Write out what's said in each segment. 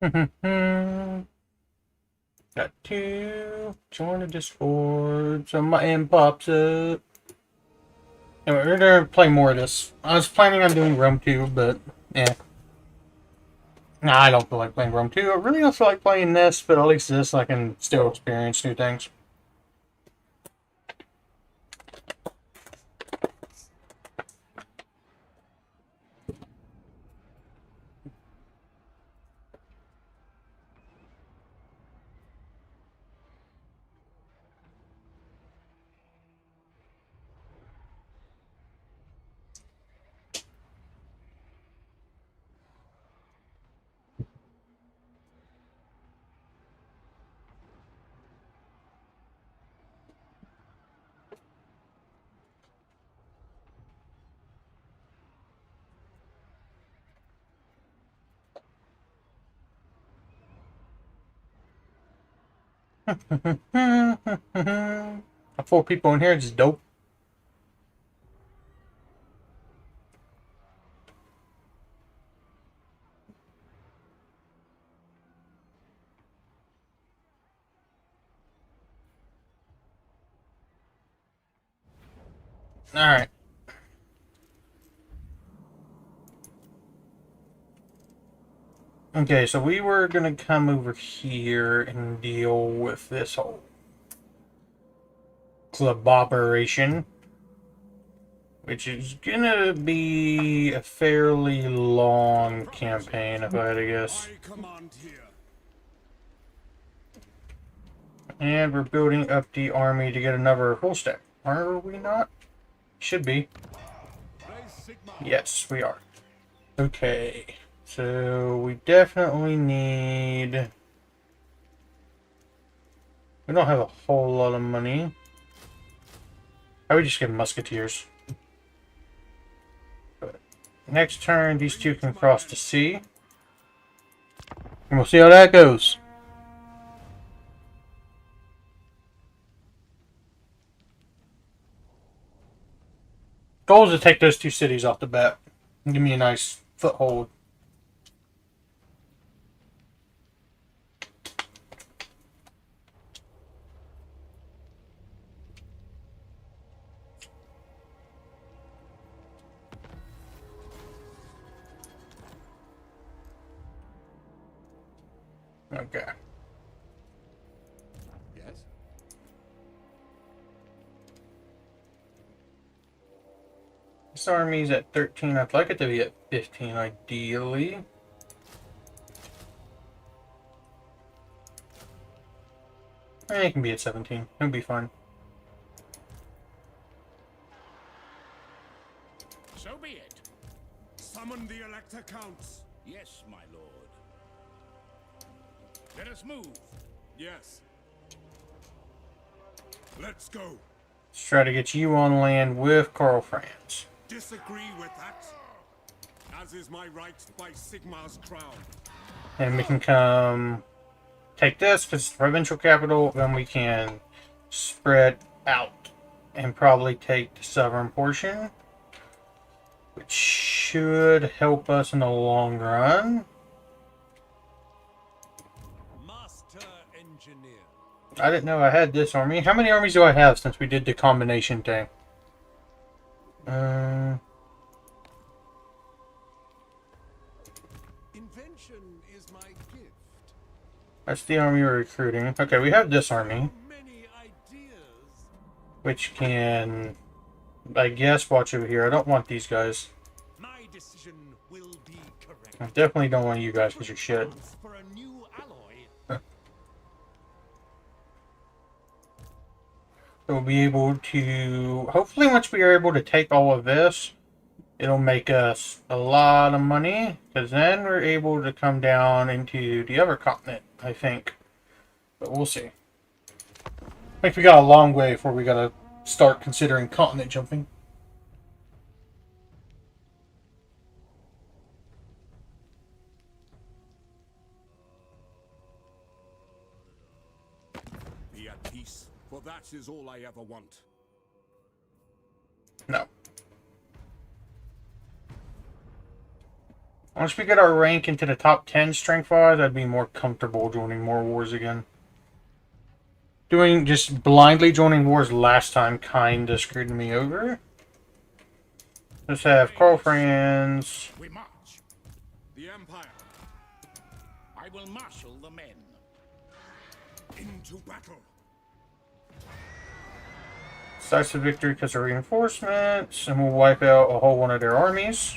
Got to join the Discord. So my end pops up. Anyway, we're gonna play more of this. I was planning on doing Rome 2, but yeah. Nah, I don't feel like playing Rome 2. I really don't feel like playing this, but at least this I can still experience new things. Four people in here is dope. Alright. Okay, so we were gonna come over here and deal with this whole club operation, which is gonna be a fairly long campaign, if I had to guess. And we're building up the army to get another full stack. Are we not? Should be. Yes, we are. Okay, so we definitely need... We don't have a whole lot of money. I would just get musketeers. But next turn, these two can cross the sea. And we'll see how that goes. Goal is to take those two cities off the bat. And give me a nice foothold. Okay. Yes. This army's at 13. I'd like it to be at 15, ideally. It can be at 17. It'll be fine. So be it. Summon the Elector Counts. Yes, my lord. Let us move. Yes. Let's go. Let's try to get you on land with KARL FRANZ. Disagree with that? As is my right by Sigmar's crown. And we can come take this because it's the provincial capital, then we can spread out and probably take the southern portion, which should help us in the long run. Master engineer. I didn't know I had this army. How many armies do I have since we did the combination thing? Invention is my gift. That's the army we're recruiting. Okay, we have this army, Many ideas. which can, I guess, watch over here. I don't want these guys. My decision will be correct. I definitely don't want you guys because you're shit. For a new alloy. We'll be able to, hopefully once we are able to take all of this, it'll make us a lot of money, because then we're able to come down into the other continent, I think. But we'll see. I think we got a long way before we gotta start considering continent jumping. Be at peace, for that is all I ever want. No. Once we get our rank into the top 10 strength-wise, I'd be more comfortable joining more wars again. Just blindly joining wars last time kinda screwed me over. Let's have KARL, FRANZ. We march. The Empire. I will marshal the men. Into battle. Decisive victory because of reinforcements, and we'll wipe out a whole one of their armies.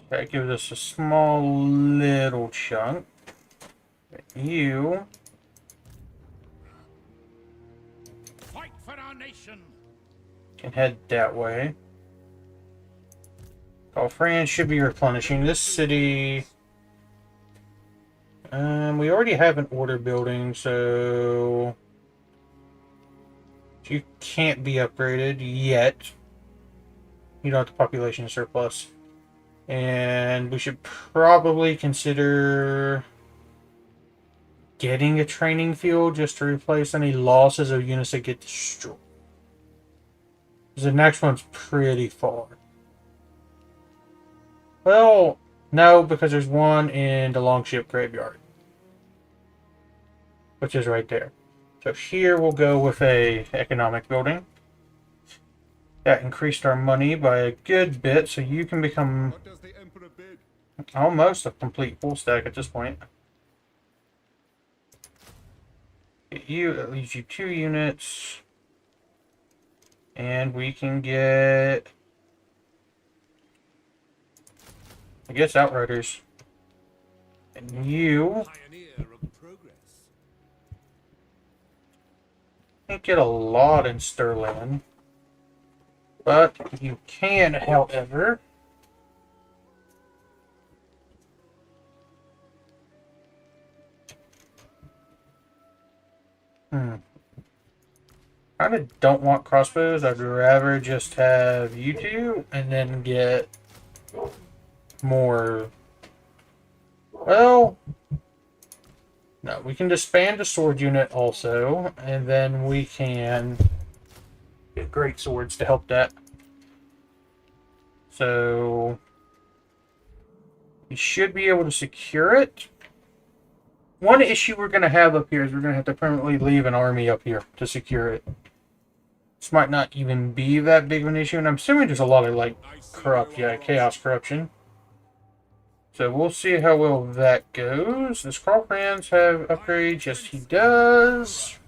That gives us a small little chunk. You Fight for our nation. can head that way. KARL, FRANZ should be replenishing this city. We already have an order building, so you can't be upgraded yet. You don't have the population surplus. And we should probably consider getting a training field just to replace any losses of units that get destroyed. The next one's pretty far. Well, no, because there's one in the Longship Graveyard, which is right there. So here we'll go with a economic building. That increased our money by a good bit, so you can become What does the Emperor bid? almost a complete full stack at this point. That leaves you 2 units. And we can get, I guess, Outriders. And you Pioneer of progress. can't get a lot in Sterling. But you can, however, I kind of don't want crossbows. I'd rather just have you two and then get more. Well, no, we can disband a sword unit also, and then we can get great swords to help that. So you should be able to secure it. One issue we're going to have up here is we're going to have to permanently leave an army up here to secure it. This might not even be that big of an issue, and I'm assuming there's a lot of, like, chaos corruption. So we'll see how well that goes. Does KARL, FRANZ have upgrades? Yes, he does.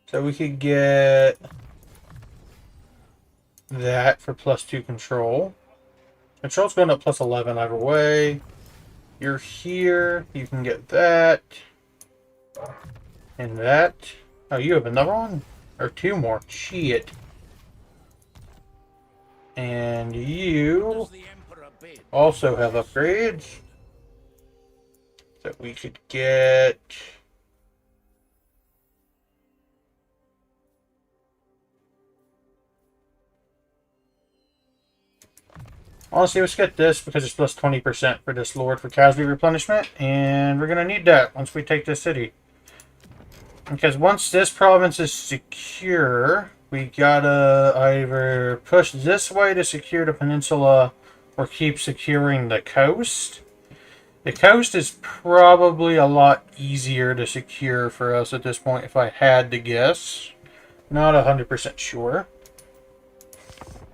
So we could get that for +2 control. Control's going up +11 either way. You're here. You can get that. And that. Oh, you have another one? Or 2 more. Shit. And you also have upgrades. So we could get... Honestly, let's get this because it's +20% for this Lord for casualty replenishment. And we're going to need that once we take this city. Because once this province is secure, we gotta either push this way to secure the peninsula or keep securing the coast. The coast is probably a lot easier to secure for us at this point if I had to guess. Not 100% sure.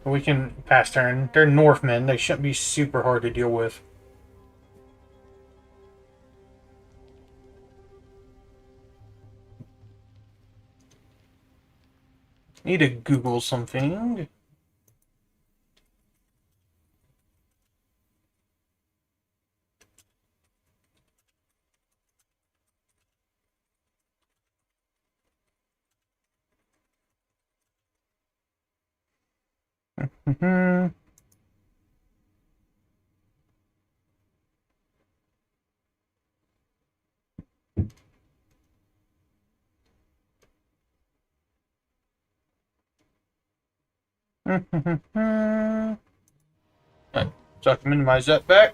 But we can pass turn. They're Northmen. They shouldn't be super hard to deal with. Need to Google something. Alright, so I can minimize that back.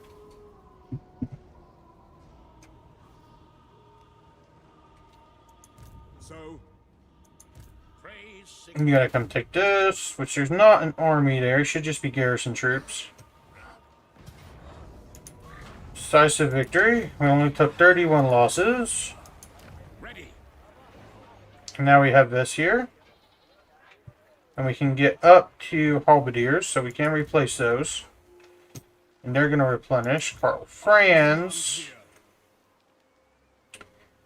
So, praise You gotta come take this, which there's not an army there. It should just be garrison troops. Decisive victory. We only took 31 losses. ready. And now we have this here. And we can get up to halberdiers, so we can replace those. And they're going to replenish. FRANZ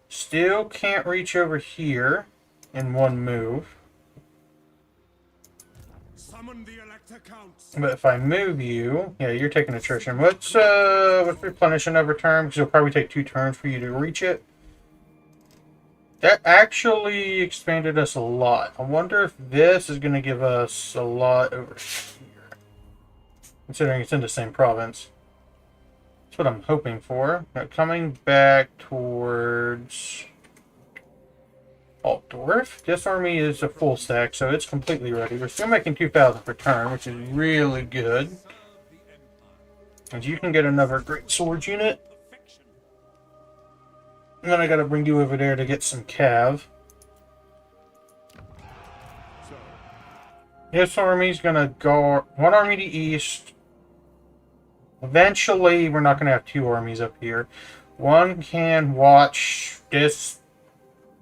still can't reach over here in one move. Summon the Elector Counts. But if I move you, yeah, you're taking attrition. Let's replenish another turn, because it'll probably take 2 turns for you to reach it. That actually expanded us a lot. I wonder if this is going to give us a lot over here, considering it's in the same province. That's what I'm hoping for. Now, coming back towards Altdorf. This army is a full stack, so it's completely ready. We're still making 2,000 per turn, which is really good. And you can get another great swords unit. And then I gotta bring you over there to get some cav. This army's gonna go one army to east. Eventually, we're not gonna have 2 armies up here. One can watch this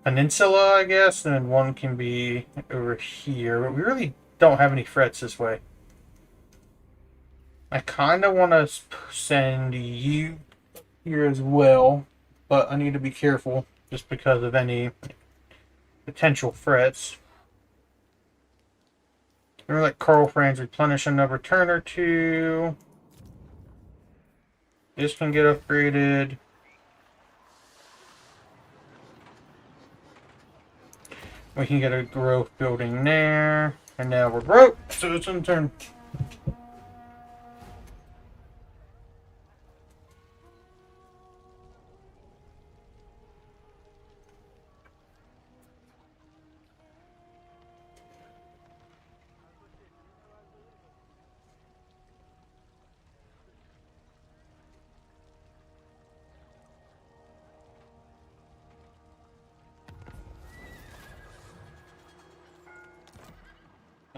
peninsula, I guess, and then one can be over here. But we really don't have any threats this way. I kind of want to send you here as well, but I need to be careful just because of any potential threats. We're gonna let KARL FRANZ replenish another turn or 2. This can get upgraded. We can get a growth building there. And now we're broke, so it's in turn.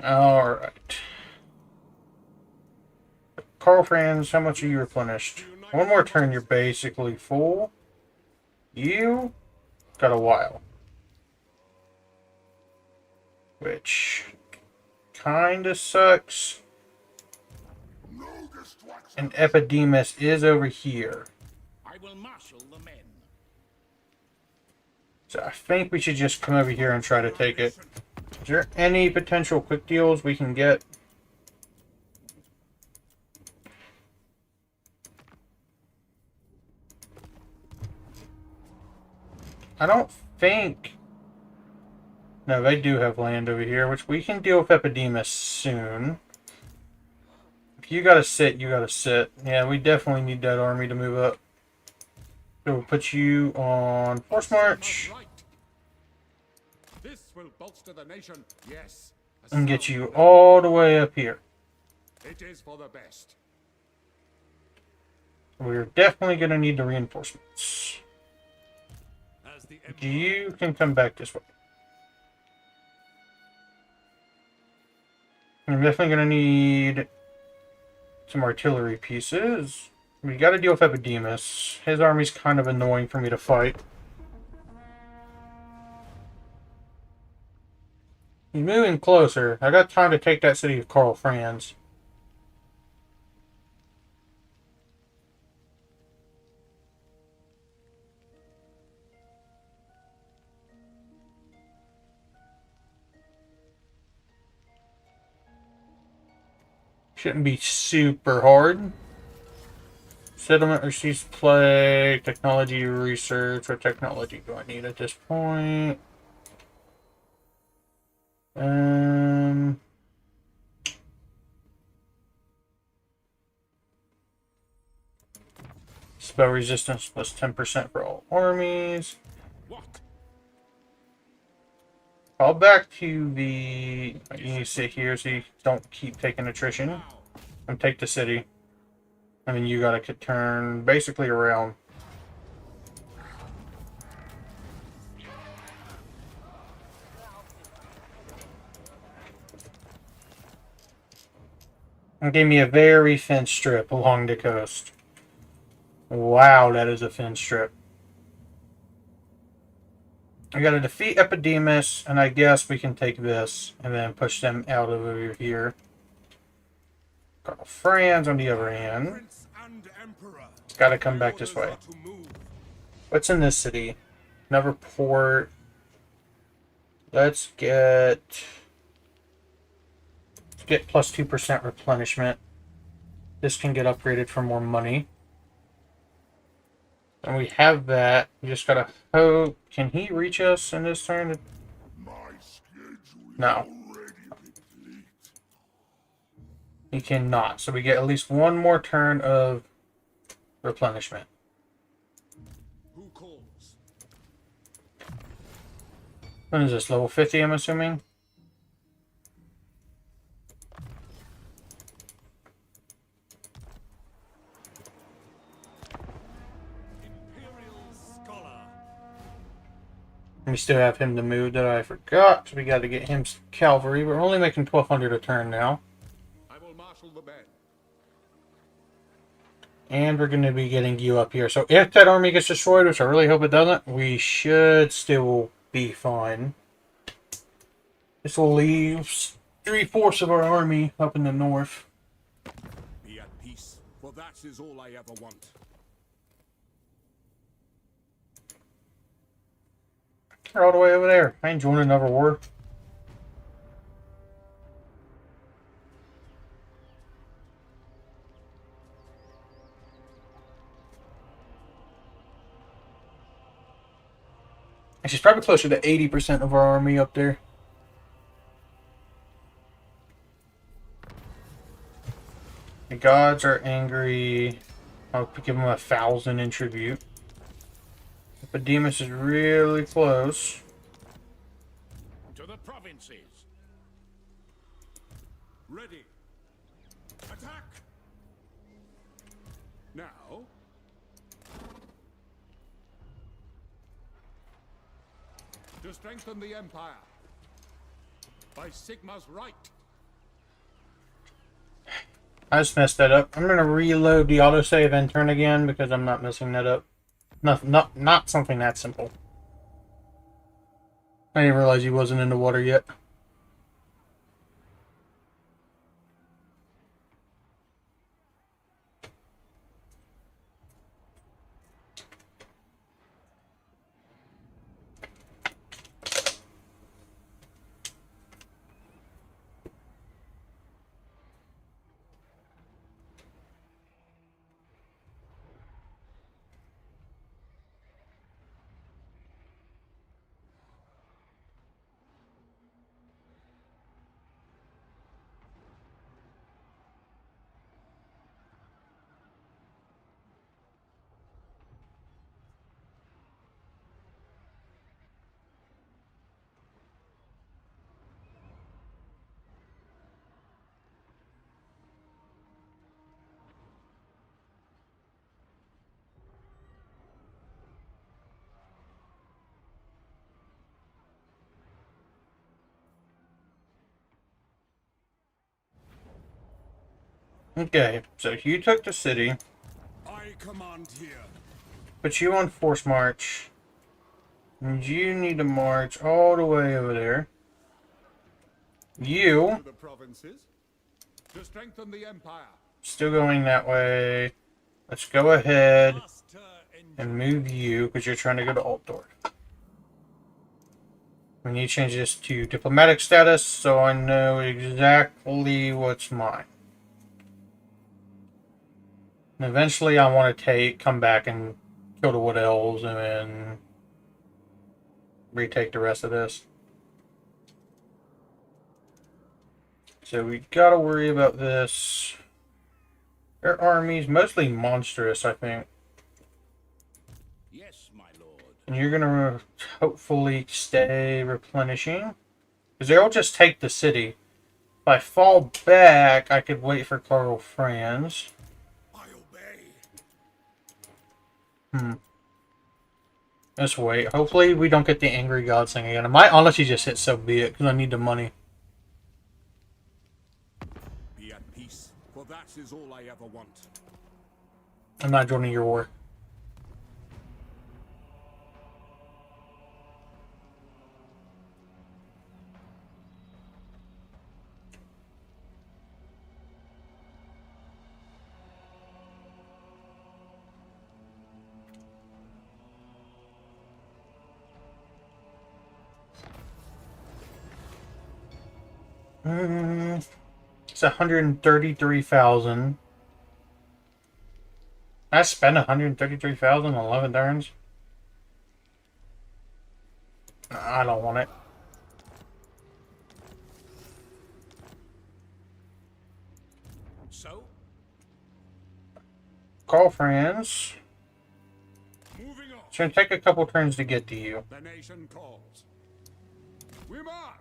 Alright. KARL FRANZ, how much are you replenished? One more turn, you're basically full. You got a while. Which kinda sucks. And Epidemus is over here. I will marshal the men. So I think we should just come over here and try to take it. Is there any potential quick deals we can get? I don't think... No, they do have land over here, which we can deal with Epidemus soon. If you gotta sit, you gotta sit. Yeah, we definitely need that army to move up. So we'll put you on Force March. This will bolster the nation. Yes. And get you all the way up here. It is for the best. We're definitely going to need the reinforcements. You can come back this way. I'm definitely going to need some artillery pieces. We got to deal with Epidemus. His army's kind of annoying for me to fight. He's moving closer. I got time to take that city of KARL FRANZ. Shouldn't be super hard. Settlement receives plague, technology research. What technology do I need at this point? Spell resistance plus 10% for all armies. What? I'll back to the... You need to sit here so you don't keep taking attrition. Now, And take the city. And then you gotta turn basically around. And gave me a very thin strip along the coast. Wow, that is a thin strip. I gotta defeat Epidemus, and I guess we can take this and then push them out over here. KARL FRANZ on the other hand. Prince and Emperor. It's gotta come back this way. What's in this city? Another port. Let's get plus 2% replenishment. This can get upgraded for more money. And we have that. We just gotta hope. Can he reach us in this turn? No. He cannot. So we get at least one more turn of replenishment. Who calls? When is this? Level 50, I'm assuming? We still have him to move that I forgot. So we got to get him cavalry. We're only making 1,200 a turn now. I will marshal the men. And we're going to be getting you up here. So if that army gets destroyed, which I really hope it doesn't, we should still be fine. This will leave 3/4 of our army up in the north. Be at peace, for that is all I ever want. They're all the way over there. I ain't joining another war. And she's probably closer to 80% of our army up there. The gods are angry. I'll give them 1,000 in tribute. Epidemus is really close. To the provinces. Ready. Attack. Now. To strengthen the Empire. By Sigma's right. I just messed that up. I'm going to reload the autosave and turn again because I'm not messing that up. Not something that simple. I didn't realize he wasn't in the water yet. Okay, so you took the city. I command here. Put you on force march. And you need to march all the way over there. You To the provinces. To strengthen the Empire. still going that way. Let's go ahead Master and move you because you're trying to go to Altdorf. We need to change this to diplomatic status so I know exactly what's mine. And eventually I want to come back and kill the Wood Elves and then retake the rest of this. So we gotta worry about this. Their army's mostly monstrous, I think. Yes, my lord. And you're gonna hopefully stay replenishing. Because they'll just take the city. If I fall back, I could wait for KARL FRANZ. I obey. Let's wait. Hopefully we don't get the Angry God thing again. I might honestly just hit so be it, because I need the money. Be at peace, for that is all I ever want. I'm not joining your war. It's 133,000. I spent 133,000 on 11 turns. I don't want it. So, KARL FRANZ. moving on. It's gonna take a couple turns to get to you. The nation calls. We march.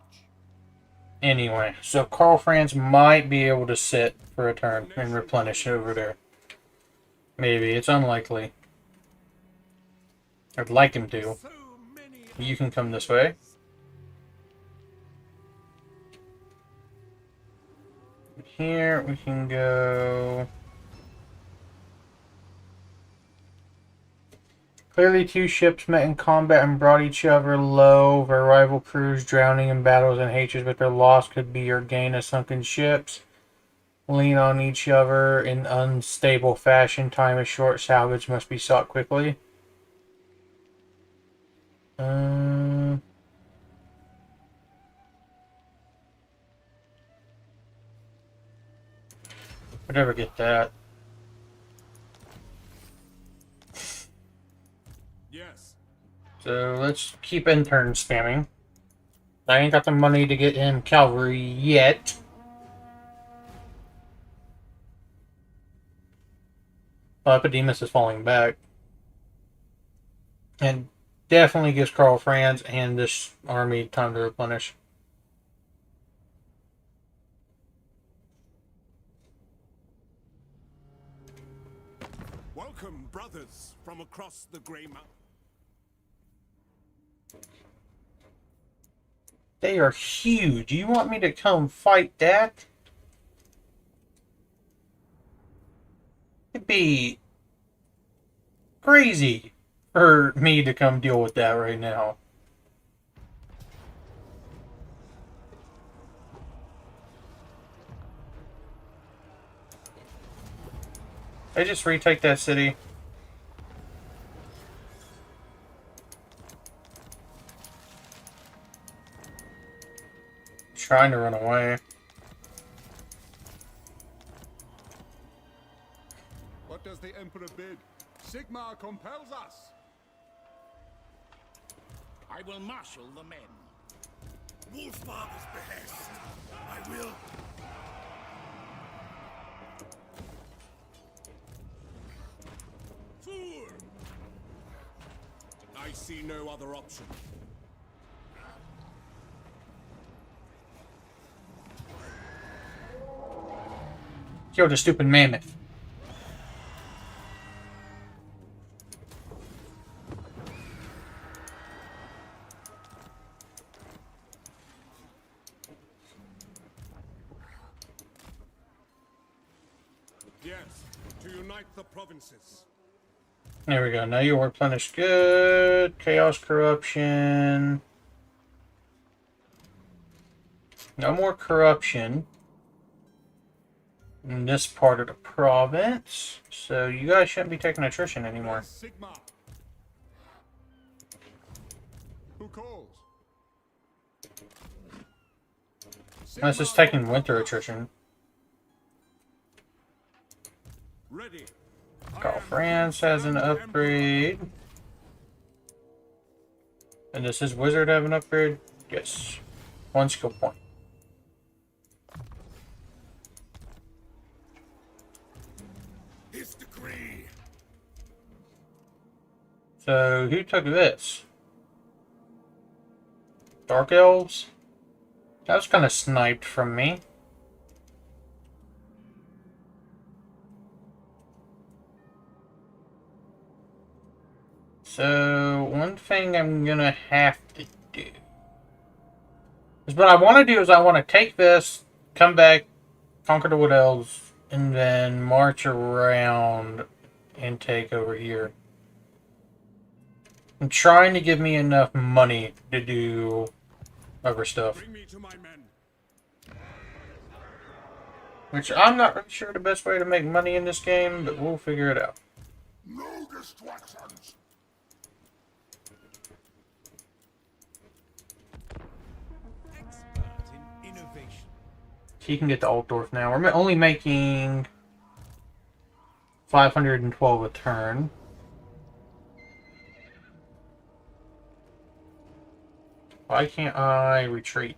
Anyway, so KARL FRANZ might be able to sit for a turn and replenish over there. Maybe. It's unlikely. I'd like him to. So many You can come this way. Here we can go. Clearly, two ships met in combat and brought each other low. Their rival crews drowning in battles and hatred, but their loss could be your gain as sunken ships. Lean on each other in unstable fashion. Time is short. Salvage must be sought quickly. Would never get that. Yes. So let's keep intern spamming. I ain't got the money to get in cavalry yet. Well, Epidemus is falling back. And definitely gives KARL FRANZ and this army time to replenish. Welcome, brothers, from across the Grey Mountain. They are huge. You want me to come fight that? It'd be crazy for me to come deal with that right now. They just retake that city. Trying to run away. What does the Emperor bid? Sigmar compels us. I will marshal the men. Wolffather's behest. I will. Fool! I see no other option. Kill the stupid mammoth. Yes, to unite the provinces. There we go. Now you replenished good. Chaos corruption. No more corruption in this part of the province. So you guys shouldn't be taking attrition anymore. Sigmar. Who calls? Unless it's taking winter attrition. Ready. KARL FRANZ has an upgrade. And does his wizard have an upgrade? Yes. 1 skill point. His decree. So who took this? Dark Elves? That was kind of sniped from me. So, one thing I'm gonna have to do is what I want to do is I want to take this, come back, conquer the Wood Elves, and then march around and take over here. I'm trying to give me enough money to do other stuff. Bring me to my men. Which I'm not really sure the best way to make money in this game, but we'll figure it out. No distractions. Expert in innovation. He can get to Altdorf now. We're only making 512 a turn. Why can't I retreat?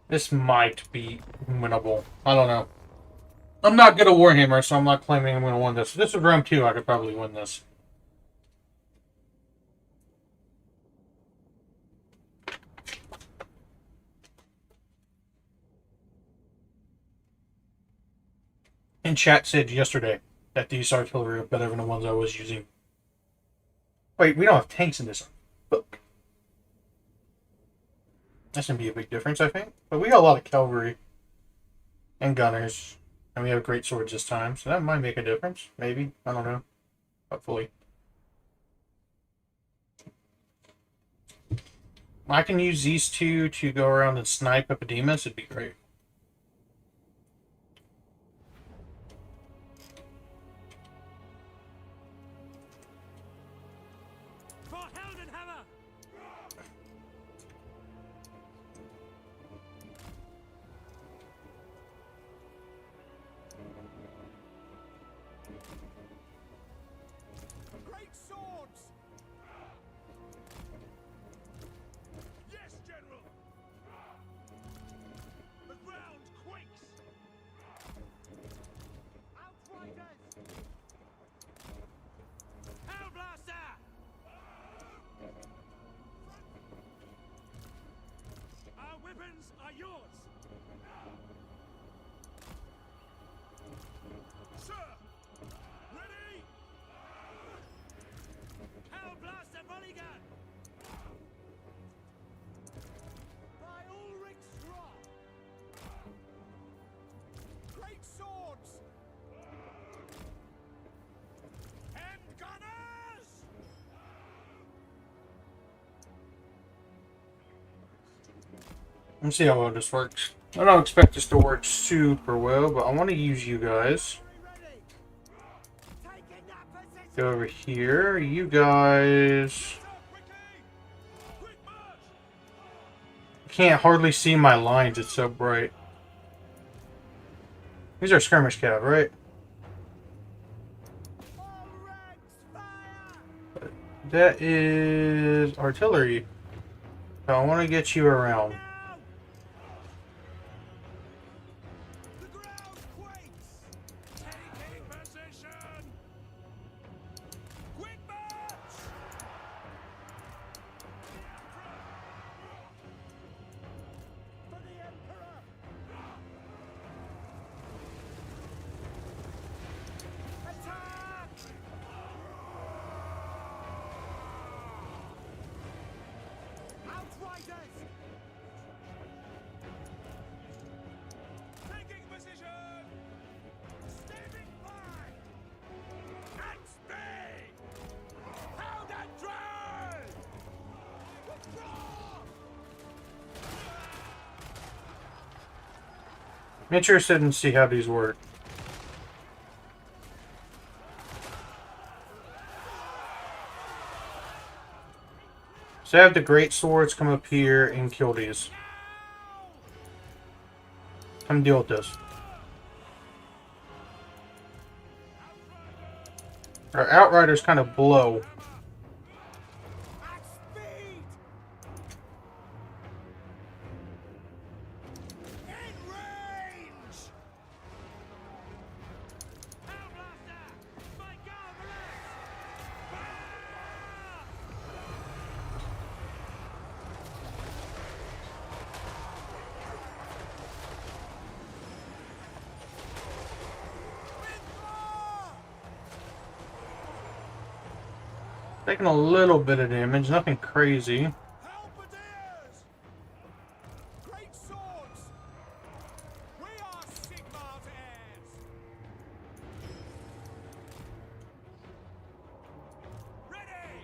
This might be winnable. I don't know. I'm not good at Warhammer, so I'm not claiming I'm going to win this. If this is round 2, I could probably win this. And chat said yesterday that these artillery are better than the ones I was using. Wait, we don't have tanks in this book. That's going to be a big difference, I think. But we got a lot of cavalry and gunners. And we have great swords this time, so that might make a difference. Maybe. I don't know. Hopefully. I can use these two to go around and snipe Epidemus. It'd be great. Let's see how well this works. I don't expect this to work super well, but I want to use you guys. Go over here. You guys... I can't hardly see my lines. It's so bright. These are skirmish cav, right? That is artillery. So I want to get you around. I'm interested in see how these work. So I have the great swords come up here and kill these. Come deal with this. Our outriders kind of blow. Taking a little bit of damage, nothing crazy. Halberdiers! Great swords! We are Sigmar's heirs! Ready!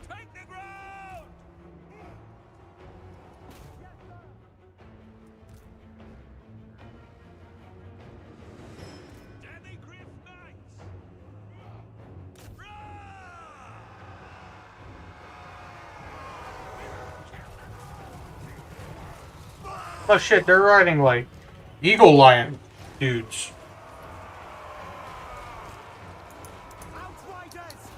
Take the ground! Demigriff Knights! Oh shit, they're riding like eagle lion dudes. Outriders!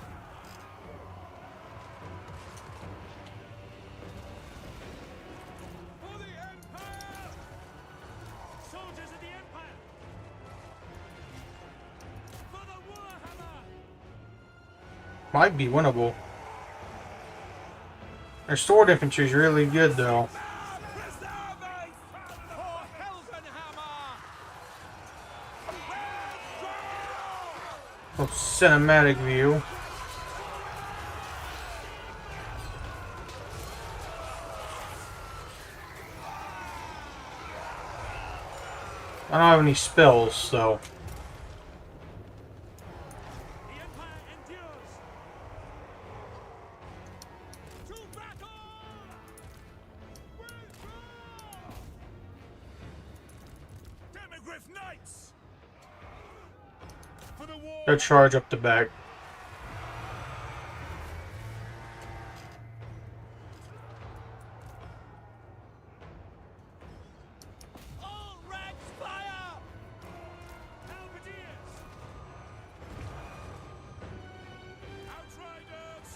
For the Empire! Soldiers of the Empire! For the Warhammer! Might be winnable. Their sword infantry is really good though. For Helgenhammer! Little cinematic view. I don't have any spells, so. The Empire endures! To battle! Withdraw! Demigriff Knights! For the war! Go charge up the back. All ranks fire! Halberdiers! Outriders!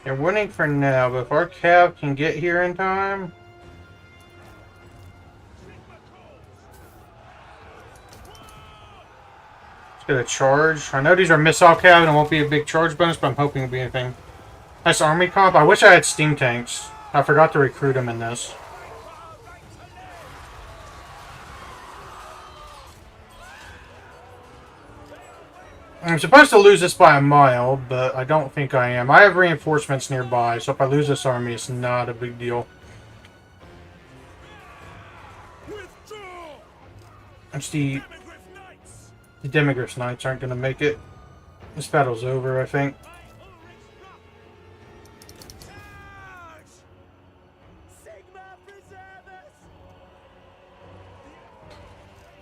They're winning for now, but if our cav can get here in time. Let's get a charge. I know these are missile cav and it won't be a big charge bonus, but I'm hoping it'll be anything. Nice army comp. I wish I had steam tanks. I forgot to recruit them in this. I'm supposed to lose this by a mile, but I don't think I am. I have reinforcements nearby, so if I lose this army, it's not a big deal. Withdraw! It's the Demigriff Knights! Demigriff Knights aren't going to make it. This battle's over, I think. By Ulrich's Rock! Charge! Sigmar preserve us!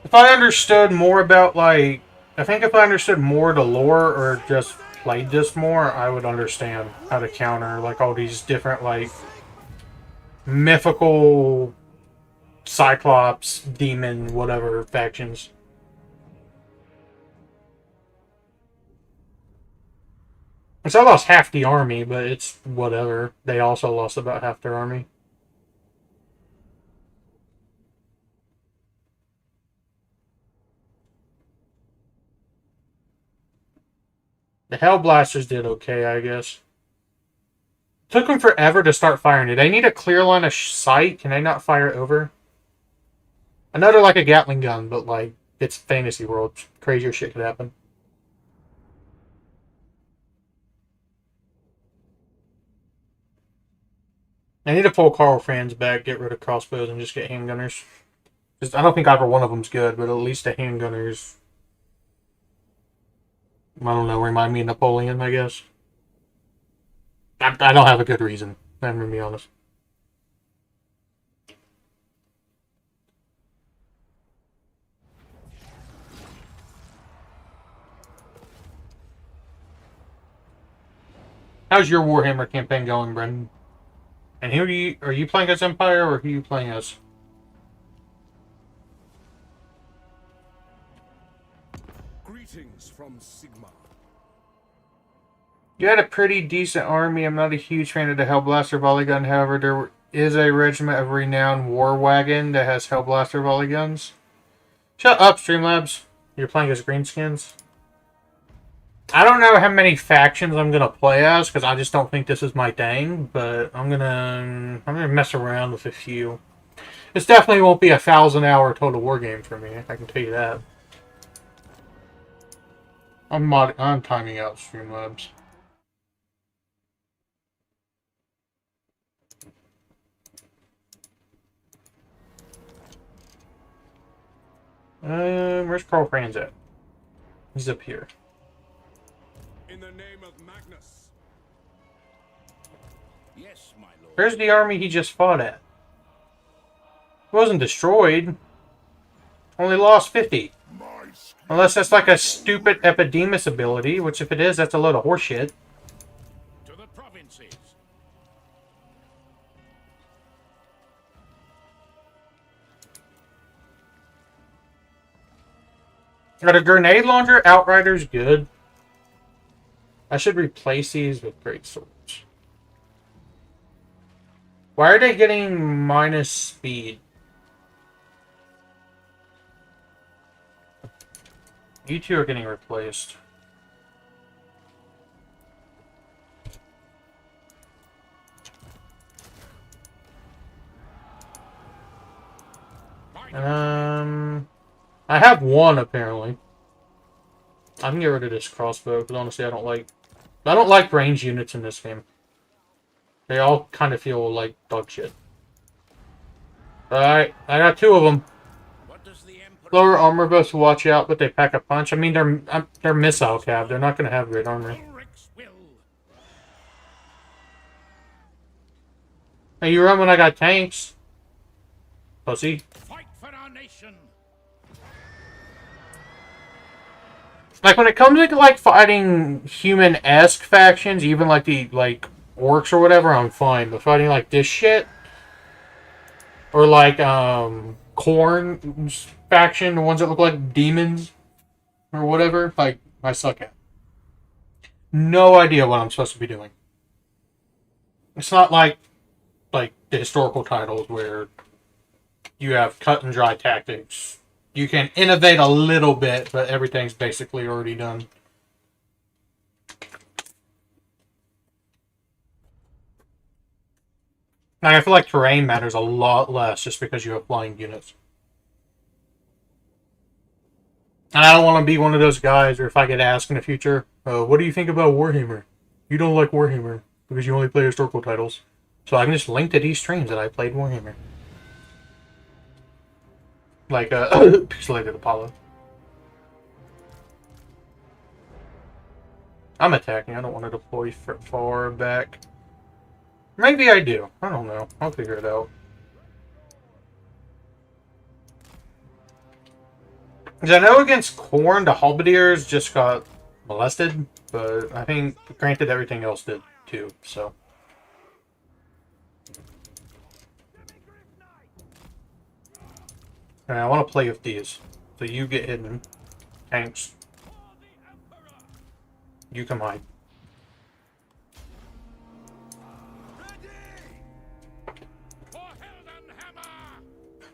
If I understood more about, like... I think if I understood more the lore, or just played this more, I would understand how to counter, like, all these different, like... mythical... Cyclops, demon, whatever factions. And so I lost half the army, but it's whatever. They also lost about half their army. The Hellblasters did okay, I guess. Took them forever to start firing. Do they need a clear line of sight? Can they not fire over? I know they're like a Gatling gun, but like, it's fantasy world. Crazier shit could happen. I need to pull FRANZ back, get rid of crossbows, and just get handgunners. Just, I don't think either one of them's good, but at least the handgunners... I don't know, remind me of Napoleon, I guess. I don't have a good reason, I'm going to be honest. How's your Warhammer campaign going, Brendan? And who are you playing as Empire, or who are you playing as? Greetings from Sigmar. You had a pretty decent army. I'm not a huge fan of the Hellblaster volley gun. However, there is a regiment of renowned war wagon that has Hellblaster volley guns. Shut up, Streamlabs. You're playing as Greenskins? I don't know how many factions I'm gonna play as, because I just don't think this is my thing, but I'm gonna mess around with a few. This definitely won't be a 1,000-hour total war game for me, I can tell you that. I'm timing out Streamlabs. Where's FRANZ at? He's up here. In the name of Magnus. Yes, my lord. Where's the army he just fought at? It wasn't destroyed. Only lost 50. Unless that's like a stupid Epidemus ability, which if it is, that's a load of horseshit. To the provinces. Are the grenade launcher outriders good? I should replace these with great swords. Why are they getting minus speed? You two are getting replaced. I have one apparently. I can get rid of this crossbow because honestly I don't like range units in this game. They all kind of feel like dog shit. Alright, I got two of them. What does the Emperor... Lower armor buffs watch out, but they pack a punch. I mean, they're missile cab. They're not going to have great armor. Hey, you run when I got tanks. Pussy. Fight for our nation. Like, when it comes to, like, fighting human-esque factions, even, like, the, like, orcs or whatever, I'm fine. But fighting, like, this shit, or, like, Khorne's faction, the ones that look like demons, or whatever, like, I suck at. No idea what I'm supposed to be doing. It's not like the historical titles where you have cut-and-dry tactics. You can innovate a little bit, but everything's basically already done. Like, I feel like terrain matters a lot less just because you have flying units. And I don't want to be one of those guys, or if I get asked in the future, what do you think about Warhammer? You don't like Warhammer because you only play historical titles. So I can just link to these streams that I played Warhammer. Like, Pixelated Apollo. I'm attacking. I don't want to deploy far back. Maybe I do. I don't know. I'll figure it out. Because I know against Khorne, the halberdiers just got molested, but I think, granted, everything else did too, so. Alright, I want to play with these. So you get hidden. Tanks. You come hide.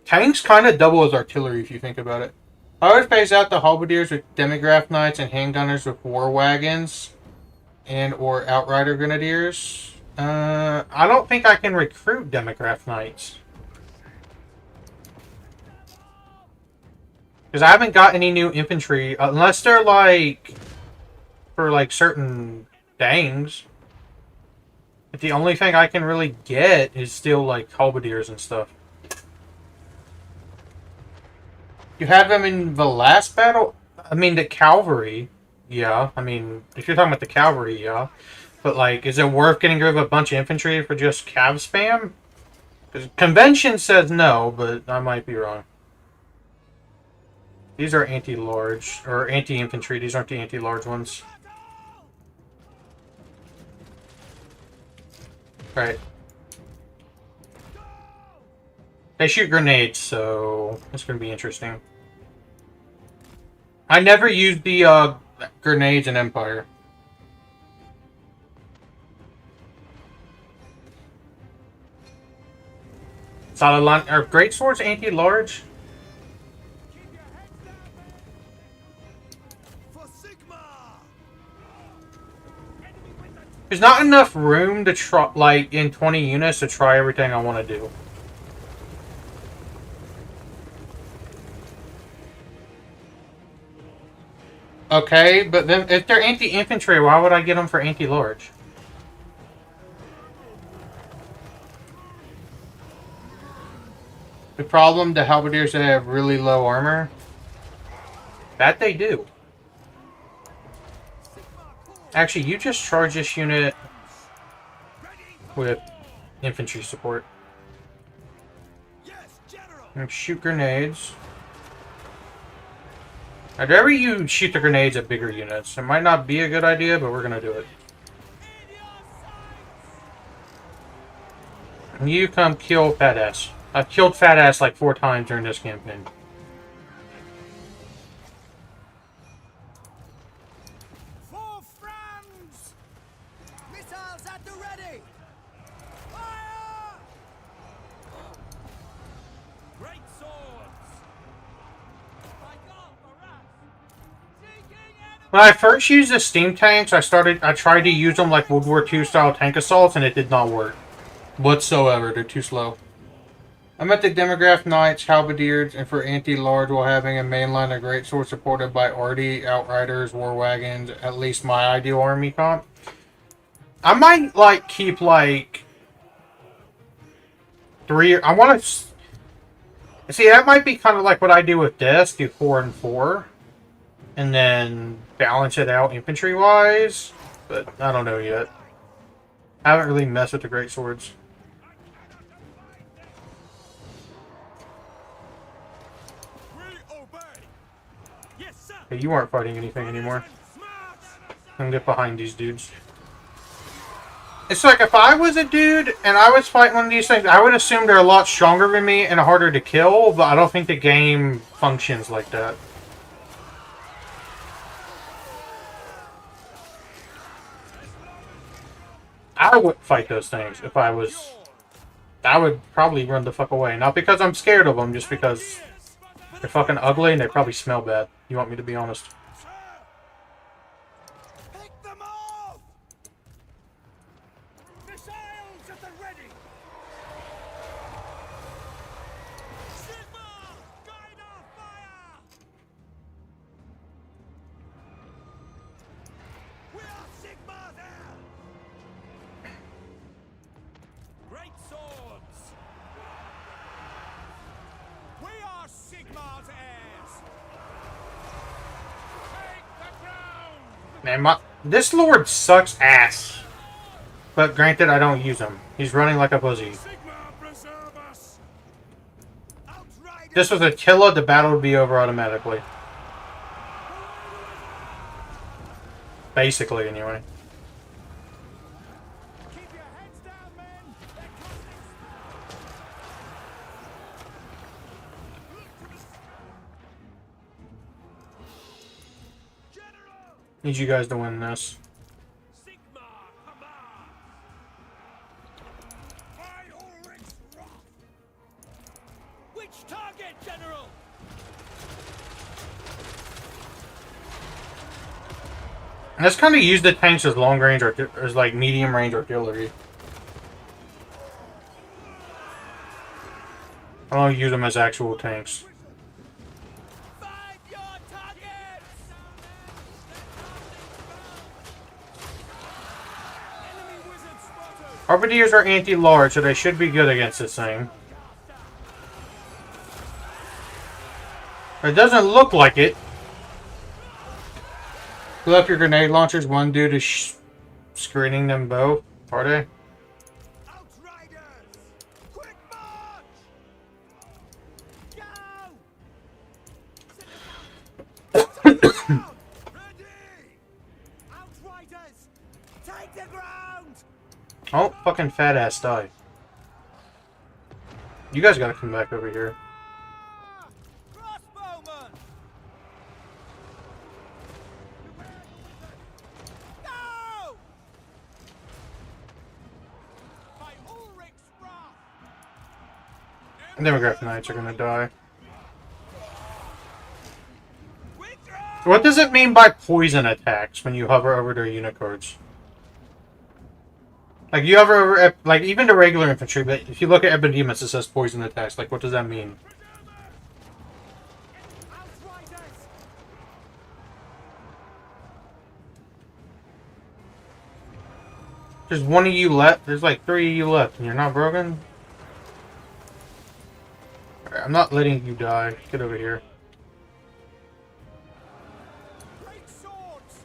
Tanks kind of double as artillery if you think about it. I always phase out the halberdiers with demograph knights and handgunners with war wagons and or outrider grenadiers. I don't think I can recruit demograph knights. Because I haven't got any new infantry, unless they're like, for like certain things. But the only thing I can really get is still like halberdiers and stuff. You had them in the last battle? I mean, the cavalry, yeah. I mean, if you're talking about the cavalry, yeah. But like, is it worth getting rid of a bunch of infantry for just cav spam? Because convention says no, but I might be wrong. These are anti-large, or anti-infantry. These aren't the anti-large ones. Right. They shoot grenades, so it's going to be interesting. I never used the grenades in Empire. Solid line. Are great swords anti-large? There's not enough room to try, like, in 20 units to try everything I want to do. Okay, but then if they're anti-infantry, why would I get them for anti-large? The problem, the halberdiers that have really low armor. That they do. Actually, you just charge this unit with infantry support. And shoot grenades. Now, whenever you shoot the grenades at bigger units, it might not be a good idea, but we're gonna do it. And you come kill Fat Ass. I've killed Fat Ass like 4 times during this campaign. For FRANZ! Missiles at the ready! Fire! Great swords! When I first used the steam tanks, I tried to use them like World War II style tank assaults, and it did not work whatsoever. They're too slow. I'm at the Demograph Knights, Halberdiers, and for anti-large while having a main line of great sword supported by Arty, Outriders, War Wagons, at least my ideal army comp. I might, like, keep, like, 3... I want to... See, that might be kind of like what I do with this, do 4 and 4. And then balance it out infantry-wise. But I don't know yet. I haven't really messed with the great swords. Hey, you aren't fighting anything anymore. I'm gonna get behind these dudes. It's like if I was a dude and I was fighting one of these things, I would assume they're a lot stronger than me and harder to kill, but I don't think the game functions like that. I would fight those things if I was... I would probably run the fuck away. Not because I'm scared of them, just because they're fucking ugly and they probably smell bad. You want me to be honest? Pick them off! Missiles at the ready! Sigma! Guide our fire! We are Sigma there! Great swords! We are Sigma's heirs! Take the ground! Man, this lord sucks ass. But granted, I don't use him. He's running like a pussy. Sigma preserve us! Outriders! If this was Attila, the battle would be over automatically. Basically, anyway. Keep your heads down, men! General! Need you guys to win this. Sigma command! By Ulrich's wrath! Which target, General? And let's kind of use the tanks as long range or as like medium range artillery. I don't use them as actual tanks. Find your targets! Enemy wizard spotted! Halberdiers are anti-large, so they should be good against this thing. It doesn't look like it. Pull up your grenade launchers. One dude is screening them both. Are they? Outriders! Quick march! Go! Ready! Outriders! Take the ground! Oh, fucking fat ass die. You guys gotta come back over here. Crossbowman! Go! By Ulrich's wrath! Demograph Knights are gonna die. Withdraw! What does it mean by poison attacks when you hover over their unit cards? Like, you hover over, like, even the regular infantry, but if you look at Epidemus, it says poison attacks. Like, what does that mean? Outriders! There's one of you left. There's like 3 of you left, and you're not broken? Alright, I'm not letting you die. Get over here. Great swords!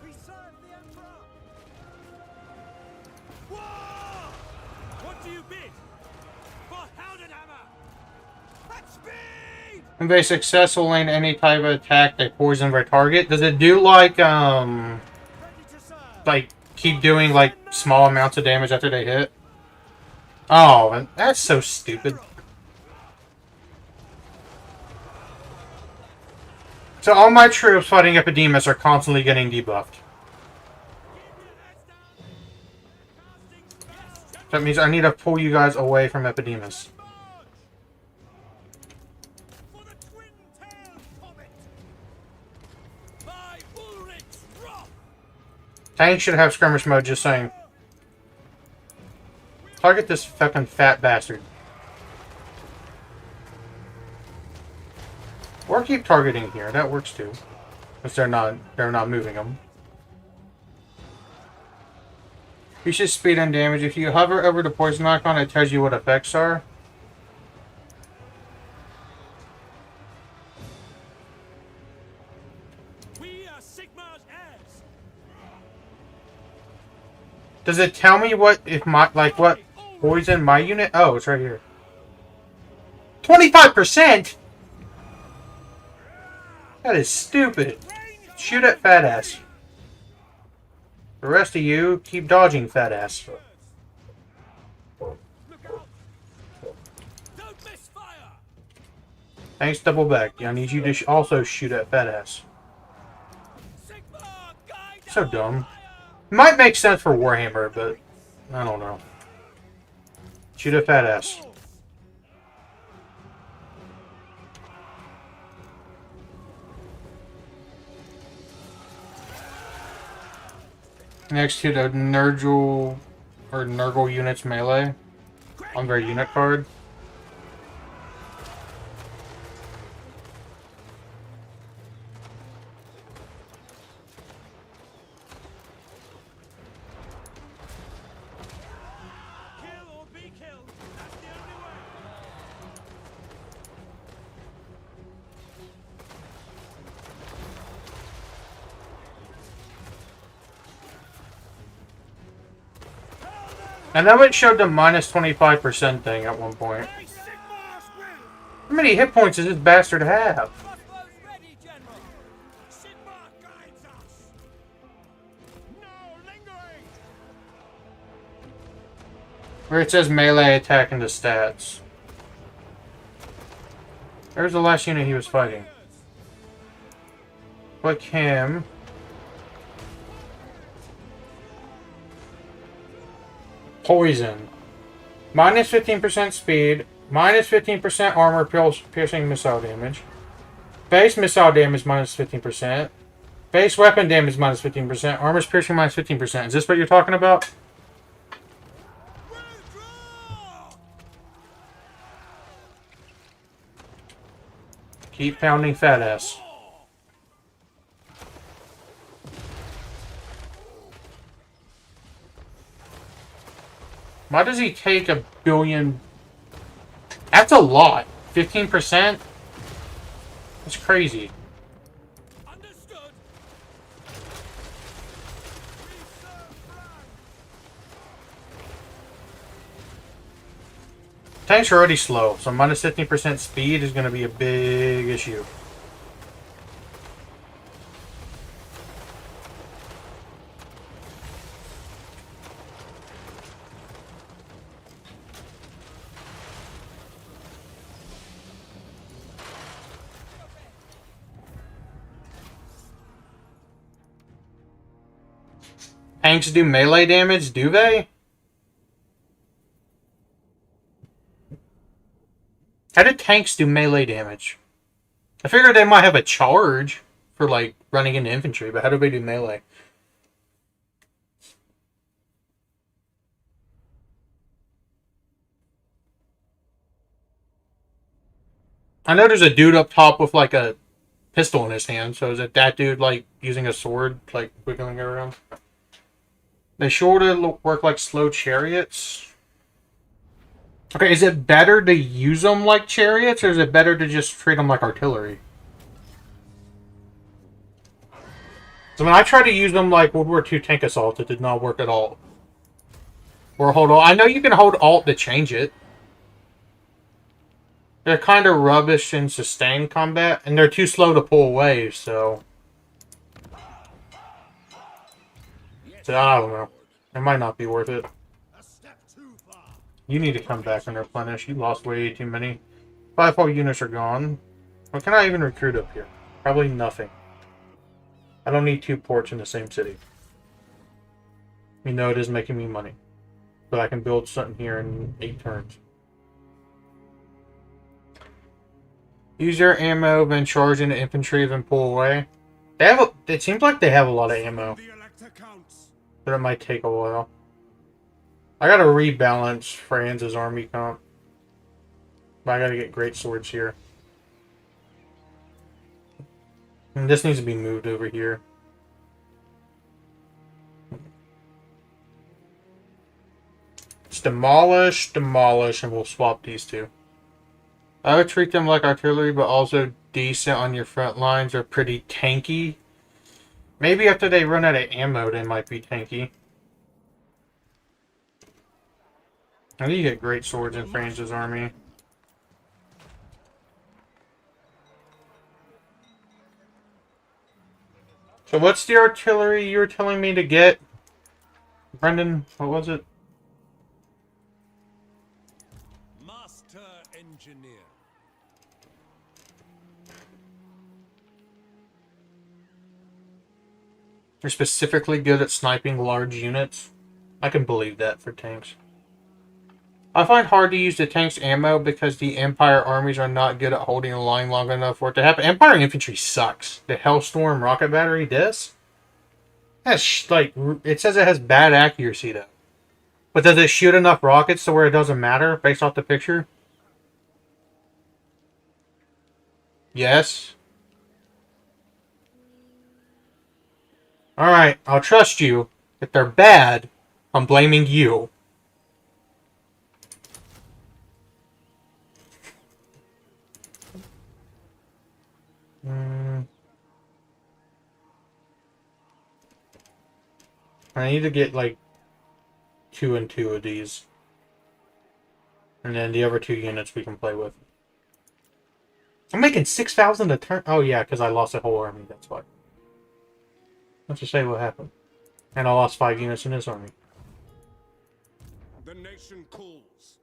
We serve the Emperor! War! What do you bid? For Heldenhammer! At speed! If they successful land any type of attack that poison their target, does it do like Ready to serve! like keep doing like small amounts of damage after they hit? Oh, that's so stupid. So all my troops fighting Epidemus are constantly getting debuffed. That means I need to pull you guys away from Epidemus. For the twin-tailed comet! By Ulrich's wrath! Tanks should have skirmish mode, just saying. Target this fucking fat bastard. Or keep targeting here, that works too. Because they're not moving them. You should speed and damage. If you hover over the poison icon, it tells you what effects are. We are Sigmar's heirs! Does it tell me what if my what poison my unit? Oh, it's right here. 25%. That is stupid. Shoot at fat ass. The rest of you keep dodging fat ass. Look out! Don't miss fire! Thanks, double back. I need you to also shoot at fat ass. Sigmar, guide So our dumb. fire! Might make sense for Warhammer, but I don't know. Shoot at fat ass. Next to the Nurgle units melee on their unit card. Kill or be killed! That's the only way! I know it showed the minus 25% thing at one point. May Sigmar's will! How many hit points does this bastard have? Crossbows ready, General! Sigmar guides us! No lingering! Where it says melee attack into stats. There's the last unit he was fighting. Click him. Poison. Minus 15% speed. Minus 15% armor piercing missile damage. Base missile damage minus 15%. Base weapon damage minus 15%. Armor's piercing minus 15%. Is this what you're talking about? Withdraw! Keep pounding fat ass. Why does he take 1 billion? That's a lot. 15%? That's crazy. Understood! We serve FRANZ! Tanks are already slow, so minus 15% speed is going to be a big issue. Tanks do melee damage, do they? How do tanks do melee damage? I figured they might have a charge for, like, running into infantry, but how do they do melee? I know there's a dude up top with, like, a pistol in his hand, so is it that dude, like, using a sword, like, wiggling around? They sort of work like slow chariots. Okay, is it better to use them like chariots, or is it better to just treat them like artillery? So when I tried to use them like World War II tank assault, it did not work at all. Or hold on. I know you can hold Alt to change it. They're kind of rubbish in sustained combat, and they're too slow to pull away, so... So I don't know. It might not be worth it. You need to come back and replenish. You lost way too many. 5-4 units are gone. What can I even recruit up here? Probably nothing. I don't need 2 ports in the same city. You know it is making me money. But I can build something here in 8 turns. Use your ammo, then charge into infantry, then pull away. They have it seems like they have a lot of ammo. But it might take a while. I gotta rebalance Franz's army comp. But I gotta get great swords here. And this needs to be moved over here. It's demolish, demolish, and we'll swap these two. I would treat them like artillery, but also decent on your front lines. Are pretty tanky. Maybe after they run out of ammo, they might be tanky. I need to get great swords in Franz's army. So what's the artillery you were telling me to get? Brendan, what was it? Master Engineer. You're specifically good at sniping large units. I can believe that for tanks. I find hard to use the tank's ammo because the Empire armies are not good at holding a line long enough for it to happen. Empire infantry sucks. The Hellstorm rocket battery, this? That's like, it says it has bad accuracy though. But does it shoot enough rockets to where it doesn't matter based off the picture? Yes. Alright, I'll trust you. If they're bad, I'm blaming you. I need to get like 2 and 2 of these. And then the other 2 units we can play with. I'm making 6,000 a turn. Oh yeah, because I lost a whole army, that's why. Let's just say what happened. And I lost 5 units in this army. The nation calls.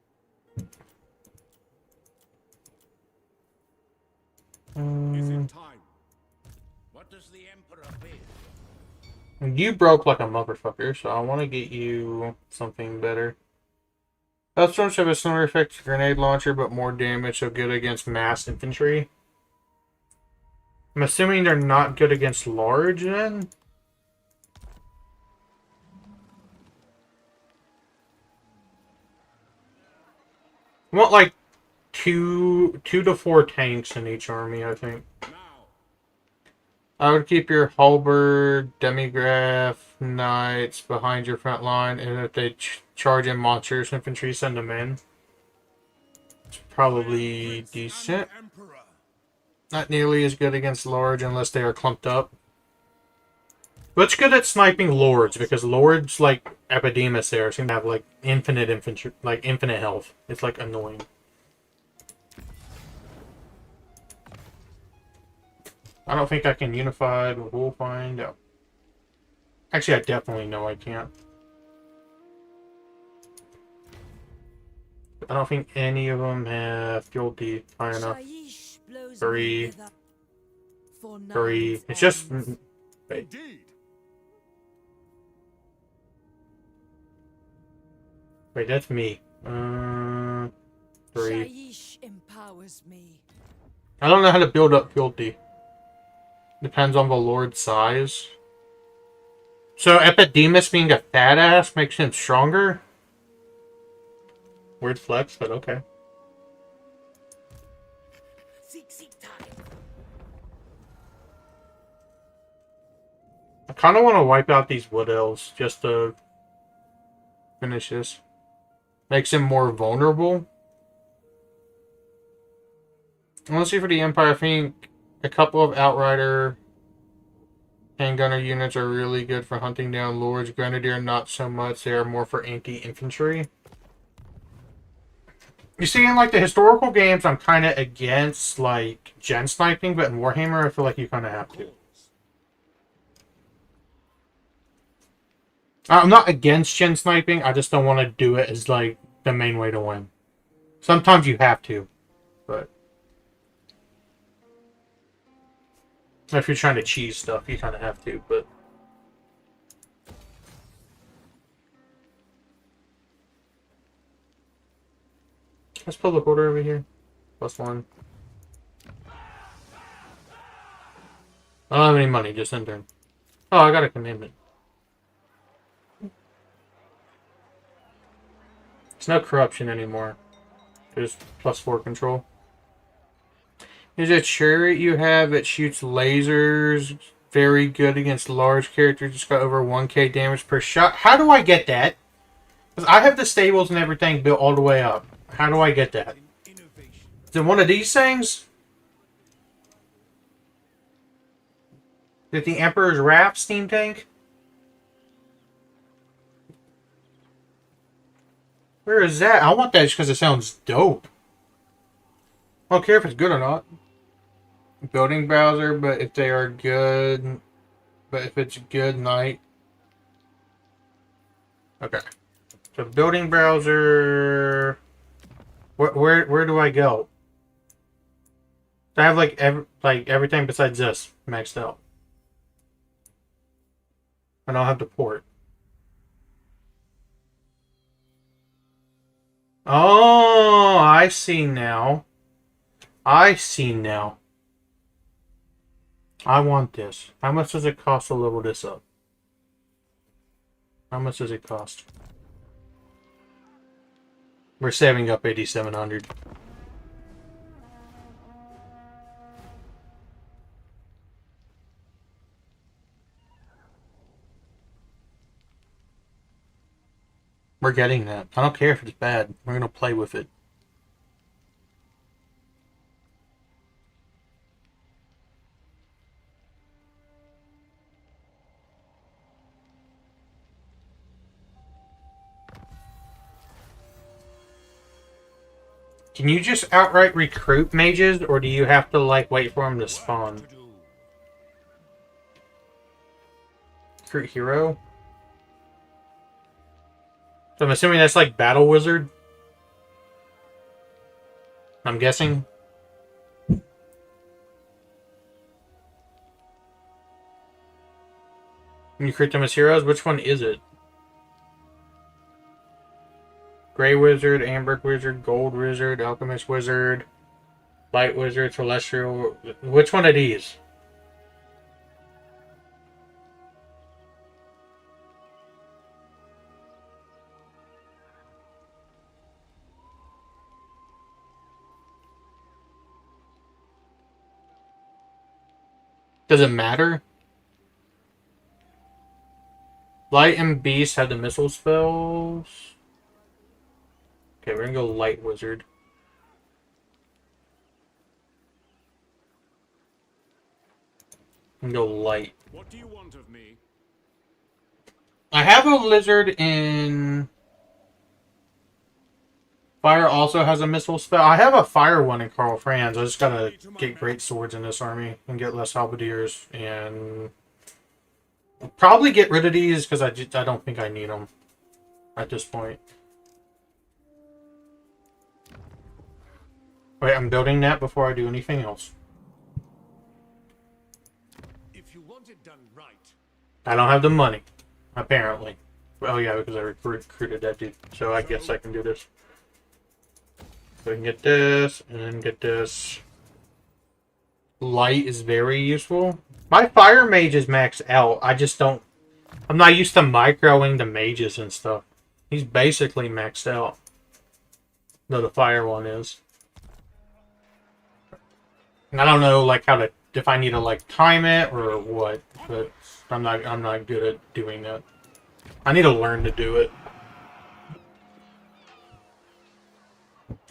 Is it time? What does the Emperor bid? You broke like a motherfucker, so I want to get you something better. Hellstorms have a similar effect to grenade launcher, but more damage, so good against mass infantry. I'm assuming they're not good against large, then? I want like 2 to 4 tanks in each army, I think. I would keep your halberd, demigraph, knights behind your front line, and if they charge in monsters, infantry, send them in. It's probably decent. Not nearly as good against large unless they are clumped up. But it's good at sniping lords, because lords, like Epidemus there, seem to have like infinite infantry, like infinite health. It's like annoying. I don't think I can unify, but we'll find out. Actually, I definitely know I can't. I don't think any of them have fuel D high enough. 3. 3. It's just... Wait. Wait, that's me. 3. I don't know how to build up fuel D. Depends on the Lord's size. So Epidemus being a fat ass makes him stronger? Weird flex, but okay. I kind of want to wipe out these wood elves just to Finish this. Makes him more vulnerable. Honestly, for the Empire, I think a couple of Outrider handgunner units are really good for hunting down lords. Grenadier, not so much. They are more for anti-infantry. You see, in like the historical games, I'm kind of against like gen sniping, but in Warhammer, I feel like you kind of have to. I'm not against gen sniping. I just don't want to do it as like the main way to win. Sometimes you have to, but if you're trying to cheese stuff, you kind of have to. But let's public order over here. +1. I don't have any money. Just intern. Oh, I got a commandment. It's no corruption anymore. There's +4 control. There's a chariot you have that shoots lasers. Very good against large characters. Just got over 1k damage per shot. How do I get that? Because I have the stables and everything built all the way up. How do I get that? Is it one of these things? Is it the Emperor's Wrath steam tank? Where is that? I want that just because it sounds dope. I don't care if it's good or not. Building browser, but if they are good, but if it's good night. Okay. So building browser. Where do I go? I have like everything besides this maxed out. I don't have the port. Oh, I see now. I see now. I want this. How much does it cost to level this up? How much does it cost? We're saving up 8,700. We're getting that. I don't care if it's bad. We're going to play with it. Can you just outright recruit mages, or do you have to like wait for them to spawn? Recruit hero? So I'm assuming that's like Battle Wizard? I'm guessing. Can you create them as heroes? Which one is it? Grey Wizard, Amber Wizard, Gold Wizard, Alchemist Wizard, Light Wizard, Celestial... Which one of these? Does it matter? Light and Beast have the missile spells. Okay, we're gonna go Light Wizard. And go Light. What do you want of me? I have a Lizard in... Fire also has a missile spell. I have a fire one in KARL FRANZ. I just gotta get great swords in this army and get less halberdiers and probably get rid of these because I don't think I need them at this point. Wait, I'm building that before I do anything else. If you want it done right. I don't have the money, apparently. Oh yeah, because I recruited that dude. So I guess I can do this. So I can get this, and then get this. Light is very useful. My fire mage is maxed out. I just don't... I'm not used to microing the mages and stuff. He's basically maxed out. No, the fire one is. And I don't know, like, how to... If I need to, like, time it or what. But I'm not good at doing that. I need to learn to do it.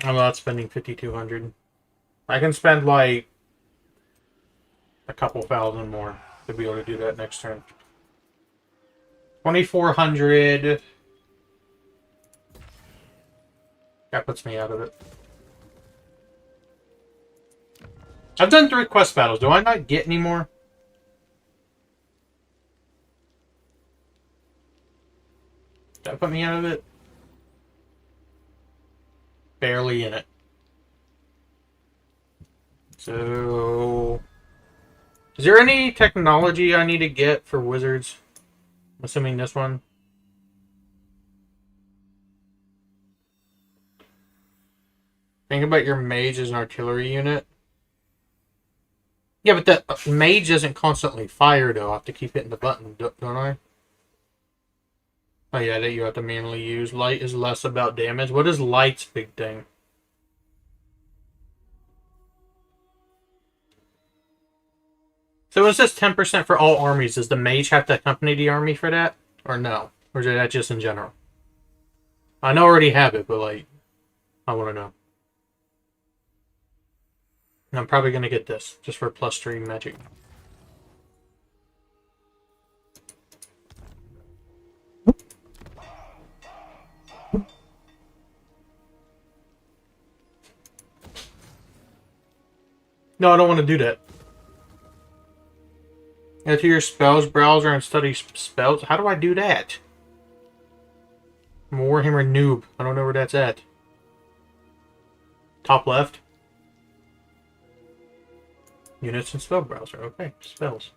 I'm not spending 5,200. I can spend like a couple thousand more to be able to do that next turn. 2,400. That puts me out of it. I've done 3 quest battles. Do I not get any more? That put me out of it? Barely in it. So... is there any technology I need to get for wizards? I'm assuming this one. Think about your mage as an artillery unit. Yeah, but the mage doesn't constantly fire, though. I have to keep hitting the button, don't I? Oh, yeah, that you have to manually use. Light is less about damage. What is light's big thing? So it says 10% for all armies. Does the mage have to accompany the army for that? Or no? Or is that just in general? I know I already have it, but, like, I want to know. And I'm probably going to get this, just for +3 magic. No, I don't want to do that. Go to your spells browser and study spells. How do I do that? I'm a Warhammer noob. I don't know where that's at. Top left. Units and spell browser. Okay, spells.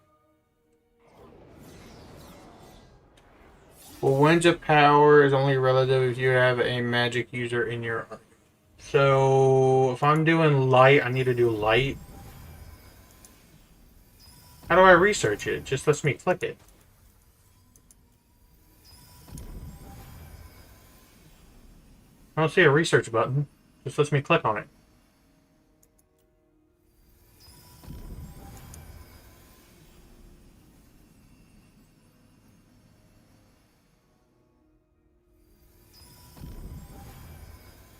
Well, winds of power is only relative if you have a magic user in your army. So, if I'm doing light, I need to do light. How do I research it? It just lets me click it. I don't see a research button. It just lets me click on it.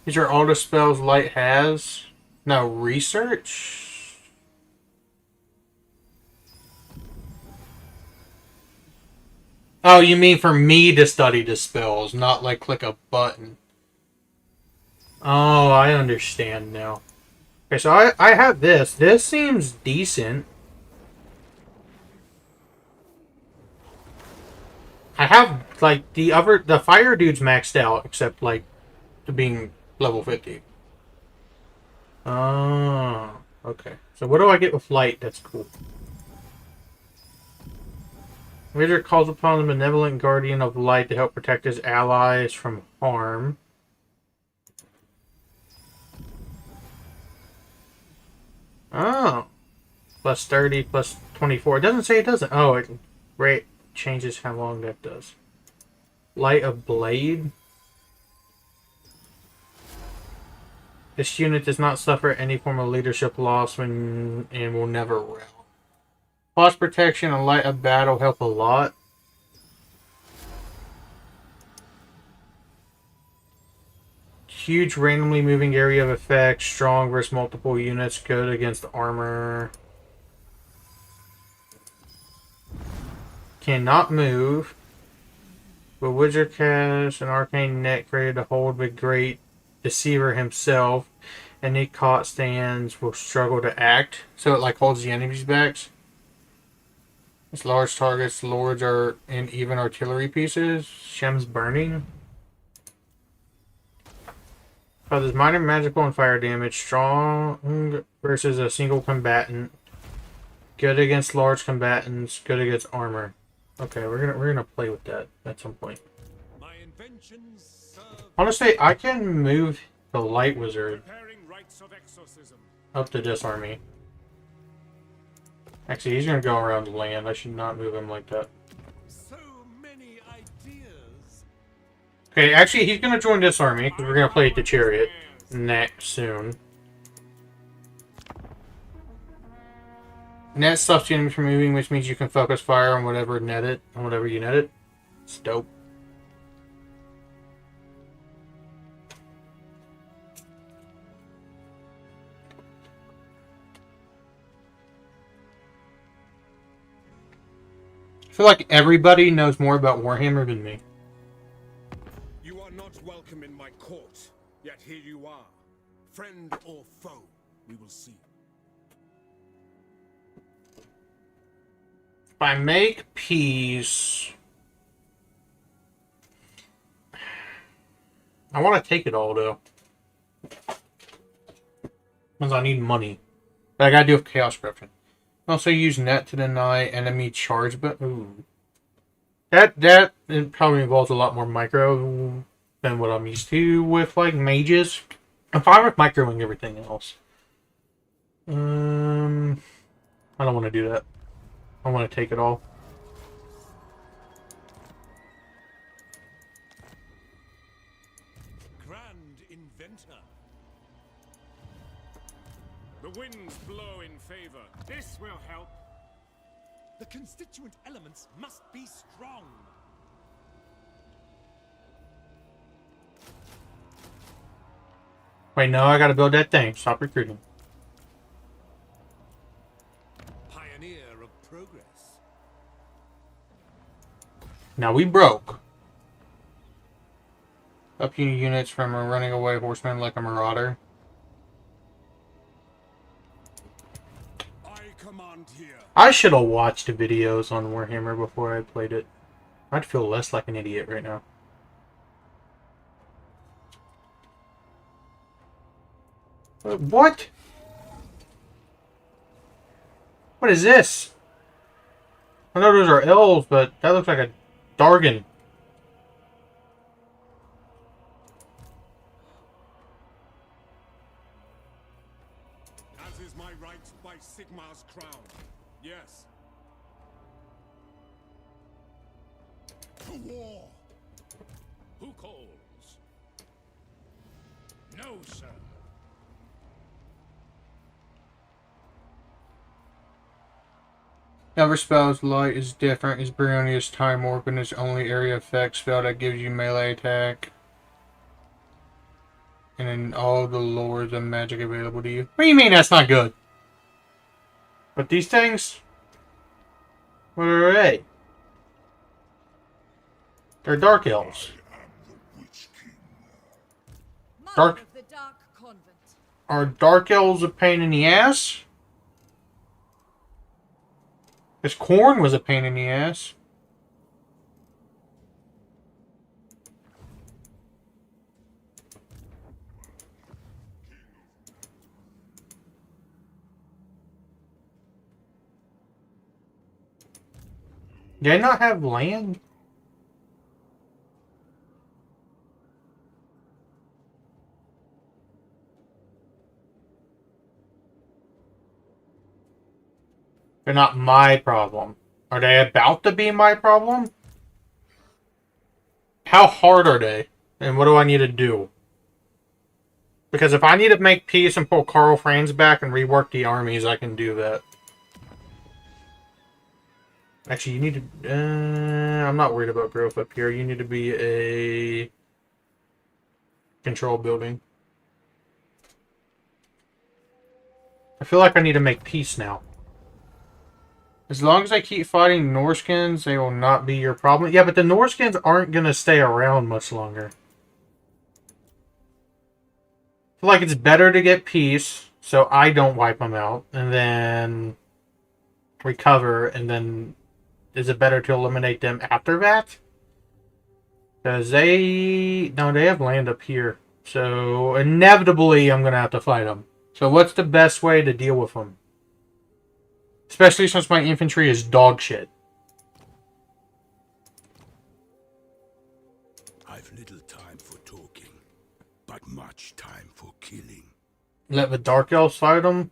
These are all the spells light has. Now, research? Oh, you mean for me to study the spells, not like click a button. Oh, I understand now. Okay, so I have this. This seems decent. I have, like, the fire dude's maxed out, except, like, to being level 50. Oh, okay. So what do I get with light? That's cool. Wizard calls upon the benevolent guardian of light to help protect his allies from harm. Oh. Plus 30, plus 24. It doesn't say it doesn't. Oh, it right, changes how long that does. Light of Blade. This unit does not suffer any form of leadership loss when and will never rail. Plus protection and light of battle help a lot. Huge randomly moving area of effect. Strong versus multiple units. Good against armor. Cannot move. But Wizard casts an arcane net created to hold the great deceiver himself. Any caught stands will struggle to act. So it like holds the enemy's backs. Its large targets, lords are in even artillery pieces. Shem's burning. Causes minor magical and fire damage. Strong versus a single combatant. Good against large combatants. Good against armor. Okay, we're gonna play with that at some point. My inventions Honestly, I can move the light wizard preparing rites of exorcism. up to this army. Actually, he's gonna go around the land. I should not move him like that. So many ideas. Okay, actually, he's gonna join this army because we're gonna play the chariot next soon. Net stops the enemy from moving, which means you can focus fire on whatever you net it. It's dope. I feel like everybody knows more about Warhammer than me. You are not welcome in my court, yet here you are. Friend or foe, we will see. If I make peace... I want to take it all, though. Because I need money. But I gotta do with Chaos Corruption. Also use net to deny enemy charge, but... Ooh. That it probably involves a lot more micro than what I'm used to with, like, mages. I'm fine with microing everything else. I don't want to do that. I want to take it all. Grand inventor. The winds blow in favor. This will help. The constituent elements must be strong. Wait, no, I gotta build that thing. Stop recruiting. Pioneer of progress. Now we broke. Up units from a running away horseman like a marauder. I command here. I should have watched the videos on Warhammer before I played it. I'd feel less like an idiot right now. What? What is this? I know those are elves, but that looks like a Dargan. As is my right by Sigmar's crown. Yes. To war. Who calls? No, sir. Every spell's light is different. Is Brionia's Time Warp and its only area effect spell that gives you melee attack. And in all the lores of magic available to you. What do you mean that's not good? But these things? What are they? They're dark elves. Dark. Of the Dark Convent. Are dark elves a pain in the ass? This corn was a pain in the ass. Did I not have land? They're not my problem. Are they about to be my problem? How hard are they? And what do I need to do? Because if I need to make peace and pull KARL FRANZ back and rework the armies, I can do that. Actually, you need to... I'm not worried about growth up here. You need to be a... control building. I feel like I need to make peace now. As long as I keep fighting Norskins, they will not be your problem. Yeah, but the Norskins aren't going to stay around much longer. I feel like it's better to get peace, so I don't wipe them out, and then recover, and then is it better to eliminate them after that? Because they... No, they have land up here. So, inevitably, I'm going to have to fight them. So, what's the best way to deal with them? Especially since my infantry is dog shit. I've little time for talking, but much time for killing. Let the Dark Elves fight them?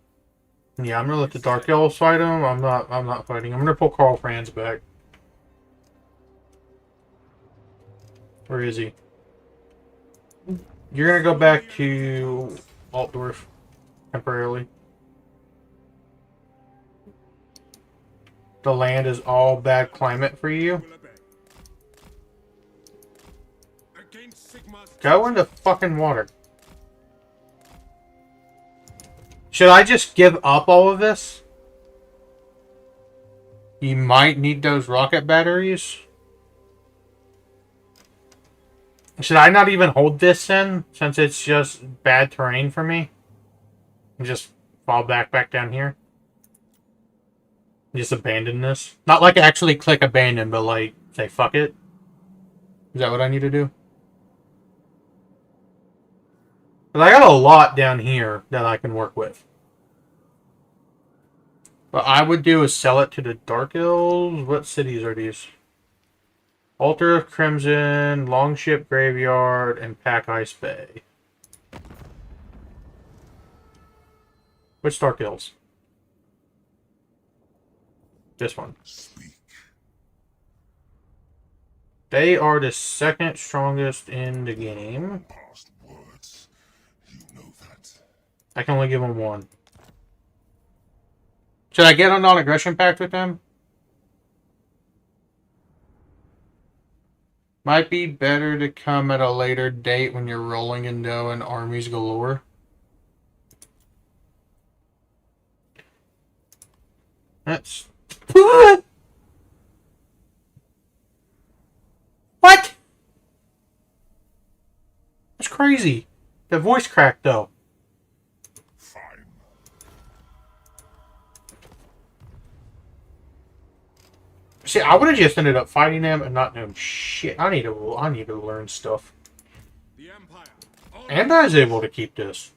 Yeah, I'm gonna let the Dark Elves fight them. I'm not fighting. I'm gonna pull KARL FRANZ back. Where is he? You're gonna go back to Altdorf temporarily. The land is all bad climate for you. Go into fucking water. Should I just give up all of this? You might need those rocket batteries. Should I not even hold this then, since it's just bad terrain for me? And just fall back down here? Just abandon this? Not like actually click abandon, but like, say fuck it? Is that what I need to do? Because I got a lot down here that I can work with. What I would do is sell it to the Dark Elves. What cities are these? Altar of Crimson, Longship Graveyard, and Pack Ice Bay. Which Dark Elves? This one. Speak. They are the second strongest in the game. Past words. You know that. I can only give them one. Should I get a non-aggression pact with them? Might be better to come at a later date when you're rolling in dough and armies galore. That's... What? That's crazy. The voice cracked though. Fine. See, I would have just ended up fighting them and not known shit. I need to learn stuff. The Empire. And I was able to keep this.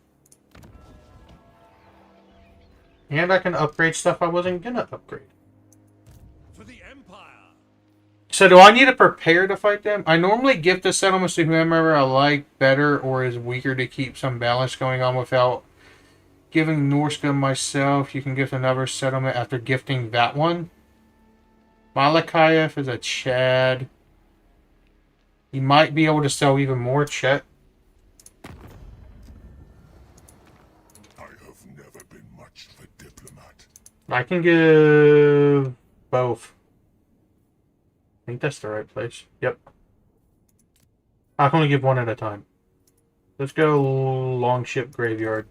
And I can upgrade stuff I wasn't gonna upgrade. For the Empire. So do I need to prepare to fight them? I normally gift the settlements to whomever I like better or is weaker to keep some balance going on without giving Norska myself. You can gift another settlement after gifting that one. Malakayev is a Chad. You might be able to sell even more Chet. I have never been much of a diplomat. I can give both. I think that's the right place. Yep. I can only give one at a time. Let's go Longship Graveyard.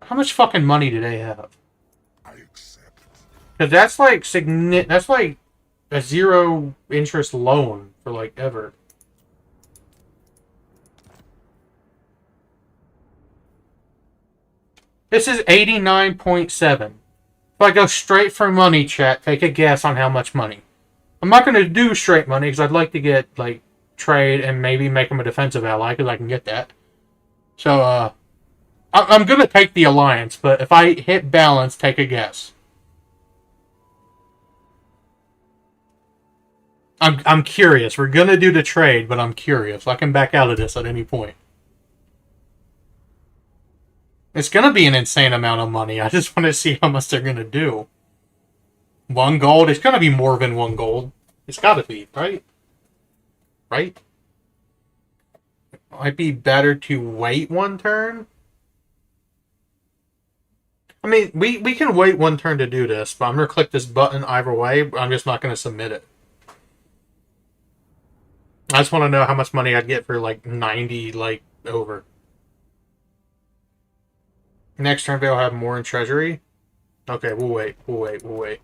How much fucking money do they have? I accept. Because that's like that's like a 0 interest loan for like ever. This is 89.7. If I go straight for money, chat, take a guess on how much money. I'm not going to do straight money because I'd like to get, like, trade and maybe make them a defensive ally because I can get that. So, I'm going to take the alliance, but if I hit balance, take a guess. I'm curious. We're going to do the trade, but I'm curious. I can back out of this at any point. It's going to be an insane amount of money. I just want to see how much they're going to do. 1 gold? It's going to be more than 1 gold. It's got to be, right? Right? Might be better to wait 1 turn. I mean, we can wait 1 turn to do this, but I'm going to click this button either way. I'm just not going to submit it. I just want to know how much money I'd get for, like, 90, like, over. Next turn they'll have more in treasury. Okay, we'll wait. Okay,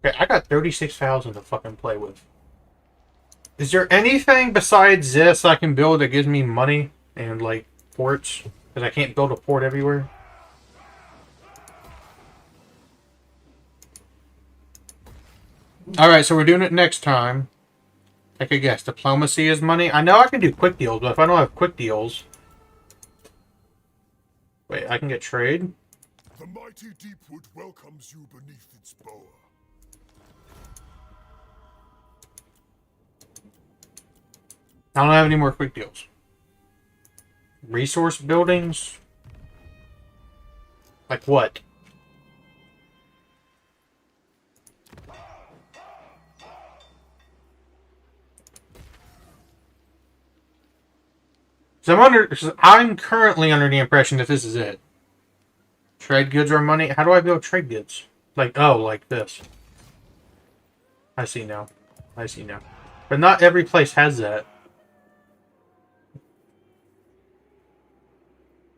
I got 36,000 to fucking play with. Is there anything besides this I can build that gives me money and like ports? Because I can't build a port everywhere. Alright, so we're doing it next time. Take a guess. Diplomacy is money. I know I can do quick deals, but if I don't have quick deals... Wait, I can get trade? The mighty Deepwood welcomes you beneath its bower. I don't have any more quick deals. Resource buildings? Like what? So I'm currently under the impression that this is it. Trade goods or money? How do I build trade goods? Like, oh, like this. I see now. But not every place has that.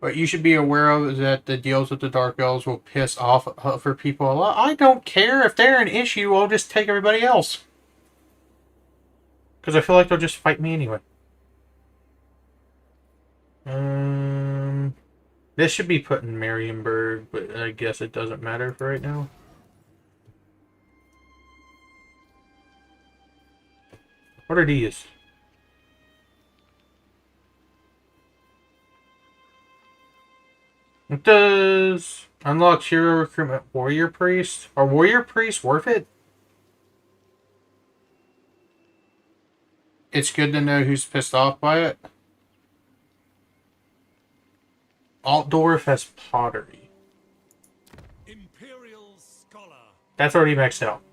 What you should be aware of is that the deals with the Dark Elves will piss off for people a lot. I don't care. If they're an issue, I'll just take everybody else. Because I feel like they'll just fight me anyway. This should be put in Marienburg, but I guess it doesn't matter for right now. What are these? It does unlock hero recruitment warrior priest. Are warrior priests worth it? It's good to know who's pissed off by it. Altdorf has pottery. Imperial Scholar. That's already maxed out.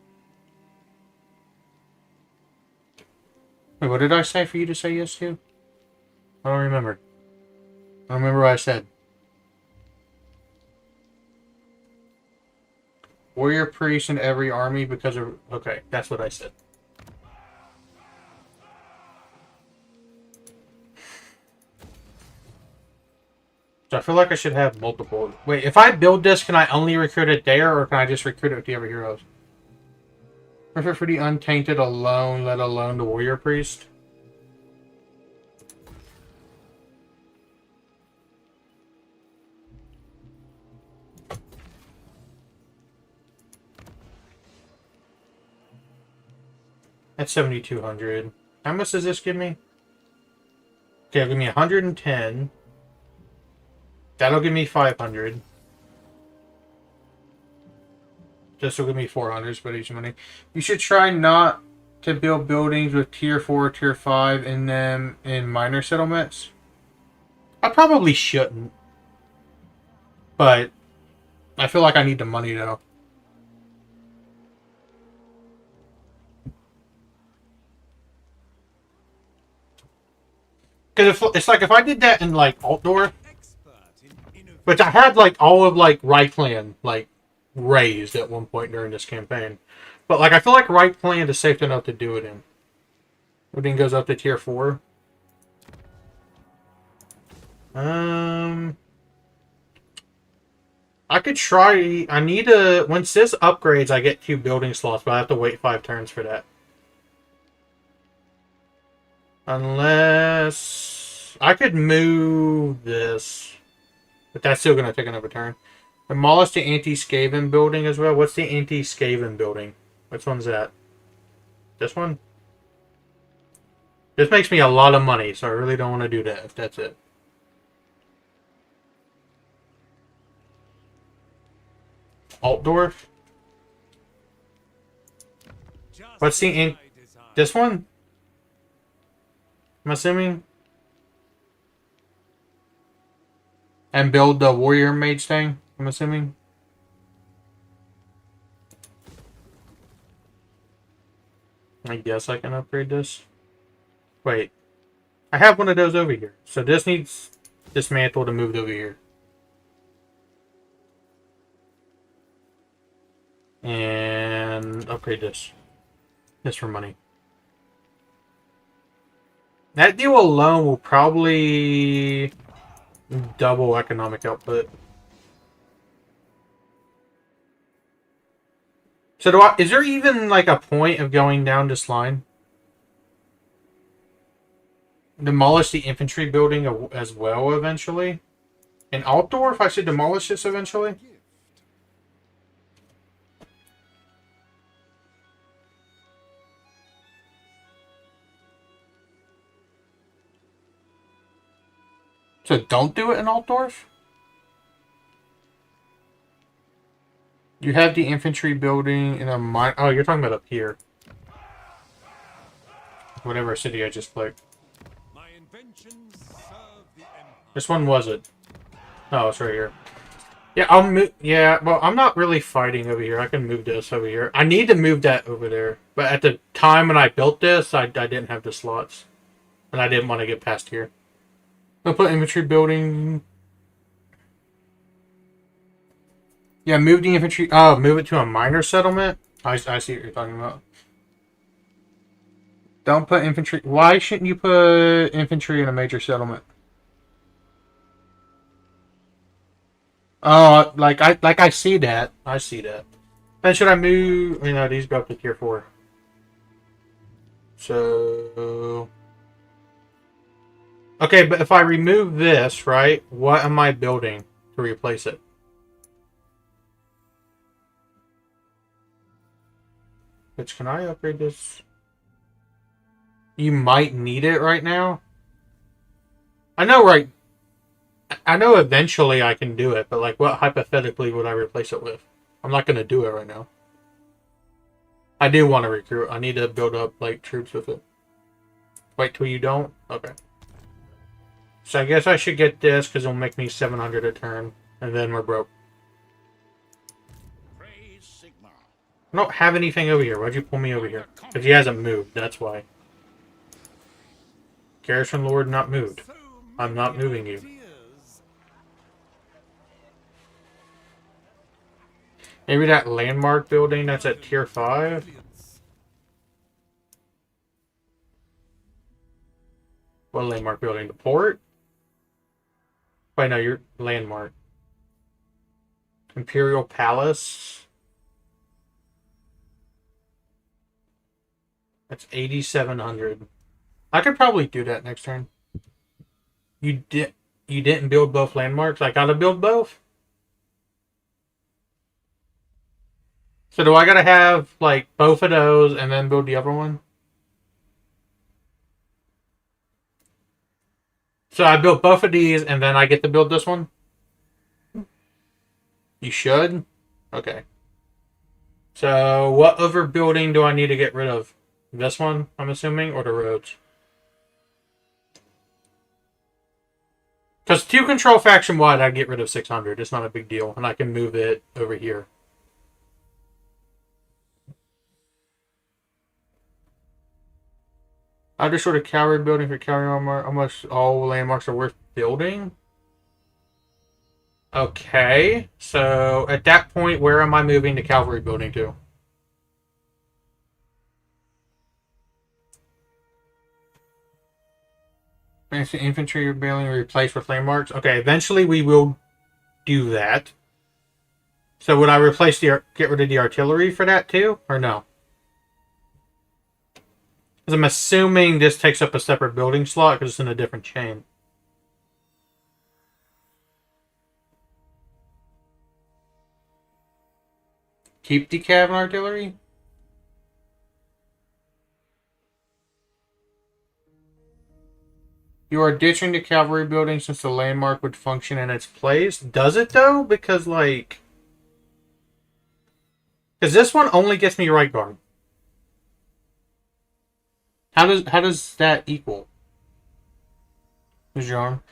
Wait, what did I say for you to say yes to? I don't remember. I don't remember what I said. Warrior priest in every army because of... Okay, that's what I said. So I feel like I should have multiple. Wait, if I build this, can I only recruit it there, or can I just recruit it with the other heroes? Perfect for the untainted alone, let alone the warrior priest. That's 7,200. How much does this give me? Okay, it'll give me 110. That'll give me 500. This will give me 400, but each money. You should try not to build buildings with tier 4 or tier 5 in them in minor settlements. I probably shouldn't. But I feel like I need the money though. Because it's like if I did that in like Altdorf, which I had like all of like Reichland like raised at one point during this campaign, but like I feel like Reichland is safe enough to do it in. Everything goes up to tier 4. I could try. I need a. Once this upgrades, I get 2 building slots, but I have to wait 5 turns for that. Unless I could move this, but that's still going to take another turn. Demolish the anti-Skaven building as well. What's the anti-Skaven building? Which one's that? This one? This makes me a lot of money, so I really don't want to do that if that's it. Altdorf? What's the this one? I'm assuming? And build the warrior mage thing, I'm assuming? I guess I can upgrade this. Wait. I have one of those over here. So this needs dismantled and moved over here. And upgrade this. This for money. That deal alone will probably double economic output. So is there even like a point of going down this line? Demolish the infantry building as well eventually. In Altdorf, I should demolish this eventually. So don't do it in Altdorf? You have the infantry building in a mine. Oh, you're talking about up here. Whatever city I just clicked. My inventions serve the Empire. This one was it. Oh, it's right here. Yeah, I'll move. Yeah, well, I'm not really fighting over here. I can move this over here. I need to move that over there. But at the time when I built this, I didn't have the slots. And I didn't want to get past here. I'll put infantry building. Yeah, move the infantry. Oh, move it to a minor settlement? I see what you're talking about. Don't put infantry. Why shouldn't you put infantry in a major settlement? Oh, like I see that. I see that. Then should I move? You know, these go up to tier 4. So okay, but if I remove this, right, what am I building to replace it? Which can I upgrade this? You might need it right now. I know, right? I know eventually I can do it, but like, what hypothetically would I replace it with? I'm not gonna do it right now. I do want to recruit. I need to build up like troops with it. Wait till you don't? Okay. So I guess I should get this because it'll make me 700 a turn. And then we're broke. Praise Sigma. I don't have anything over here. Why'd you pull me over here? Because he hasn't moved. That's why. Garrison Lord not moved. So I'm not many moving you. ideas. Maybe that landmark building that's at tier 5? What landmark building? The port? Wait, no, you're landmark. Imperial Palace. That's 8,700. I could probably do that next turn. You didn't build both landmarks? I gotta build both? So do I gotta have like both of those and then build the other one? So I built both of these and then I get to build this one? You should? Okay. So what other building do I need to get rid of? This one, I'm assuming, or the roads? Because to control faction wide, I get rid of 600. It's not a big deal, and I can move it over here. I just sort of cavalry building for cavalry armor. Almost all landmarks are worth building. Okay, so at that point, where am I moving the cavalry building to? Fancy infantry building replaced with landmarks. Okay, eventually we will do that. So would I replace the get rid of the artillery for that too, or no? Because I'm assuming this takes up a separate building slot because it's in a different chain. Keep the cav and artillery? You are ditching the cavalry building since the landmark would function in its place. Does it though? Because like... Because this one only gets me right guard. How does that equal? Who's your arm?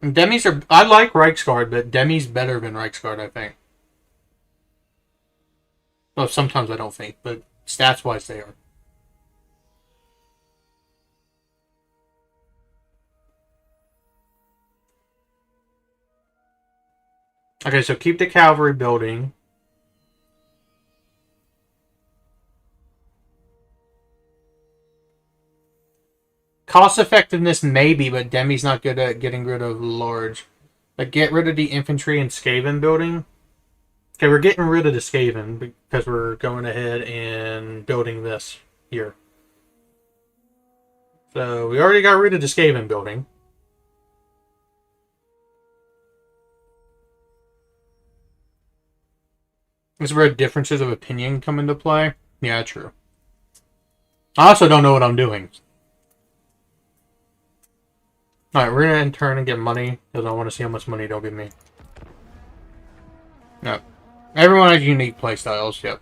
Demis are... I like Reichsguard, but Demi's better than Reichsguard, I think. Well, sometimes I don't think, but stats-wise they are. Okay, so keep the cavalry building. Cost effectiveness maybe, but Demi's not good at getting rid of large. Like, get rid of the infantry and Skaven building. Okay, we're getting rid of the Skaven because we're going ahead and building this here. So, we already got rid of the Skaven building. This is where differences of opinion come into play. Yeah, true. I also don't know what I'm doing. Alright, we're gonna turn and get money, because I want to see how much money they'll give me. Yep. Everyone has unique playstyles, yep.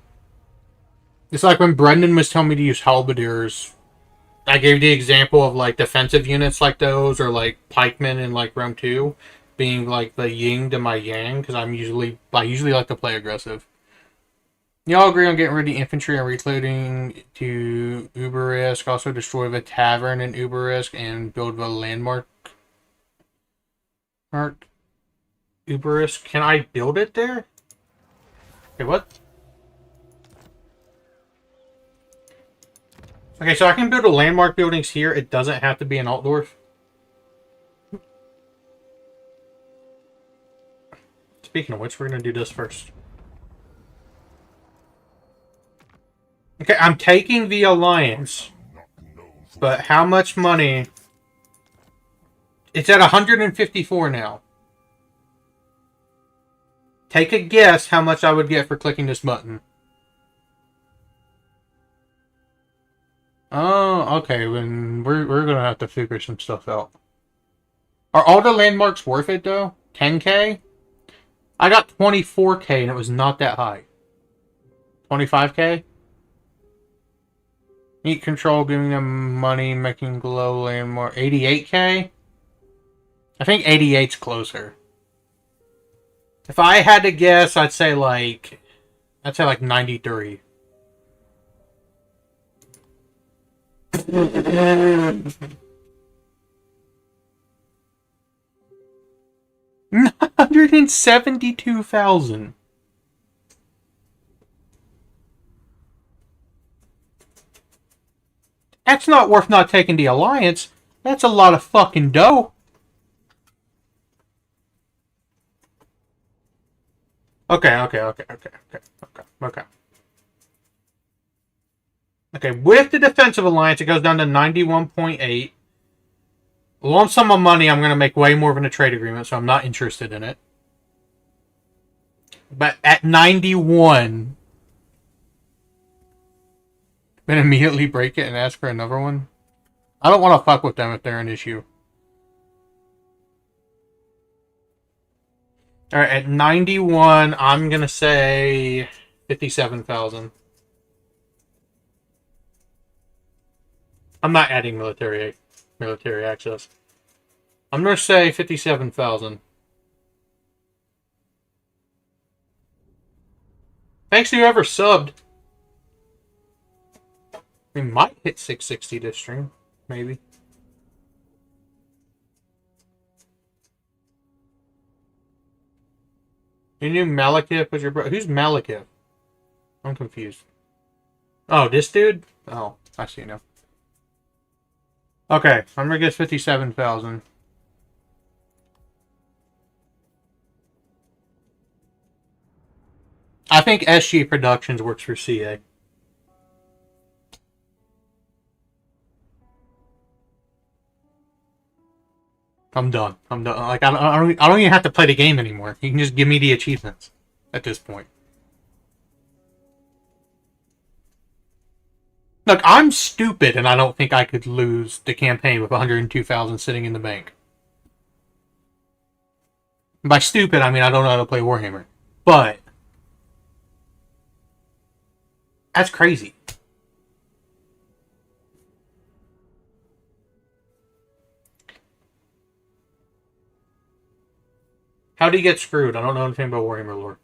It's like when Brendan was telling me to use halberdiers, I gave the example of like defensive units like those, or like pikemen in like Rome 2, being like the yin to my yang, because I usually like to play aggressive. Y'all agree on getting rid of the infantry and recloading to Uberisk, also destroy the tavern in Uberisk and build the landmark. Uberisk. Can I build it there? Okay, what? Okay, so I can build a landmark buildings here. It doesn't have to be in Altdorf. Speaking of which, we're going to do this first. Okay, I'm taking the Alliance. But how much money? It's at 154 now. Take a guess how much I would get for clicking this button. Oh, okay. Then we're gonna have to figure some stuff out. Are all the landmarks worth it though? 10K? I got 24K and it was not that high. 25K? Neat control, giving them money, making glow landmark. 88K? I think 88's closer. If I had to guess, I'd say like 93. $972,000. That's not worth not taking the Alliance. That's a lot of fucking dough. Okay. Okay, with the Defensive Alliance, it goes down to 91.8. Lump sum of money, I'm going to make way more than a trade agreement, so I'm not interested in it. But at 91, then immediately break it and ask for another one? I don't want to fuck with them if they're an issue. Alright, at 91, I'm going to say 57,000. I'm not adding military access. I'm going to say 57,000. Thanks to whoever subbed. We might hit 660 this stream. Maybe. You knew Malekith was your brother? Who's Malekith? I'm confused. Oh, this dude? Oh, I see now. Okay, I'm gonna get 57,000. I think SG Productions works for CA. I'm done. Like I don't even have to play the game anymore. You can just give me the achievements at this point. Look, I'm stupid, and I don't think I could lose the campaign with 102,000 sitting in the bank. By stupid, I mean I don't know how to play Warhammer. But that's crazy. How do you get screwed? I don't know anything about Warhammer lore.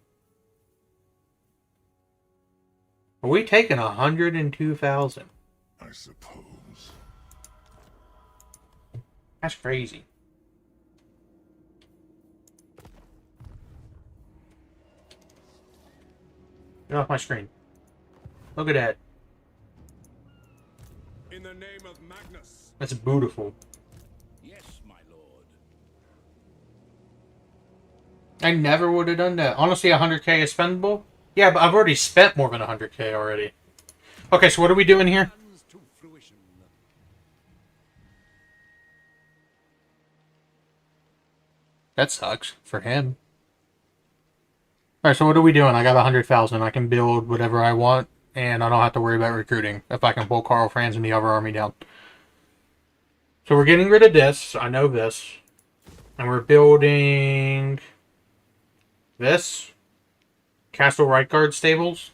Are we taking 102,000? I suppose. That's crazy. Get off my screen. Look at that. In the name of Magnus. That's beautiful. Yes, my lord. I never would have done that. Honestly, 100K is spendable? Yeah, but I've already spent more than 100K already. Okay, so what are we doing here? That sucks for him. Alright, so what are we doing? I got 100,000. I can build whatever I want, and I don't have to worry about recruiting if I can pull KARL, FRANZ, and the other army down. So we're getting rid of this. I know this. And we're building this. Castle Right Guard Stables.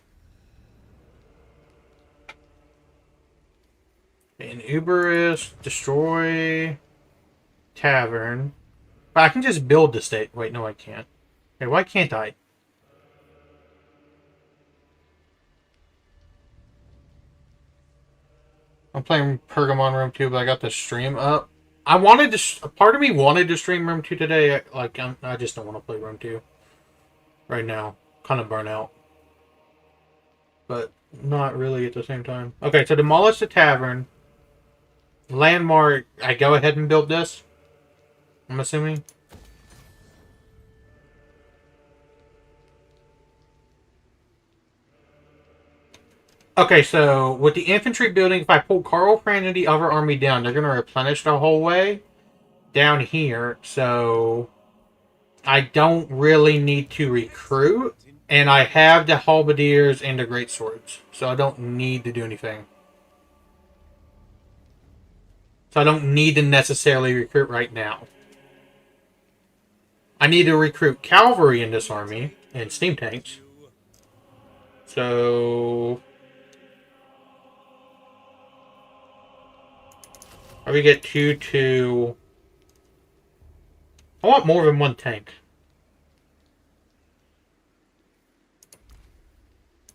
And Uberus, destroy Tavern. But I can just build the state. Wait, no I can't. Hey, why can't I? I'm playing Pergamon Room 2, but I got the stream up. I wanted to... Part of me wanted to stream Room 2 today. Like, I just don't want to play Room 2 right now. Kind of burn out. But not really at the same time. Okay, so demolish the tavern. Landmark, I go ahead and build this. I'm assuming. Okay, so with the infantry building, if I pull KARL, FRANZ, and the other army down, they're going to replenish the whole way down here. So I don't really need to recruit. And I have the halberdiers and the great swords. So I don't need to do anything. So I don't need to necessarily recruit right now. I need to recruit cavalry in this army and steam tanks. So we get 2. I want more than one tank.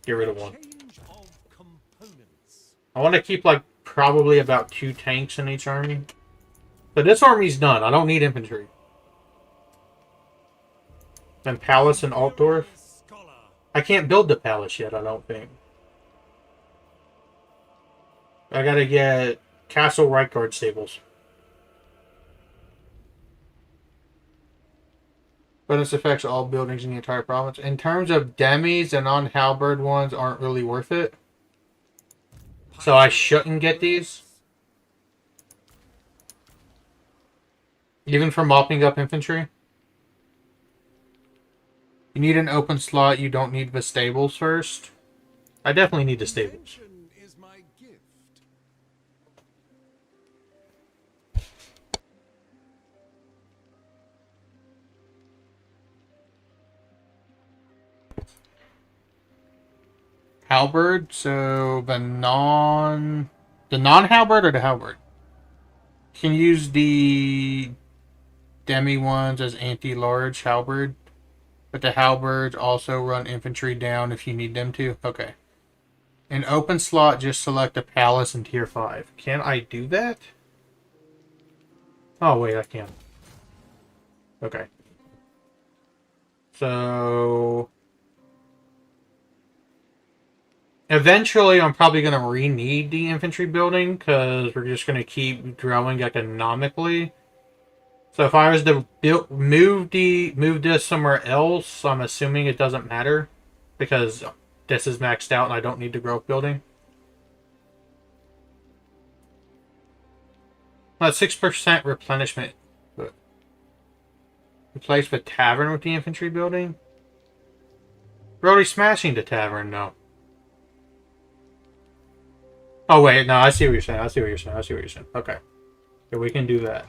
Get rid of one. I want to keep like probably about 2 tanks in each army. But this army's done. I don't need infantry. Then Palace and Altdorf. I can't build the palace yet, I don't think. I gotta get Castle Reichgard stables. But this affects all buildings in the entire province. In terms of demis, the non-halberd ones aren't really worth it. So I shouldn't get these. Even for mopping up infantry. You need an open slot. You don't need the stables first. I definitely need the stables. Halberd, so the non-halberd or the halberd? You can use the demi ones as anti-large halberd, but the halberds also run infantry down if you need them to. Okay. An open slot, just select a palace in tier 5. Can I do that? Oh wait, I can. Okay. So eventually, I'm probably going to re-need the infantry building because we're just going to keep growing economically. So if I was to move this somewhere else, I'm assuming it doesn't matter because this is maxed out and I don't need the growth building. 6% replenishment. Replace the tavern with the infantry building? We're already smashing the tavern, though. Oh, wait, no, I see what you're saying. Okay. Yeah, we can do that.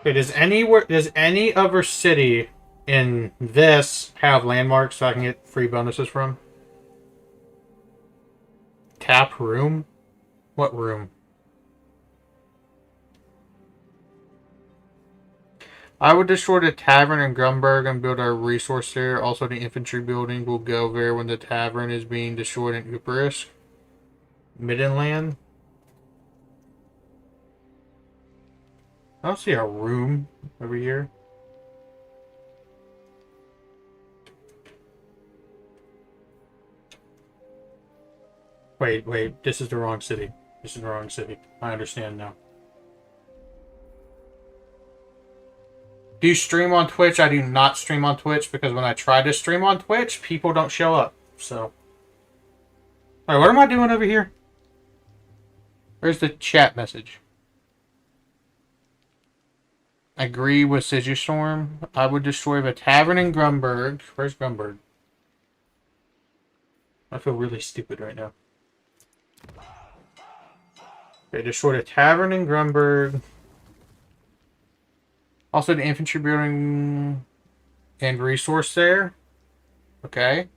Okay, does any other city in this have landmarks so I can get free bonuses from? Tap room? What room? I would destroy the tavern in Grunberg and build our resource there. Also, the infantry building will go there when the tavern is being destroyed in Uperisk. Middenland? I don't see a room over here. Wait, this is the wrong city. I understand now. Do you stream on Twitch? I do not stream on Twitch because when I try to stream on Twitch, people don't show up. So. Alright, what am I doing over here? Where's the chat message? Agree with Storm. I would destroy the tavern in Grunberg. Where's Grunberg? I feel really stupid right now. Okay, destroy the tavern in Grunberg. Also the infantry building and resource there. Okay.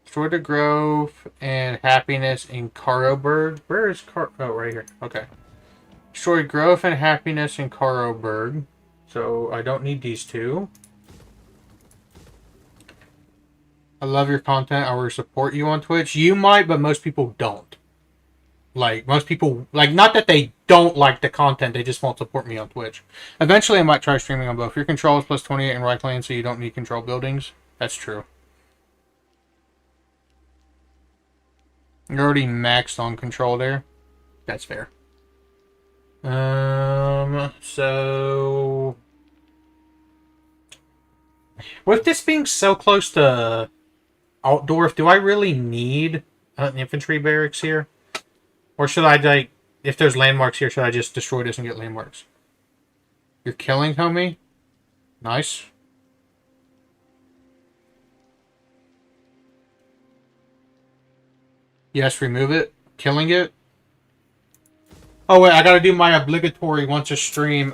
Destroy the growth and happiness in Karoberg. Where is Oh, right here. Okay. Destroy growth and happiness in Karoberg. So I don't need these two. I love your content. I will support you on Twitch. You might, but most people don't. Like, most people, like, not that they don't like the content, they just won't support me on Twitch. Eventually, I might try streaming on both. Your control is plus 28 in right lane, so you don't need control buildings. That's true. You're already maxed on control there. That's fair. So with this being so close to Altdorf, do I really need infantry barracks here? Or should I, like, if there's landmarks here, should I just destroy this and get landmarks? You're killing, homie? Nice. Yes, remove it. Killing it. Oh, wait, I gotta do my obligatory once a stream,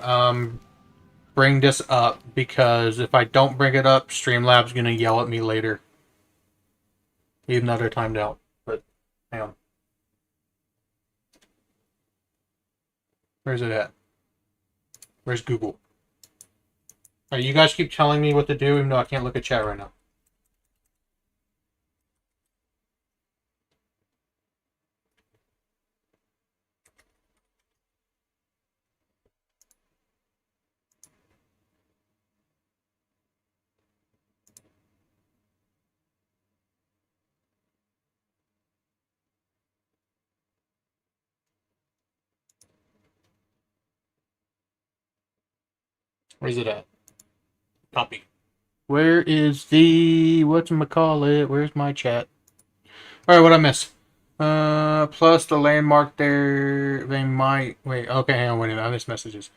bring this up, because if I don't bring it up, Streamlabs gonna yell at me later. Even though they're timed out. But, hang on. Where's it at? Where's Google? Alright, you guys keep telling me what to do, even though I can't look at chat right now. Where's it at? Copy. Where is the... whatchamacallit? Where's my chat? Alright, what'd I miss? Plus the landmark there, they might... Wait, okay, hang on, wait, I missed messages.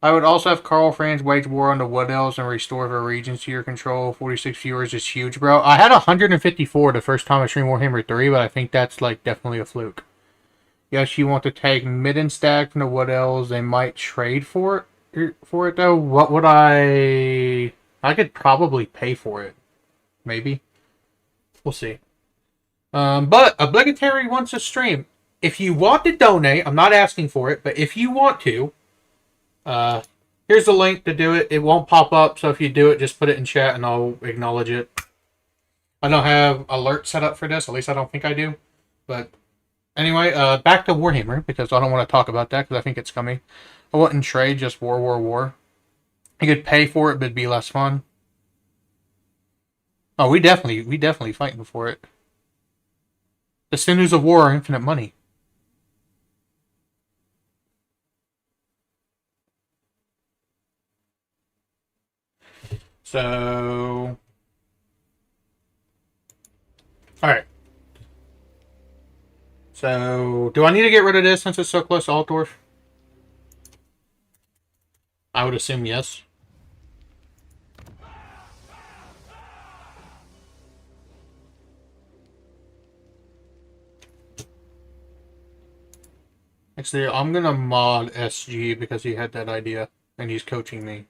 I would also have KARL FRANZ wage war on the Wood Elves and restore their regions to your control. 46 viewers is huge, bro. I had 154 the first time I streamed Warhammer 3, but I think that's, like, definitely a fluke. Yes, you want to take Midden Stack from the Wood Elves. They might trade for it, though. What would I could probably pay for it. Maybe. We'll see. But obligatory once a stream. If you want to donate, I'm not asking for it, but if you want to, here's the link to do it. It won't pop up, so if you do it, just put it in chat and I'll acknowledge it. I don't have alert set up for this, at least I don't think I do. But anyway, back to Warhammer, because I don't want to talk about that, because I think it's coming. I wouldn't trade, just war. You could pay for it, but it'd be less fun. Oh, we definitely fighting for it. The sinews of war are infinite money. So... Alright. So, do I need to get rid of this since it's so close to Altdorf? I would assume yes. Actually, I'm gonna mod SG because he had that idea, and he's coaching me.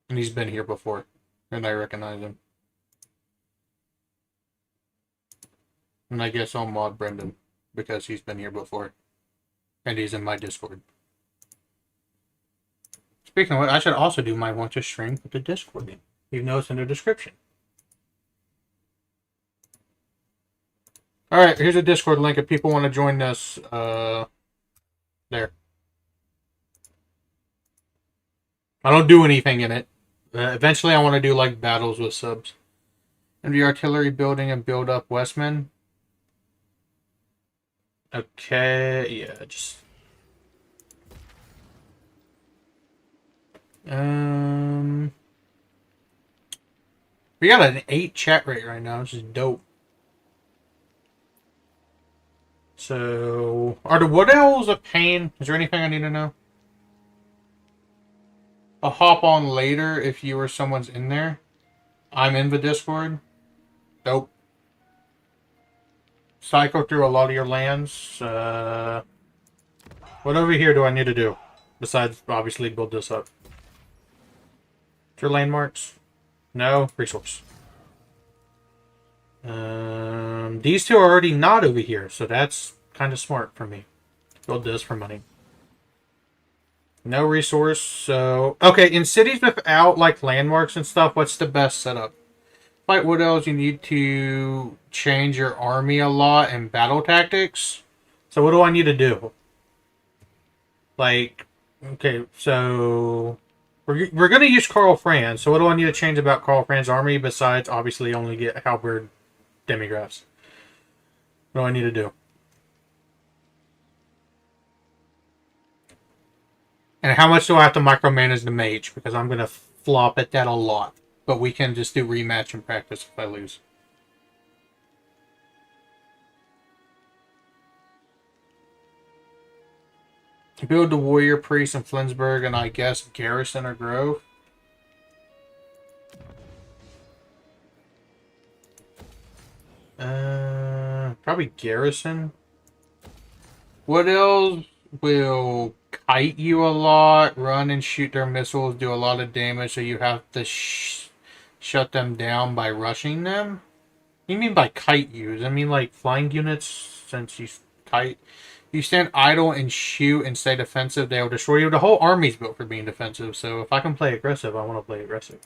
And he's been here before, and I recognize him. And I guess I'll mod Brendan, because he's been here before. And he's in my Discord. Speaking of which, I should also do my want to stream with the Discord name, even though it's in the description. Alright, here's a Discord link if people want to join this. There. I don't do anything in it. Eventually I want to do like battles with subs. And the artillery building and build up Westman. Okay, yeah, just... We got an 8 chat rate right now, which is dope. So, are the Wood Elves a pain? Is there anything I need to know? I'll hop on later if you or someone's in there. I'm in the Discord. Dope. Cycle through a lot of your lands. What over here do I need to do? Besides, obviously, build this up. Your landmarks? No? Resource. These two are already not over here, so that's kind of smart for me. Build this for money. No resource, so... Okay, in cities without, like, landmarks and stuff, what's the best setup? Fight Wood Elves, you need to change your army a lot and battle tactics. So what do I need to do? Like, okay, so... We're going to use KARL FRANZ, so what do I need to change about KARL FRANZ army besides, obviously, only get halberd demigraphs? What do I need to do? And how much do I have to micromanage the mage? Because I'm going to flop at that a lot. But we can just do rematch and practice if I lose. Build the Warrior Priest in Flensburg and I guess Garrison or Grove. Probably Garrison. What else will kite you a lot, run and shoot their missiles, do a lot of damage, so you have to shut them down by rushing them? What do you mean by kite use? I mean like flying units, since you kite. You stand idle and shoot and stay defensive, they will destroy you. The whole army's built for being defensive, so if I can play aggressive, I want to play aggressive.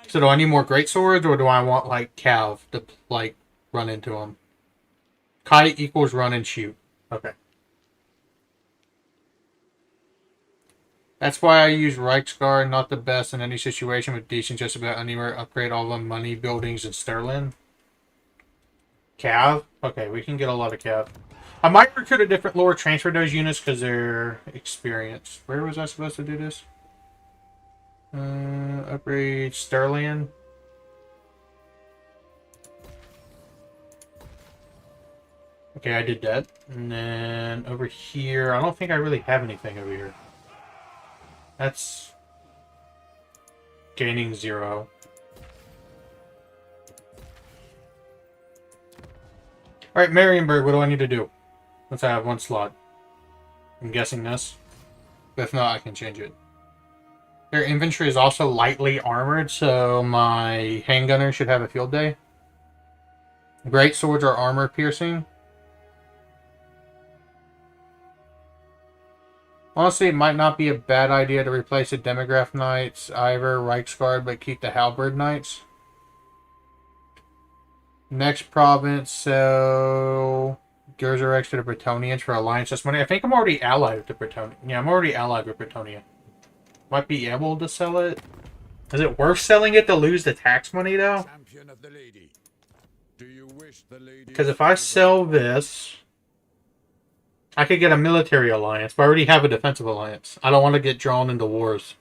So do I need more great swords, or do I want like Cav to like run into them? Kite equals run and shoot. Okay. That's why I use Reichsguard, not the best in any situation, but decent just about anywhere. Upgrade all the money, buildings, and Sterling. Cav? Okay, we can get a lot of Cav. I might recruit a different lore, transfer those units because they're experienced. Where was I supposed to do this? Upgrade Sterling. Okay, I did that. And then over here, I don't think I really have anything over here. That's gaining 0. Alright, Marienburg, what do I need to do? Let's have 1 slot. I'm guessing this. But if not, I can change it. Their infantry is also lightly armored, so my handgunner should have a field day. Great swords are armor piercing. Honestly, it might not be a bad idea to replace the Demograph Knights, Ivor, Reichsguard, but keep the Halberd Knights. Next province, so Gerzerex to the Bretonians for alliance money. I think I'm already allied with the Bretonian. Yeah, I'm already allied with Bretonia. Might be able to sell it. Is it worth selling it to lose the tax money though? Because if I sell this, I could get a military alliance, but I already have a defensive alliance. I don't want to get drawn into wars.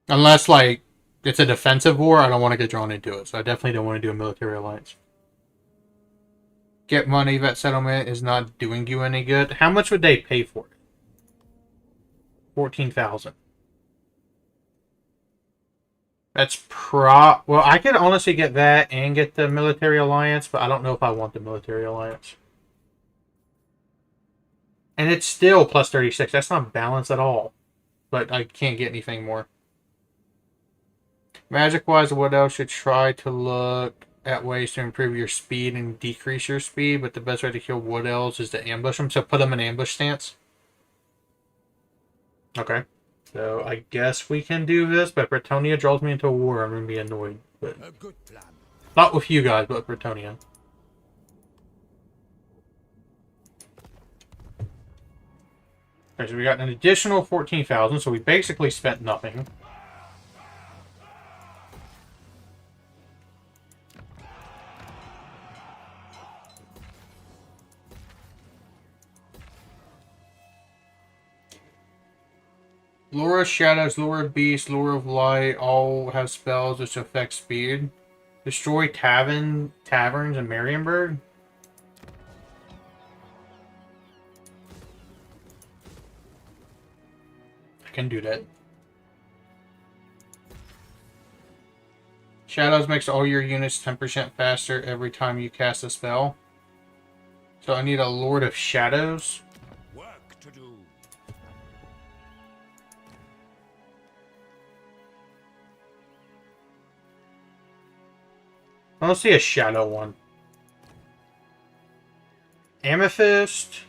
Unless, like, it's a defensive war, I don't want to get drawn into it. So I definitely don't want to do a military alliance. Get money, vet settlement is not doing you any good. How much would they pay for it? 14,000. That's well, I could honestly get that and get the military alliance, but I don't know if I want the military alliance. And it's still plus 36. That's not balanced at all. But I can't get anything more. Magic-wise, what else should try to look at ways to improve your speed and decrease your speed, but the best way to kill wood elves is to ambush them, so put them in ambush stance. Okay. So I guess we can do this, but Bretonia draws me into a war. I'm going to be annoyed. But A good plan. not with you guys, but with Bretonia. Okay, so we got an additional 14,000, so we basically spent nothing. Lure of Shadows, Lure of Beast, Lure of Light all have spells which affect speed. Destroy taverns in Marienburg. I can do that. Shadows makes all your units 10% faster every time you cast a spell. So I need a Lord of Shadows. Work to do. I don't see a shadow one. Amethyst,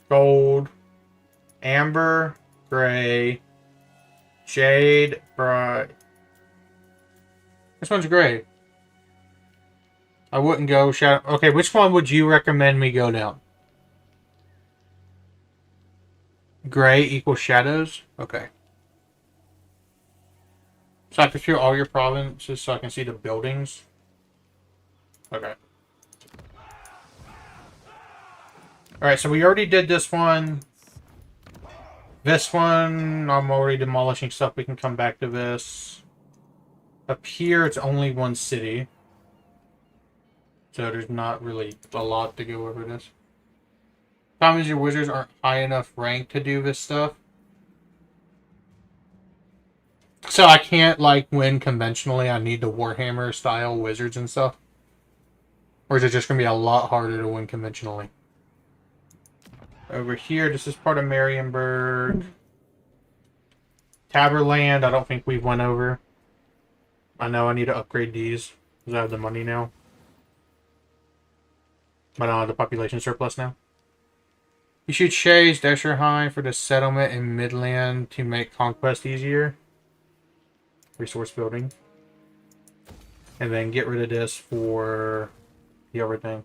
gold, amber, gray, jade, bright. This one's gray. I wouldn't go shadow. Okay, which one would you recommend me go down? Gray equals shadows? Okay. So I have to clear all your provinces so I can see the buildings? Okay. Alright, so we already did this one. This one, I'm already demolishing stuff. We can come back to this. Up here, it's only one city. So there's not really a lot to go over this. Problem is your wizards aren't high enough rank to do this stuff. So I can't, like, win conventionally. I need the Warhammer style wizards and stuff. Or is it just going to be a lot harder to win conventionally? Over here, this is part of Marienburg. Taberland, I don't think we've went over. I know I need to upgrade these, because I have the money now. But I don't have the population surplus now. You should chase Descherheim for the settlement in Midland to make conquest easier. Resource building. And then get rid of this for the other thing.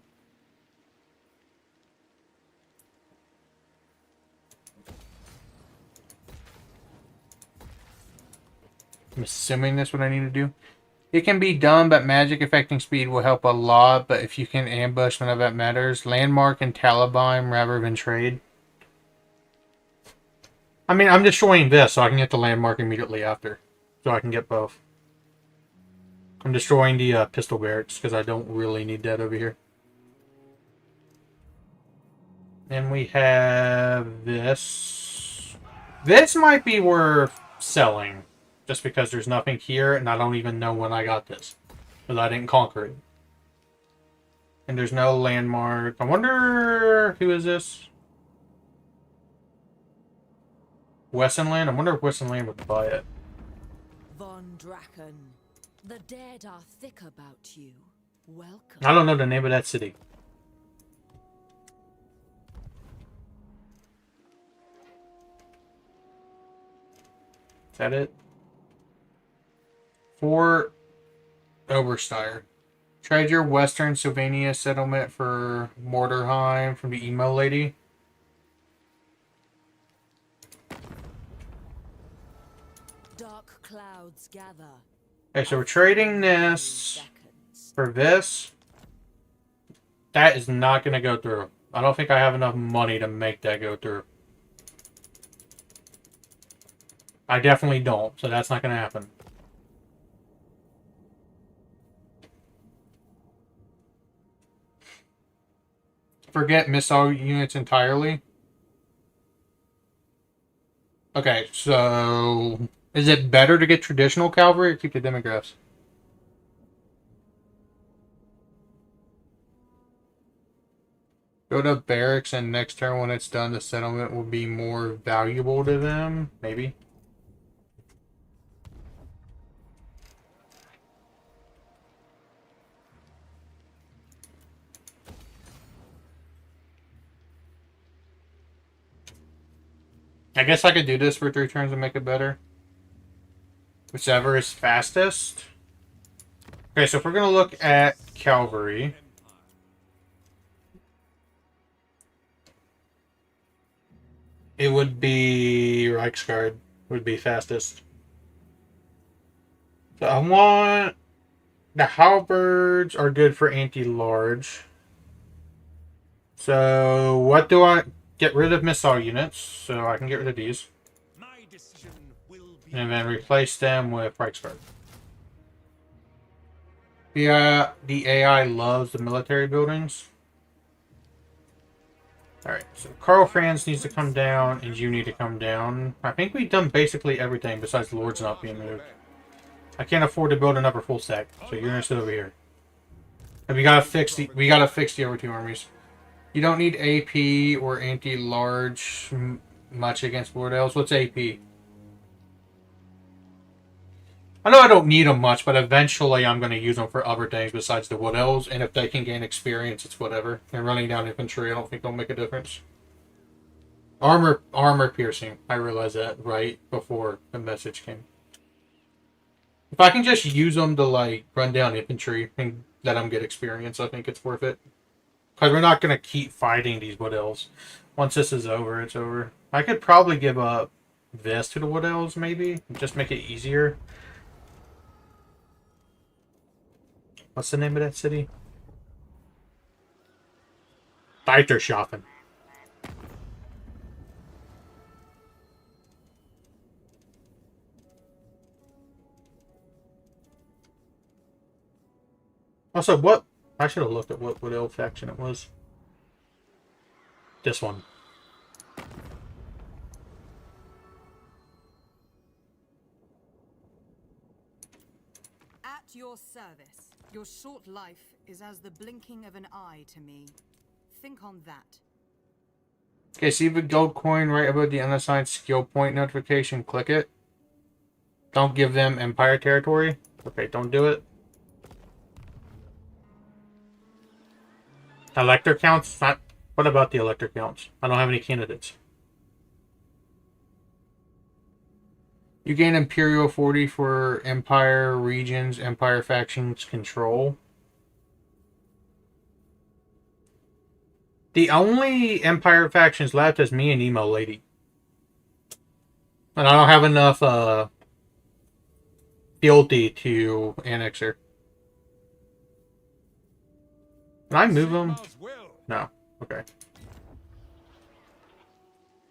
I'm assuming that's what I need to do. It can be done, but magic affecting speed will help a lot. But if you can ambush, none of that matters. Landmark and Taliban rather than trade. I mean, I'm destroying this so I can get the landmark immediately after. So I can get both. I'm destroying the pistol barracks because I don't really need that over here. Then we have this. This might be worth selling. Just because there's nothing here, and I don't even know when I got this. Because I didn't conquer it. And there's no landmark. I wonder... Who is this? Wessenland? I wonder if Wessenland would buy it. Von Draken, the dead are thick about you. Welcome. I don't know the name of that city. Is that it? Fort Oberstyre. Trade your Western Sylvania settlement for Mortarheim from the emo lady. Dark clouds gather. Okay, so we're trading this for this. That is not going to go through. I don't think I have enough money to make that go through. I definitely don't, so that's not going to happen. Forget missile units entirely. Okay, so is it better to get traditional cavalry or keep the demographs? Go to barracks and next turn when it's done, the settlement will be more valuable to them. Maybe. I guess I could do this for 3 turns and make it better. Whichever is fastest. Okay, so if we're going to look at cavalry. It would be Reichsguard would be fastest. So I want... The halberds are good for anti-large. So what do I... Get rid of missile units, so I can get rid of these. My decision will be And then replace them with Reichsguard. The AI loves the military buildings. Alright, so KARL FRANZ needs to come down, and you need to come down. I think we've done basically everything besides the Lords not being moved. I can't afford to build another full stack, so you're gonna sit over here. And we gotta fix the over 2 armies. You don't need AP or anti-large much against Lord Elves. What's AP? I know I don't need them much, but eventually I'm going to use them for other things besides the Wood Elves. And if they can gain experience, it's whatever. And running down infantry, I don't think they'll make a difference. Armor piercing. I realized that right before the message came. If I can just use them to, like, run down infantry and let them get experience, I think it's worth it. Because we're not going to keep fighting these Wood Elves. Once this is over, it's over. I could probably give up this to the Wood Elves, maybe. Just make it easier. What's the name of that city? Deiterschaffen. Also, what? I should have looked at what ill faction it was. This one. At your service. Your short life is as the blinking of an eye to me. Think on that. Okay, see the gold coin right above the unassigned skill point notification. Click it. Don't give them Empire territory. Okay, don't do it. Elector counts? What about the elector counts? I don't have any candidates. You gain Imperial 40 for Empire regions, Empire factions control. The only Empire factions left is me and Emo Lady. And I don't have enough fealty to annex her. Can I move them? No. Okay.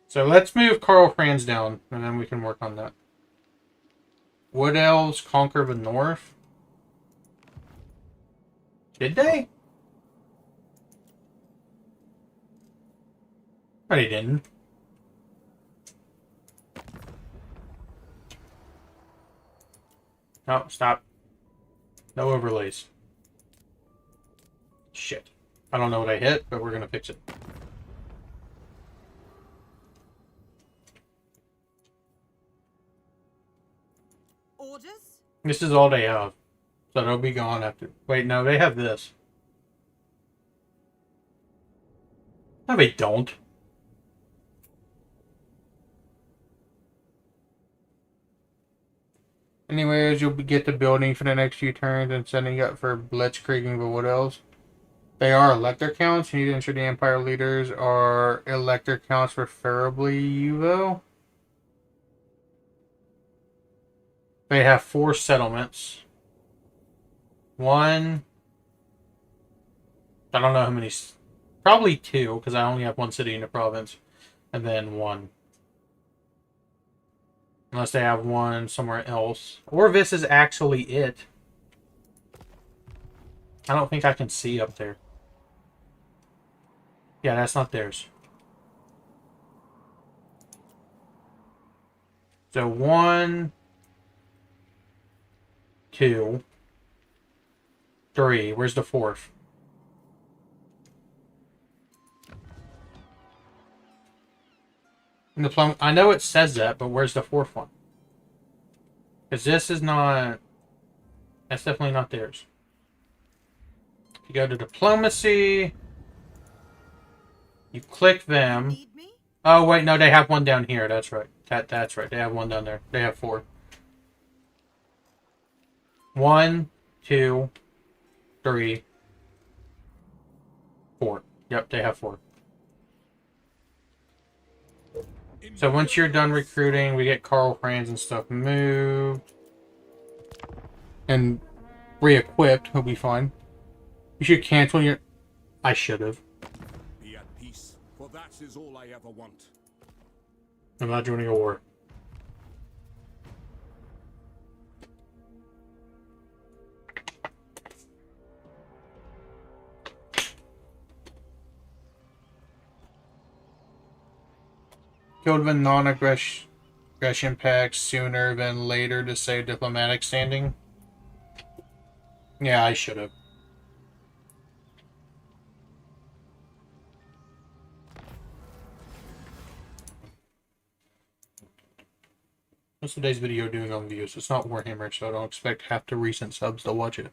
So let's move KARL FRANZ down, and then we can work on that. Wood Elves conquer the north? Did they? No, they didn't. No, stop. No overlays. Shit. I don't know what I hit, but we're gonna fix it. Orders? This is all they have. So they'll be gone after. Wait, no, they have this. No, they don't. Anyways, you'll get the building for the next few turns and setting up for blitzkrieging the Wood Elves. They are elector counts. You need to ensure the Empire leaders are elector counts, preferably Yuvo. They have 4 settlements. 1. I don't know how many. Probably 2, because I only have 1 city in the province. And then 1. Unless they have 1 somewhere else. Or this is actually it. I don't think I can see up there. Yeah, that's not theirs. So 1, 2, 3. Where's the 4th? In the plum. I know it says that, but where's the 4th one? Because this is not. That's definitely not theirs. If you go to diplomacy, you click them. Need me? Oh wait, no, they have 1 down here. That's right. That's right. They have 1 down there. They have 4. 1, 2, 3, 4. Yep, they have 4. So once you're done recruiting, we get KARL FRANZ and stuff moved. And re-equipped, he'll be fine. You should cancel your... I should have. Be at peace, for that is all I ever want. I'm not joining a war. Killed the non-aggression pact sooner than later to save diplomatic standing. Yeah, I should have. What's today's video doing on views? It's not Warhammer, so I don't expect half the recent subs to watch it.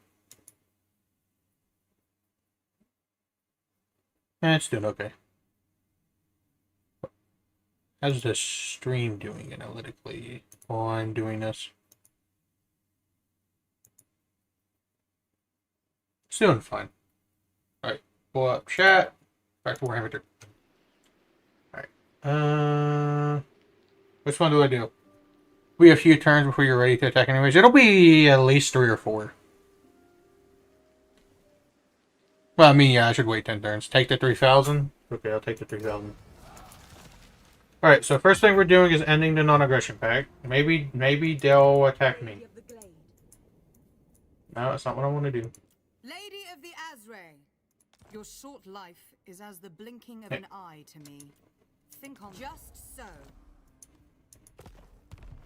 It's doing okay. How's the stream doing analytically while I'm doing this? It's doing fine. Alright, pull up chat. Back to Warhammer 3. Alright. Which one do I do? We have a few turns before you're ready to attack anyways. It'll be at least 3 or 4. Well, I mean, yeah, I should wait 10 turns. Take the 3,000? Okay, I'll take the 3,000. Alright, so first thing we're doing is ending the non-aggression pact. Maybe they'll attack me. No, that's not what I want to do. Lady Azray, your short life is as the blinking of an eye to me. Think on just so.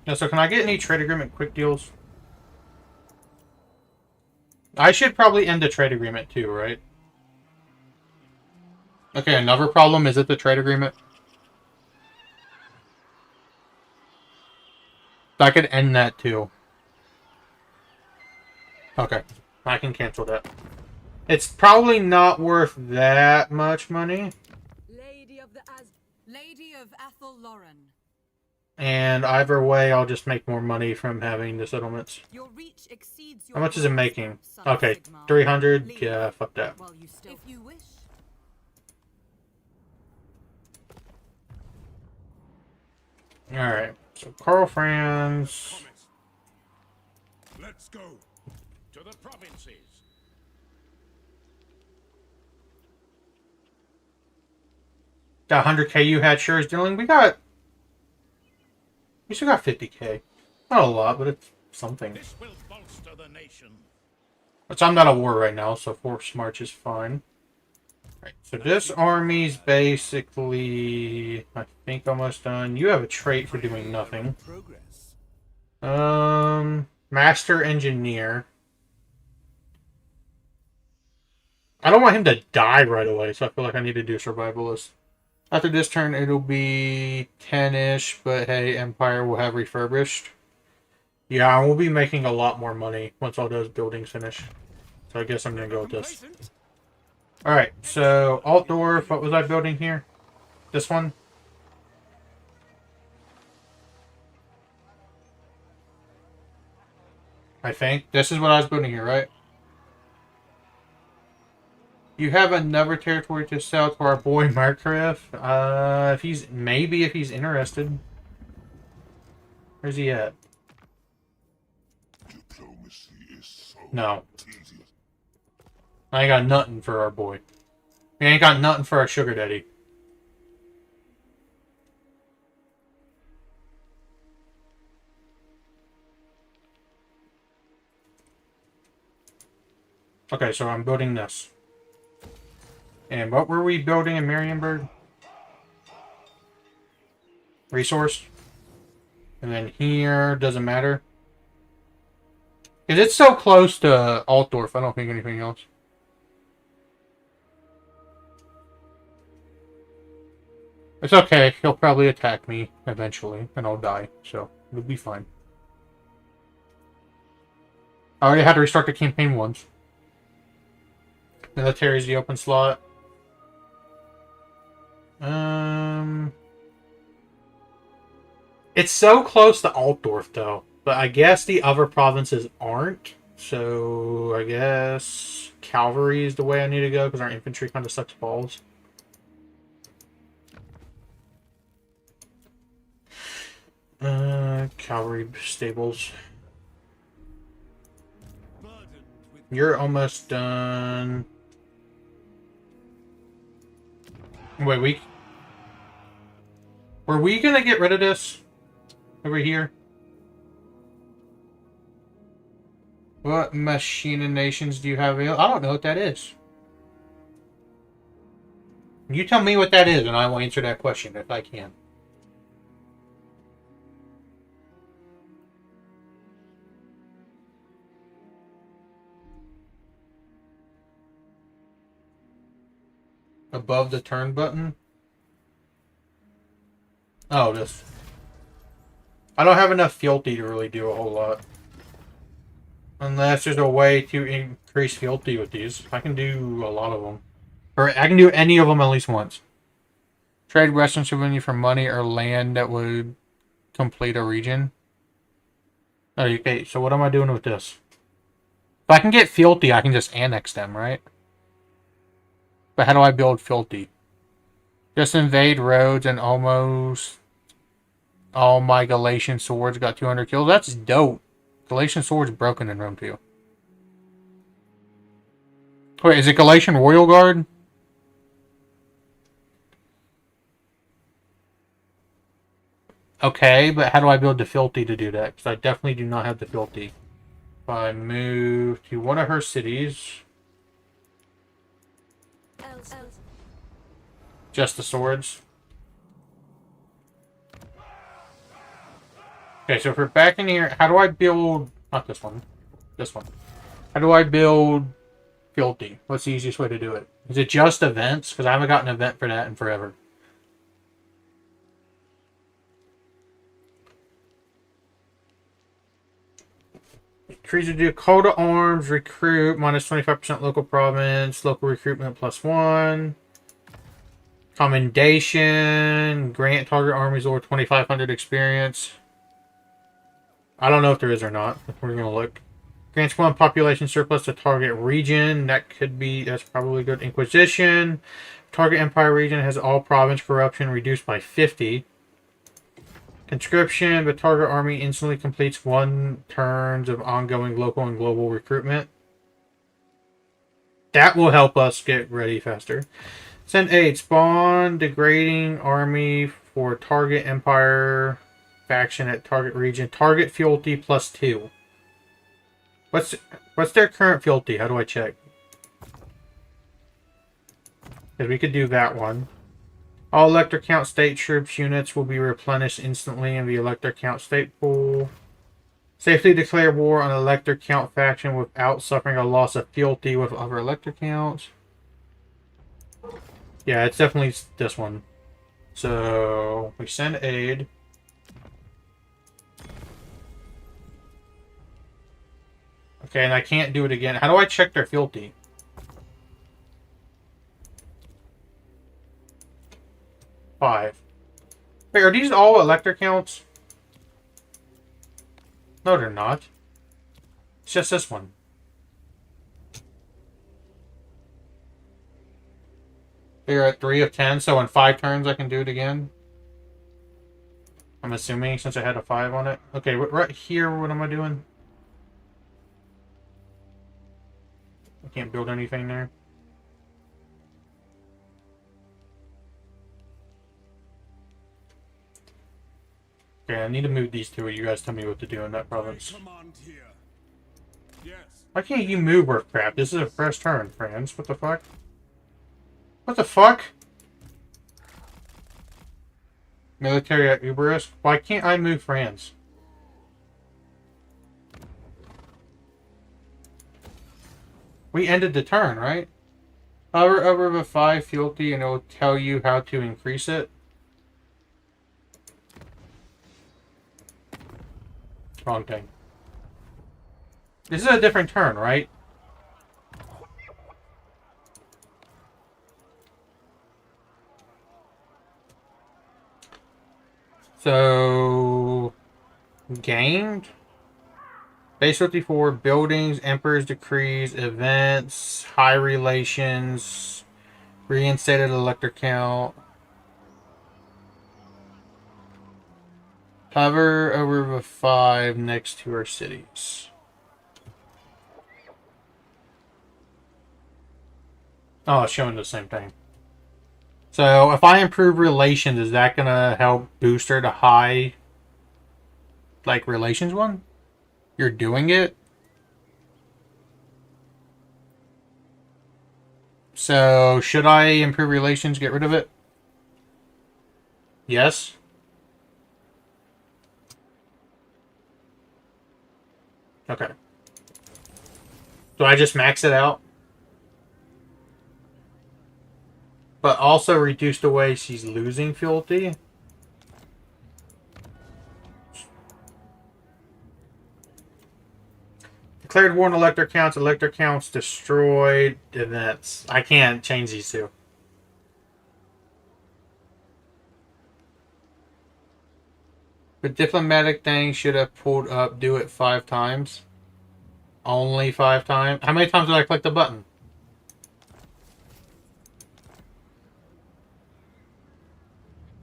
Yeah, so can I get any trade agreement quick deals? I should probably end the trade agreement too, right? Okay, another problem, is it the trade agreement? I could end that too. Okay, I can cancel that. It's probably not worth that much money. Lady of the Lady of Athel Lauren. And either way, I'll just make more money from having the settlements. Your reach exceeds your How much is it grasp, making? son of Okay, Sigmar. 300? Leave Yeah, fuck that. while you still, if you wish. Alright, so KARL, FRANZ. Promise. Let's go to the provinces. That 100k you had sure is dealing. We still got 50k. Not a lot, but it's something. This will bolster the nation. Which I'm not at war right now, so force march is fine. Right, so this army's basically, I think, almost done. You have a trait for doing nothing. Master Engineer. I don't want him to die right away, so I feel like I need to do Survivalist. After this turn, it'll be 10-ish, but hey, Empire will have refurbished. Yeah, we'll be making a lot more money once all those buildings finish. So I guess I'm going to go with this. Alright, so Altdorf, what was I building here? This one? I think. This is what I was building here, right? You have another territory to sell to our boy Markreff. If he's interested. Where's he at? Diplomacy is so No. tedious. I ain't got nothing for our boy. We ain't got nothing for our sugar daddy. Okay, so I'm building this. And what were we building in Marienburg? Resource. And then here, doesn't matter. Because it's so close to Altdorf, I don't think anything else. It's okay, he'll probably attack me eventually, and I'll die, so it'll be fine. I already had to restart the campaign once. Military's the open slot. It's so close to Altdorf, though. But I guess the other provinces aren't. So I guess cavalry is the way I need to go, because our infantry kind of sucks balls. Cavalry stables. You're almost done. Wait, were we gonna get rid of this over here? What machinations do you have available? I don't know what that is. You tell me what that is, and I will answer that question if I can. Above the turn button? Oh, this. I don't have enough fealty to really do a whole lot. Unless there's a way to increase fealty with these. I can do a lot of them. Or I can do any of them at least once. Trade Western Souvenir for money or land that would complete a region. Okay, so what am I doing with this? If I can get fealty, I can just annex them, right? But how do I build fealty? Just invade roads and almost all my Galatian swords got 200 kills. That's dope. Galatian swords broken in Rome 2. Wait, is it Galatian Royal Guard? Okay, but how do I build the fealty to do that? Because I definitely do not have the fealty. If I move to one of her cities... Just the swords. Okay, so if we're back in here, how do I build... Not this one. This one. How do I build Filthy? What's the easiest way to do it? Is it just events? Because I haven't gotten an event for that in forever. Increase the call to arms, recruit, minus 25% local province, local recruitment +1. Commendation, grant target armies over 2,500 experience. I don't know if there is or not. We're going to look. Grants 1 population surplus to target region. That could be, that's probably good. Inquisition. Target empire region has all province corruption reduced by 50. Conscription. The target army instantly completes 1 turns of ongoing local and global recruitment. That will help us get ready faster. Send aid. Spawn degrading army for target empire faction at target region. Target fealty +2. What's their current fealty? How do I check? Because we could do that one. All elector count state troops units will be replenished instantly in the elector count state pool. Safely declare war on elector count faction without suffering a loss of fealty with other elector counts. Yeah, it's definitely this one. So we send aid. Okay, and I can't do it again. How do I check their fealty? Five. Wait, are these all elector counts? No, they're not. It's just this one. They're at 3 of 10, so in 5 turns I can do it again. I'm assuming, since I had a 5 on it. Okay, right here, what am I doing? I can't build anything there. Okay, I need to move these two. You guys tell me what to do in that province. Yes. Why can't you move Warcraft? This is a fresh turn, friends. What the fuck? What the fuck? Military at Uberus? Why can't I move France? We ended the turn, right? Hover over the 5 fealty and it will tell you how to increase it. Wrong thing. This is a different turn, right? So... gained? Base 54, buildings, Emperor's Decrees, events, high relations, reinstated elector count. Hover over the 5 next to our cities. Oh, it's showing the same thing. So, if I improve relations, is that going to help boost her to high, like, relations one? You're doing it? So, should I improve relations, get rid of it? Yes? Okay. Do I just max it out? But also reduce the way she's losing fealty? Declared war on elector counts destroyed, events. I can't change these two. The diplomatic thing should have pulled up, do it 5 times. Only 5 times? How many times did I click the button?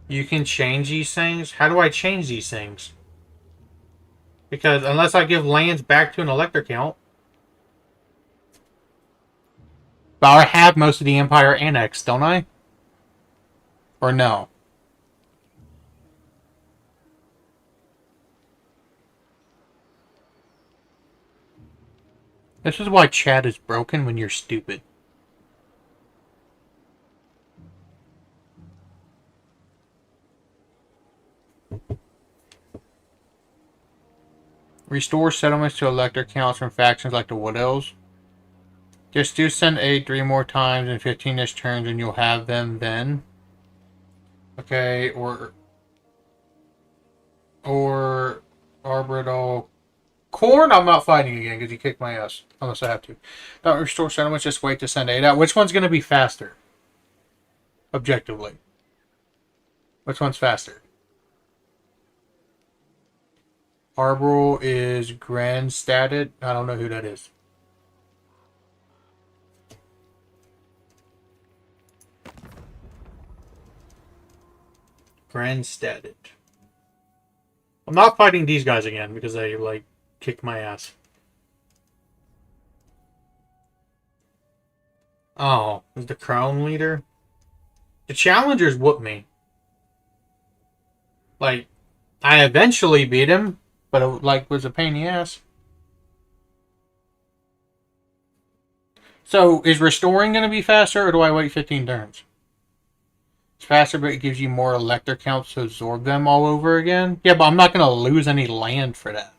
You can change these things? How do I change these things? Because unless I give lands back to an elector count. But I have most of the Empire annexed, don't I? Or no? This is why chat is broken when you're stupid. Restore settlements to elector counts from factions like the Wood Elves. Just do send aid 3 more times in 15-ish turns and you'll have them then. Okay, or Arbridal. Corn, I'm not fighting again because you kicked my ass. Unless I have to. Don't restore settlements, just wait to send aid out. Which one's going to be faster? Objectively. Which one's faster? Arbral is Grandstated. I don't know who that is. Grandstated. I'm not fighting these guys again because they, like, kicked my ass. Oh, is the crown leader? The challengers whooped me. Like, I eventually beat him, but it, like, was a pain in the ass. So, is restoring going to be faster, or do I wait 15 turns? It's faster, but it gives you more elector counts to absorb them all over again. Yeah, but I'm not going to lose any land for that.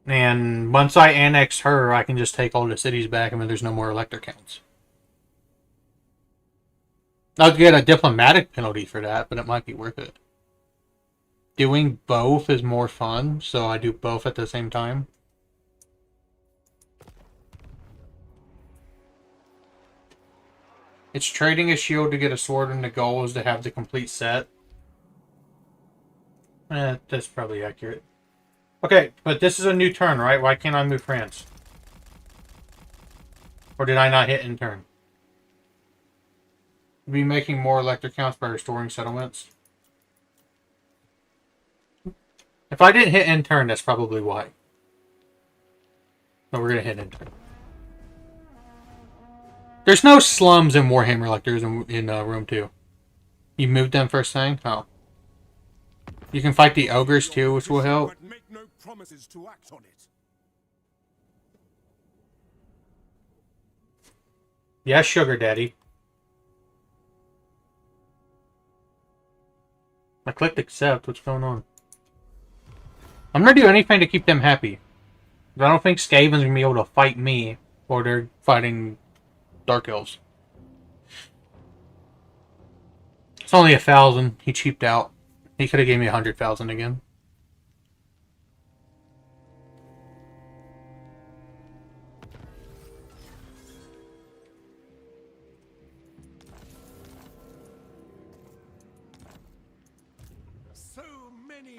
And once I annex her, I can just take all the cities back, and then there's no more elector counts. I'll get a diplomatic penalty for that, but it might be worth it. Doing both is more fun, so I do both at the same time. It's trading a shield to get a sword, and the goal is to have the complete set. That's probably accurate. Okay, but this is a new turn, right? Why can't I move France? Or did I not hit in turn? Be making more elector counts by restoring settlements. If I didn't hit end turn, that's probably why. No, we're gonna hit end turn. There's no slums in Warhammer like there's in Rome 2. You moved them first thing? Oh. You can fight the ogres too, which will help. But make no promises to act on it. Yeah, sugar daddy. I clicked accept. What's going on? I'm gonna do anything to keep them happy. I don't think Skaven's gonna be able to fight me, or they're fighting Dark Elves. It's only 1,000. He cheaped out. He could have gave me 100,000 again.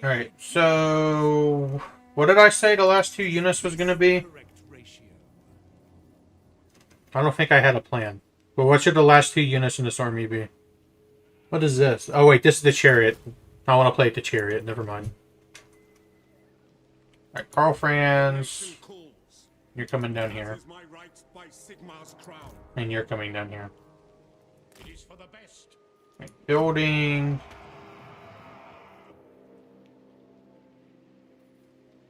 Alright, so what did I say the last 2 units was going to be? I don't think I had a plan. But what should the last 2 units in this army be? What is this? Oh wait, this is the chariot. I want to play the chariot, never mind. Alright, KARL Franz. You're coming down here. And you're coming down here. Right, building.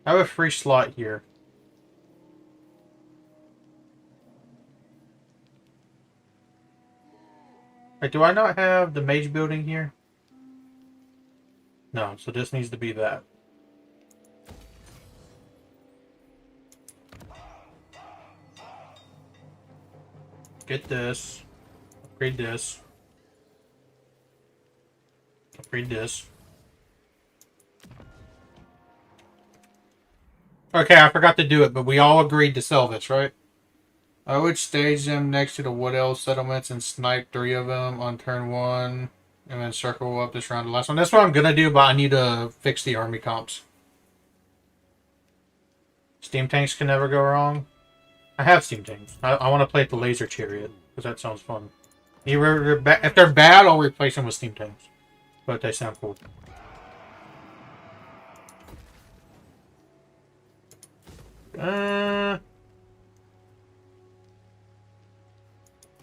I have a free slot here. Right, do I not have the mage building here? No, so this needs to be that. Get this. Upgrade this. Upgrade this. Okay, I forgot to do it, but we all agreed to sell this, right? I would stage them next to the Wood Elf settlements and snipe 3 of them on turn 1. And then circle up this round the last one. That's what I'm going to do, but I need to fix the army comps. Steam tanks can never go wrong. I have steam tanks. I want to play at the laser chariot, because that sounds fun. If they're bad, I'll replace them with steam tanks. But they sound cool.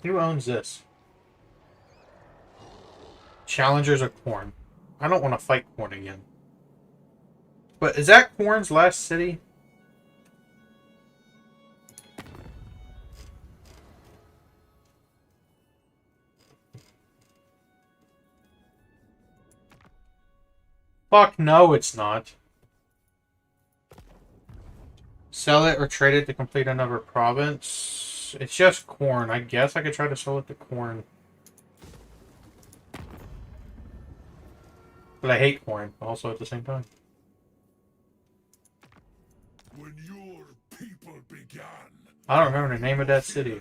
Who owns this? Challengers of Khorne. I don't want to fight Khorne again. But is that Khorne's last city? Fuck no, it's not. Sell it or trade it to complete another province. It's just corn. I guess I could try to sell it to corn. But I hate corn also at the same time. When your people began, I don't remember the name of that city.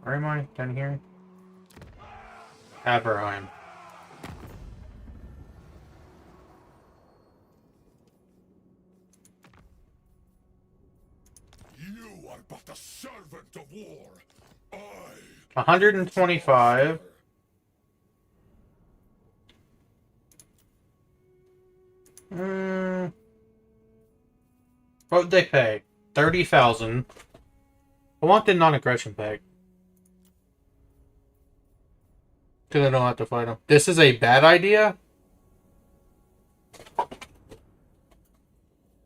Where am I? Down here? Aberheim. you are but a servant of war. I 125. What would they pay? 30,000. I want the non-aggression pack. Because I don't have to fight them. This is a bad idea?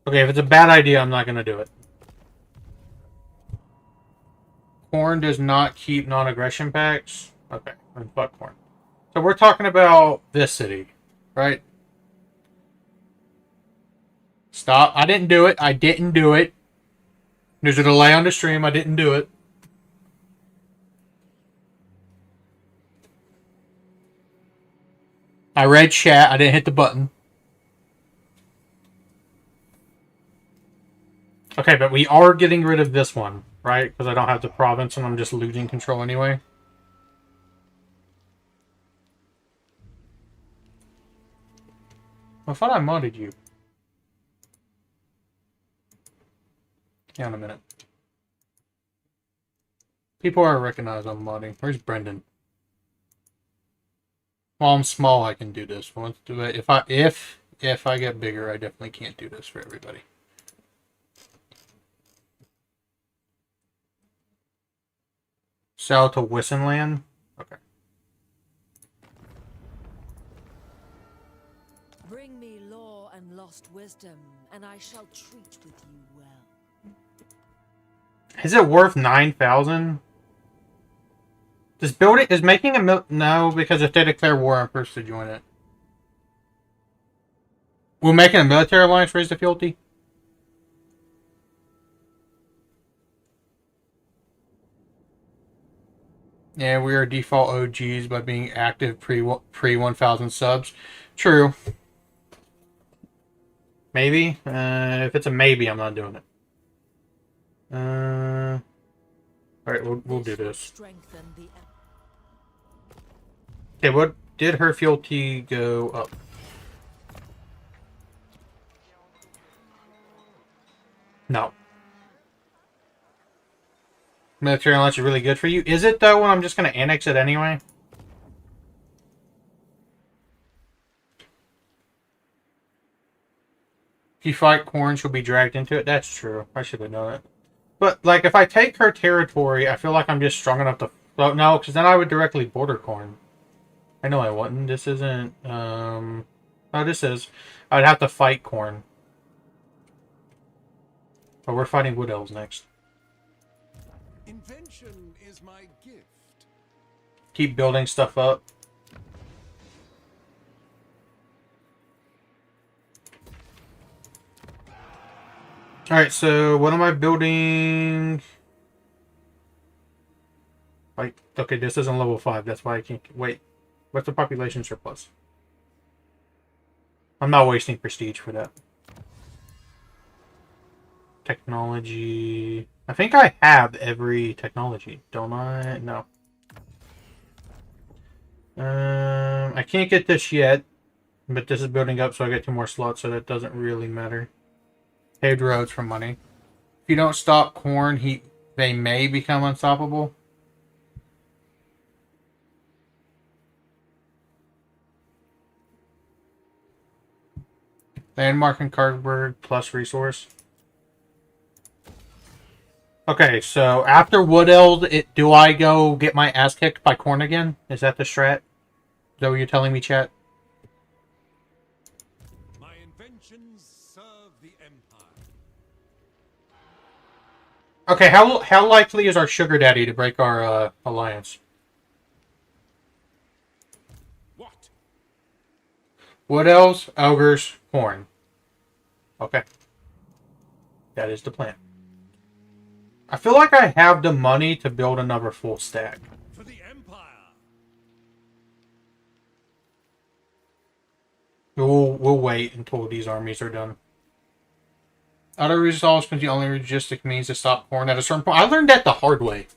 Okay, if it's a bad idea, I'm not going to do it. Corn does not keep non-aggression packs? Okay, then fuck corn. So we're talking about this city, right? Stop. I didn't do it. I didn't do it. There's a delay on the stream. I didn't do it. I read chat. I didn't hit the button. Okay, but we are getting rid of this one, right? Because I don't have the province and I'm just losing control anyway. I thought I modded you. Yeah, in a minute. People are recognize I'm modding. Where's Brendan? While I'm small, I can do this. Let's do it. If I get bigger, I definitely can't do this for everybody. Sell to Wissenland? Okay. Bring me lore and lost wisdom, and I shall treat with you well. Is it worth 9,000? Does building is making a no, because if they declare war, I'm forced to join it. Will making a military alliance raise the fealty? Yeah, we are default OGs by being active pre 1,000 subs. True. Maybe. If it's a maybe, I'm not doing it. All right, we'll do this. Okay, what did her fealty go up? No. Military alliance is really good for you. Is it though when I'm just going to annex it anyway? If you fight corn, she'll be dragged into it. That's true. I should have known it. But, like, if I take her territory, I feel like I'm just strong enough to... Well, no, because then I would directly border corn. I know I wouldn't. This isn't... Oh, this is. I'd have to fight corn. But we're fighting wood elves next. invention is my gift. Keep building stuff up. Alright, so what am I building? Like, okay, this isn't level 5. That's why I can't... Wait. What's the population surplus? I'm not wasting prestige for that. Technology... I think I have every technology, don't I? No. I can't get this yet, but this is building up, so I get 2 more slots, so that doesn't really matter. Paved roads for money. If you don't stop corn, they may become unstoppable. Landmark and Carlsberg plus resource. Okay, so after Wood Elves, do I go get my ass kicked by corn again? Is that the strat? Is that what you're telling me, chat? My inventions serve the Empire. Okay, how likely is our sugar daddy to break our alliance? What? Wood elves, ogres, corn. Okay. That is the plan. I feel like I have the money to build another full stack. For the Empire. We'll wait until these armies are done. Auto resolve is the only logistic means to stop corn at a certain point. I learned that the hard way.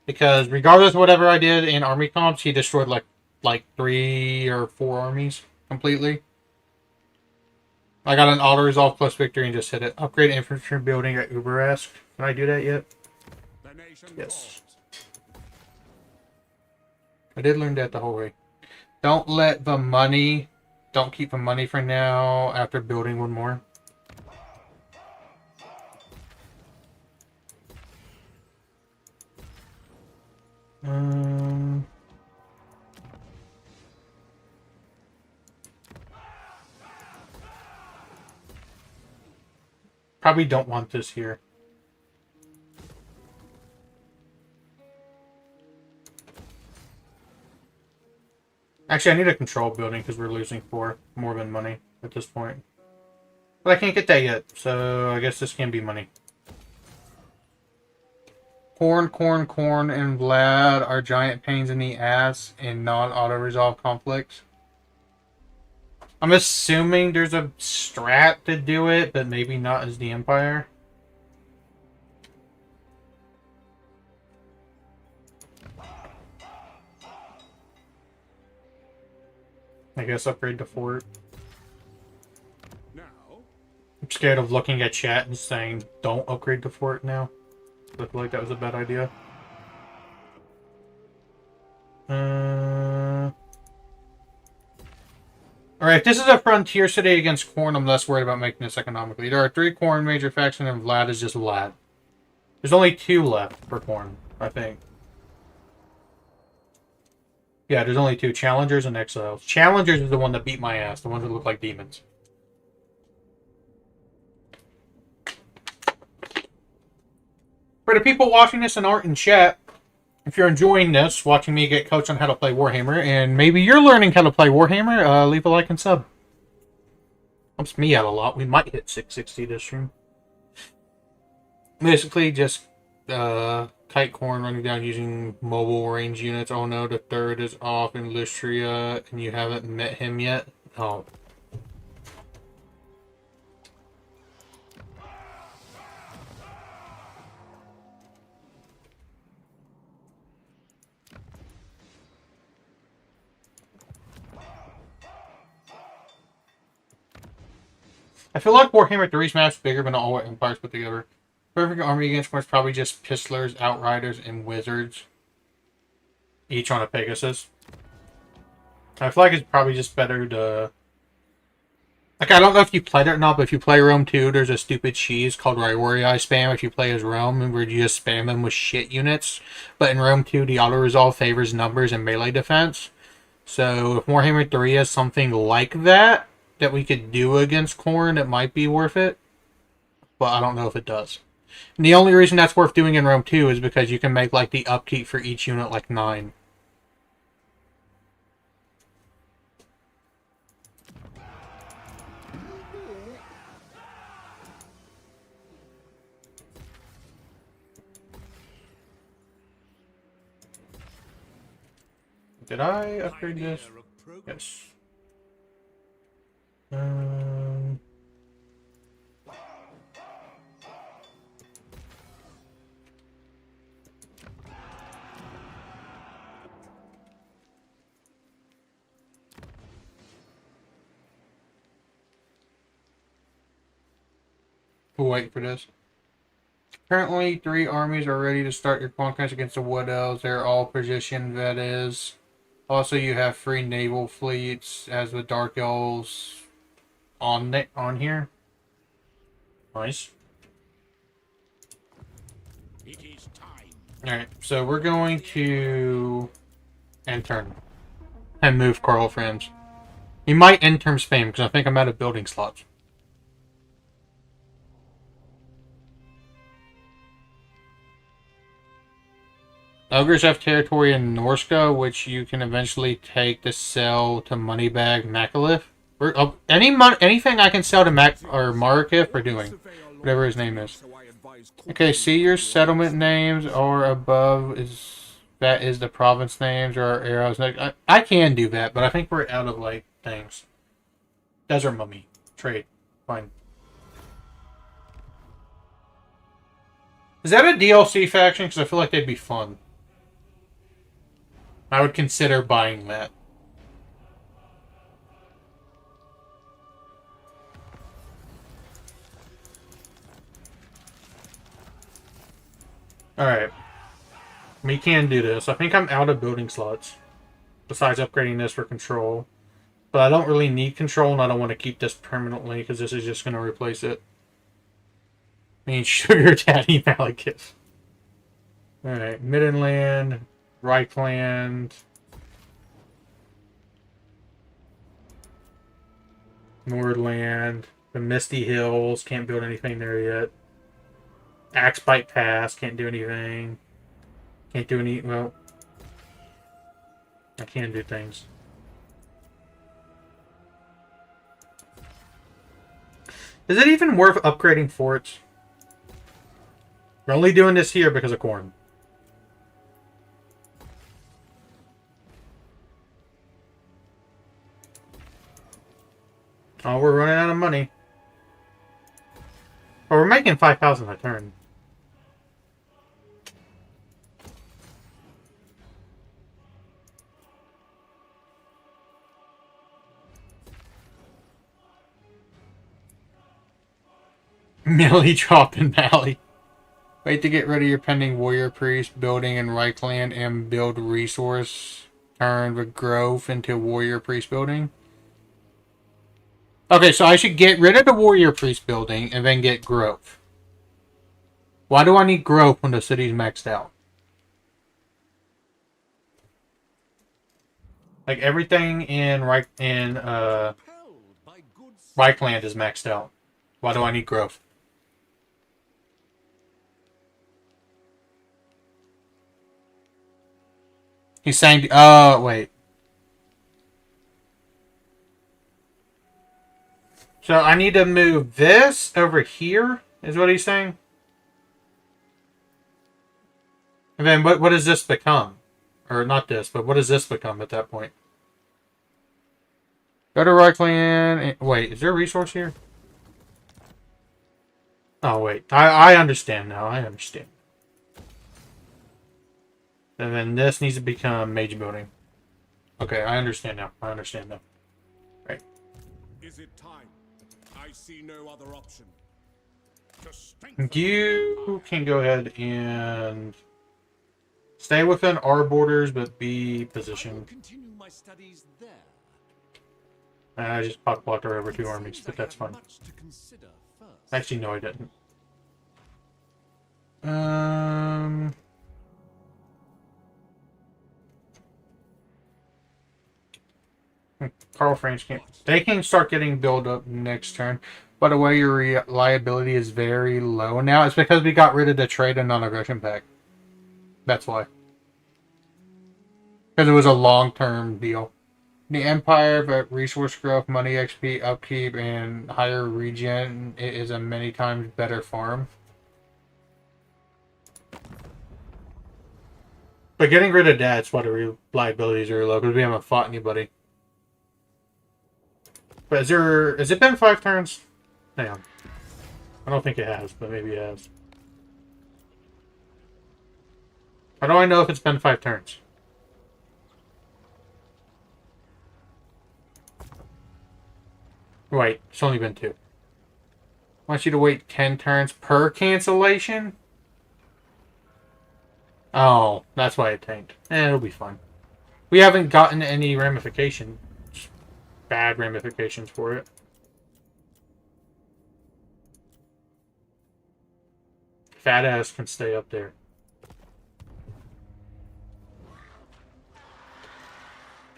Because regardless of whatever I did in army comps, he destroyed like 3 or 4 armies completely. I got an auto resolve plus victory and just hit it. Upgrade infantry building at Uber-esque. Can I do that yet? Yes. I did learn that the whole way. Don't let the money... Don't keep the money for now after building one more. Probably don't want this here. Actually, I need a control building because we're losing 4 more than money at this point. But I can't get that yet, so I guess this can be money. Corn, and Vlad are giant pains in the ass in non-auto-resolve conflicts. I'm assuming there's a strat to do it, but maybe not as the Empire. I guess upgrade to fort. Now, I'm scared of looking at chat and saying, don't upgrade to fort now. I feel like that was a bad idea. Alright, if this is a frontier city against corn, I'm less worried about making this economically. There are 3 corn major factions and Vlad is just Vlad. There's only 2 left for corn, I think. Yeah, there's only 2, Challengers and Exiles. Challengers is the one that beat my ass, the ones that look like demons. For the people watching this and aren't in chat, if you're enjoying this, watching me get coached on how to play Warhammer, and maybe you're learning how to play Warhammer, leave a like and sub. Helps me out a lot. We might hit 660 this stream. Basically, just kite corn running down using mobile range units. Oh no, the 3rd is off in Lystria, and you haven't met him yet? Oh. I feel like Warhammer 3's map's bigger than all Empires put together. Perfect army against corn is probably just Pistlers, Outriders, and Wizards. Each on a Pegasus. I feel like it's probably just better to... Like, I don't know if you played it or not, but if you play Rome 2, there's a stupid cheese called Riori spam if you play as Rome, where you just spam them with shit units. But in Rome 2, the auto-resolve favors numbers and melee defense. So if Warhammer 3 has something like that we could do against corn, it might be worth it. But I don't know if it does. And the only reason that's worth doing in Rome 2 is because you can make, like, the upkeep for each unit, like, 9. Did I upgrade this? Yes. We'll wait for this. Currently, 3 armies are ready to start your conquest against the Wood Elves. They're all positioned, that is. Also, you have 3 naval fleets, as the Dark Elves on here. Nice. it is time. Alright, so we're going to end turn and move KARL FRANZ. He might end turn spam because I think I'm out of building slots. Ogres have territory in Norska, which you can eventually take to sell to Moneybag Makalith. Anything I can sell to Marakith for doing. Whatever his name is. Okay, see your settlement names are above that is the province names or arrows. I can do that, but I think we're out of like things. Desert Mummy. Trade. Fine. Is that a DLC faction? Because I feel like they'd be fun. I would consider buying that. Alright. We can do this. I think I'm out of building slots. Besides upgrading this for control. But I don't really need control, and I don't want to keep this permanently, because this is just going to replace it. I mean, Sugar Daddy Malekith. Alright, Middenland, Reichland, Nordland, the Misty Hills, can't build anything there yet. Axebite Pass, can't do anything. Can't do any, well, I can do things. Is it even worth upgrading forts? We're only doing this here because of corn. Oh, we're running out of money. Well, we're making 5,000 a turn. Millie drop in Mally. Wait to get rid of your pending warrior priest building in Reichland and build resource. Turn the growth into warrior priest building. Okay, so I should get rid of the warrior priest building and then get growth. Why do I need growth when the city's maxed out? Like everything in Reichland is maxed out. Why do I need growth? He's saying, wait. So I need to move this over here, is what he's saying? And then what does this become? Or not this, but what does this become at that point? Go to Reichland. Wait, is there a resource here? Oh, wait. I understand now. I understand. And then this needs to become mage building. Okay, I understand now. I understand now. Right. Is it time? I see no other option. You can go ahead and stay within our borders, but be positioned. Continue my studies there. I just pop blocked our over 2 armies, but that's fine. Actually, no, I didn't. KARL FRANZ can't. They can start getting build up next turn. By the way, your reliability is very low now. It's because we got rid of the trade and non-aggression pack. That's why. Because it was a long-term deal. The Empire, but resource growth, money XP, upkeep, and higher regen, it is a many times better farm. But getting rid of that's why the reliability is really low, because we haven't fought anybody. But has it been 5 turns? Damn. I don't think it has, but maybe it has. How do I know if it's been 5 turns? Wait, it's only been 2. I want you to wait 10 turns per cancellation? Oh, that's why it tanked. It'll be fine. We haven't gotten any ramifications. Bad ramifications for it. Fat ass can stay up there.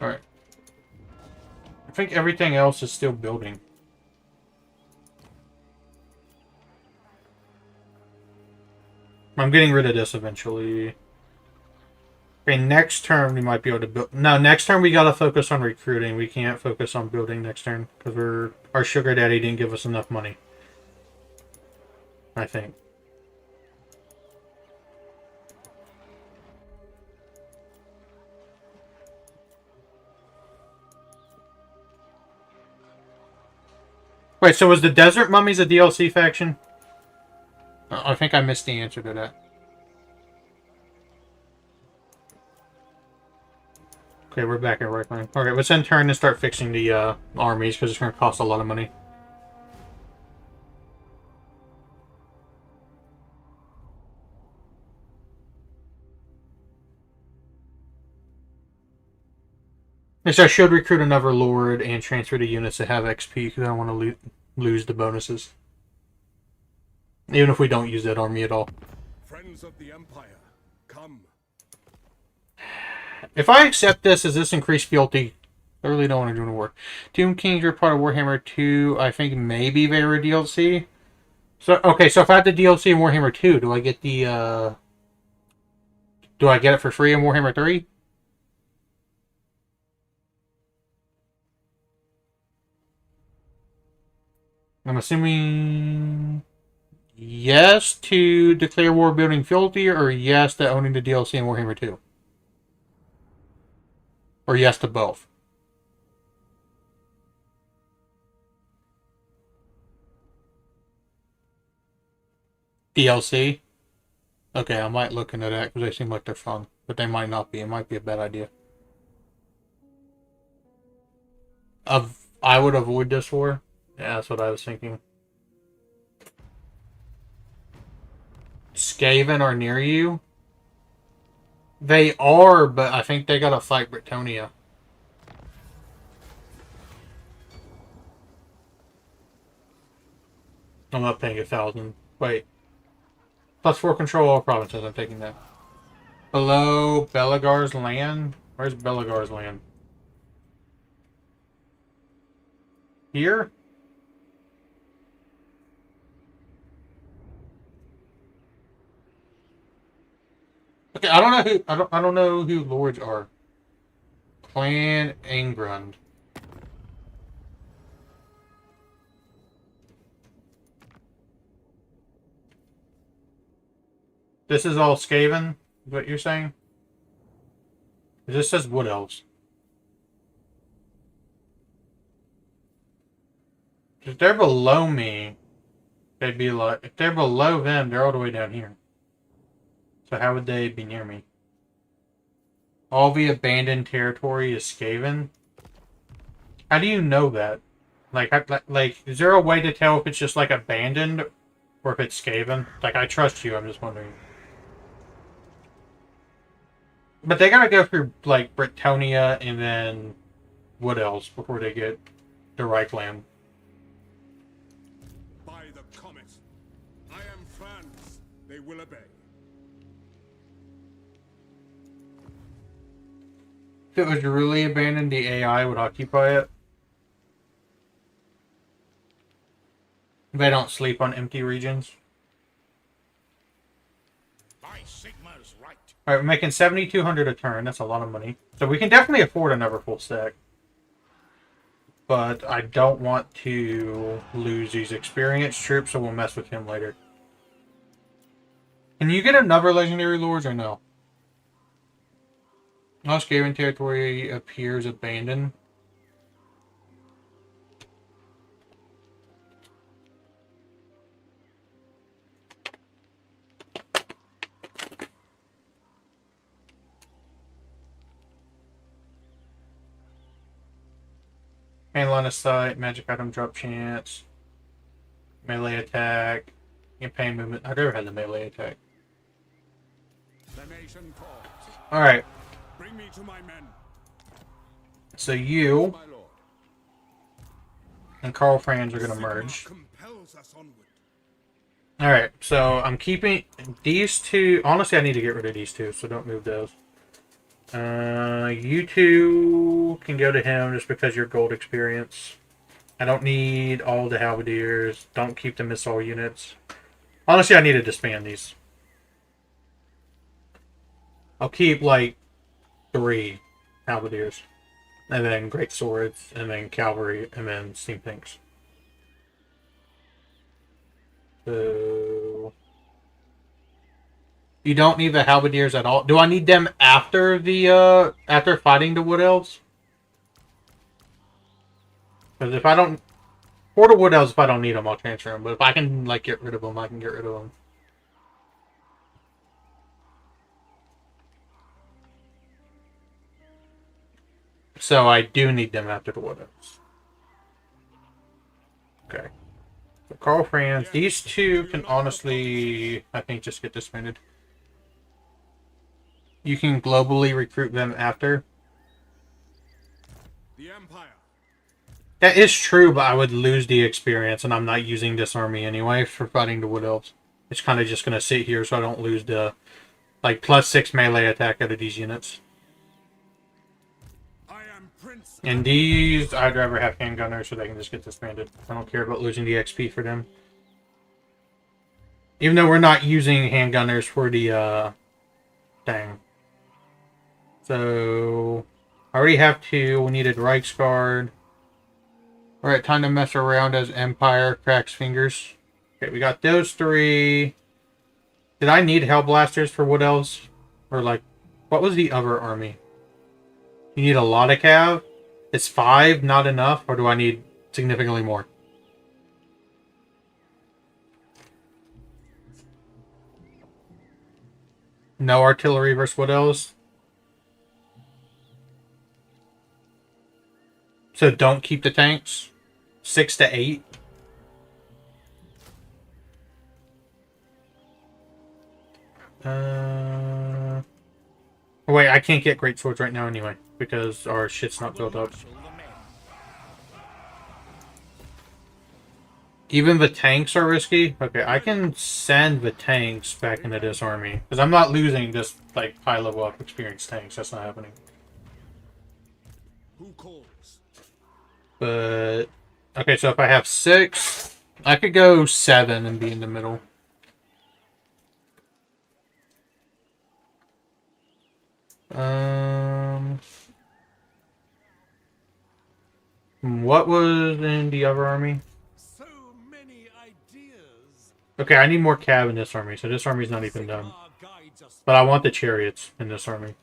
Alright. I think everything else is still building. I'm getting rid of this eventually. Okay, next turn we might be able to build. No, next turn we gotta focus on recruiting. We can't focus on building next turn because our sugar daddy didn't give us enough money. I think. Wait, so was the Desert Mummies a DLC faction? I think I missed the answer to that. Okay, we're back at right line. Okay, let's then turn and start fixing the armies because it's going to cost a lot of money. Next, I should recruit another Lord and transfer the units that have XP because I don't want to lose the bonuses. Even if we don't use that army at all. Friends of the Empire, come. If I accept this, does this increase fealty? I really don't want to do the war. Tomb Kings are part of Warhammer 2. I think maybe they were DLC. So okay, so if I have the DLC in Warhammer 2, do I get the do I get it for free in Warhammer 3? I'm assuming yes to declare war building fealty, or yes to owning the DLC in Warhammer 2. Or yes to both. DLC? Okay, I might look into that because they seem like they're fun. But they might not be. It might be a bad idea. I would avoid this war. Yeah, that's what I was thinking. Skaven are near you? They are, but I think they gotta fight Britannia. I'm not paying 1,000. Wait. +4 control all provinces. I'm taking that. Below Belagar's land? Where's Belagar's land? Here? Okay, I don't know who I don't know who lords are. Clan Angrund. This is all Skaven, is what you're saying? This says Wood Elves. If they're below me, they'd be like, if they're below them, they're all the way down here. So how would they be near me? All the abandoned territory is Skaven? How do you know that? Like, is there a way to tell if it's just like abandoned or if it's Skaven? Like, I trust you, I'm just wondering. But they gotta go through, like, Britannia and then Wood Elves before they get the Reichland. By the comet, I am FRANZ. They will obey. If it was really abandoned, the AI would occupy it. They don't sleep on empty regions. By Sigma's right. Alright, we're making 7,200 a turn. That's a lot of money. So we can definitely afford another full stack. But I don't want to lose these experienced troops, so we'll mess with him later. Can you get another legendary lords or no? All Skaven territory appears abandoned. Main line of sight, magic item drop chance, melee attack, campaign movement. I've never had the melee attack. The nation calls. Alright, Bring me to my men, so you my lord. and KARL Franz are going to Sigma merge. compels us onward. Alright, so I'm keeping these two. Honestly, I need to get rid of these two, so don't move those. You two can go to him just because you're gold experience. I don't need all the halberdiers. Don't keep the missile units. Honestly, I need to disband these. I'll keep, like, 3 halberdiers, and then great swords, and then cavalry, and then steam tanks. So you don't need the halberdiers at all. Do I need them after the after fighting the wood elves? Because if I don't, for the wood elves, if I don't need them, I'll transfer them. But if I can like get rid of them, I can get rid of them. So I do need them after the wood elves. Okay. So KARL, FRANZ. These two can honestly, I think, just get disbanded. You can globally recruit them after. The Empire. That is true, but I would lose the experience, and I'm not using this army anyway for fighting the wood elves. It's kind of just going to sit here so I don't lose the like +6 melee attack out of these units. I am Prince. And these, I'd rather have handgunners so they can just get disbanded. I don't care about losing the XP for them. Even though we're not using handgunners for the thing. So I already have 2. We needed Reichsguard. Alright, time to mess around as Empire cracks fingers. Okay, we got those 3. Did I need Hellblasters for Wood Elves? Or like, what was the other army? You need a lot of cav? Is 5 not enough, or do I need significantly more? No artillery versus Wood Elves? So don't keep the tanks? 6 to 8? Wait, I can't get great swords right now anyway, because our shit's not built up. Even the tanks are risky? Okay, I can send the tanks back into this army. Because I'm not losing this, like, high level up experienced tanks. That's not happening. Who calls? But okay, so if I have 6, I could go 7 and be in the middle. What was in the other army? So many ideas. Okay, I need more cav in this army, so this army's not even done. But I want the chariots in this army.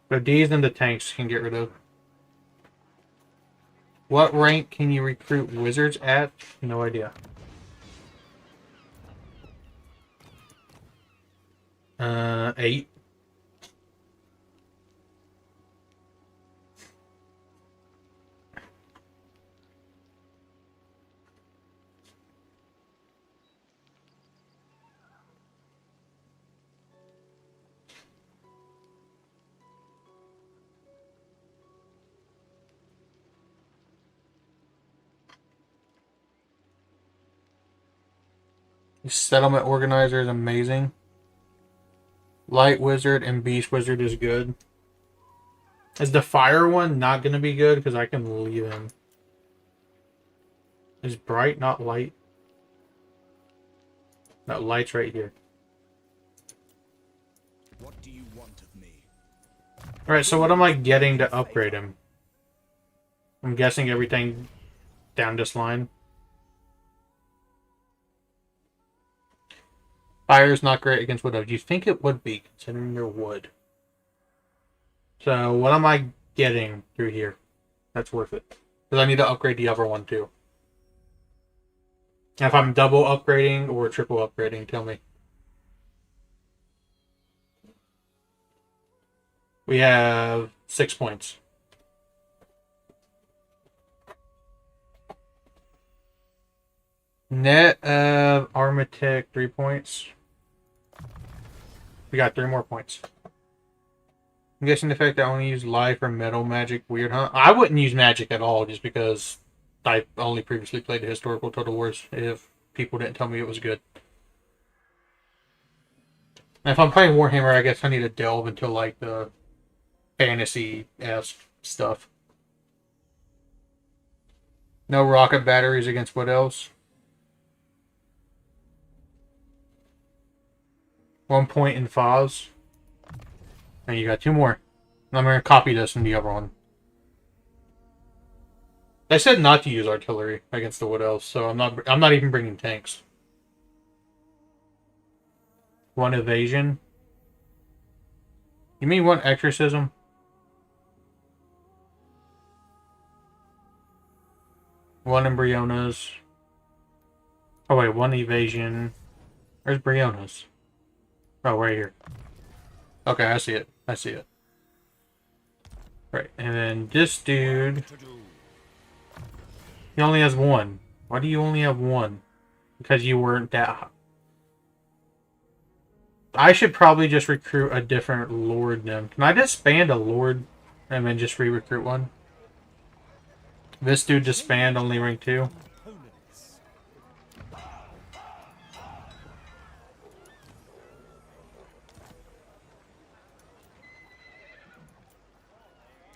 So these and the tanks can get rid of. What rank can you recruit wizards at? No idea. 8. Settlement organizer is amazing. Light wizard and beast wizard is good. Is the fire one not going to be good? Because I can leave him. Is bright not light? No, light's right here. What do you want of me? Alright, so what am I getting to upgrade him? I'm guessing everything down this line. Fire is not great against wood. Do you think it would be, considering your wood? So, what am I getting through here? That's worth it. Because I need to upgrade the other one, too. If I'm double upgrading or triple upgrading, tell me. We have 6 points. Net of Armatech 3 points. We got 3 more points. I'm guessing the fact that I only use life or metal magic weird, huh? I wouldn't use magic at all just because I only previously played the historical Total Wars if people didn't tell me it was good. And if I'm playing Warhammer, I guess I need to delve into like the fantasy-esque stuff. No rocket batteries against what else? 1 point in FOS. And you got 2 more. I'm going to copy this in the other one. They said not to use artillery against the Wood Elves, so I'm not even bringing tanks. 1 evasion. You mean 1 exorcism? One Embryonas. Oh wait, 1 evasion. Where's Brionas? Oh, right here. Okay, I see it. I see it. Right, and then this dude... He only has 1. Why do you only have 1? Because you weren't that... I should probably just recruit a different Lord then. Can I disband a Lord and then just re-recruit one? This dude disband only rank 2.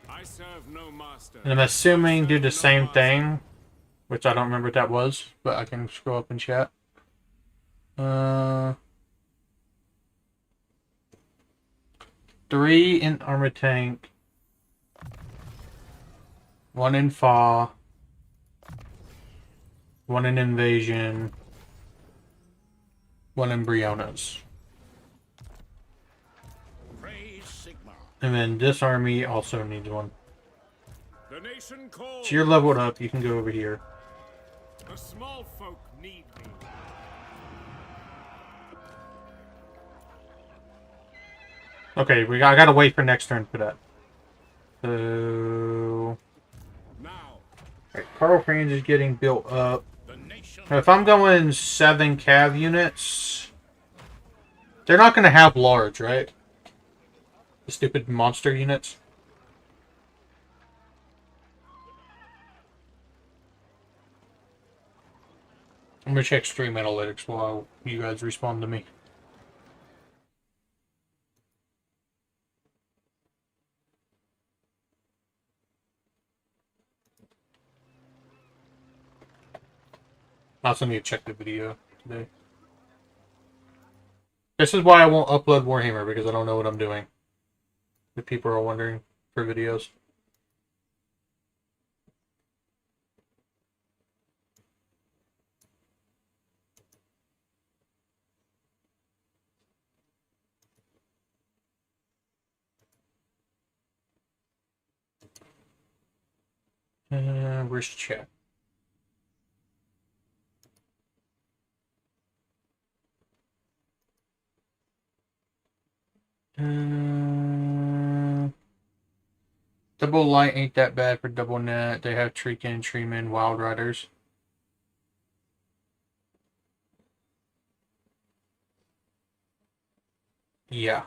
I serve no master. And I'm assuming do the same thing, which I don't remember what that was, but I can scroll up in chat. 3 in armor tank, 1 in Fa, 1 in invasion, 1 in Brionas. Praise Sigma. And then this army also needs 1. The nation calls. So you're leveled up, you can go over here. The small folk need me. Okay, I gotta wait for next turn for that. So... Now, Alright, KARL FRANZ is getting built up. the nation. Now, if I'm going 7 cav units, they're not gonna have large, right? The stupid monster units. I'm gonna check stream analytics while you guys respond to me. I also need to check the video today. This is why I won't upload Warhammer, because I don't know what I'm doing. If people are wondering for videos. Where's chat? Double light ain't that bad for double net. They have Treekin, Treeman, Wild Riders. Yeah.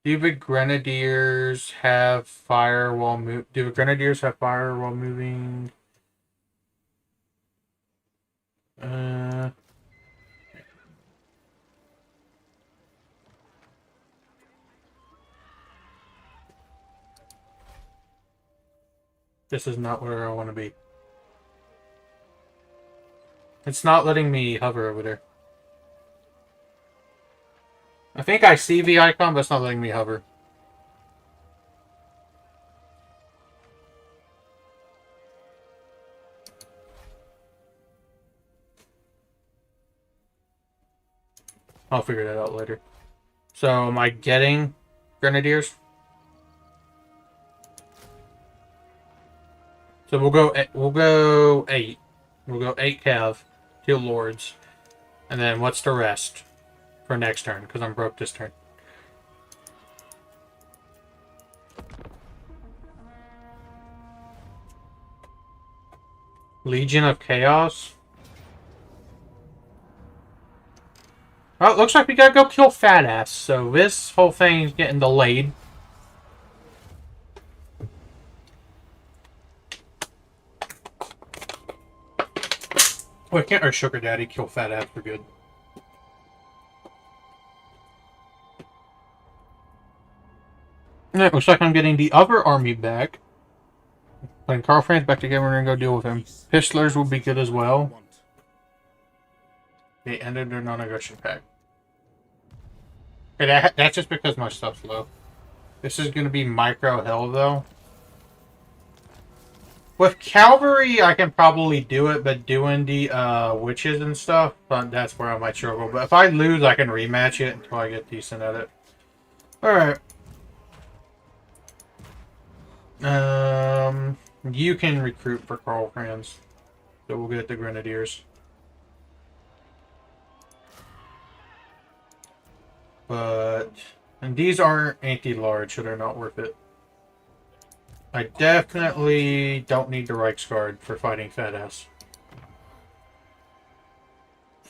Do the Grenadiers have fire while moving? Do the Grenadiers have fire while moving? This is not where I want to be. It's not letting me hover over there. I think I see the icon, but it's not letting me hover. I'll figure that out later. So, am I getting Grenadiers? So we'll go 8. We'll go 8 cav, 2 lords, and then what's the rest for next turn? Because I'm broke this turn. Legion of Chaos. Well, it looks like we gotta go kill Fat Ass. So this whole thing's getting delayed. Wait, can't our Sugar Daddy kill Fat Ass for good? And it looks like I'm getting the other army back. Putting KARL FRANZ back together, we're gonna go deal with him. Pistlers will be good as well. They ended their non-aggression pact. Okay, that's just because my stuff's low. This is going to be micro hell, though. With cavalry, I can probably do it, but doing the witches and stuff, that's where I might struggle. But if I lose, I can rematch it until I get decent at it. Alright. You can recruit for FRANZ. So we'll get the Grenadiers. But... And these aren't anti-large, so they're not worth it. I definitely don't need the Reichsguard for fighting Fat Ass.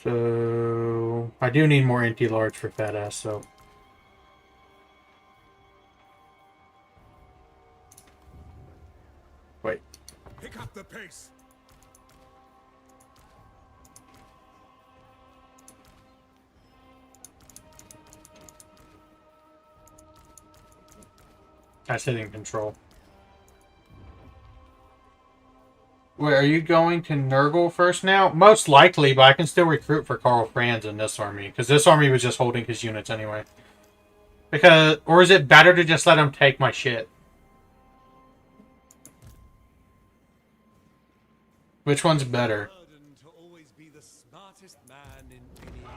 So... I do need more anti-large for Fat Ass, so... Wait. Pick up the pace. That's hitting control. Wait, are you going to Nurgle first now? Most likely, but I can still recruit for KARL FRANZ in this army. Because this army was just holding his units anyway. Because, or is it better to just let him take my shit? Which one's better?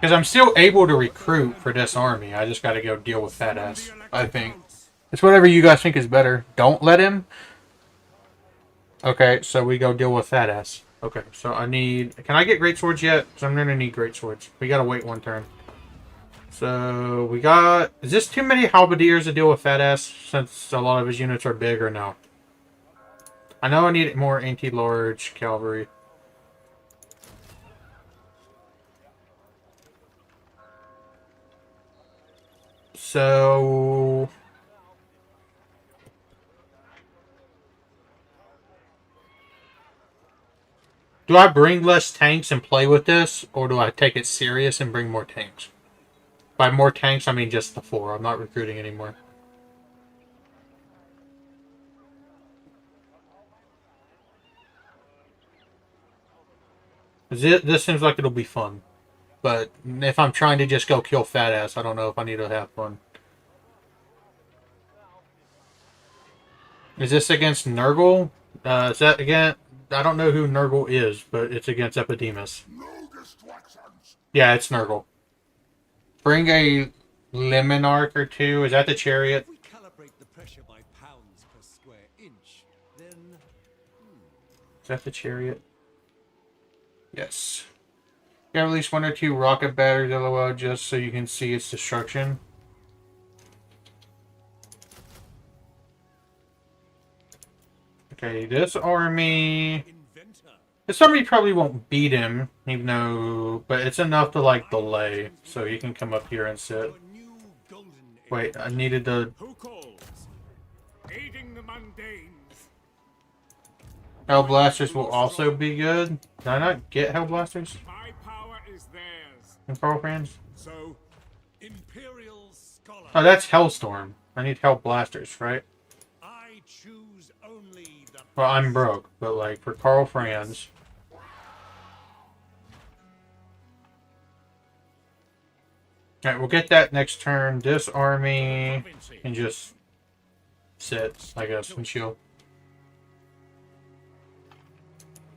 Because I'm still able to recruit for this army. I just gotta go deal with Fat Ass, I think. It's whatever you guys think is better. Don't let him. Okay, so we go deal with Fat Ass. Okay, so I need... Can I get great swords yet? Because I'm gonna need great swords. We gotta wait one turn. So we got... Is this too many halberdiers to deal with Fat Ass? Since a lot of his units are big, or no? I know I need more anti-large cavalry. So... Do I bring less tanks and play with this, or do I take it serious and bring more tanks? By more tanks, I mean just the 4. I'm not recruiting anymore. This seems like it'll be fun. But if I'm trying to just go kill Fat Ass, I don't know if I need to have fun. Is this against Nurgle? Is that again? I don't know who Nurgle is, but it's against Epidemus. No distractions. Yeah, it's Nurgle. Bring a Limonarch or 2. Is that the chariot? If we calibrate the pressure by pounds per square inch, then... Is that the chariot? Yes. You have at least 1 or 2 rocket batteries, LOL, just so you can see its destruction. Okay, this army... This army probably won't beat him, even though... But it's enough to, like, delay, so he can come up here and sit. Wait, I needed to... Who calls? Aiding the mundane. Hell Blasters will also be good. Did I not get Hell Blasters My power is theirs. in KARL FRANZ? So, Imperial Scholar. Oh, that's Hellstorm. I need Hell Blasters, right? I choose only the... Well, I'm broke, but, like, for KARL FRANZ... Alright, we'll get that next turn. This army can just sit, I guess, and chill.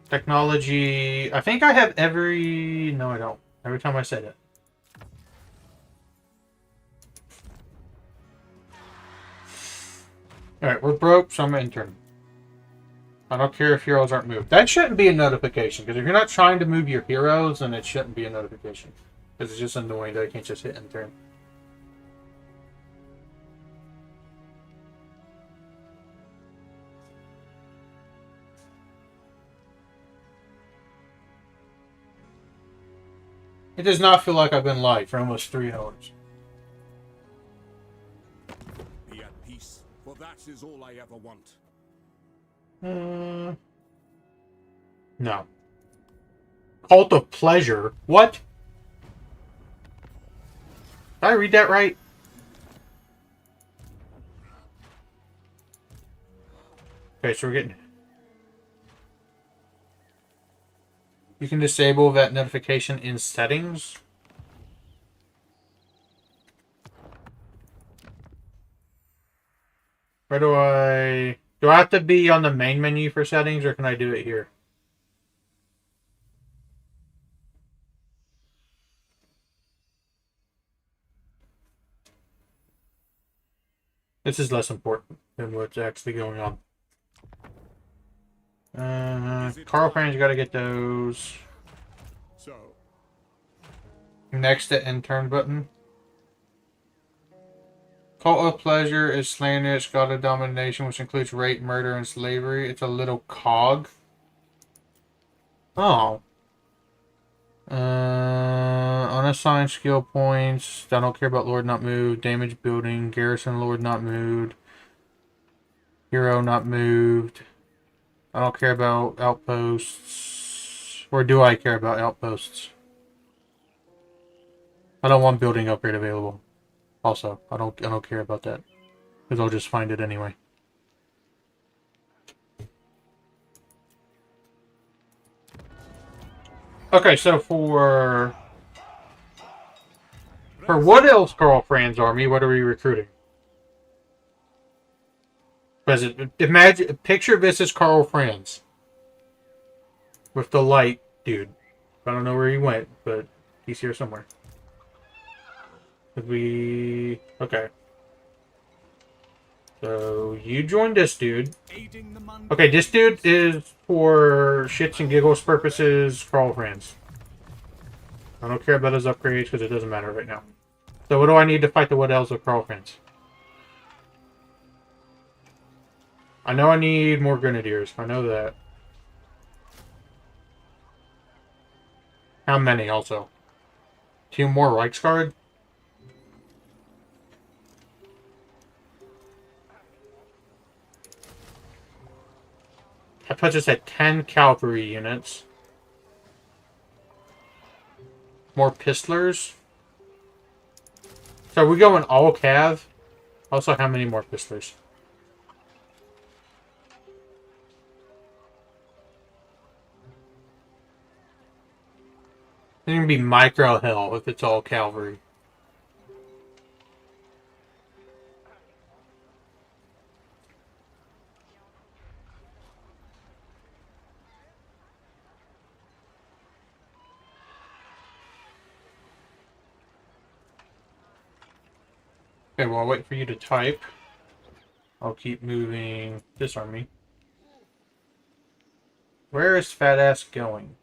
Technology... I think I have every... No, I don't. Every time I said it. Alright, we're broke, so I'm an intern. I don't care if heroes aren't moved. That shouldn't be a notification, because if you're not trying to move your heroes, then it shouldn't be a notification. Because it's just annoying that I can't just hit intern. It does not feel like I've been live for almost 3 hours. Be at peace, for that is all I ever want. No. Cult of Pleasure? What? Did I read that right? Okay, so we're getting... You can disable that notification in settings. Where do I... Do I have to be on the main menu for settings, or can I do it here? This is less important than what's actually going on. KARL fans, you gotta get those. So, Next to intern button. Cult of pleasure is slanderous, god of domination, which includes rape, murder, and slavery. It's a little cog. Oh. Unassigned skill points. I don't care about Lord not moved. Damage building. Garrison Lord not moved. Hero not moved. I don't care about outposts. Or do I care about outposts? I don't want building upgrade available. Also, I don't care about that. Because I'll just find it anyway. Okay, so for what else, KARL Franz army, what are we recruiting? Because imagine, picture this as KARL Franz. With the light dude. I don't know where he went, but he's here somewhere. Okay. So, you joined this dude. Okay, this dude is, for shits and giggles purposes, KARL Franz. I don't care about his upgrades because it doesn't matter right now. So what do I need to fight the Wood Elves of KARL Franz? I know I need more Grenadiers. I know that. How many also? 2 more Reichsguard? That puts us at 10 cavalry units. More pistlers. So are we going all cav? Also, how many more pistlers? It's gonna be micro hell if it's all cavalry. Okay, well, I'll wait for you to type. I'll keep moving this army. Where is Fat Ass going?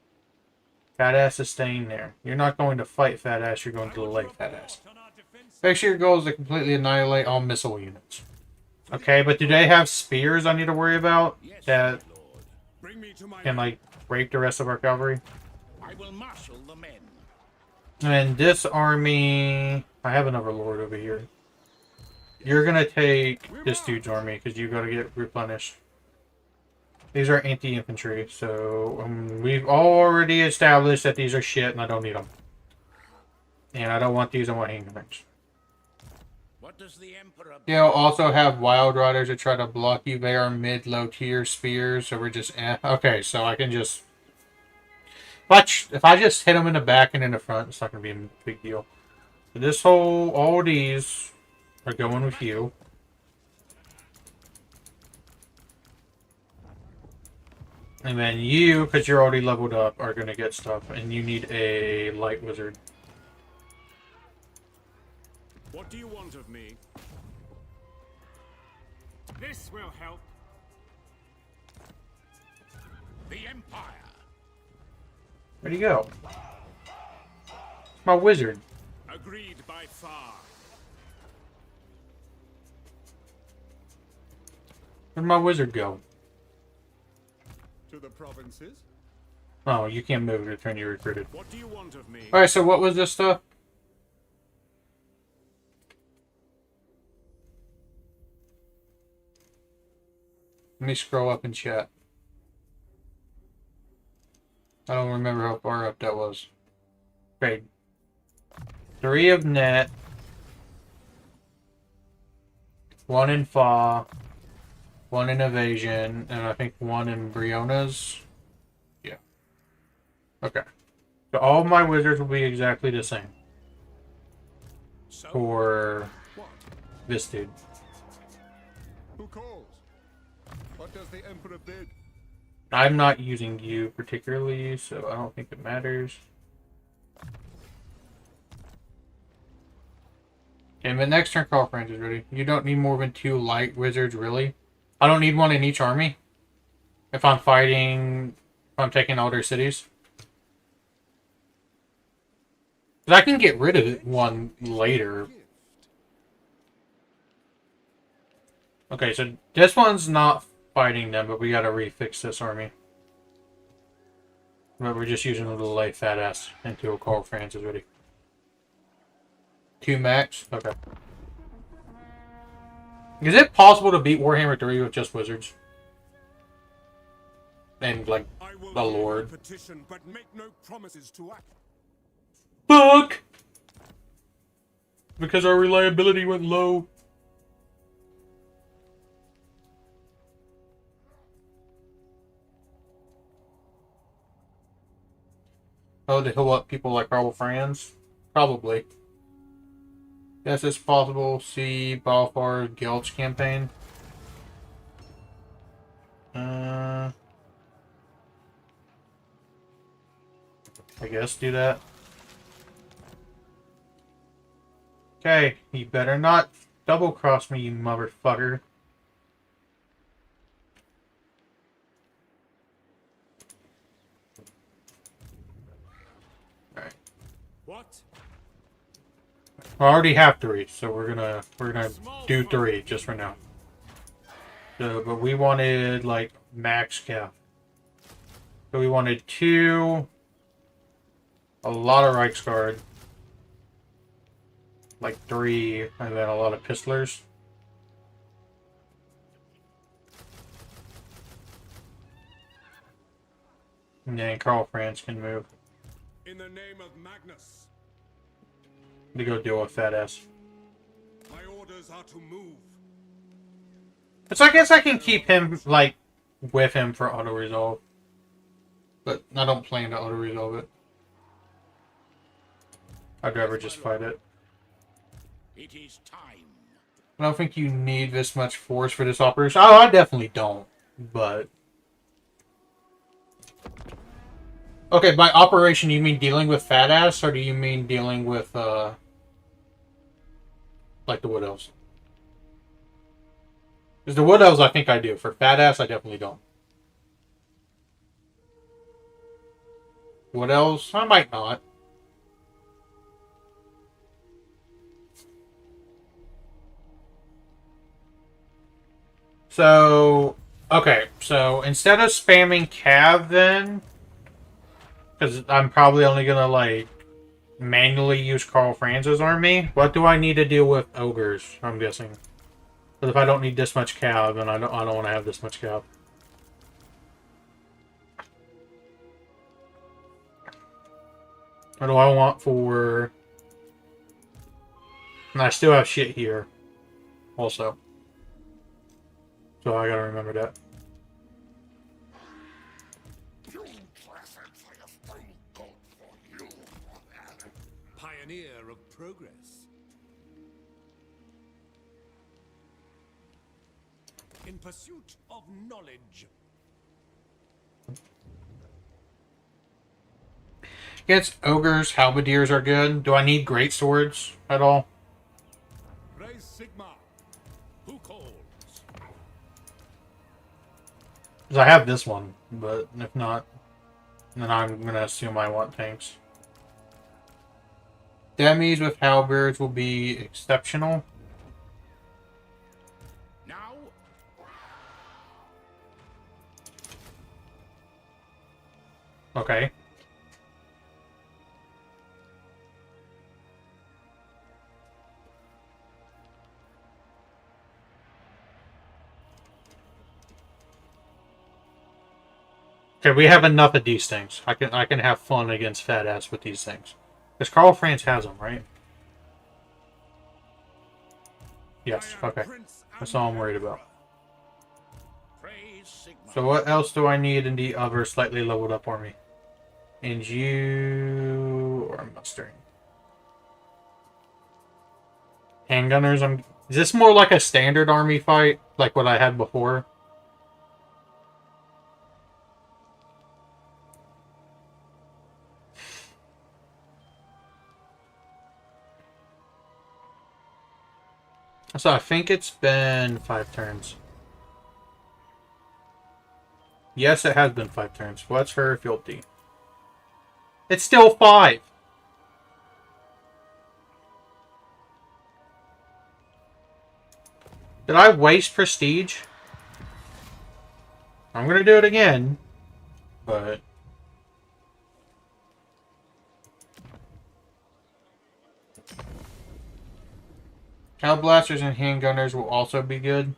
Fat Ass is staying there. You're not going to fight Fat Ass, you're going to delay Fat Ass. Make sure your goal is to completely annihilate all missile units. Okay, but do they have spears I need to worry about? That can, like, rape the rest of our cavalry? I will marshal the men. And this army... I have an overlord over here. You're gonna take this dude's army, because you gotta get replenished. These are anti-infantry, so we've already established that these are shit and I don't need them. And I don't want these, I want handguns. What does the Emperor... You'll also have Wild Riders that try to block you. They are mid-low tier spears, so we're just... Okay, so I can just... If I just hit them in the back and in the front, it's not going to be a big deal. So this whole... All these are going with you. And then you, because you're already leveled up, are going to get stuff. And you need a light wizard. What do you want of me? This will help. The Empire. Where'd he go? My wizard. Agreed by far. Where'd my wizard go? To the provinces. Oh, you can't move to turn you recruited. What do you want of me? Alright, so what was this stuff? Let me scroll up in chat. I don't remember how far up that was. Okay. 3 of net. 1 in Fa. 1 in evasion. And I think 1 in Briona's. Yeah. Okay. So all of my wizards will be exactly the same. For this dude. cause. What does the Emperor bid? I'm not using you particularly, so I don't think it matters. Okay, but next turn, Call Franz is ready. You don't need more than 2 light wizards, really. I don't need one in each army. If I'm fighting, if I'm taking older cities. But I can get rid of it one later. Okay, so this one's not fighting them, but we gotta refix this army. But we're just using a little late fat ass until Karl Franz is ready. 2 max? Okay. Is it possible to beat Warhammer 3 with just wizards? And, like, the Lord. Petition, but make no promises to act. Fuck! Because our reliability went low. Oh, to heal up people like FRANZ? Probably. Yes, it's possible. See Balfour Gulch campaign. I guess do that. Okay, you better not double cross me, you motherfucker. Alright. What? I already have 3, so we're gonna do 3 just for now. So, but we wanted like max cap. So we wanted 2, a lot of Reichsguard, like 3, and then a lot of Pistlers. And then Karl Franz can move In the name of Magnus, to go deal with fat ass. my orders are to move. So I guess I can keep him, like, with him for auto-resolve. But I don't plan to auto-resolve it. I'd rather just fight it. It is time. I don't think you need this much force for this operation. Oh, I definitely don't. But... Okay, by operation, you mean dealing with fat ass, or do you mean dealing with, like the Wood Elves? Because the Wood Elves, I think I do. For fat ass, I definitely don't. Wood Elves, I might not. So, okay, so instead of spamming Cav then, because I'm probably only gonna like manually use Karl Franz's army, what do I need to deal with ogres? I'm guessing. Because if I don't need this much Cav, then I don't want to have this much Cav. What do I want for? And I still have shit here, also. So I gotta remember that. Pioneer of progress. In pursuit of knowledge. Against ogres, halberdiers are good. Do I need great swords at all? Raise Sigma. Who calls? Because I have this one, but if not, then I'm going to assume I want tanks. Demis with halberds will be exceptional. Now? Okay. Okay, we have enough of these things. I can have fun against fat ass with these things. Because Karl Franz has them, right? Yes, okay. That's all I'm worried about. Praise Sigma. So what else do I need in the other slightly leveled up army? And you... or mustering. Handgunners, Is this more like a standard army fight, like what I had before? So I think it's been 5 turns. Yes, it has been 5 turns. What's her fealty? It's still 5! Did I waste prestige? I'm gonna do it again, but... Cow blasters and handgunners will also be good.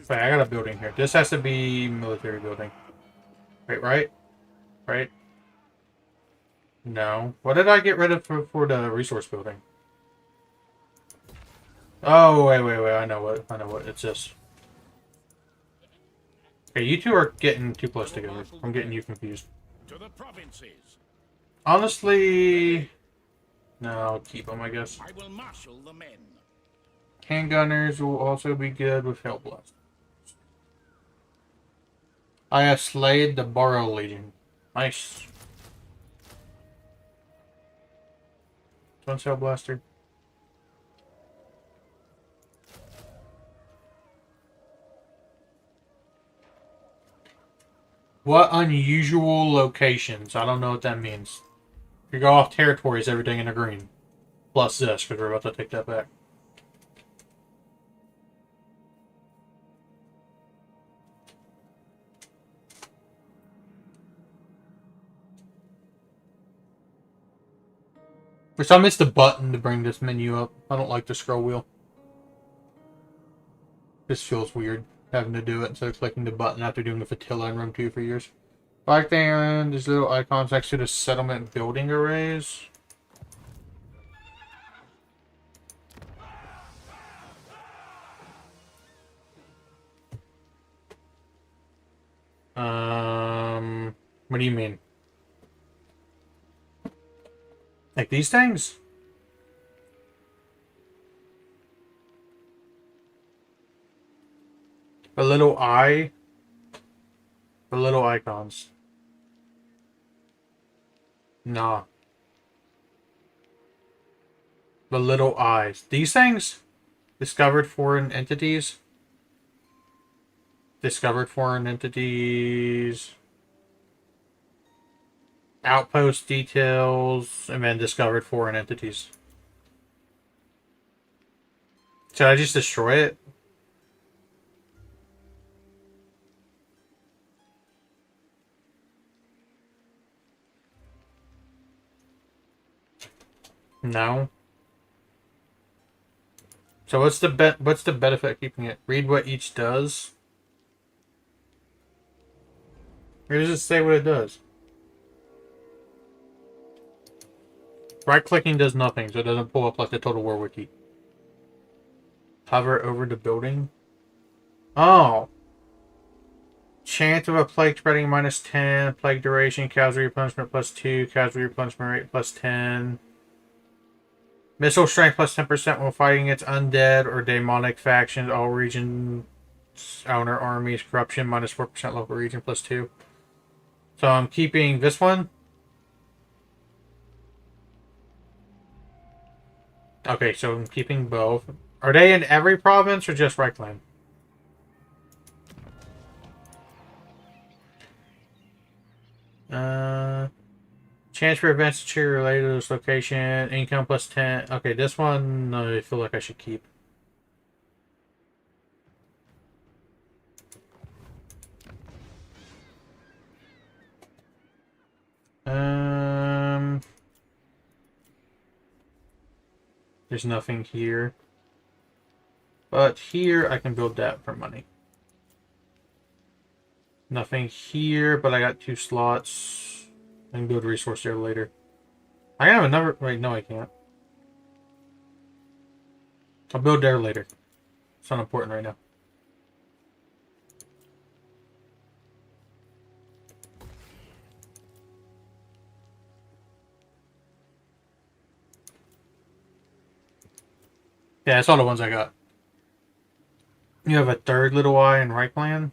Wait, I got a building here. This has to be military building. Wait, right? Right? No. What did I get rid of for the resource building? Oh, wait. I know what. It's this. Okay, you two are getting too close together. I'm getting you confused. To the provinces. Honestly... No, I'll keep them, I guess. I will marshal the men. Handgunners will also be good with Hellblast. I have slayed the Borrow Legion. Nice. One's Hellblaster. What unusual locations? I don't know what that means. If you go off territories, everything in the green. Plus this, because we're about to take that back. Which I missed the button to bring this menu up. I don't like the scroll wheel. This feels weird, having to do it instead of clicking the button after doing the Fatilla in Rome 2 for years. Back there, there's little icons next to the settlement building arrays. What do you mean? Like these things? The little eye? The little icons. Nah. The little eyes. These things? Discovered foreign entities? Discovered foreign entities. Outpost details. And then discovered foreign entities. Should I just destroy it? No. So what's the benefit of keeping it? Read what each does. Or does it say what it does? Right-clicking does nothing, so it doesn't pull up like the Total War Wiki. Hover over the building. Oh. Chance of a plague spreading -10. Plague duration. Casualty replenishment +2. Casualty replenishment rate +10. Missile strength +10% when fighting its undead or demonic factions. All regions owner armies. Corruption -4% local region +2. So I'm keeping this one. Okay, so I'm keeping both. Are they in every province or just Reichland? Chance for events to cheer related to this location. Income +10. Okay, this one I feel like I should keep. There's nothing here. But here I can build that for money. Nothing here, but I got 2 slots. I can build resource there later. I have another... Wait, no I can't. I'll build there later. It's not important right now. Yeah, that's all the ones I got. You have a third little eye in right plan?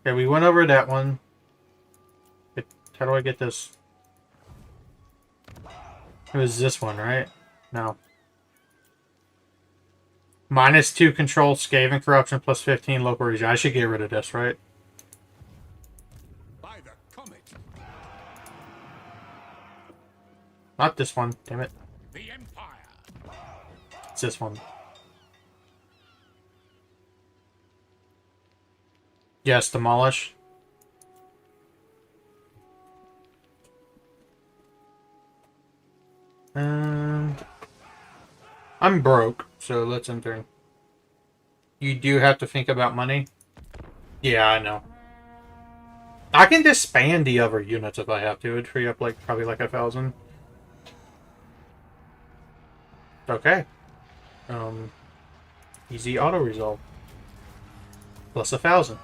Okay, we went over that one. How do I get this? It was this one, right? No. -2 control, Skaven corruption, plus 15 local region. I should get rid of this, right? By the comet, Not this one, damn it. the Empire. It's this one. Yes, demolish. I'm broke, so let's enter. You do have to think about money? Yeah, I know. I can disband the other units if I have to. It'd free up like probably like 1,000. Okay. Easy auto resolve. Plus 1,000.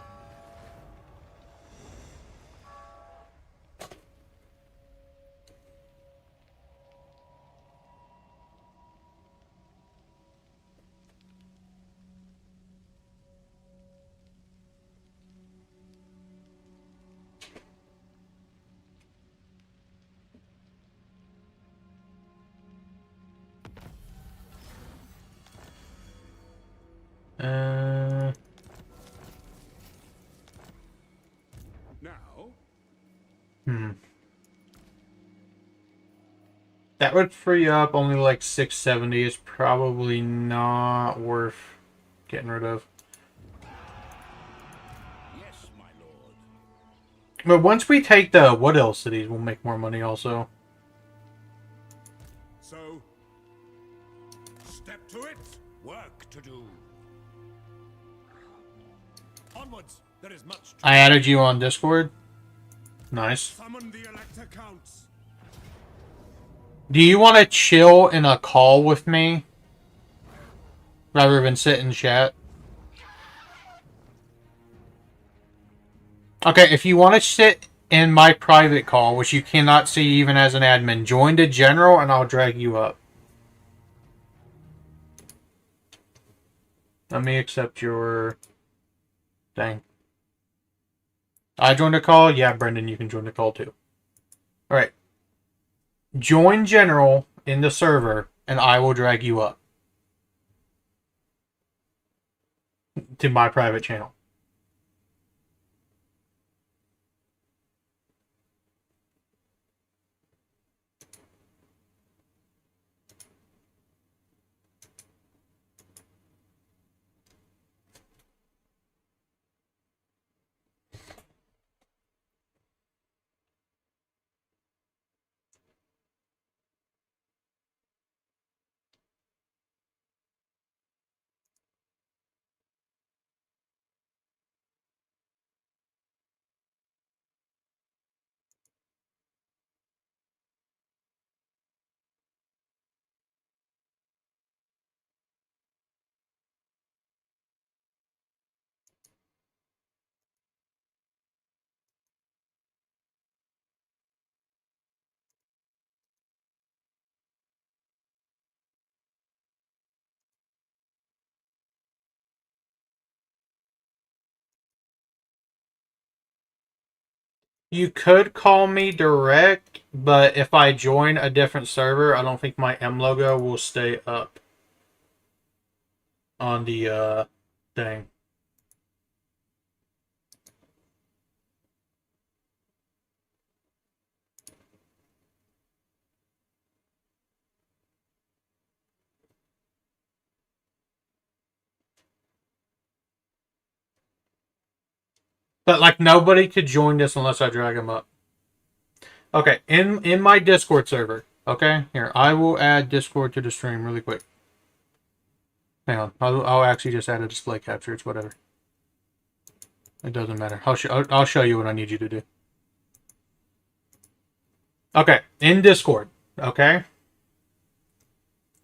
Now, That would free up only like 670. It's probably not worth getting rid of. yes, my lord. But once we take the What Else cities, we'll make more money also. So, step to it. Work to do. Onwards. There is much to I added you on Discord. Nice. summon the Elector Counts. Do you want to chill in a call with me? Rather than sit in chat? Okay, if you want to sit in my private call, which you cannot see even as an admin, join the general and I'll drag you up. Let me accept your thing. I joined the call? Yeah, Brendan, you can join the call too. Alright. Join general in the server and I will drag you up to my private channel. You could call me direct, but if I join a different server, I don't think my M logo will stay up on the thing. But like nobody could join this unless I drag them up. Okay, in my Discord server. Okay, here I will add Discord to the stream really quick. Hang on, I'll actually just add a display capture. It's whatever. It doesn't matter. I'll show you what I need you to do. Okay, in Discord. Okay.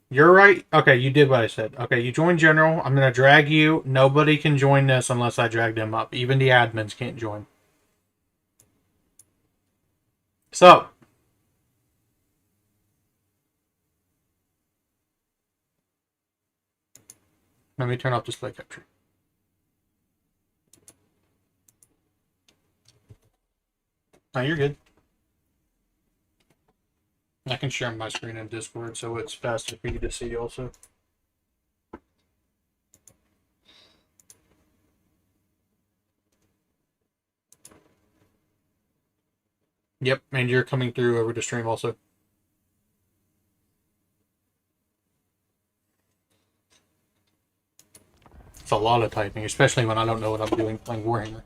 You're right. Okay, you did what I said. Okay, you join general. I'm going to drag you. Nobody can join this unless I drag them up. Even the admins can't join. So, Let me turn off display capture. Oh, you're good. I can share my screen in Discord, so it's faster for you to see also. Yep, and you're coming through over the stream also. It's a lot of typing, especially when I don't know what I'm doing playing Warhammer.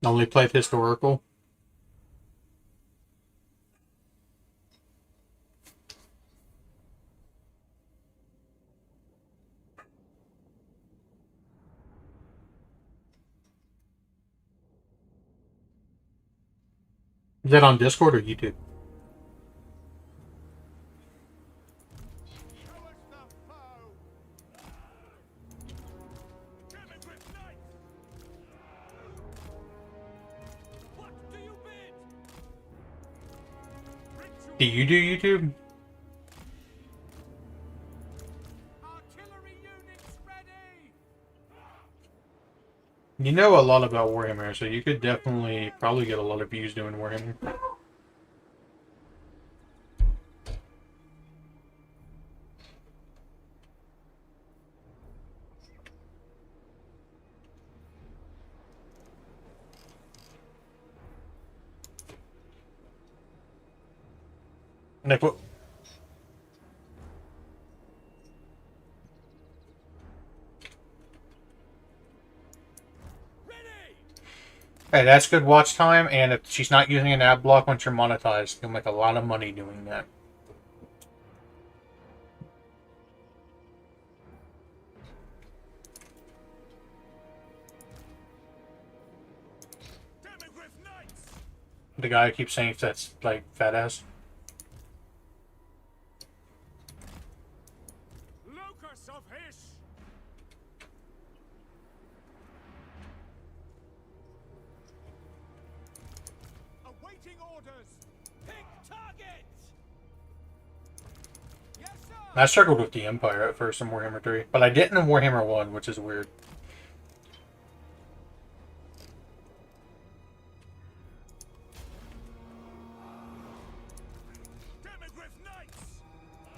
Only played historical. Is that on Discord or YouTube? Do you do YouTube? You know a lot about Warhammer, so you could definitely probably get a lot of views doing Warhammer. And I put. Hey, that's good watch time, and if she's not using an ad block once you're monetized, you'll make a lot of money doing that. The guy who keeps saying that's like fat ass. Locus of Hiss! Awaiting orders! Pick target! Yes, sir! I struggled with the Empire at first in Warhammer 3, but I didn't in Warhammer 1, which is weird.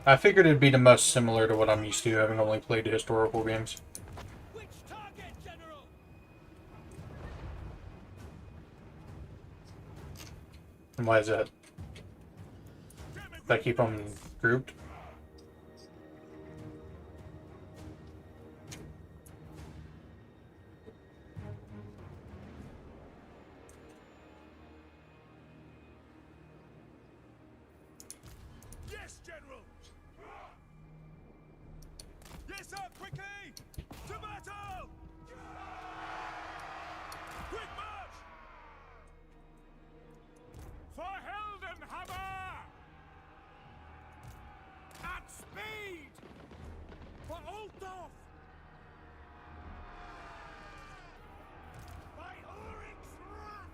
I figured it'd be the most similar to what I'm used to, having only played the historical games. Which target, General? And why is that? Did I keep them grouped? Yes, General! Yes, sir, quickly! To battle! Quick march! For Heldenhammer! At speed! For Altdorf! By Ulrich's wrath!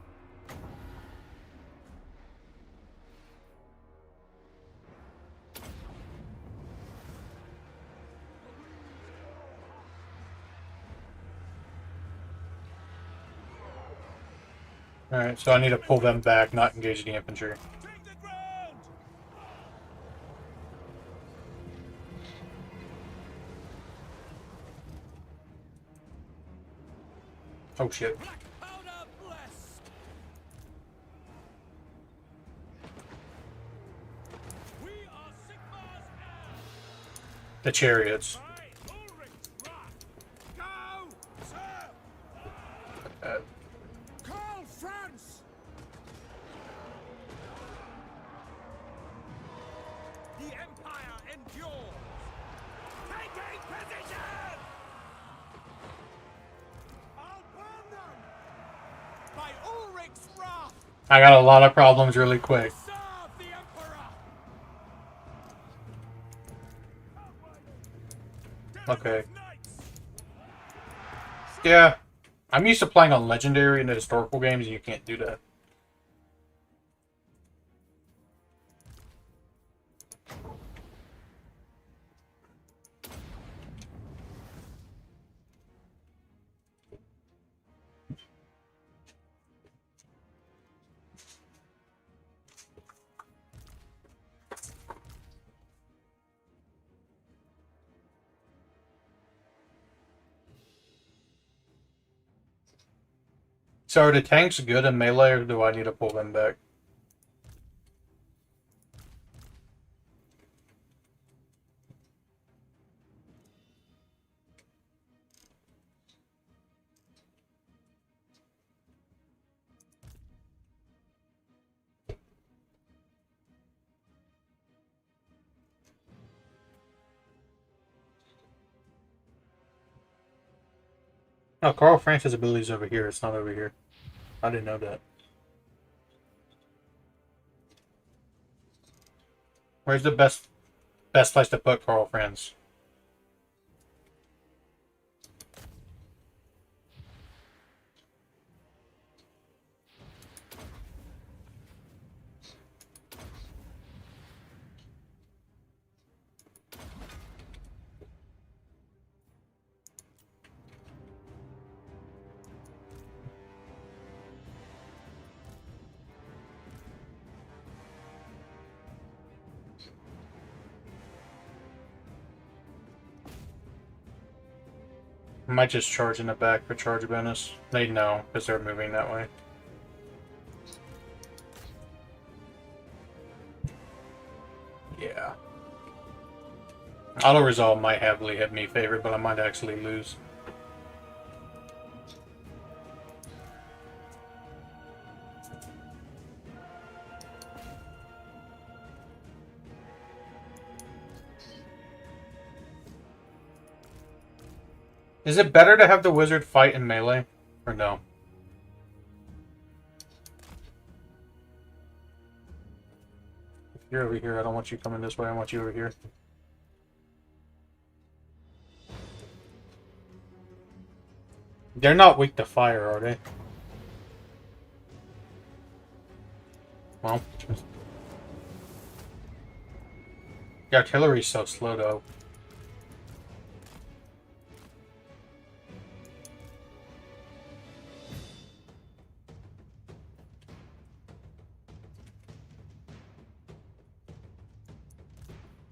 Alright, so I need to pull them back, not engage the infantry. Take the ground! Oh shit. Black powder blessed! We are Sigmar's heirs! The chariots. By Ulrich's wrath! Go, sir! Uh, KARL FRANZ! The Empire endures! Taking position! I'll burn them! By Ulrich's wrath! I got a lot of problems really quick. Serve the Emperor! Okay. Yeah. I'm used to playing on Legendary in the historical games, and you can't do that. So are the tanks good in melee, or do I need to pull them back? No, Carl France's ability is over here. It's not over here. I didn't know that. Where's the best place to put Carl Franz? I might just charge in the back for charge bonus. They know, because they're moving that way. Yeah. Auto resolve might heavily hit me favorite, but I might actually lose. Is it better to have the wizard fight in melee? Or no? If you're over here, I don't want you coming this way, I want you over here. They're not weak to fire, are they? Well. The artillery's so slow, though.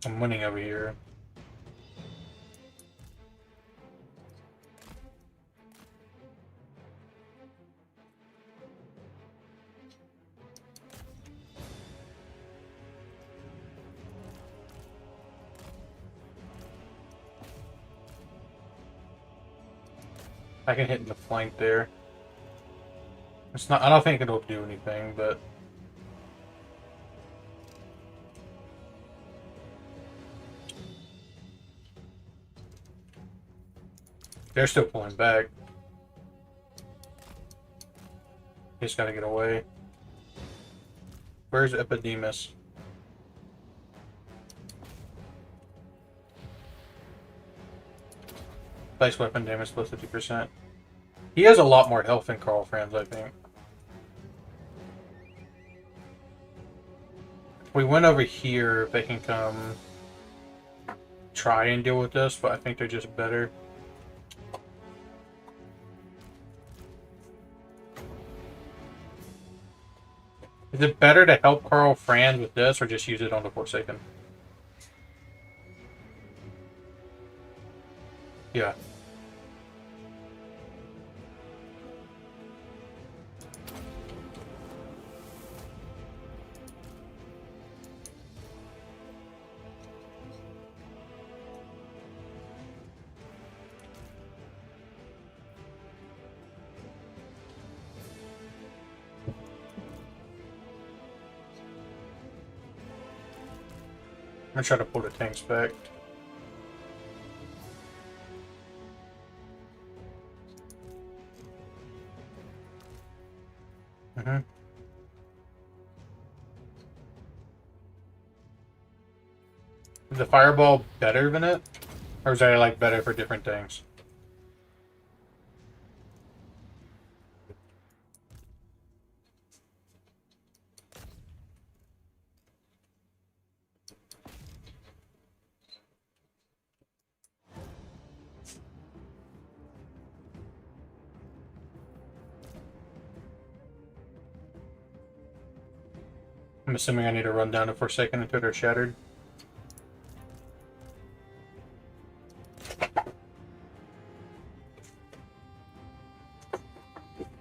I'm winning over here. I can hit in the flank there. It's not. I don't think it'll do anything, but they're still pulling back. Just gotta get away. Where's Epidemus? Base weapon damage plus 50%. He has a lot more health than Carl Franz, I think. If we went over here, they can come try and deal with this, but I think they're just better. Is it better to help Carl Franz with this, or just use it on the Forsaken? Yeah. I'm gonna try to pull the tanks back. Is the fireball better than it? Or is that like better for different things? I'm assuming I need to run down to Forsaken until they're shattered.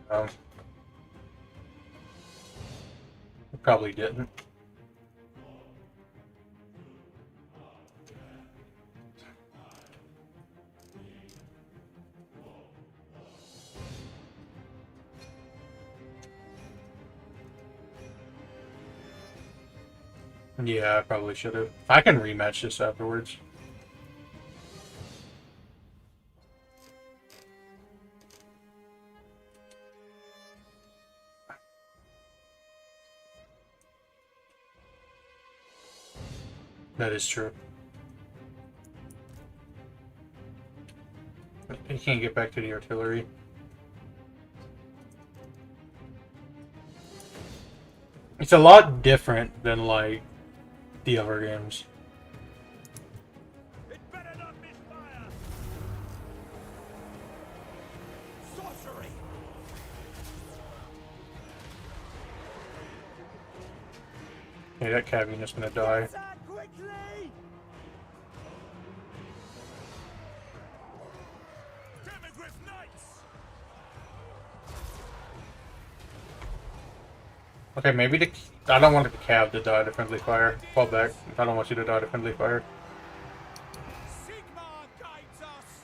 Um, probably didn't. Yeah, I probably should have. I can rematch this afterwards. That is true. You can't get back to the artillery. It's a lot different than, like, the other games. It better not miss fire. Sorcery. Yeah, that cabin is gonna die. Quickly. Demigriff Knights. Okay, maybe the... I don't want the cab to die to friendly fire. Fall back. I don't want you to die to friendly fire. Sigmar guides us.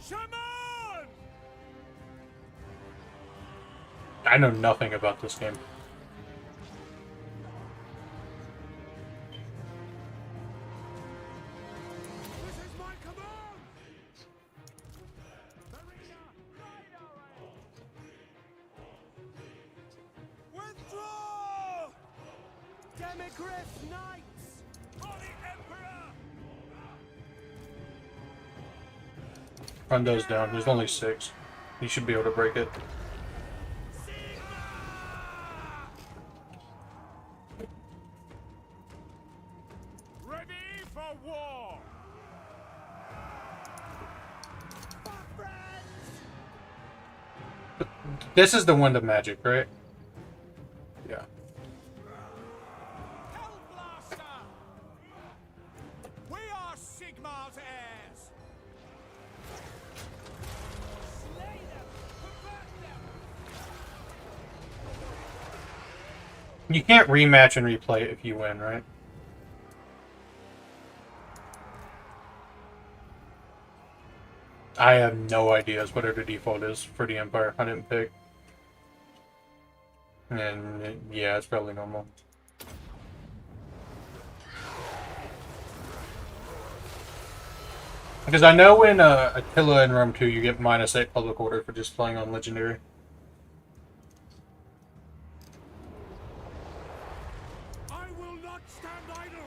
Shaman. I know nothing about this game. This is my command. Marina, guide our aim. Withdraw. Demigriff Knights. For the Emperor. Run those down. There's only 6. You should be able to break it. Ready for war! For FRANZ! This is the Wind of Magic, right? Yeah. Hellblaster! We are Sigmar's heirs! Slay them! Convert them! You can't rematch and replay it if you win, right? I have no idea what the default is for the Empire. I didn't pick. And yeah, it's probably normal. Because I know in Attila and Rome 2 you get -8 public order for just playing on Legendary. I will not stand idle!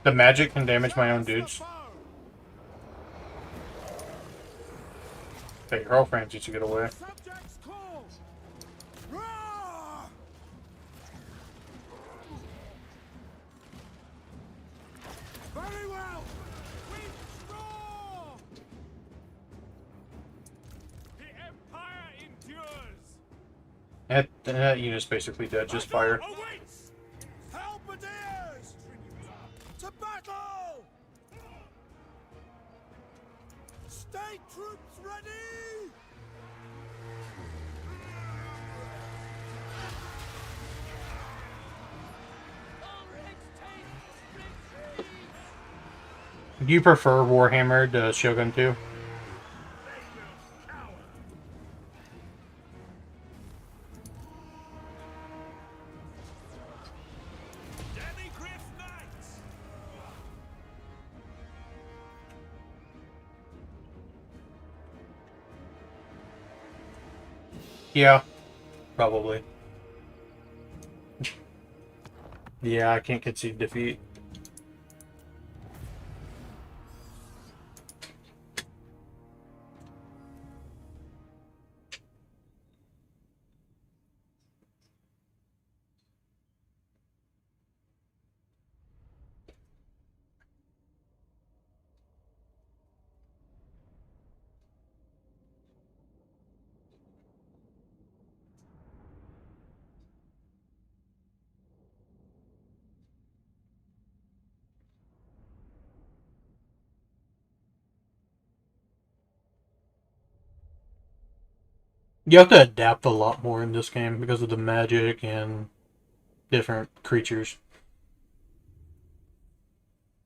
The magic can damage my own dudes. Okay, your FRANZ needs to get away. Subjects call! Roar! Very well! Withdraw! The Empire endures! That unit's basically dead, just fire. Battle awaits! Halberdiers! To battle! State troops ready! Do you prefer Warhammer to Shogun 2? Demigriff Knights! Yeah, probably. Yeah, I can't concede defeat. You have to adapt a lot more in this game because of the magic and different creatures.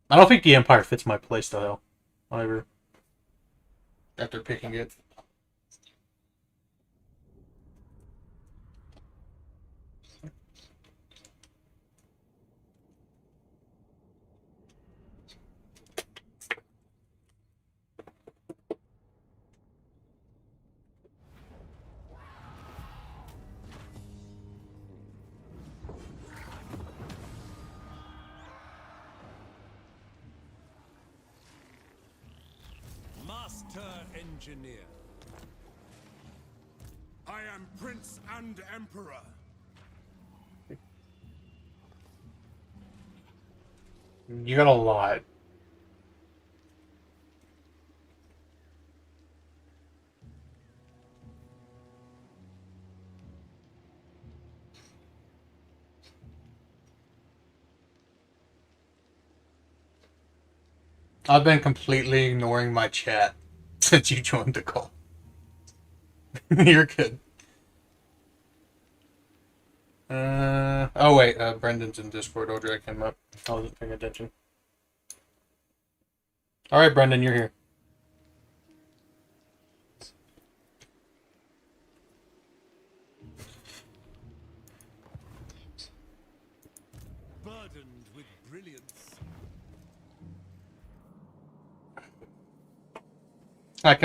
I don't think the Empire fits my playstyle either. After picking it. Master Engineer. I am Prince and Emperor. You got a lot. I've been completely ignoring my chat since you joined the call. You're good. Oh wait, Brendan's in Discord. I'll drag him up. I wasn't paying attention. Alright, Brendan, you're here. Burdened with brilliance. I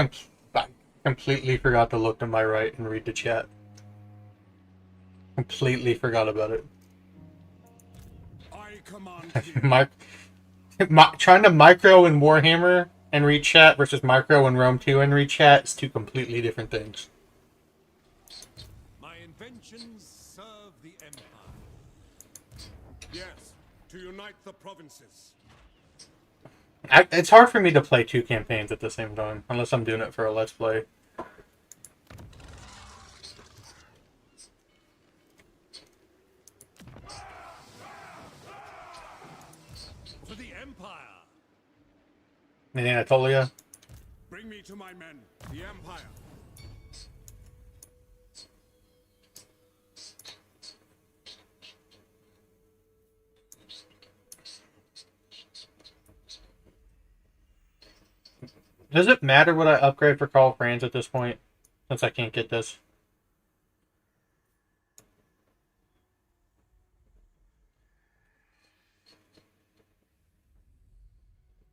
completely forgot to look to my right and read the chat. Completely forgot about it. I command Trying to micro in Warhammer and read chat versus micro in Rome 2 and read chat is two completely different things. My inventions serve the Empire. Yes, to unite the provinces. It's hard for me to play two campaigns at the same time, unless I'm doing it for a Let's Play. For the Empire. In Anatolia. Bring me to my men, the Empire. Does it matter what I upgrade for KARL FRANZ at this point? Since I can't get this.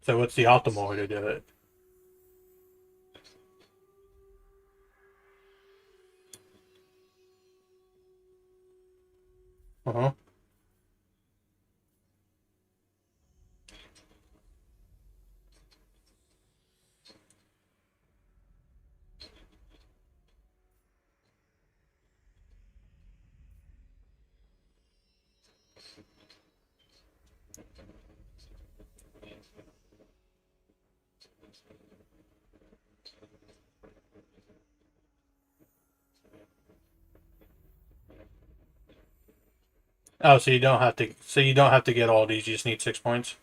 So what's the optimal way to do it? Uh-huh. Oh, so you don't have to. So you don't have to get all these. You just need 6 points.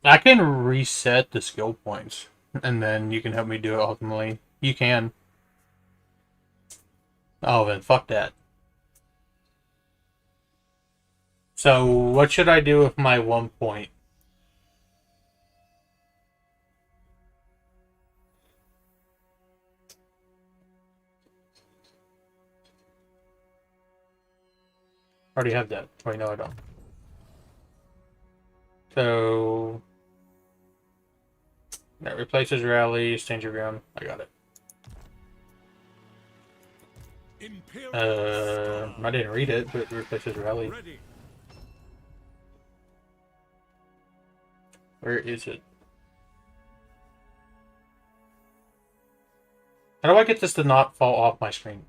I can reset the skill points, and then you can help me do it ultimately. You can. Oh, then fuck that. So, what should I do with my 1 point? Already have that. Wait, no, I don't. So, that replaces rally, stand your ground. I got it. I didn't read it, but it replaces rally. Ready. Where is it? How do I get this to not fall off my screen?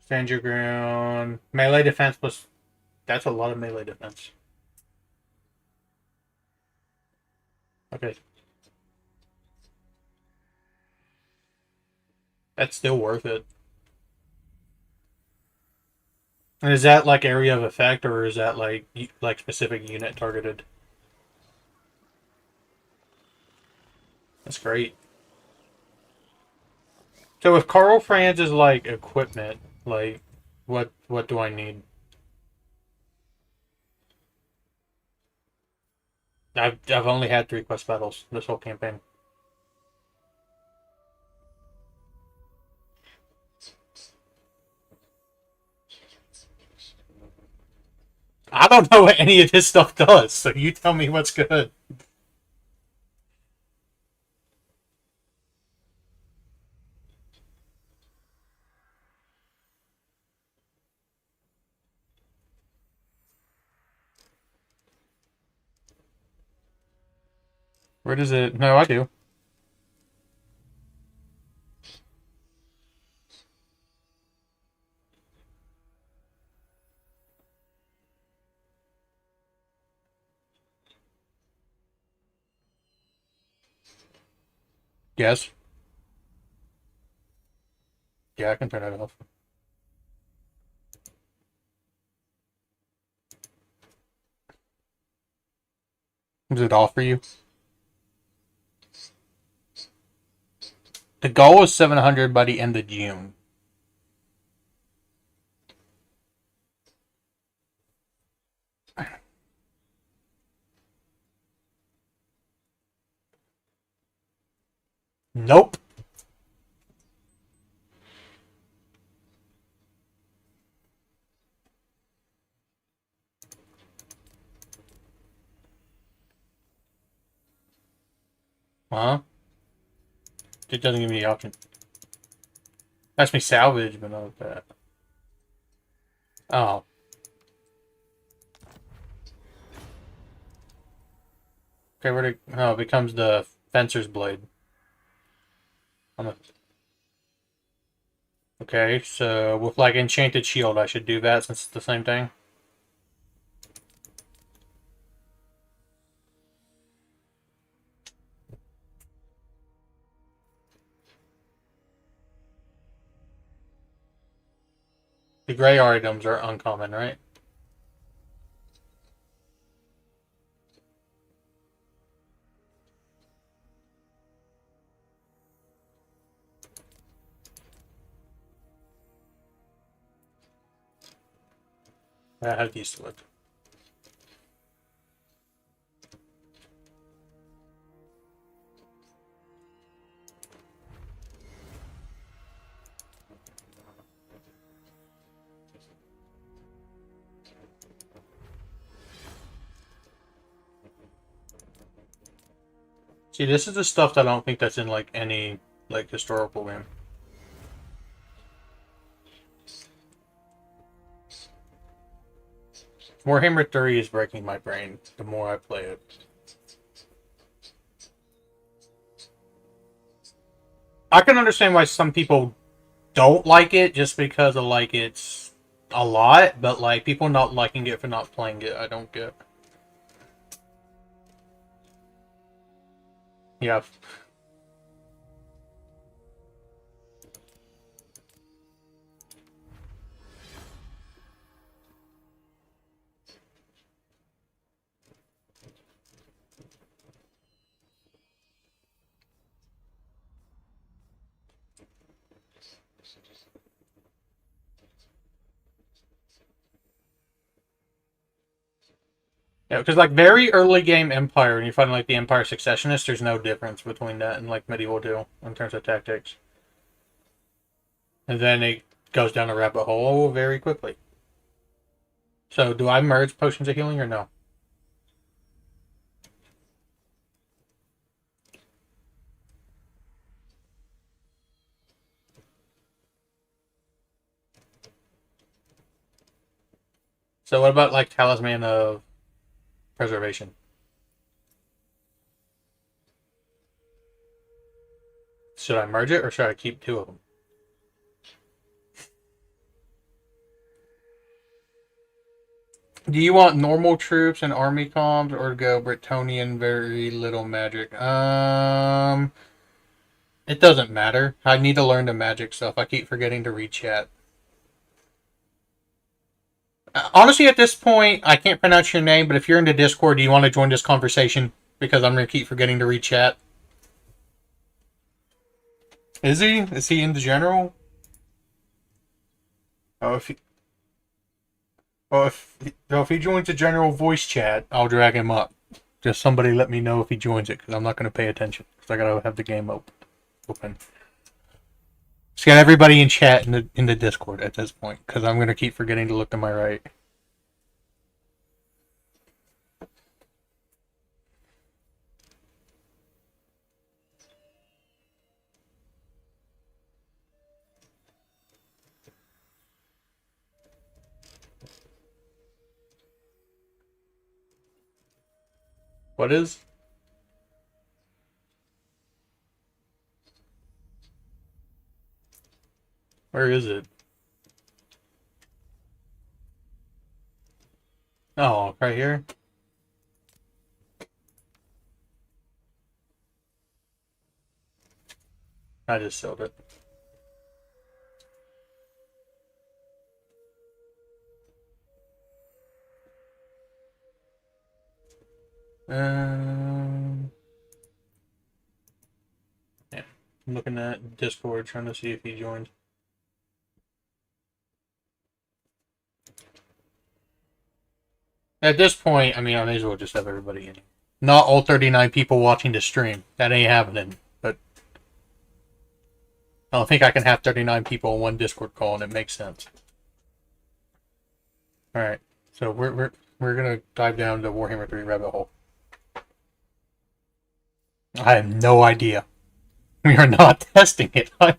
Stand your ground. Melee defense plus... That's a lot of melee defense. Okay. That's still worth it. And is that like area of effect, or is that like specific unit targeted? That's great. So if KARL FRANZ is like equipment, like what do I need? I've only had 3 quest battles this whole campaign. I don't know what any of this stuff does, so you tell me what's good. Where does it... No, I do. Yes. Yeah, I can turn that off. Is it off for you? The goal is 700 by the end of June. Nope. Huh? It doesn't give me the option. That's me salvage, but not that. Oh. Okay, where to... Oh, it becomes the fencer's blade. On the... Okay, so with like enchanted shield, I should do that since it's the same thing. The gray items are uncommon, right? How do these look? See, this is the stuff that I don't think that's in like any like historical game. Warhammer 3 is breaking my brain the more I play it. I can understand why some people don't like it just because of like its a lot, but like people not liking it for not playing it, I don't get. Yeah. Yeah, because like very early game Empire, when you find like the Empire Successionist, there's no difference between that and like Medieval 2 in terms of tactics. And then it goes down a rabbit hole very quickly. So do I merge Potions of Healing or no? So what about like Talisman of Preservation? Should I merge it or should I keep two of them? Do you want normal troops and army comms or go Bretonnian very little magic? It doesn't matter. I need to learn the magic stuff. I keep forgetting to read chat. Honestly, at this point, I can't pronounce your name, but if you're in the Discord, do you want to join this conversation? Because I'm going to keep forgetting to read chat. Is he? Is he in the general? Oh, if he, if he joins the general voice chat, I'll drag him up. Just somebody let me know if he joins it, because I'm not going to pay attention. Because I got to have the game open. Just got everybody in chat in the Discord at this point, because I'm going to keep forgetting to look to my right. What is? Where is it? Oh, right here? I just sold it. Yeah. I'm looking at Discord, trying to see if he joined. At this point, I mean, I may as well just have everybody in. Not all 39 people watching the stream. That ain't happening. But I don't think I can have 39 people in one Discord call, and it makes sense. All right, so we're gonna dive down the Warhammer 3 rabbit hole. I have no idea. We are not testing it either.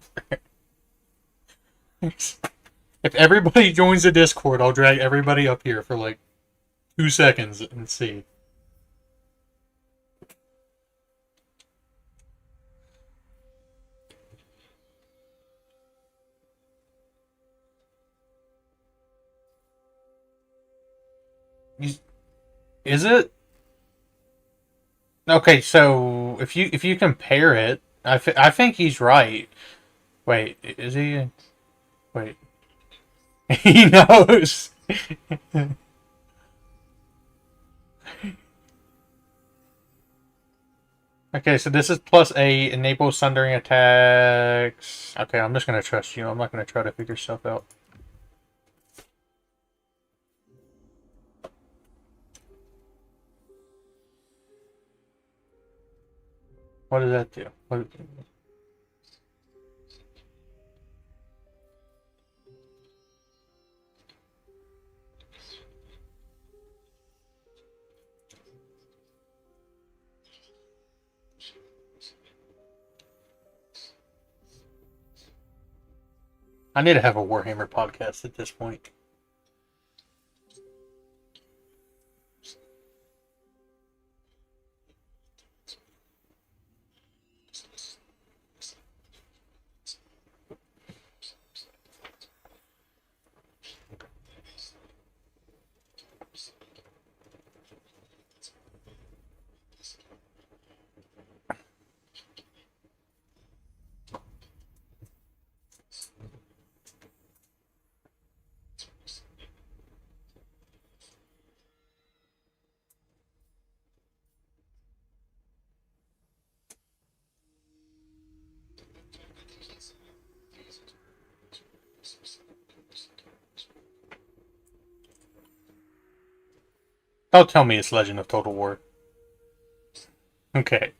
If everybody joins the Discord, I'll drag everybody up here for like 2 seconds and see. Is it? Okay, so if you compare it, I think he's right. Wait, is he? Wait. He knows. Okay, so this is +8, enable sundering attacks. Okay, I'm just gonna trust you. I'm not gonna try to figure stuff out. What does that do? What... I need to have a Warhammer podcast at this point. Don't tell me it's Legend of Total War. Okay.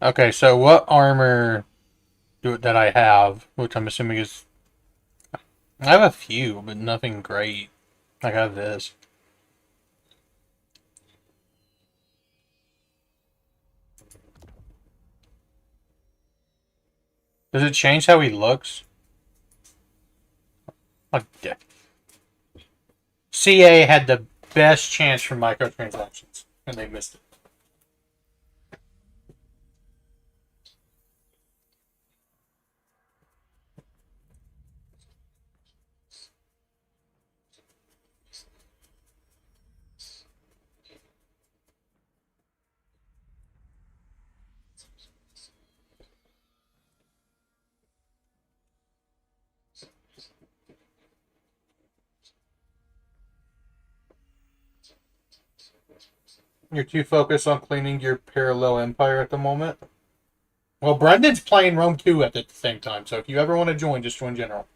Okay, so what armor that I have, which I'm assuming is... I have a few, but nothing great. I have this. Does it change how he looks? Like, yeah. CA had the best chance for microtransactions, and they missed it. You're too focused on cleaning your parallel empire at the moment? Well, Brendan's playing Rome 2 at the same time, so if you ever want to join, just join General.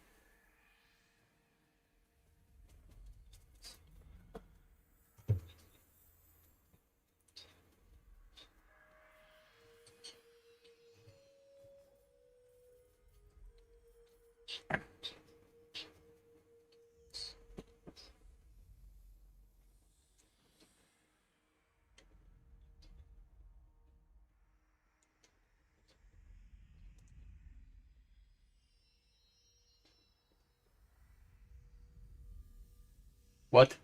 What?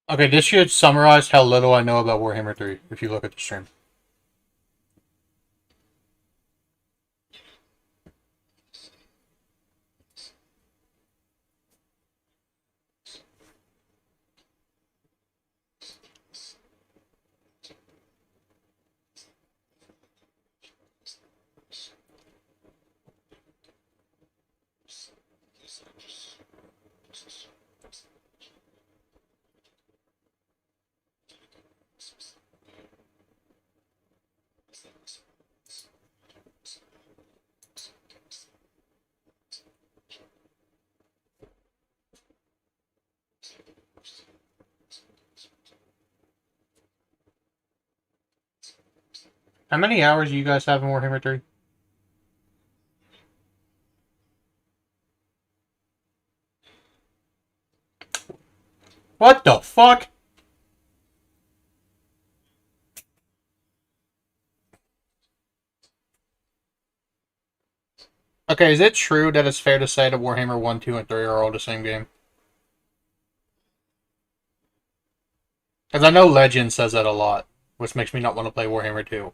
Okay, this should summarize how little I know about Warhammer 3, if you look at the stream. How many hours do you guys have in Warhammer 3? What the fuck? Okay, is it true that it's fair to say that Warhammer 1, 2, and 3 are all the same game? Because I know Legend says that a lot, which makes me not want to play Warhammer 2.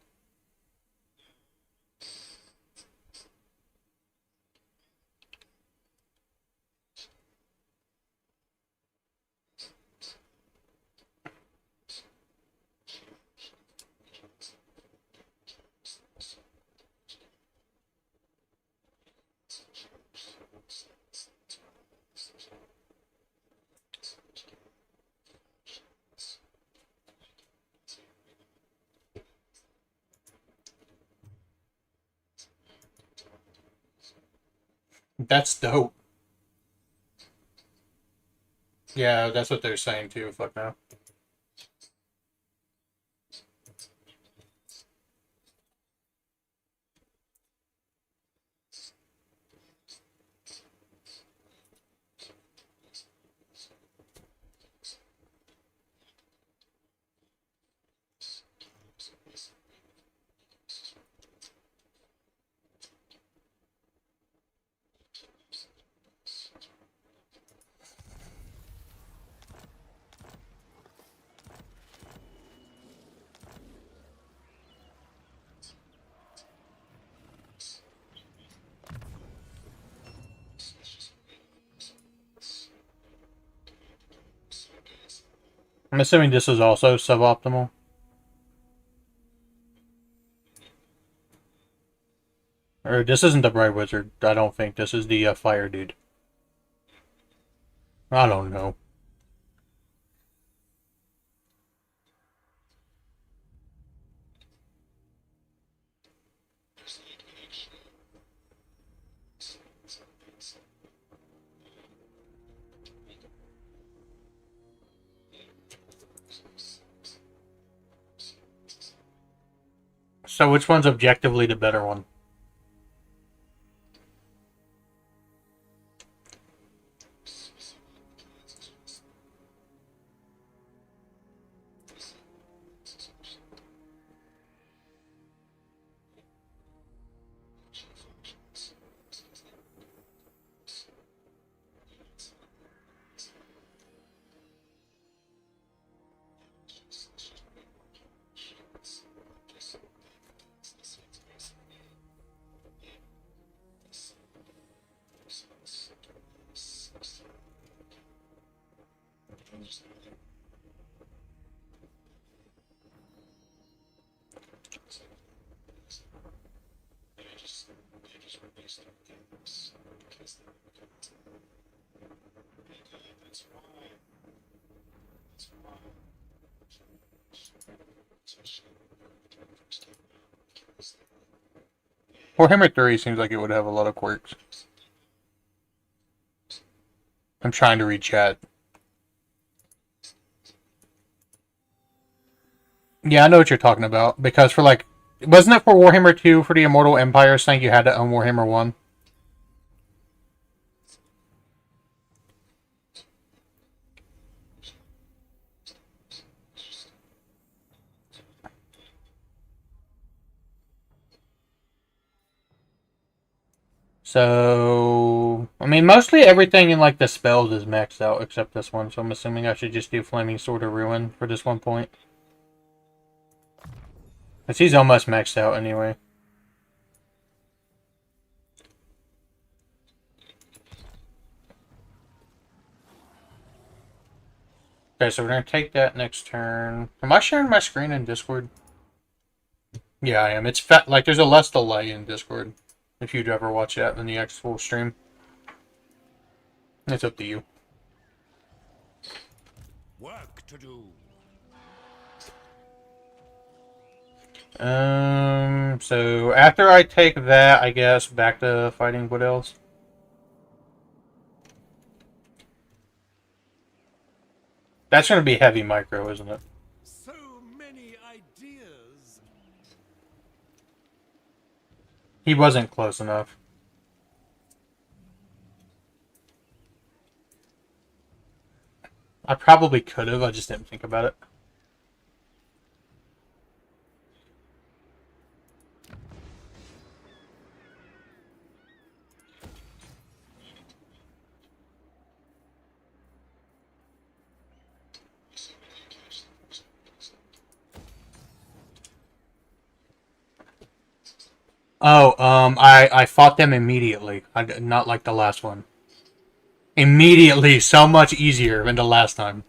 That's dope. Yeah, that's what they're saying too. Fuck no. I'm assuming this is also suboptimal. Or this isn't the Bright Wizard. I don't think. This is the Fire Dude. I don't know. So which one's objectively the better one? Warhammer 3 seems like it would have a lot of quirks. I'm trying to read chat. Yeah, I know what you're talking about. Because for like... Wasn't it for Warhammer 2 for the Immortal Empires thing you had to own Warhammer 1? So... I mean, mostly everything in like the spells is maxed out except this one. So I'm assuming I should just do Flaming Sword of Ruin for this one point. Because he's almost maxed out anyway. Okay, so we're going to take that next turn. Am I sharing my screen in Discord? Yeah, I am. It's fat. Like, there's a less delay in Discord. If you'd ever watch that in the actual stream. It's up to you. Work to do. So after I take that, I guess, back to fighting what else? That's going to be heavy micro, isn't it? So many ideas. He wasn't close enough. I probably could have, I just didn't think about it. Oh, I fought them immediately. Not like the last one. Immediately, so much easier than the last time.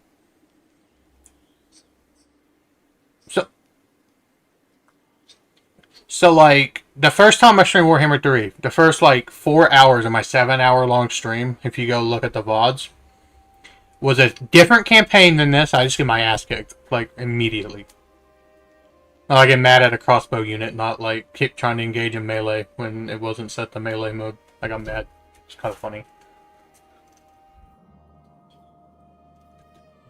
So like, the first time I streamed Warhammer 3, the first, like, 4 hours of my 7-hour-long stream, if you go look at the VODs, was a different campaign than this. I just get my ass kicked, like, immediately. I get mad at a crossbow unit, not, like, keep trying to engage in melee when it wasn't set to melee mode. I got mad. It's kind of funny.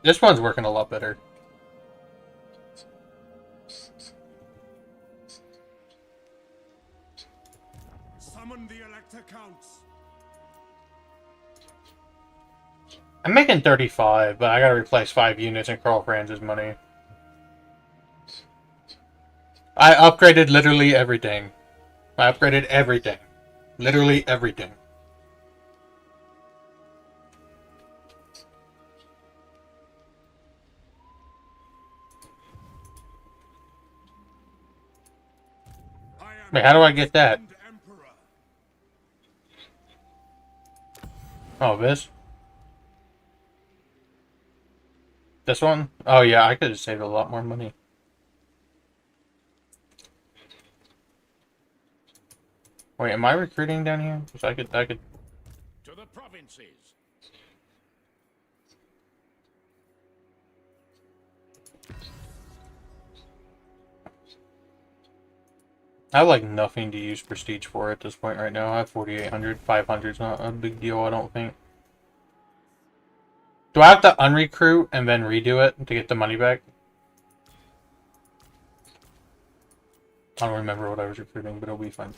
This one's working a lot better. Summon the Elector Counts. I'm making 35, but I gotta replace 5 units and KARL FRANZ's money. I upgraded literally everything. I upgraded everything. Literally everything. Wait, how do I get that? Oh, this? This one? Oh yeah, I could have saved a lot more money. Wait, am I recruiting down here? 'Cause I could. To the provinces. I have like nothing to use prestige for at this point right now. I have 4,800. 500 is not a big deal, I don't think. Do I have to unrecruit and then redo it to get the money back? I don't remember what I was recruiting, but it'll be fine.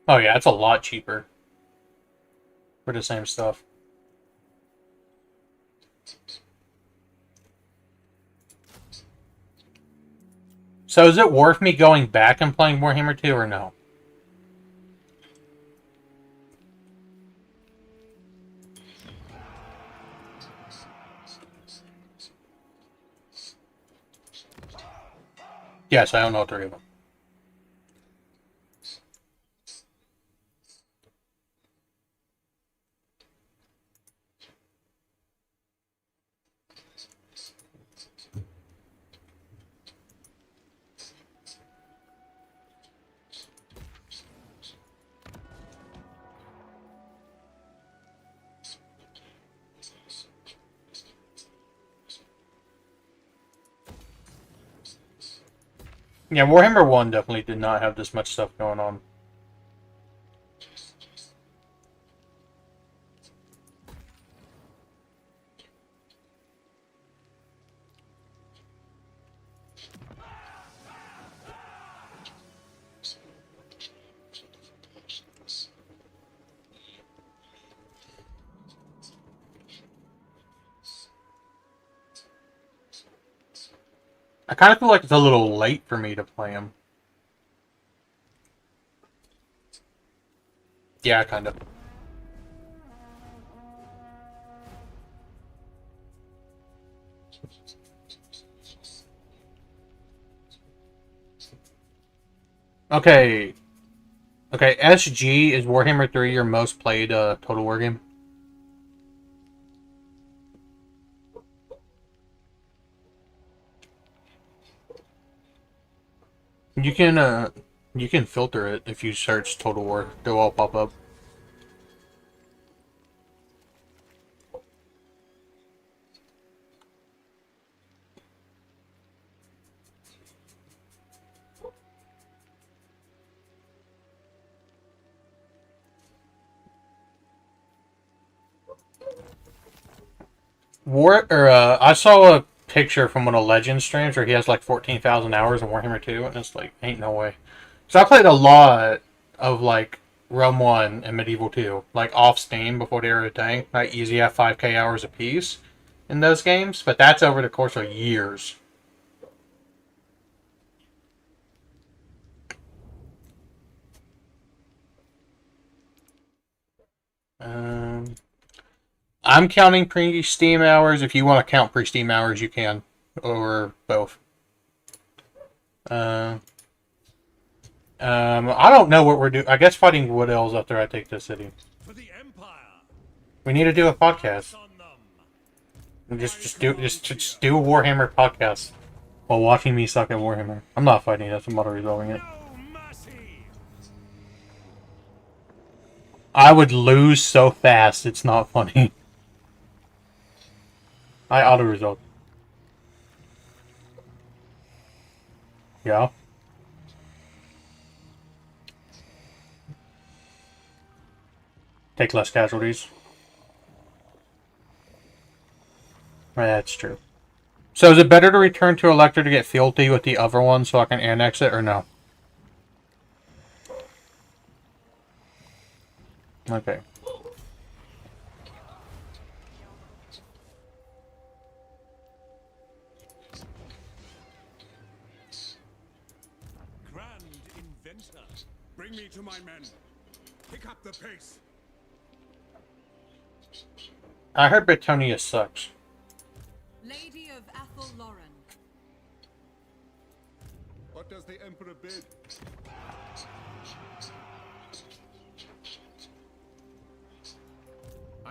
Oh yeah, it's a lot cheaper for the same stuff. So is it worth me going back and playing Warhammer 2 or no? Yes, I own all three of them. Yeah, Warhammer 1 definitely did not have this much stuff going on. I kind of feel like it's a little late for me to play them. Yeah, kind of. Okay. Okay, SG, is Warhammer 3 your most played Total War game? You can filter it if you search Total War. They'll all pop up. I saw a picture from one of Legends streams where he has like 14,000 hours in Warhammer 2, and it's like, ain't no way. So I played a lot of like Realm 1 and Medieval 2, like off Steam before they were a thing. I easy have 5k hours apiece in those games, but that's over the course of years. I'm counting pre-Steam hours. If you want to count pre-Steam hours, you can, or both. I don't know what we're doing. I guess fighting Wood Elves after I take this city. For the Empire. We need to do a podcast. On them. And just do a Warhammer podcast while watching me suck at Warhammer. I'm not fighting it. I'm auto resolving it. No mercy. I would lose so fast. It's not funny. I auto resolve. Yeah. Take less casualties. That's true. So is it better to return to Elector to get fealty with the other one so I can annex it, or no? Okay. Grand inventor. Bring me to my men. Pick up the pace. I heard Britonia sucks. Lady of Athel Lauren. What does the Emperor bid?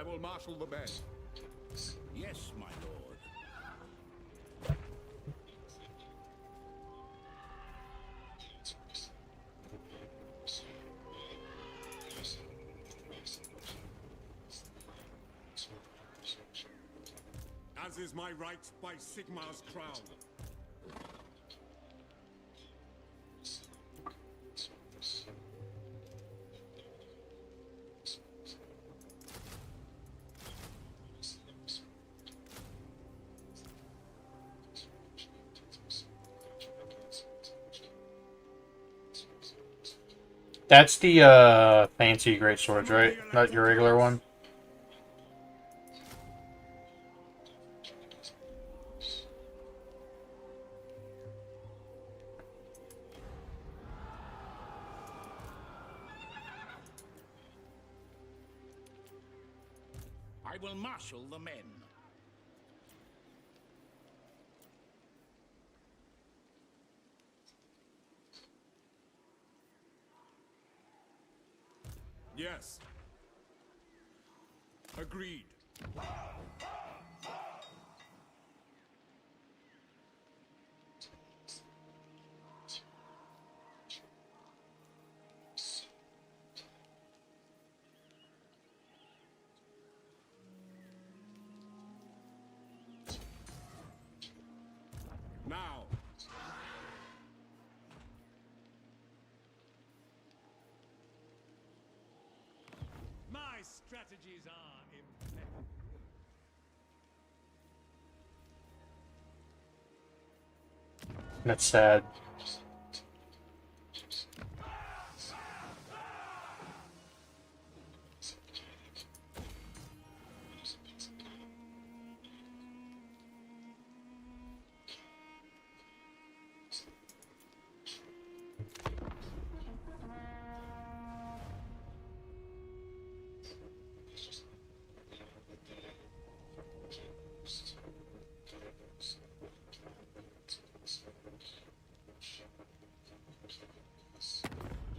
will marshal the men. Yes, my lord. As is my right by Sigmar's crown. That's the fancy great swords, right? Not your regular one. I will marshal the men. Yes. Agreed. Now. My strategies are impeccable. That's sad.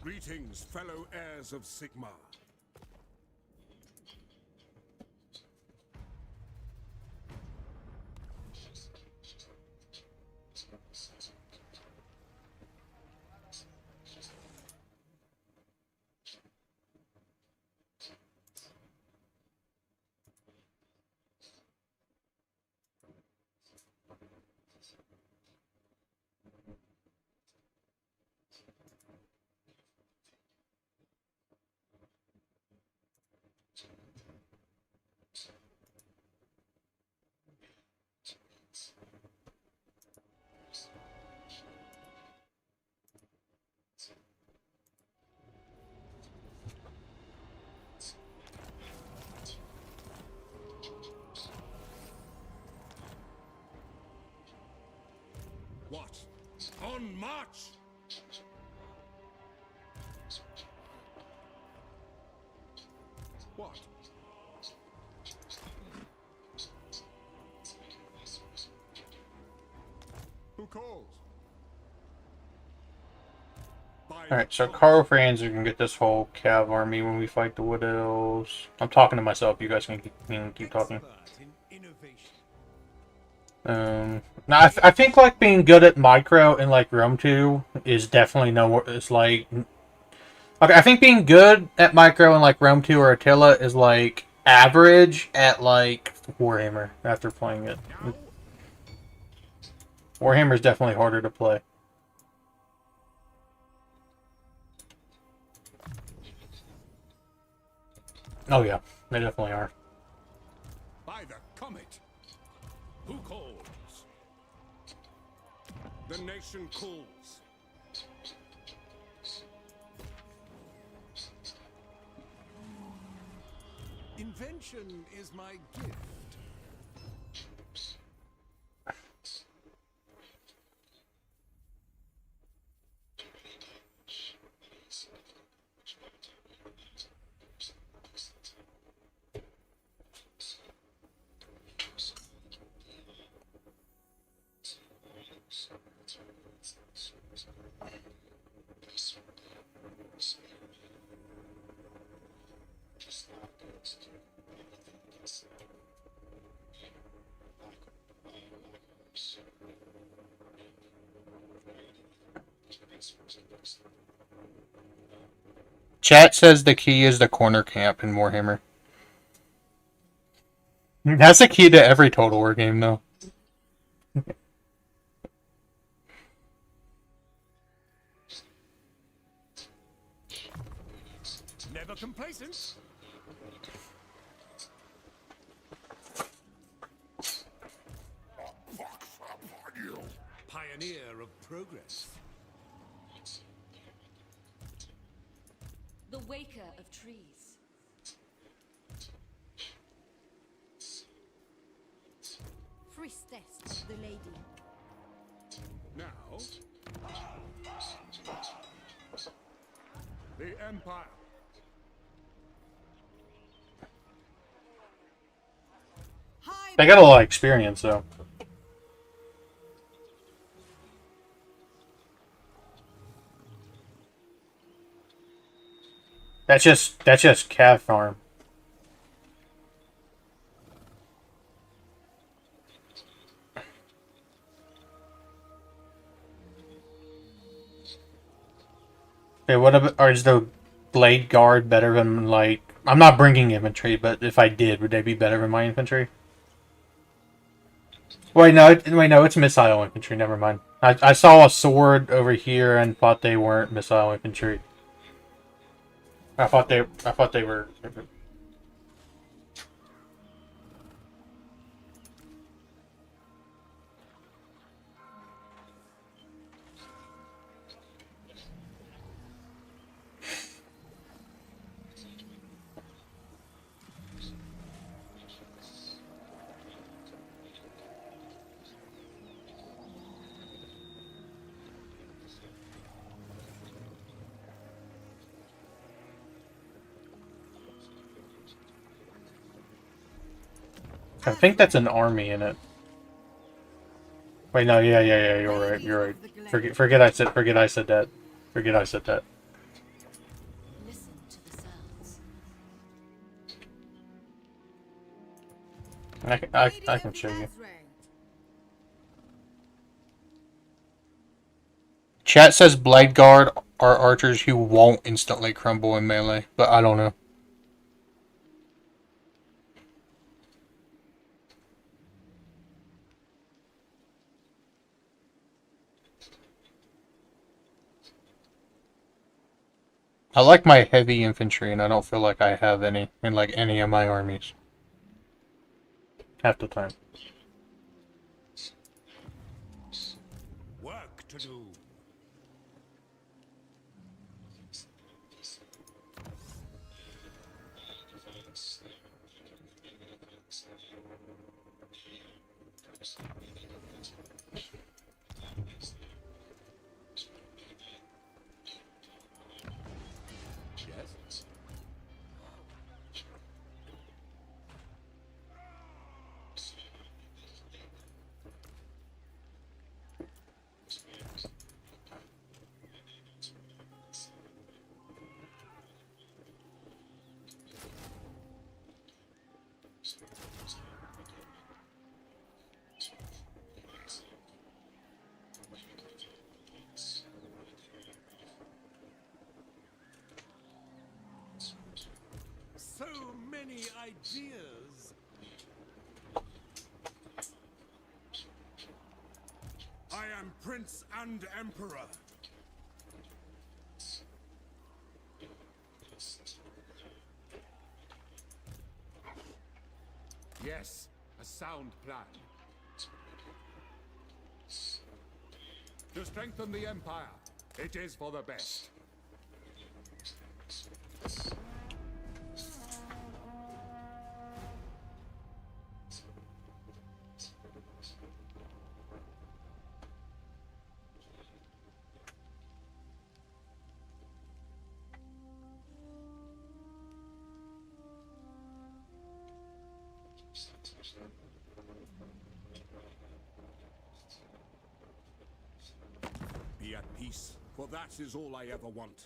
Greetings, fellow heirs of Sigmar. What? On march! What? Who calls? Alright, so KARL FRANZ can get this whole Cav army when we fight the Wood Elves. I'm talking to myself, you guys can keep talking. Expert in innovation. Now I think like being good at micro in like Rome 2 is definitely no. It's like okay, I think being good at micro in like Rome 2 or Attila is like average at like Warhammer after playing it. Warhammer is definitely harder to play. Oh yeah, they definitely are. By the comet. Who calls? The nation calls. Invention is my gift. Chat says the key is the corner camp in Warhammer. That's the key to every Total War game, though. Never complacent. Pioneer of progress. The waker of trees. Priestess of the lady. Now, the Empire. High They got a lot of experience, though. That's just Cav Farm. Okay, what about, or is the Blade Guard better than, like... I'm not bringing infantry, but if I did, would they be better than my infantry? Wait, no, it's missile infantry, never mind. I saw a sword over here and thought they weren't missile infantry. I thought they were... I think that's an army in it. Wait, no, yeah, you're right. Forget I said that. Forget I said that. Listen to the sounds. I can show you. Chat says Blade Guard are archers who won't instantly crumble in melee, but I don't know. I like my heavy infantry, and I don't feel like I have any in like any of my armies. Half the time. Work to do. Yes. So many ideas. I am Prince and Emperor. Yes, a sound plan. To strengthen the Empire, it is for the best. Be at peace, for that is all I ever want.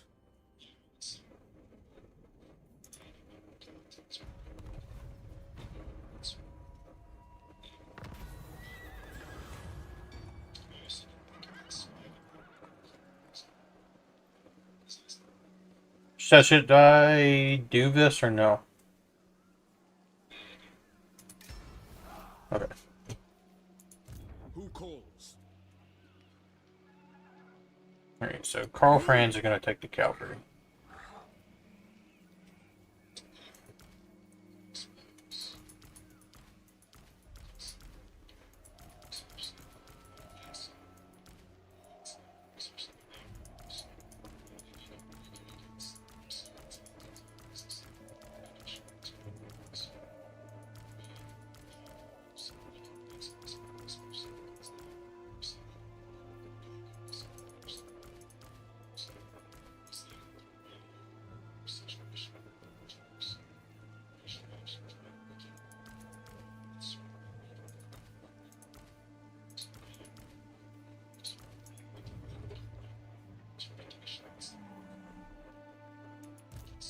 So should I do this or no? Okay. Who calls? Alright, so KARL FRANZ are gonna take the cavalry.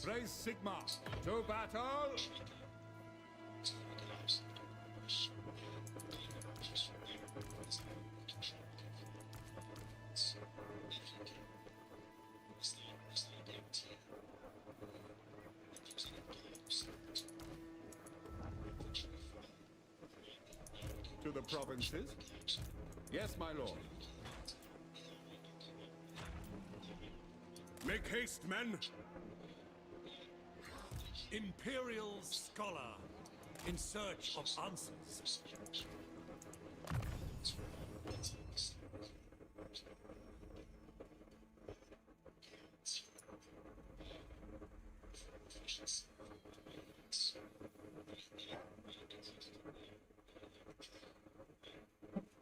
Praise Sigma. To battle. To the provinces? Yes, my lord. Make haste, men. Imperial scholar in search of answers.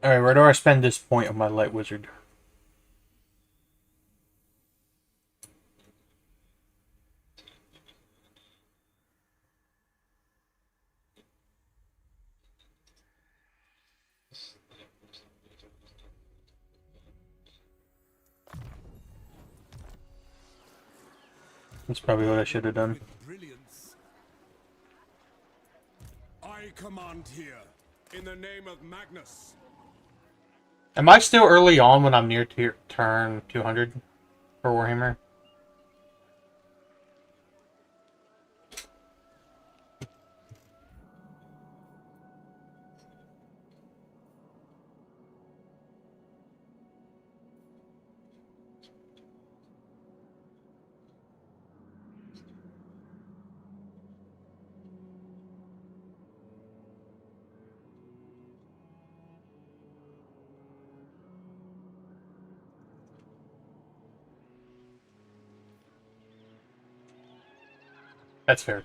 Alright, where do I spend this point on my light wizard? That's probably what I should have done. With brilliance. I command here, in the name of Magnus. Am I still early on when I'm near turn 200 for Warhammer? That's fair.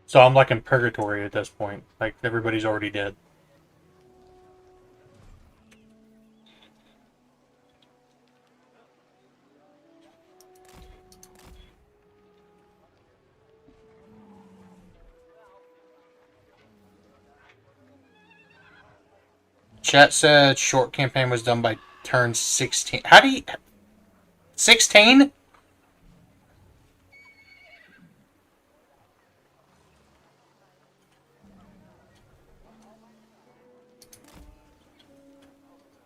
So I'm like in purgatory at this point. Like everybody's already dead. Chat said short campaign was done by turn 16. How do you... 16?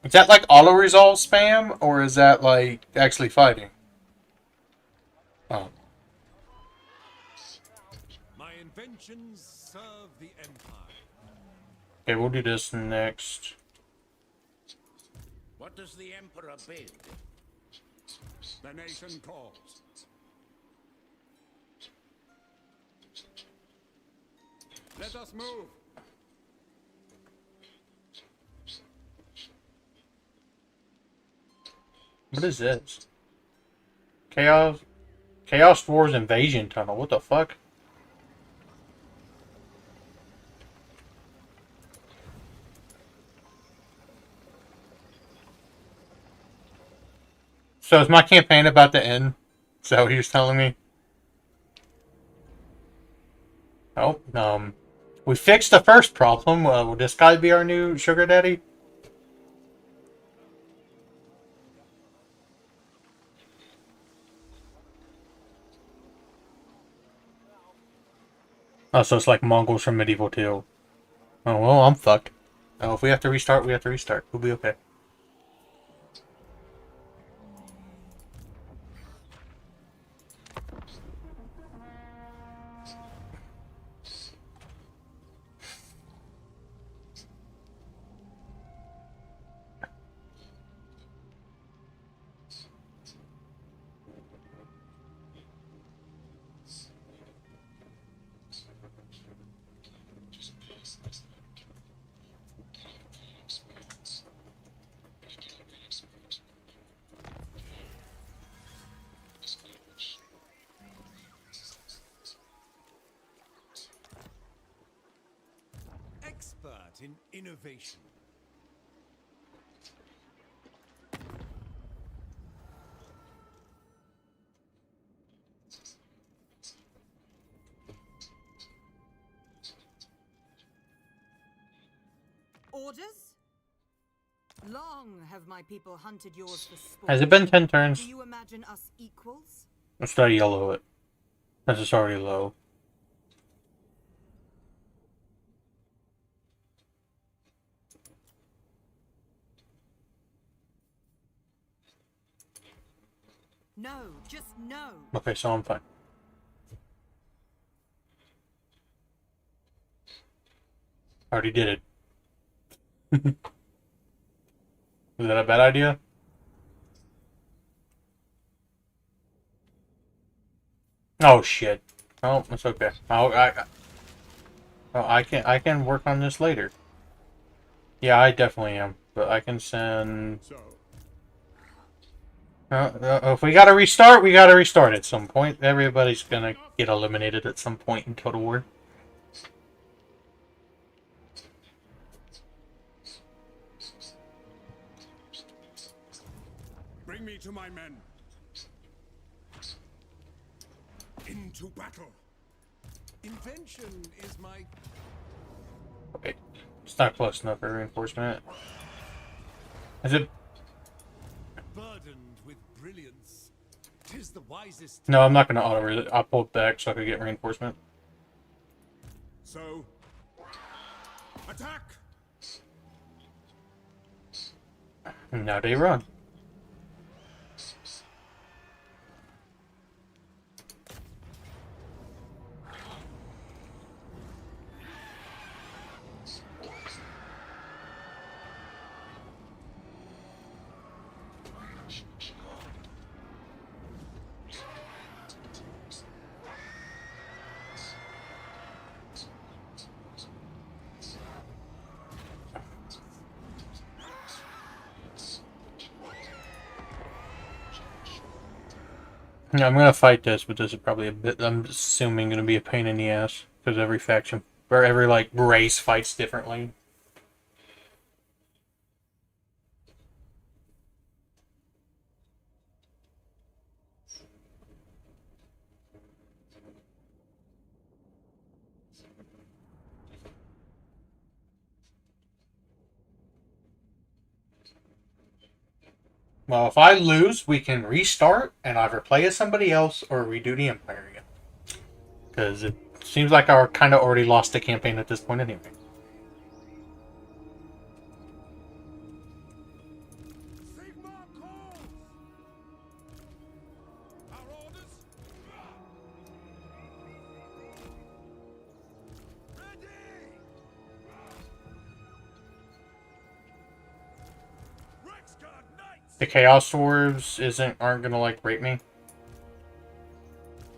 Is that like auto-resolve spam? Or is that like actually fighting? Oh. My inventions serve the Empire. Okay, we'll do this next. What does the Emperor bid? The nation calls. Let us move. What is this? Chaos Wars Invasion Tunnel. What the fuck? So is my campaign about to end? Is that what he was telling me? Oh, we fixed the first problem. Will this guy be our new sugar daddy? Oh, so it's like Mongols from Medieval 2. Oh, well, I'm fucked. Oh, if we have to restart, we have to restart. We'll be okay. Expert in innovation. Orders? Long have my people hunted yours for sport. Has it been 10 turns? Do you imagine us equals? Let's try to yellow it. This is already low. No, just no. Okay, so I'm fine. Already did it. Is that a bad idea? Oh shit. Oh, it's okay. I can work on this later. Yeah, I definitely am. But I can send. So, If we gotta restart, we gotta restart at some point. Everybody's gonna get eliminated at some point in Total War. bring me to my men. Into battle. Invention is my Wait, it's not close enough for reinforcement. Is it? burdened with brilliance. 'Tis the wisest. No, I'm not gonna auto. I'll pull it back so I can get reinforcement. So, attack! Now they run. Yeah, I'm gonna fight this, but this is probably a bit. I'm assuming gonna be a pain in the ass because every faction or every like race fights differently. Well, if I lose, we can restart and either play as somebody else or redo the Empire again. Because it seems like I kind of already lost the campaign at this point anyway. Sigma calls! Our orders? Ready! Rexguard Knights! The Chaos Dwarves aren't gonna like rape me.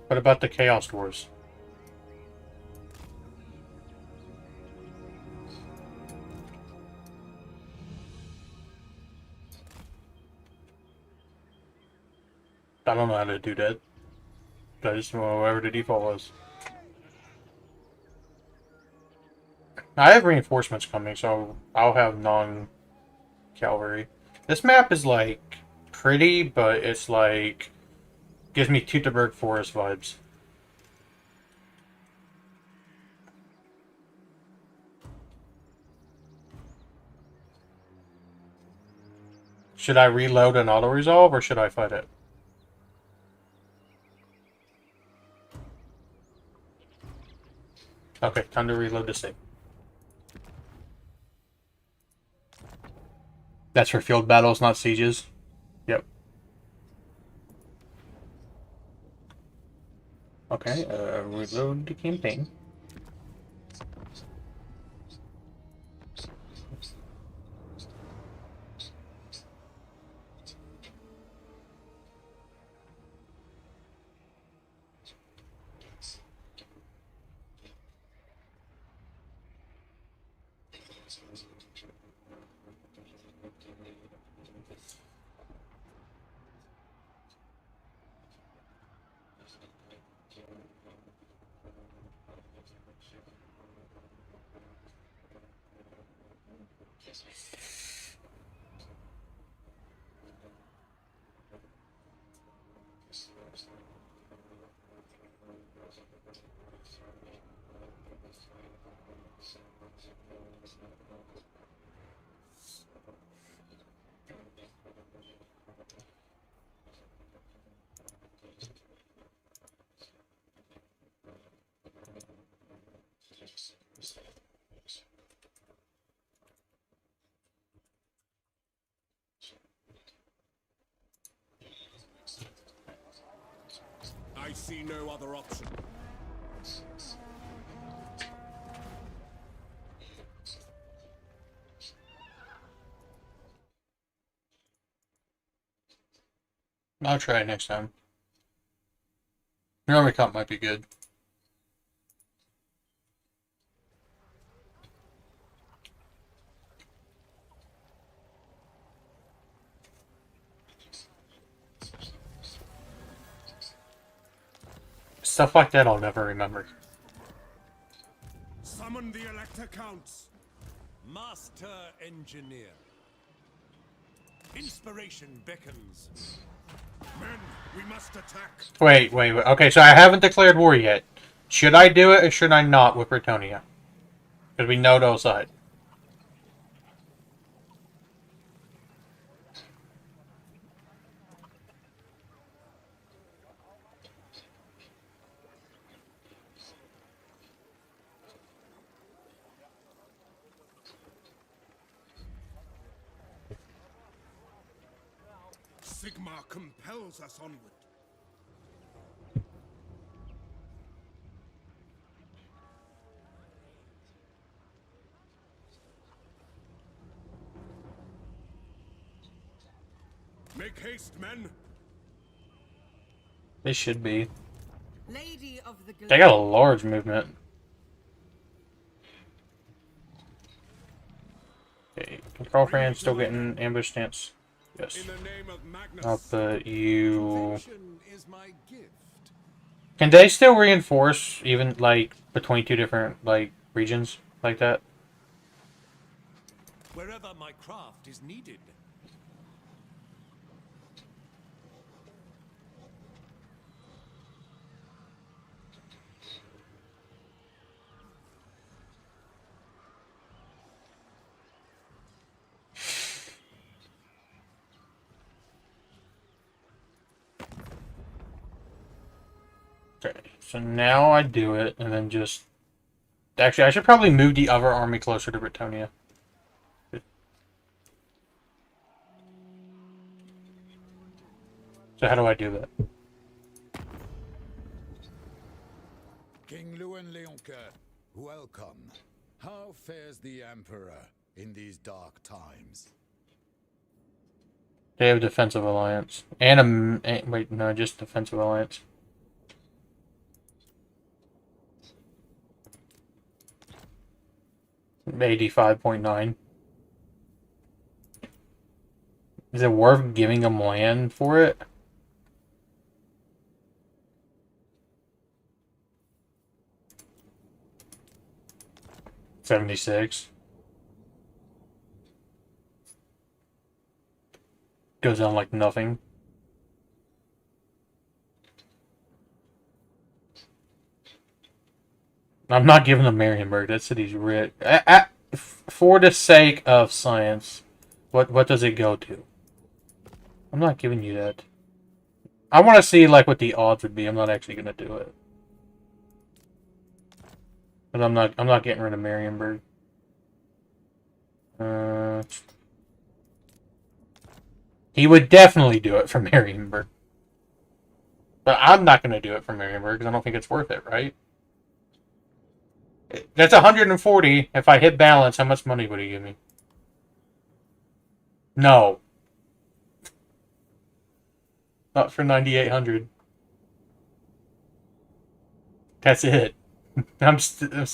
What about the Chaos Dwarves? I don't know how to do that. I just know whatever the default was. I have reinforcements coming, so I'll have non-cavalry. This map is like pretty, but it's like gives me Teutoburg Forest vibes. Should I reload and auto-resolve, or should I fight it? Okay, time to reload the save. That's for field battles, not sieges. Yep. Okay, reload the campaign. I see no other option. I'll try it next time. Your army comp might be good. Stuff like that I'll never remember. Summon the Elector Counts. Master Engineer. Inspiration beckons. Men, we must attack. Wait. Okay, so I haven't declared war yet. Should I do it or should I not with Bretonnia? Because we know those side. Sigmar compels us onward. Make haste, men. They should be. Lady of the They got a large movement. Okay, Control FRANZ still getting ambush stance. Yes. In the name of Magnus. I'll put you... Invention is my gift. Can they still reinforce even like between two different like regions like that? Wherever my craft is needed. Okay, so now I do it and then just... Actually, I should probably move the other army closer to Bretonnia. So how do I do that? King Lewin Leoncoeur, welcome. How fares the Emperor in these dark times? They have a defensive alliance. And a... Wait, no, just defensive alliance. AD 5.9. Is it worth giving them land for it? $76. Goes down like nothing. I'm not giving them Marienburg. That city's rich. For the sake of science, what does it go to? I'm not giving you that. I want to see like what the odds would be. I'm not actually gonna do it. But I'm not getting rid of Marienburg. He would definitely do it for Marienburg. But I'm not going to do it for Marienburg because I don't think it's worth it, right? That's 140. If I hit balance, how much money would he give me? No. Not for 9,800. That's it. I'm still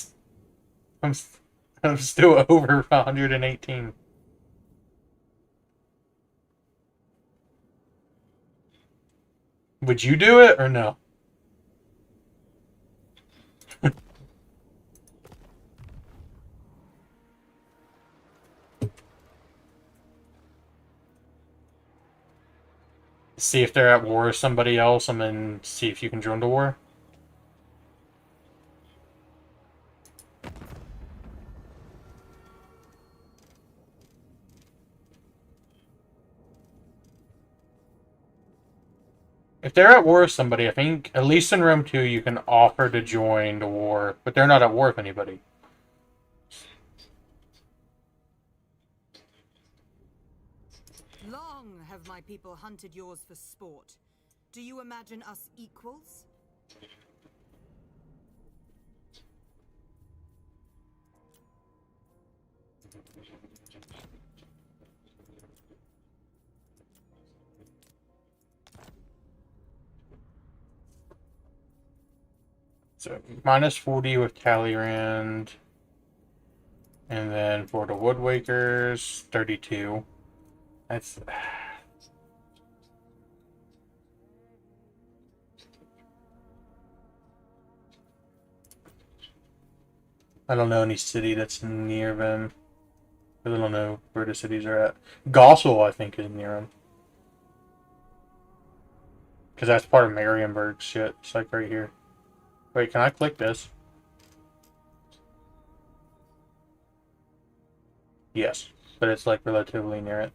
over 118. Would you do it or no? See if they're at war with somebody else and then see if you can join the war? If they're at war with somebody, I think, at least in Rome 2, you can offer to join the war, but they're not at war with anybody. Long have my people hunted yours for sport. Do you imagine us equals? So, minus 40 with Talleyrand. And then for the Woodwakers, 32. That's... I don't know any city that's near them. I don't know where the cities are at. Gossel, I think, is near them. Because that's part of Marienburg shit. It's like right here. Wait, can I click this? Yes, but it's like relatively near it.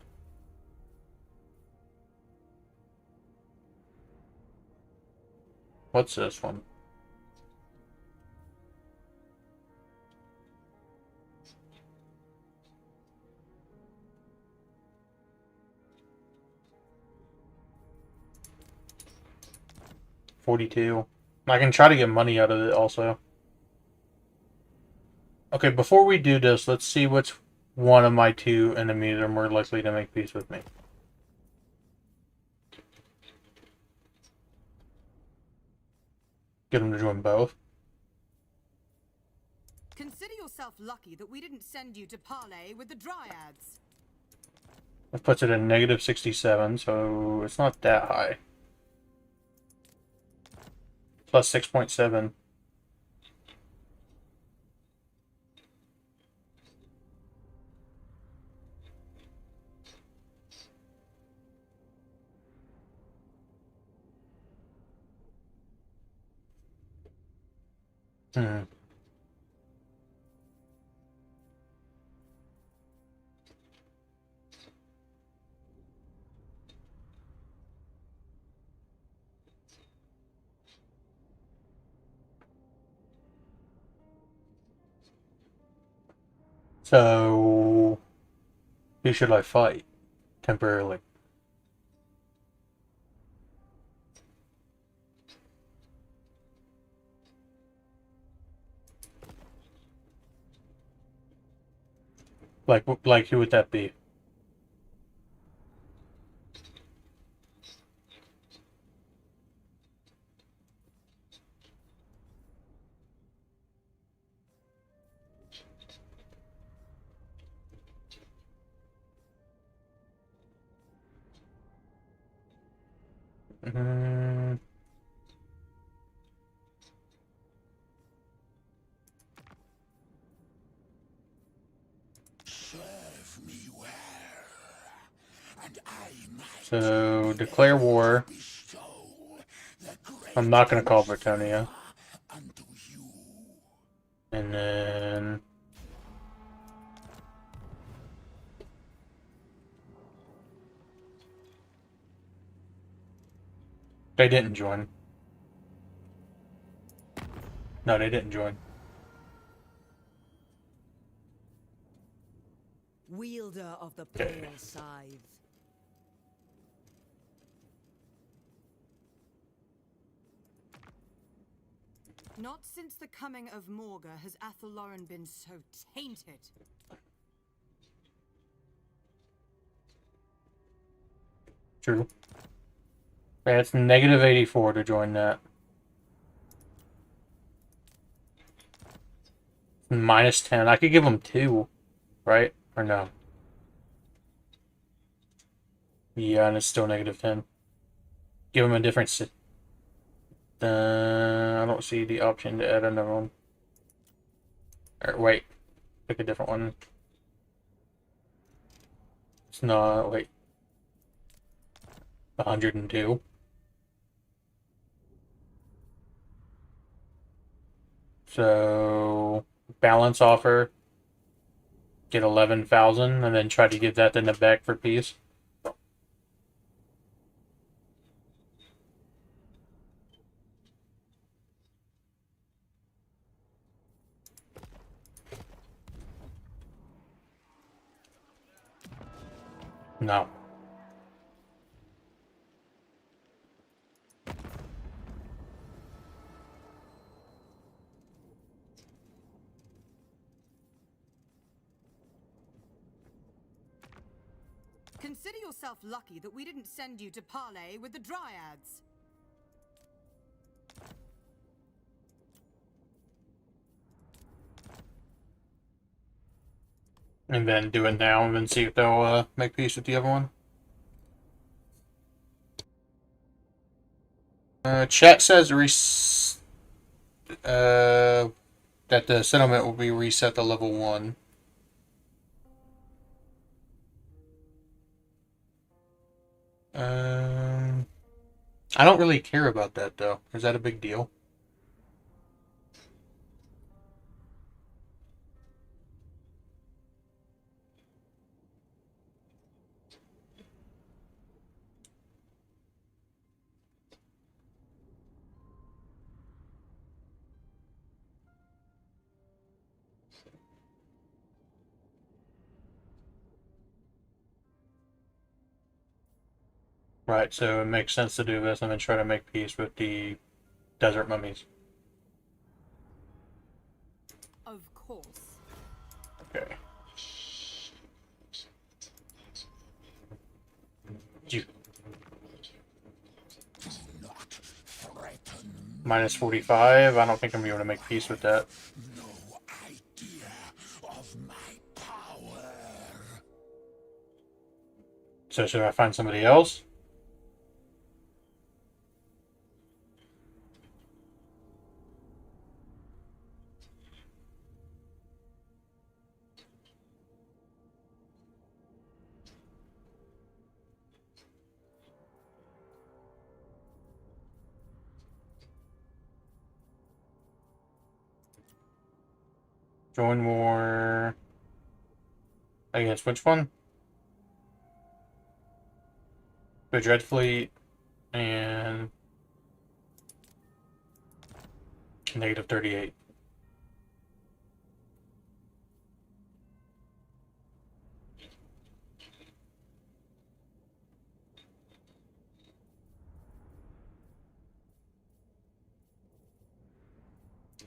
What's this one? $42. I can try to get money out of it also. Okay, before we do this, let's see which one of my two enemies are more likely to make peace with me. Get them to join both. Consider yourself lucky that we didn't send you to parley with the Dryads. That puts it at negative 67, so it's not that high. Plus 6.7. So, who should I fight temporarily? Like who would that be? Mm, Serve me well, and I might so, declare war. bestow the great I'm not going to call Britannia. unto you. And then... They didn't join. No, they didn't join. wielder of the Okay. pale scythe. Not since the coming of Morga has Athelloren been so tainted. True. Yeah, it's negative 84 to join that. Minus 10. I could give them 2, right? Or no? Yeah, and it's still negative 10. Give them a different... I don't see the option to add another one. Or wait. Pick a different one. It's not... Wait. 102. So... Balance offer. Get 11,000 and then try to give that to Nebek for peace. No. Consider yourself lucky that we didn't send you to parley with the Dryads. And then do it now and then see if they'll make peace with the other one. Chat says that the settlement will be reset to level 1. I don't really care about that though. Is that a big deal? Right, so it makes sense to do this and then try to make peace with the desert mummies. Of course. Okay. You. Not threaten. Minus 45. I don't think I'm going to be able to make peace with that. No idea of my power. So should I find somebody else? Join war against which one? The Dread Fleet and negative 38.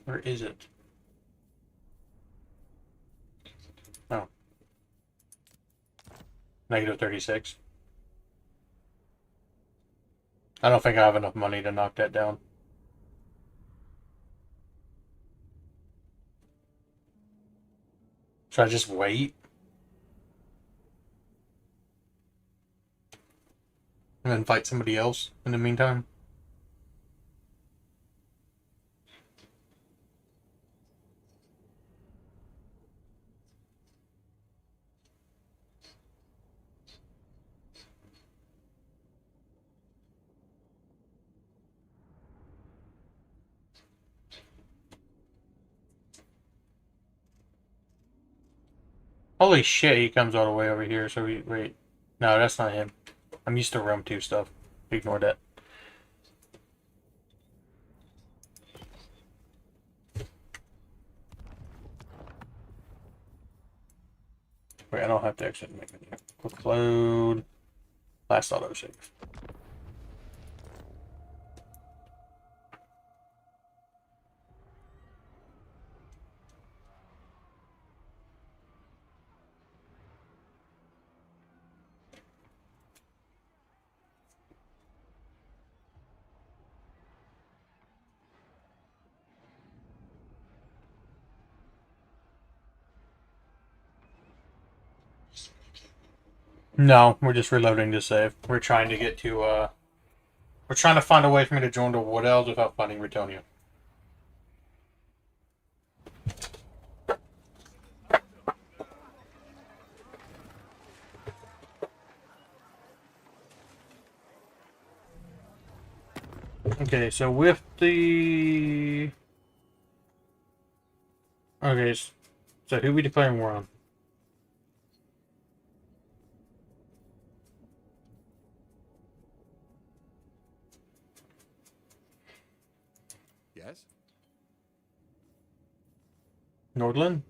Where is it? Oh. Negative 36. I don't think I have enough money to knock that down. Should I just wait? And then fight somebody else in the meantime? Holy shit, he comes all the way over here, so we wait. No, that's not him. I'm used to Rome 2 stuff. Ignore that. Wait, I don't have to exit and make menu. Quick load. Last autosave. No, we're just reloading to save. We're trying to get to, we're trying to find a way for me to join the Wood Elves without finding Retonia. Okay, so with the... Okay, so who are we declaring war on? Yes? Nordland?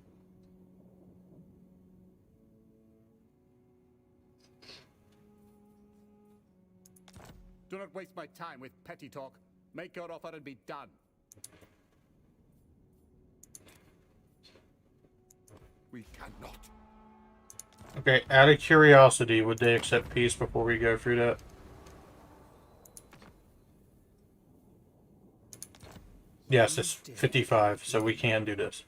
Do not waste my time with petty talk. Make your offer and be done. We cannot. Okay, out of curiosity, would they accept peace before we go through that? Yes, it's 55, so we can do this.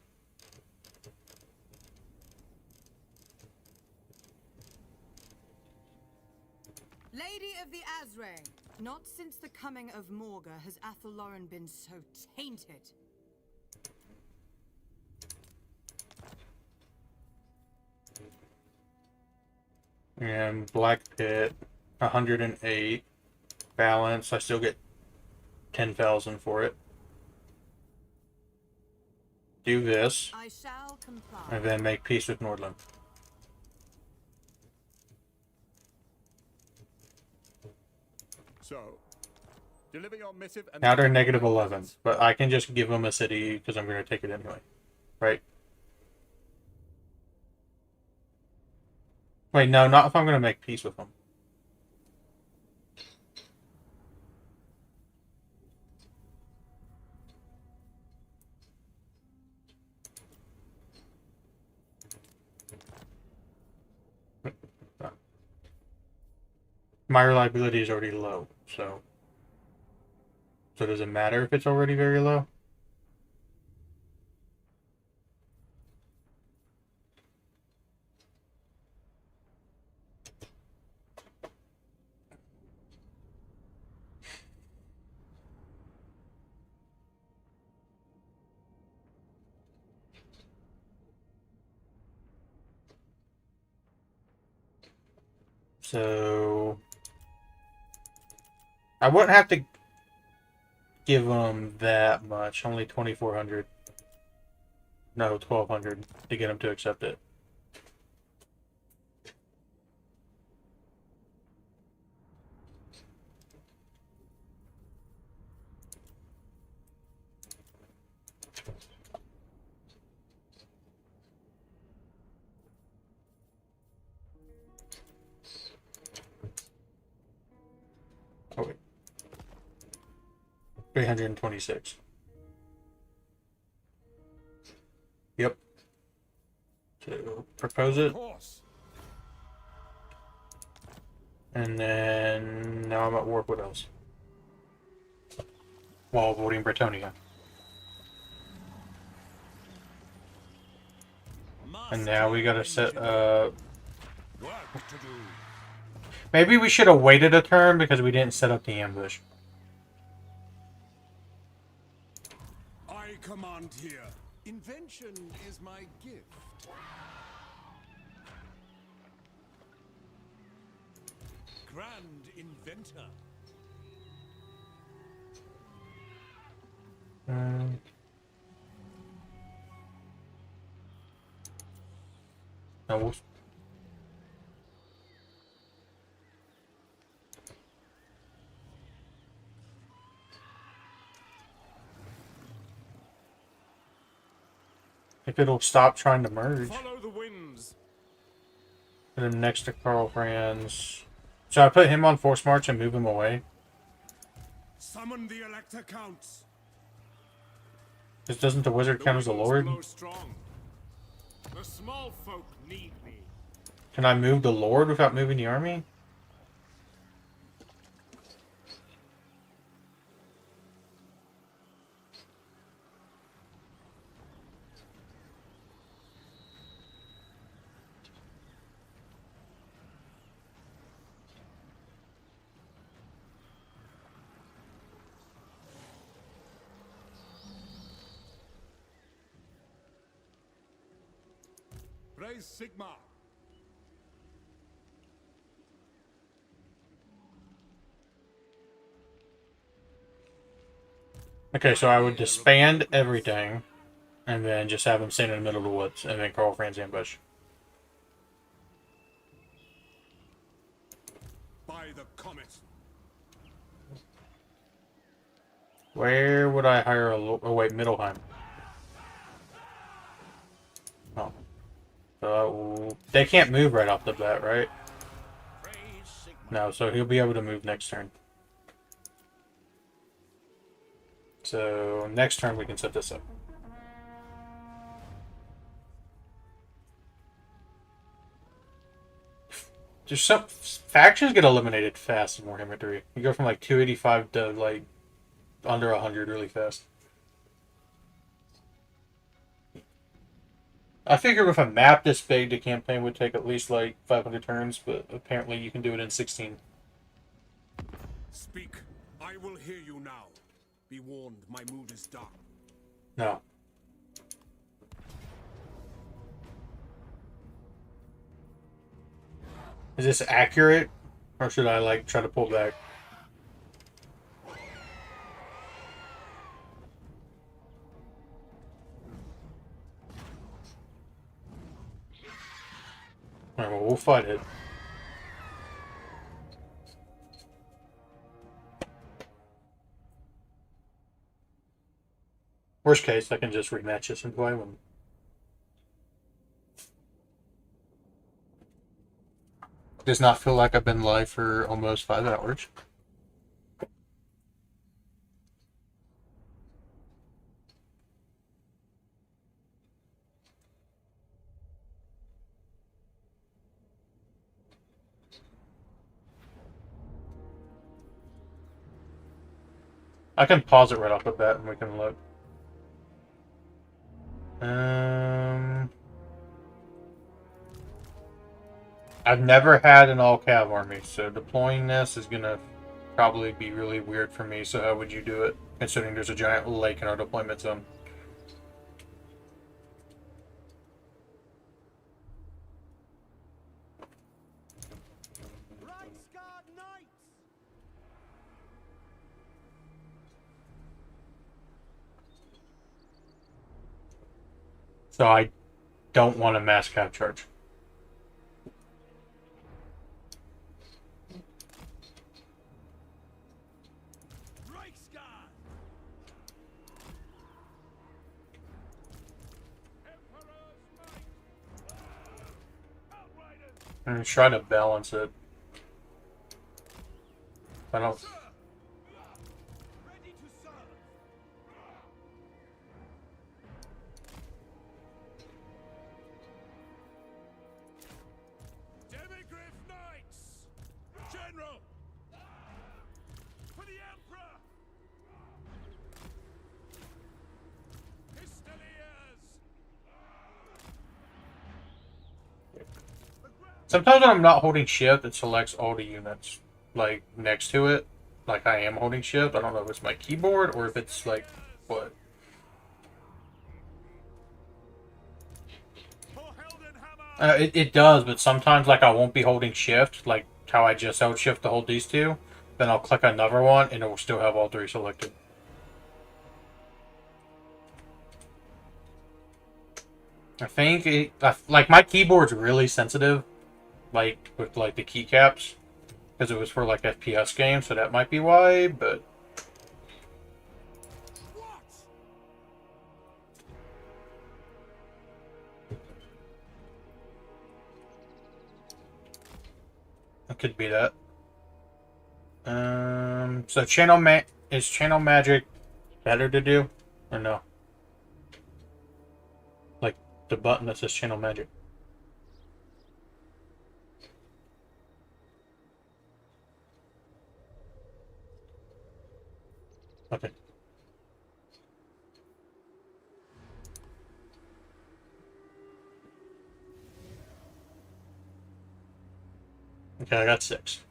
Lady of the Azray, not since the coming of Morga has Athelloren been so tainted. And Black Pit, 108. Balance, I still get 10,000 for it. Do this, I shall comply. and then make peace with Nordland. So, deliver your missive and... Now they're negative 11, but I can just give them a city because I'm going to take it anyway. Right? Wait, no, not if I'm going to make peace with them. My reliability is already low, so... So does it matter if it's already very low? So... I wouldn't have to give them that much, only 2,400. No, 1,200 to get them to accept it. Oh, wait. 326. Yep. So, propose it. Of course. And then now I'm at war with else. While voting Bretonia. And now we gotta set Work to do. maybe we should have waited a turn because we didn't set up the ambush. I command here. Invention is my gift. Grand inventor. No, if it'll stop trying to merge. Follow the winds. And then next to KARL Franz. So I put him on force march and move him away. Summon the Elector Counts. Because doesn't the wizard count as a lord? Strong. The small folk need me. Can I move the lord without moving the army? Praise Sigma. Okay, so I would disband everything, and then just have him stand in the middle of the woods, and then KARL Franz ambush. By the comet. Where would I hire a oh wait, Middleheim. Oh. So they can't move right off the bat, right? Praise Sigma. No, so he'll be able to move next turn. So next turn we can set this up. Just some factions get eliminated fast in Warhammer 3. You go from like 285 to like under 100 really fast. I figured with a map this big, the campaign would take at least like 500 turns, but apparently you can do it in 16. Speak. I will hear you now. Be warned, my mood is dark. No. Is this accurate? Or should I like try to pull back? Alright, well, we'll fight it. Worst case, I can just rematch this and play them. Does not feel like I've been live for almost 5 hours. I can pause it right off the bat and we can look. I've never had an all-cav army, so deploying this is gonna probably be really weird for me. So how would you do it, considering there's a giant lake in our deployment zone? So I don't want a mass cav charge. I'm trying to balance it. I don't. Demigryph Knights! General! For the Emperor! Pistoliers! Sometimes when I'm not holding shift, it selects all the units like next to it. Like I am holding shift. I don't know if it's my keyboard or if it's like what. It does, but sometimes like I won't be holding shift, like how I just held shift to hold these two. Then I'll click another one and it will still have all 3 selected. I think like my keyboard's really sensitive, like with like the keycaps, because it was for like FPS games, so that might be why. But It could be that. So is channel magic better to do, or no? Like the button that says channel magic. Okay. Okay, I got 6.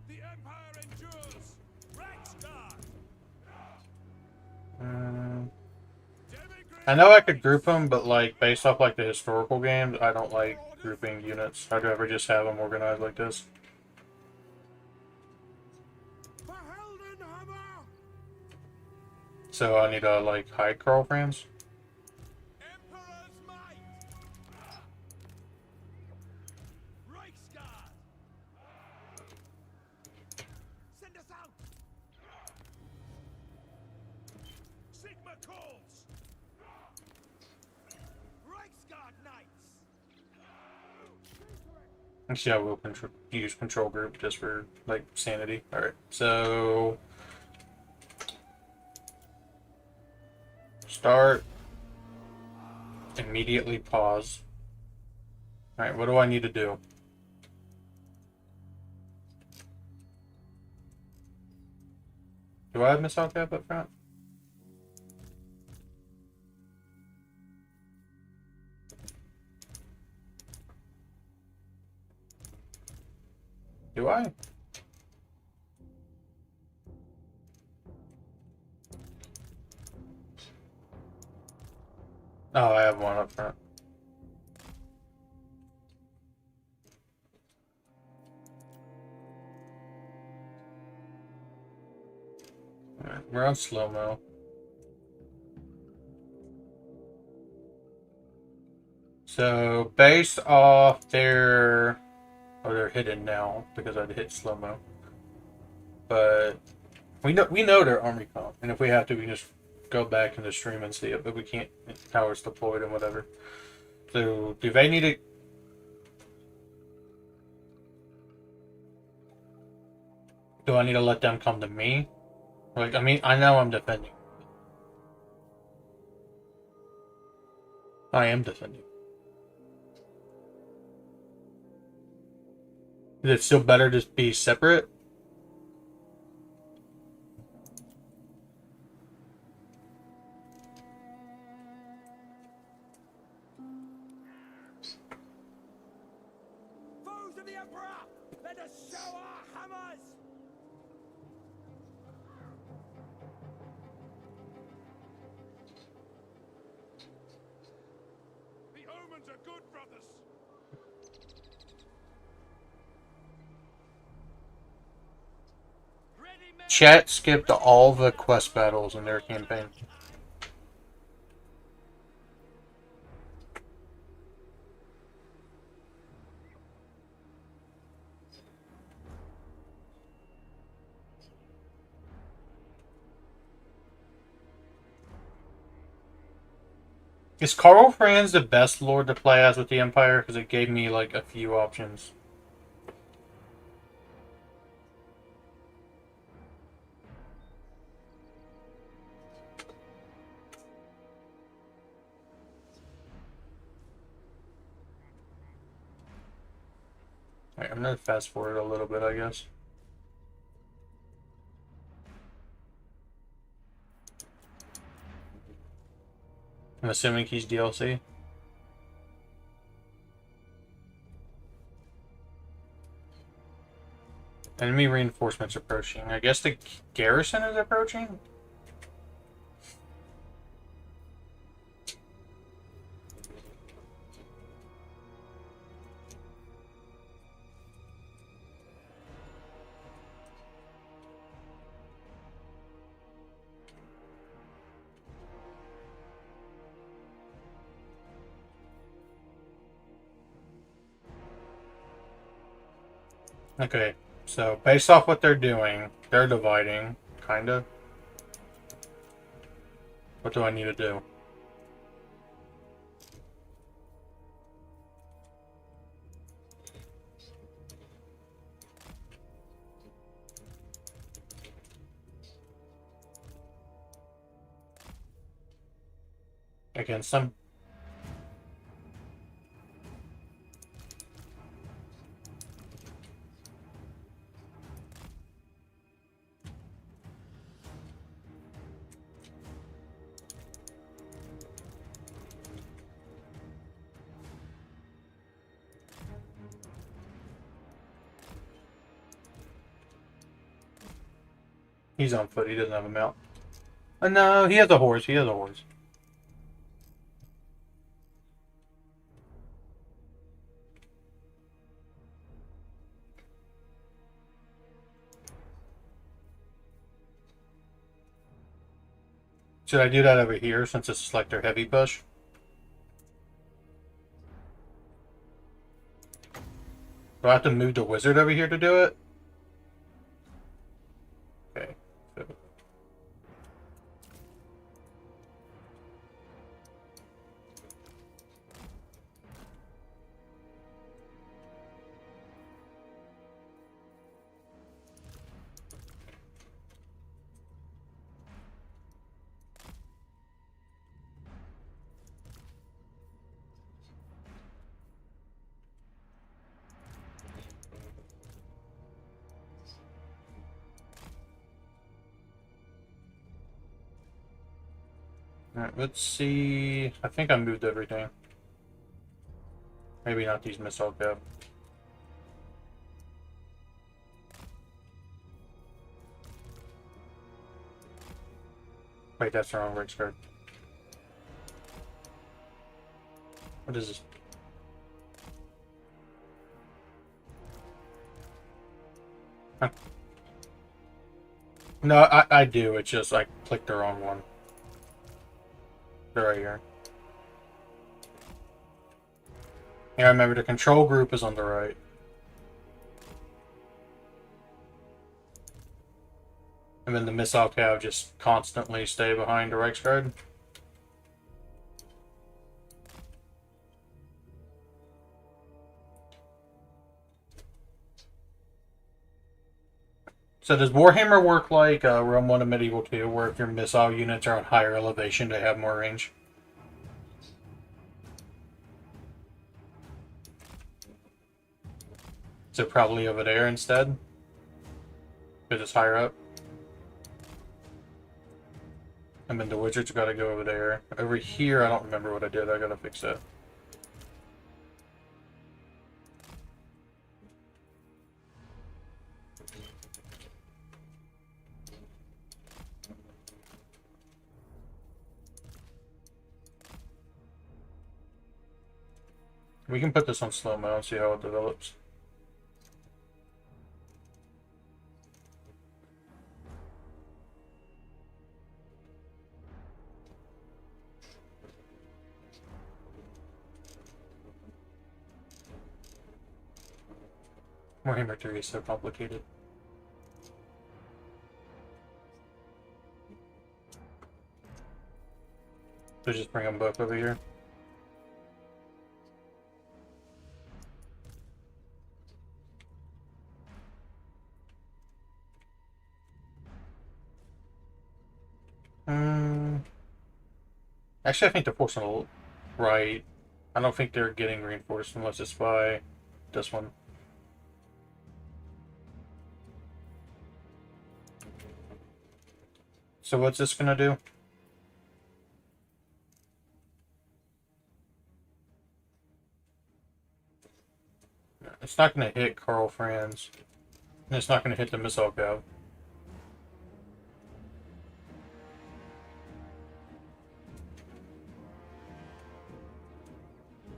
The Empire endures. Rexguard. I know I could group them, but like based off like the historical games, I don't like grouping units. I'd rather just have them organized like this. Verheldenhammer. So I need to like hide KARL, FRANZ. Emperor's might. Reichsguard. Send us out. Sigma calls. Reichsguard knights. Actually, I will use control group just for like sanity. All right, so start. Immediately pause. All right, what do I need to do? Do I have missile cap up front? Do I? Oh, I have one up front. Alright, we're on slow-mo. So, based off their... Oh, they're hidden now, because I hit slow-mo. But, we know their army comp, and if we have to, we can just go back in the stream and see it, but we can't, powers deployed and whatever. So, do they need to... Do I need to let them come to me? Like, I mean, I know I'm defending. I am defending. Is it still better to be separate? Foes of the Emperor! Let us show our hammers! The omens are good, brothers! Ready, men! Chat skipped all the quest battles in their campaign. Is KARL FRANZ the best lord to play as with the Empire? Because it gave me like a few options. Alright, I'm gonna fast forward a little bit, I guess. I'm assuming he's DLC. Enemy reinforcements approaching. I guess the garrison is approaching? Okay, so based off what they're doing, they're dividing, kinda. What do I need to do? against them. He's on foot. He doesn't have a mount. Oh, no, he has a horse. He has a horse. Should I do that over here since it's like their heavy push? Do I have to move the wizard over here to do it? Okay. So. Alright, let's see. I think I moved everything. Maybe not these missile cap. Wait, that's the wrong rig card. What is this? Huh. No, I do. It's just I clicked the wrong one. They're right here. Yeah, remember the control group is on the right. And then the missile cav just constantly stay behind the Reichsguard. So does Warhammer work like Rome 1 and Medieval 2, where if your missile units are on higher elevation, they have more range? So probably over there instead? Because it's higher up? And then the wizard's got to go over there. Over here, I don't remember what I did. I got to fix that. We can put this on slow-mo and see how it develops. Warhammer 3 is so complicated. So just bring them both over here. Actually, I think they're forcing a right. I don't think they're getting reinforced unless it's by this one. So what's this gonna do? It's not gonna hit KARL FRANZ. And it's not gonna hit the missile cav.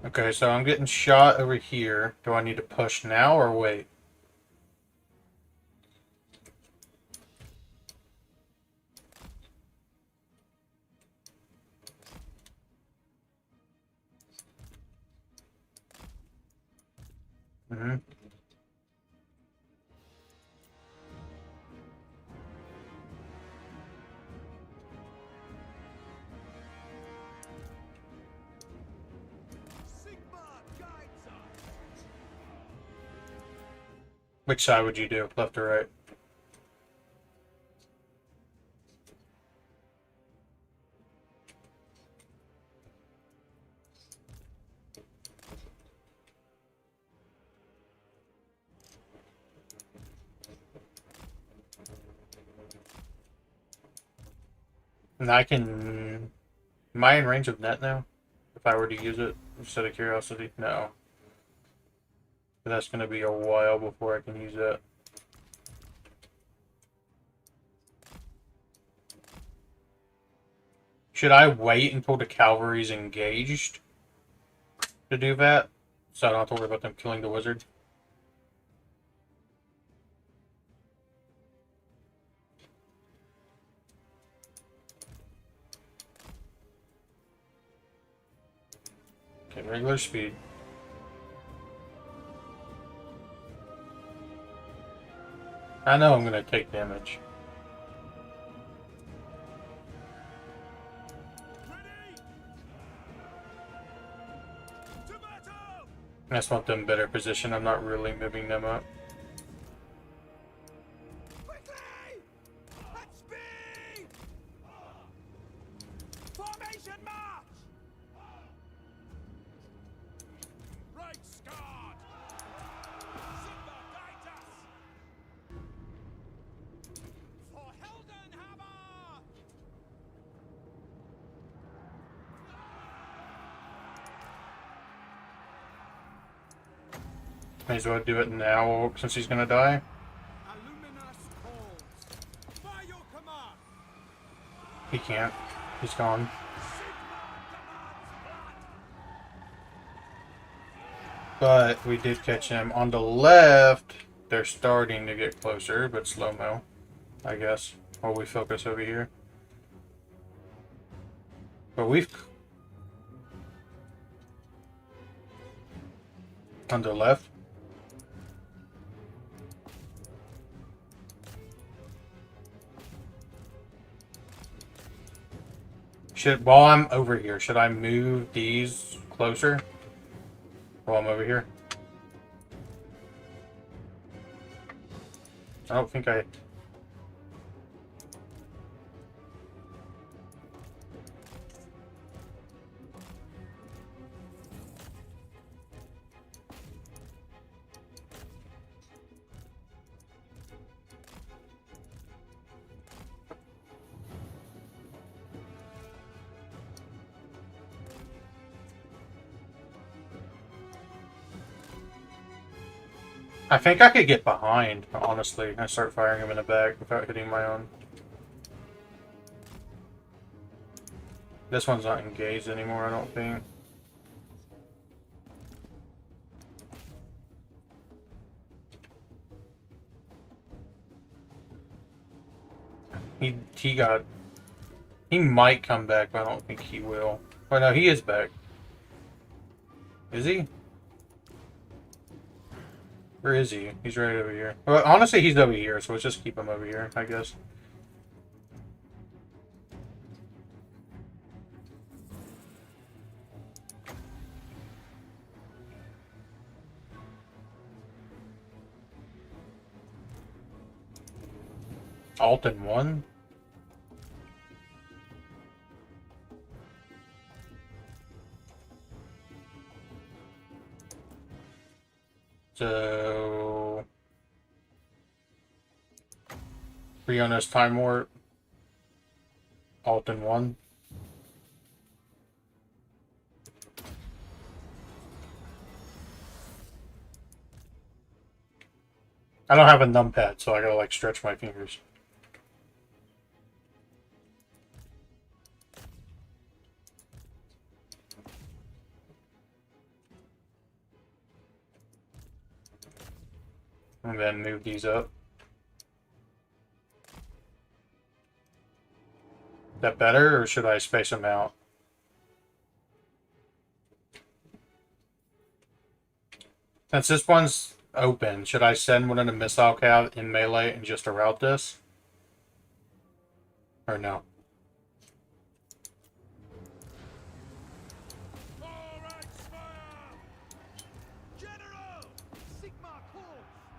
Okay, so I'm getting shot over here. Do I need to push now or wait? Mm-hmm. Which side would you do? Left or right? And I can... Am I in range of net now? If I were to use it, just out of curiosity? No. But that's going to be a while before I can use that. Should I wait until the cavalry's engaged to do that? So I don't have to worry about them killing the wizard? Okay, regular speed. I know I'm going to take damage. I just want them in better position. I'm not really moving them up. Quickly! At speed! Formation march! Right guard! Sigma guide us! For Heldenhammer! May as well do it now since he's gonna die. Illuminus calls. By your command! He can't. He's gone. But we did catch him. On the left, they're starting to get closer, but slow-mo, I guess. While we focus over here. But we've... On the left. While I'm over here, should I move these closer? While I'm over here? I don't think I... I think I could get behind, honestly, and start firing him in the back without hitting my own. This one's not engaged anymore, I don't think. He might come back, but I don't think he will. Oh no, he is back. Is he? Where is he? He's right over here. Well, honestly, he's over here, so let's just keep him over here, I guess. Alt and 1? So... Riona's Time Warp. Alt and 1. I don't have a numpad, so I gotta like stretch my fingers. And then move these up. Is that better, or should I space them out? Since this one's open, should I send one of the missile cav in melee and just route this? Or no?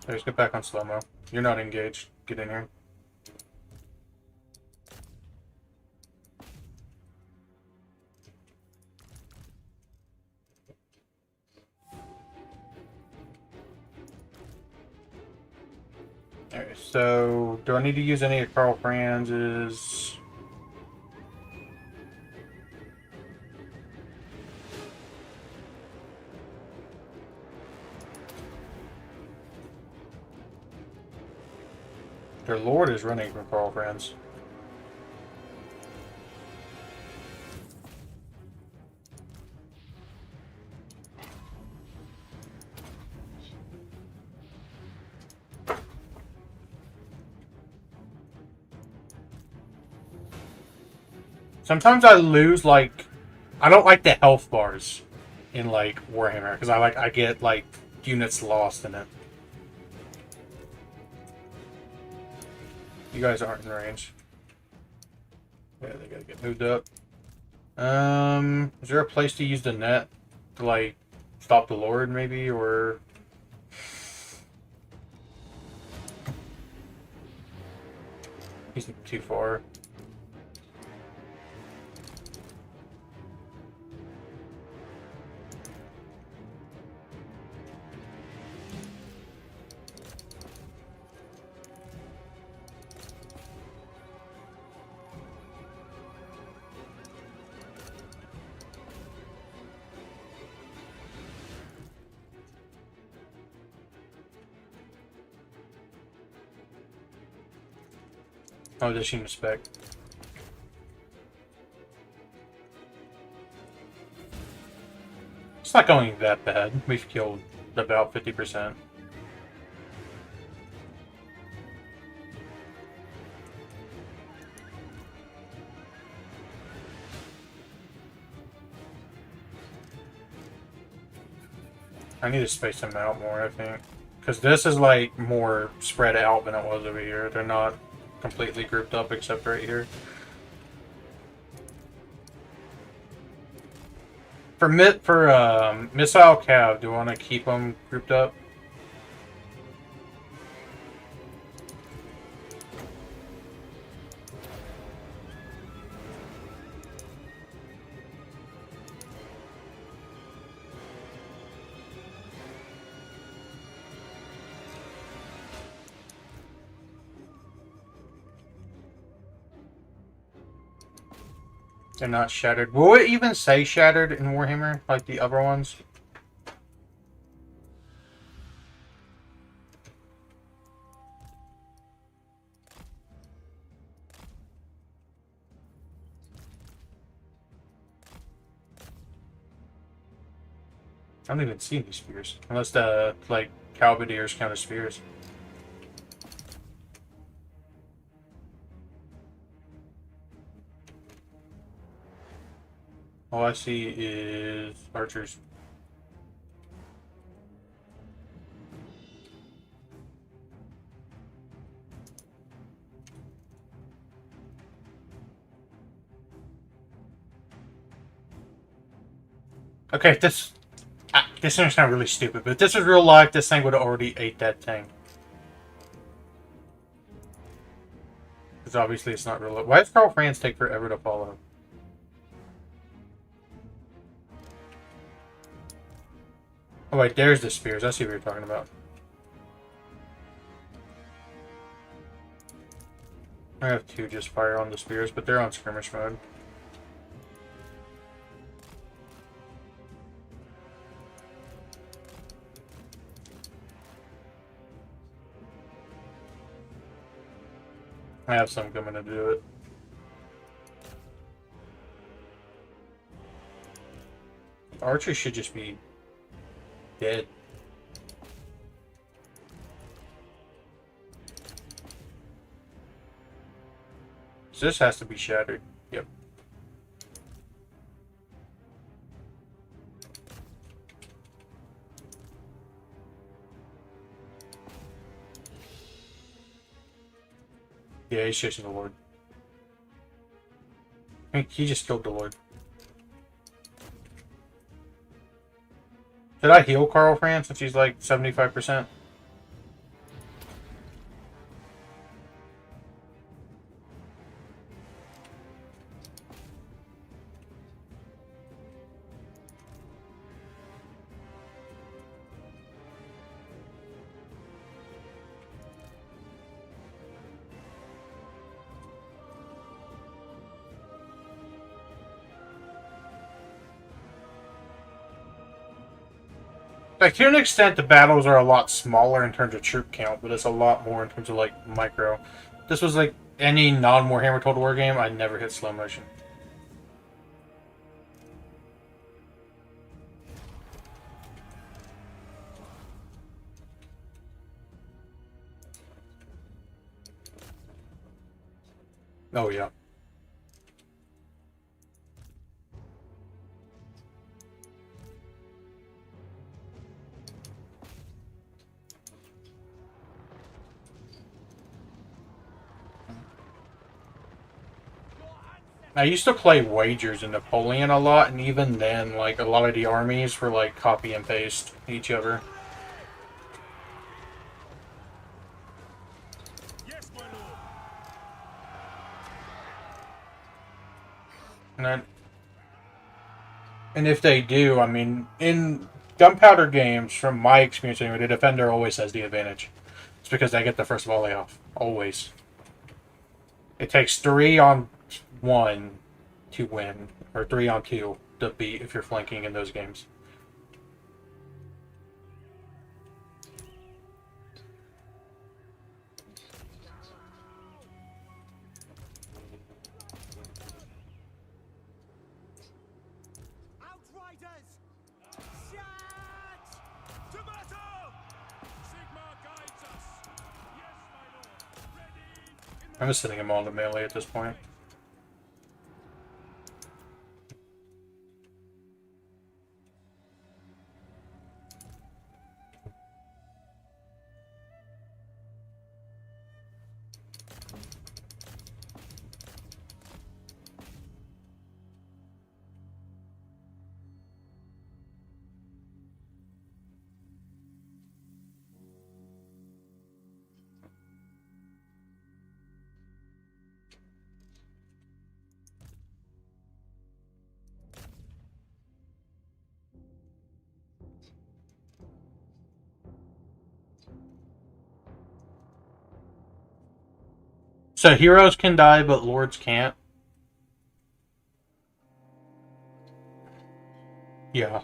So just get back on slow-mo. You're not engaged. Get in here. Alright, so do I need to use any of KARL FRANZ's? Their lord is running from KARL, FRANZ. Sometimes I lose, like, I don't like the health bars in, like, Warhammer, because I get, like, units lost in it. You guys aren't in range. Yeah, they gotta get moved up. Is there a place to use the net to, like, stop the Lord, maybe, or... He's too far. Oh, does she respect? It's not going that bad. We've killed about 50%. I need to space them out more, I think. Because this is, like, more spread out than it was over here. They're not completely grouped up except right here. For missile cav, do you want to keep them grouped up? They're not shattered. Will it even say shattered in Warhammer, like the other ones? I don't even see any spears. Unless the, like, halberdiers count as spears. All I see is archers. Okay, this thing's not really stupid, but if this was real life, this thing would have already ate that thing. Because obviously it's not real life. Why does KARL FRANZ take forever to follow? Oh wait, there's the spears. I see what you're talking about. I have two just fire on the spears, but they're on skirmish mode. I have some coming to do it. Archers should just be dead. So this has to be shattered. Yep. Yeah, he's chasing the Lord. I think he just killed the Lord. Did I heal KARL FRANZ since he's like 75%? Like, to an extent, the battles are a lot smaller in terms of troop count, but it's a lot more in terms of, like, micro. This was, like, any non-Warhammer Total War game, I never hit slow motion. Oh, yeah. I used to play Wagers in Napoleon a lot, and even then, like, a lot of the armies were, like, copy and paste each other. Yes, my lord. And if they do, I mean, in gunpowder games, from my experience anyway, the defender always has the advantage. It's because they get the first volley off. Always. It takes 3 on 1 to win, or 3 on 2 to beat if you're flanking in those games. Outriders! Shout! To battle! Sigmar guides us. Yes, my lord. Ready in the I'm just sending them all to melee at this point. So heroes can die, but lords can't? Yeah.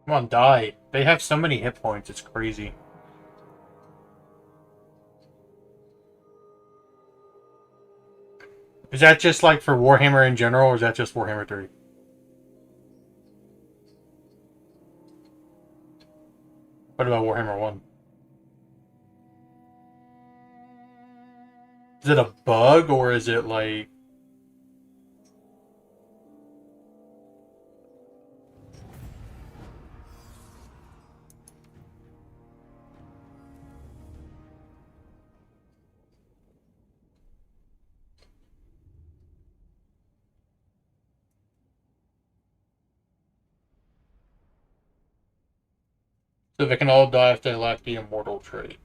Come on, die. They have so many hit points, it's crazy. Is that just like for Warhammer in general, or is that just Warhammer 3? What about Warhammer 1? Is it a bug, or is it like... So they can all die if they lack the immortal trait.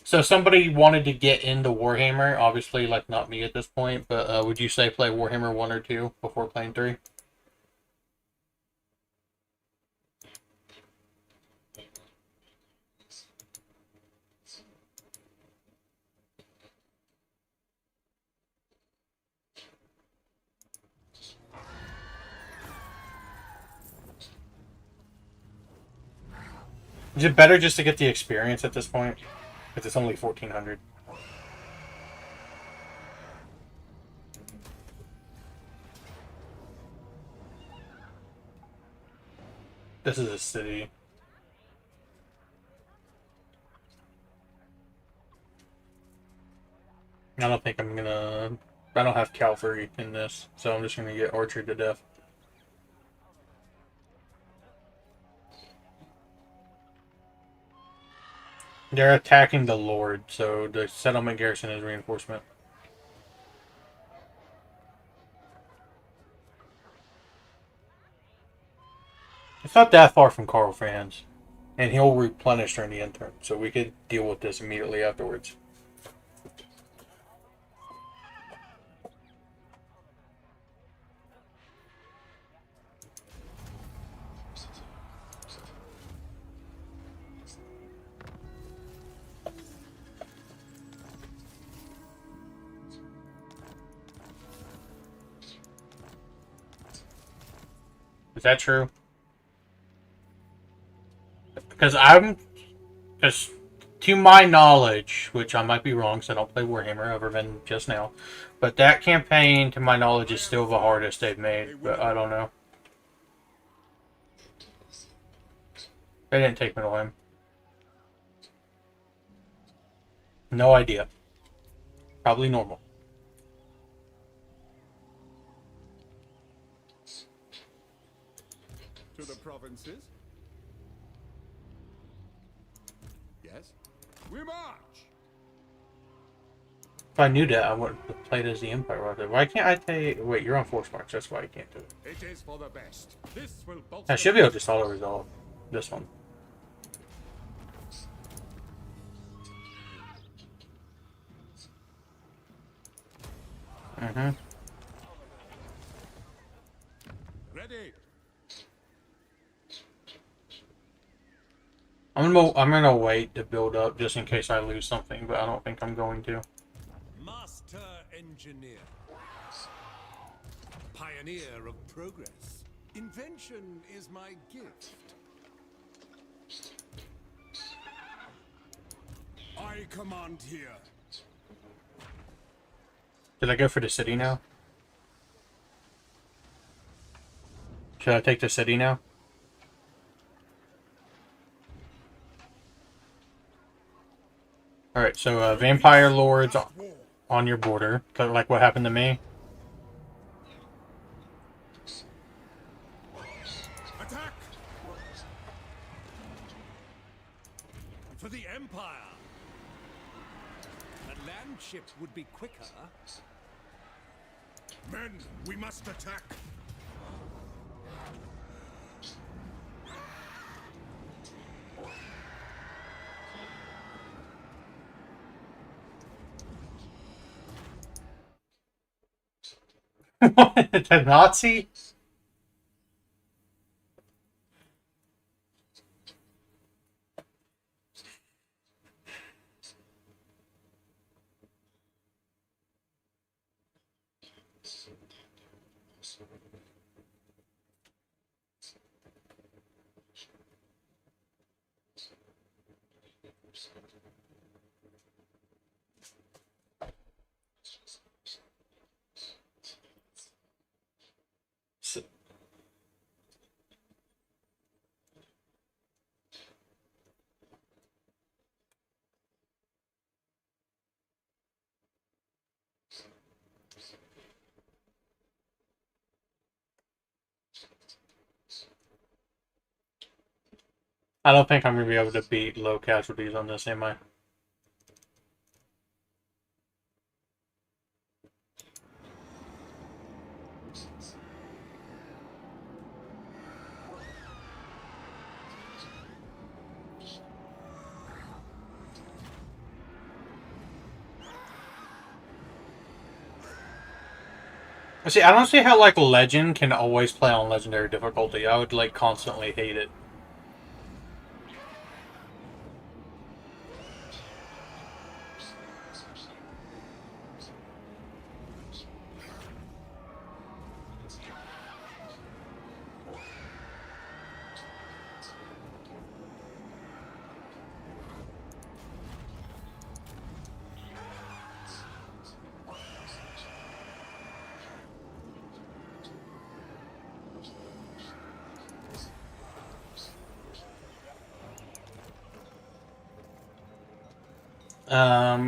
So if somebody wanted to get into Warhammer, obviously, like, not me at this point, but would you say play Warhammer 1 or 2 before playing 3? Is it better just to get the experience at this point? Because it's only 1400. This is a city. I don't think I'm gonna... I don't have cavalry in this, so I'm just gonna get archered to death. They're attacking the Lord, so the settlement garrison is reinforcement. not that far from KARL, FRANZ. And he'll replenish during the interim, so we could deal with this immediately afterwards. Is that true? Because to my knowledge, which I might be wrong, because I don't play Warhammer other than just now, but that campaign, to my knowledge, is still the hardest they've made. But I don't know. They didn't take me to him. No idea. Probably normal. To the provinces? Yes? We march! If I knew that, I wouldn't have played as the Empire right there. Why can't I take... Wait, you're on Force March. That's why I can't do it. It is for the best. This will bolster. I should be able to just auto-resolve this one. Mm-hmm. Ready. I'm gonna wait to build up just in case I lose something, but I don't think I'm going to. Master engineer. Pioneer of progress. Invention is my gift. I command here. Did I go for the city now? Should I take the city now? Alright, so vampire lords on your border, like what happened to me. Attack! For the Empire. A land ship would be quicker. Men, we must attack. What? The Nazi? I don't think I'm going to be able to beat low casualties on this, am I? See, I don't see how, like, Legend can always play on Legendary difficulty. I would, like, constantly hate it.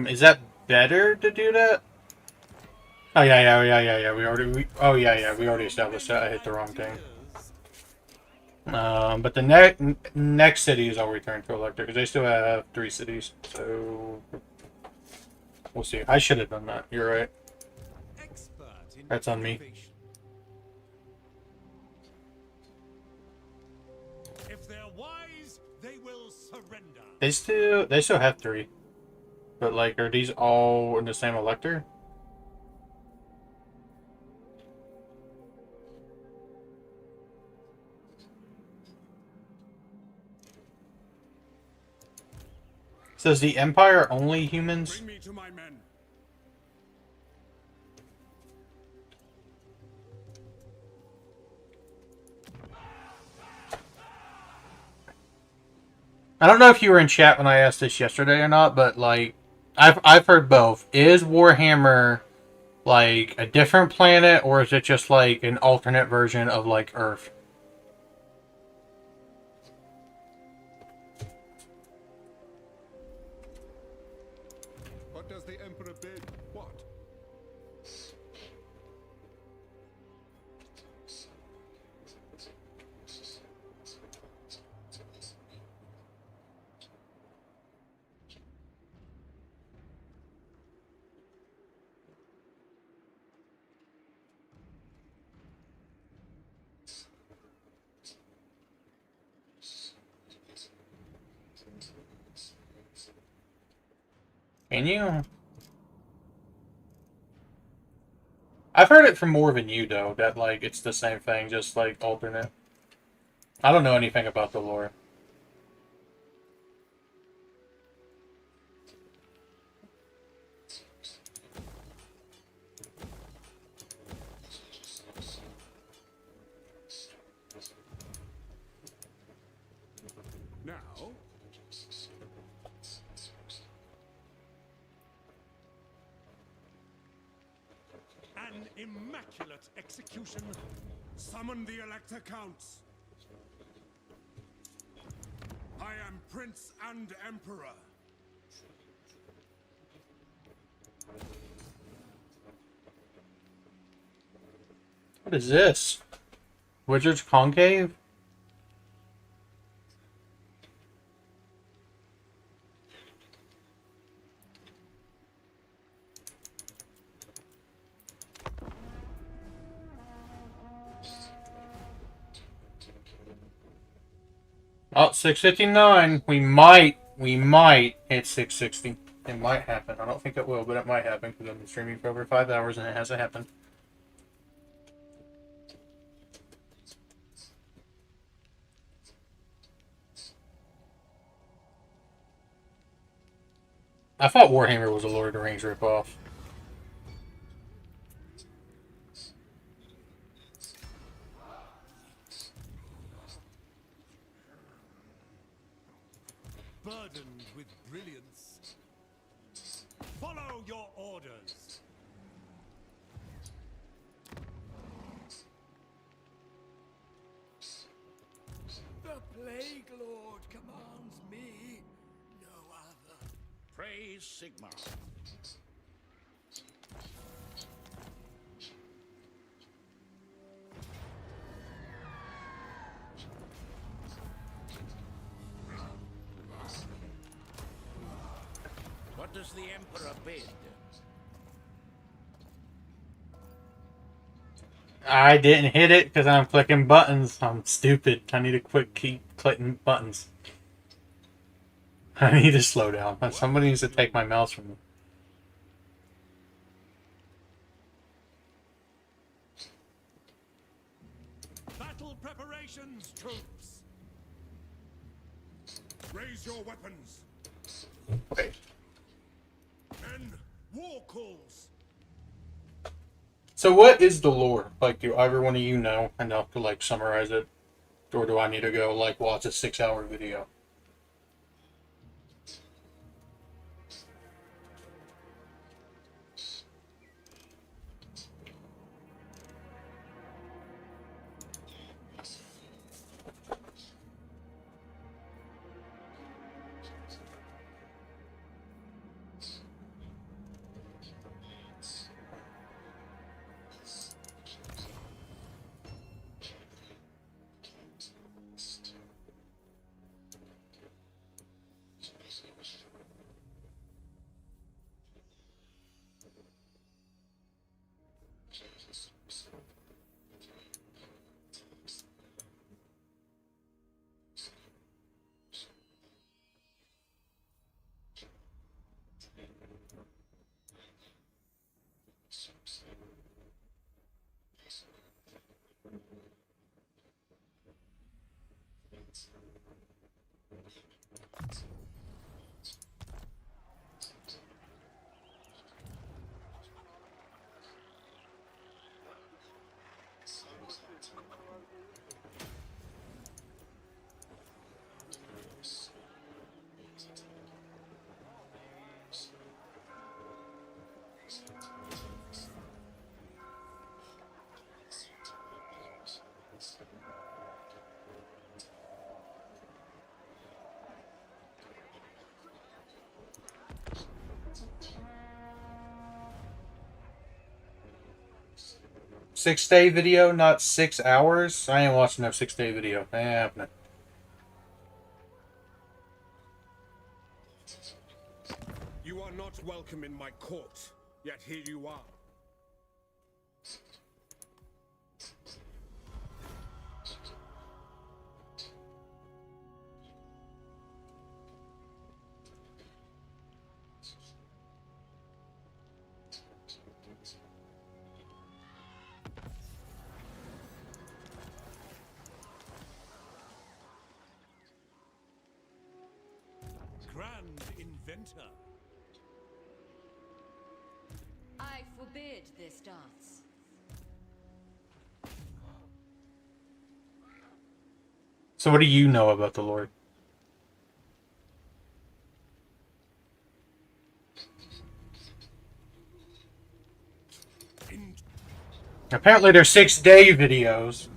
Is that better to do that? Oh yeah. We already established that. I hit the wrong thing. But the next cities I'll return to Elector because they still have 3 cities. So we'll see. I should have done that. You're right. That's on me. Surrender. They still have 3. But like, are these all in the same elector? So is the Empire only humans? Bring me to my men. I don't know if you were in chat when I asked this yesterday or not, but like, I've heard both. Is Warhammer like a different planet, or is it just like an alternate version of like Earth? What does the Emperor bid? What? Can you? I've heard it from more than you though, that like it's the same thing, just like alternate. I don't know anything about the lore. Now, an immaculate execution. Summon the Elector Counts. I am Prince and Emperor. What is this? Wizard's Concave? Oh, 659. We might hit 660. It might happen. I don't think it will, but it might happen because I've been streaming for over 5 hours and it hasn't happened. I thought Warhammer was a Lord of the Rings ripoff. Burdened with brilliance. Follow your orders. The Plague Lord commands me, no other. Praise Sigmar. What does the Emperor bid? I didn't hit it because I'm clicking buttons. I'm stupid. I need to keep clicking buttons. I need to slow down. Somebody needs to take my mouse from me. Battle preparations, troops. Raise your weapons. Wait. Men, war calls. So what is the lore? Like, do either one of you know enough to like summarize it? Or do I need to go like watch a 6-hour video? 6-day video, not 6 hours. I ain't watching no 6-day video. Ain't happening. You are not welcome in my court, yet here you are. Grand inventor. I forbid this dance. So what do you know about the Lord? Apparently they're 6-day videos.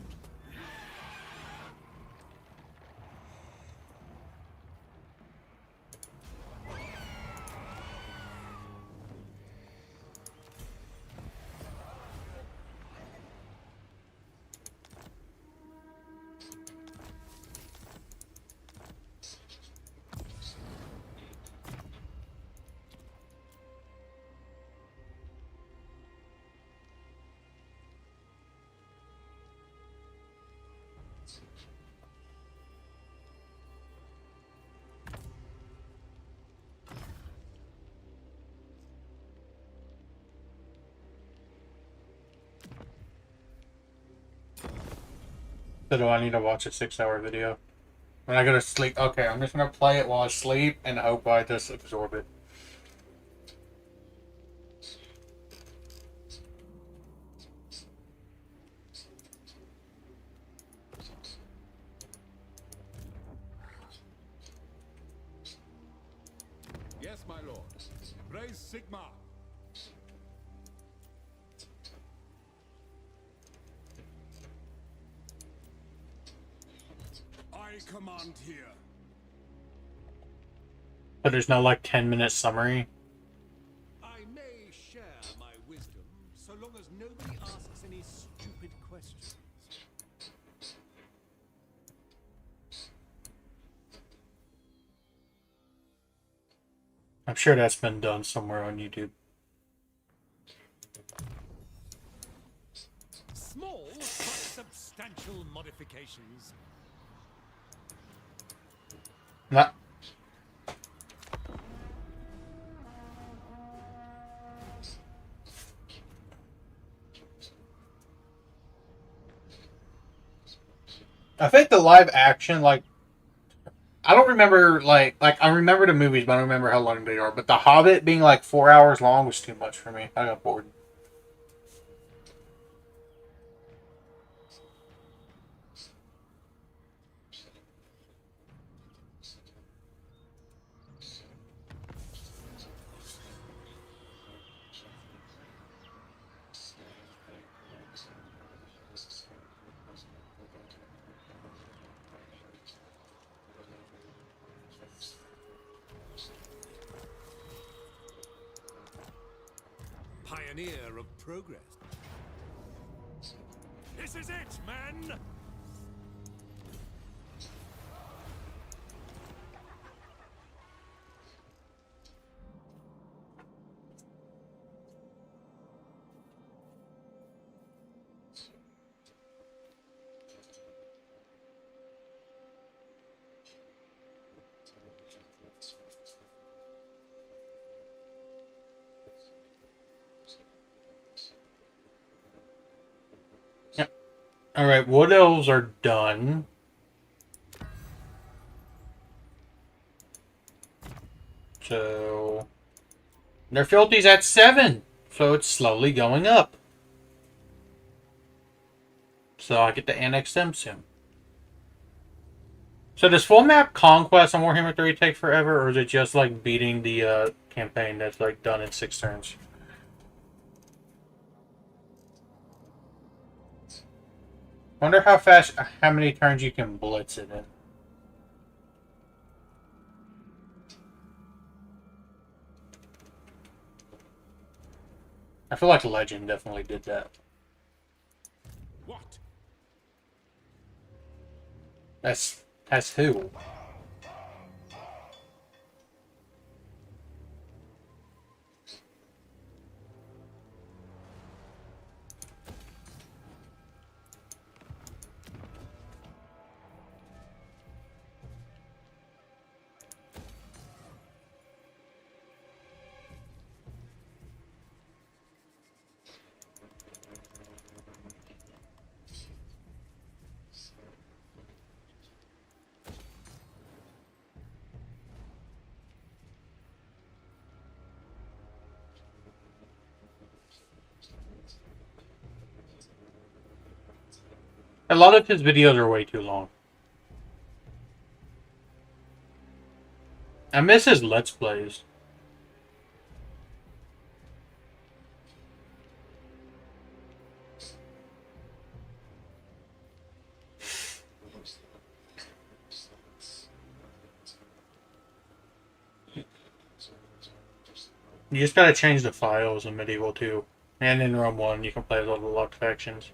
So do I need to watch a 6-hour video? When I go to sleep, okay, I'm just gonna play it while I sleep and hope I just absorb it. Yes, my lord. Raise Sigma. I command here. But there's no like 10-minute summary. I may share my wisdom, so long as nobody asks any stupid questions. I'm sure that's been done somewhere on YouTube. Small but substantial modifications. Not. I think the live action, like, I don't remember, like I remember the movies, but I don't remember how long they are. But The Hobbit being like 4 hours long was too much for me. I got bored. Pioneer of progress. This is it, men! Alright, Wood Elves are done. So their fealty's at 7. So it's slowly going up. So I get to annex them soon. So does full map conquest on Warhammer 3 take forever, or is it just like beating the campaign that's like done in 6 turns? Wonder how fast, how many turns you can blitz it in. I feel like Legend definitely did that. That's who? A lot of his videos are way too long. I miss his Let's Plays. You just gotta change the files in Medieval 2. And in Rome 1, you can play as all the locked factions.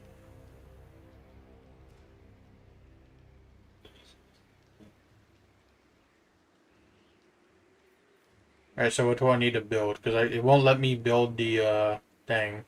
Alright, so what do I need to build? Because it won't let me build the, thing.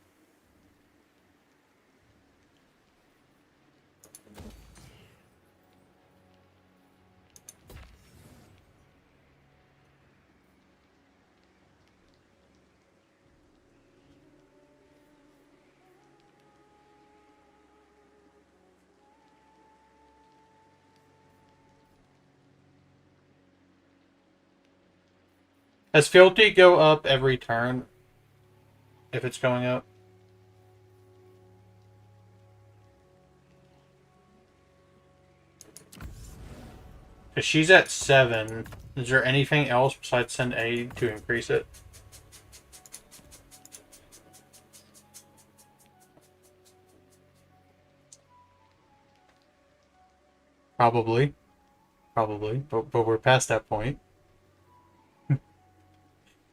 Does Fealty go up every turn? If it's going up? Because she's at 7. Is there anything else besides send aid to increase it? Probably. Probably. But we're past that point.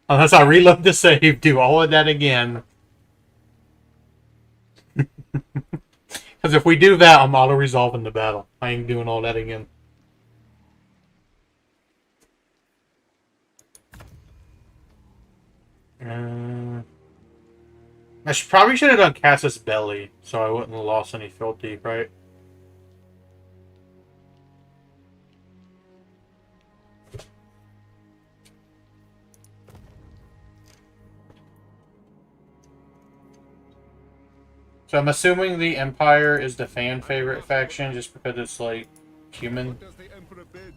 Unless I reload the save, do all of that again. Because if we do that, I'm auto-resolving the battle. I ain't doing all that again. Probably should have done Casus Belli, so I wouldn't have lost any Fealty, right? So I'm assuming the Empire is the fan favorite faction just because it's like human. What does the Emperor bid?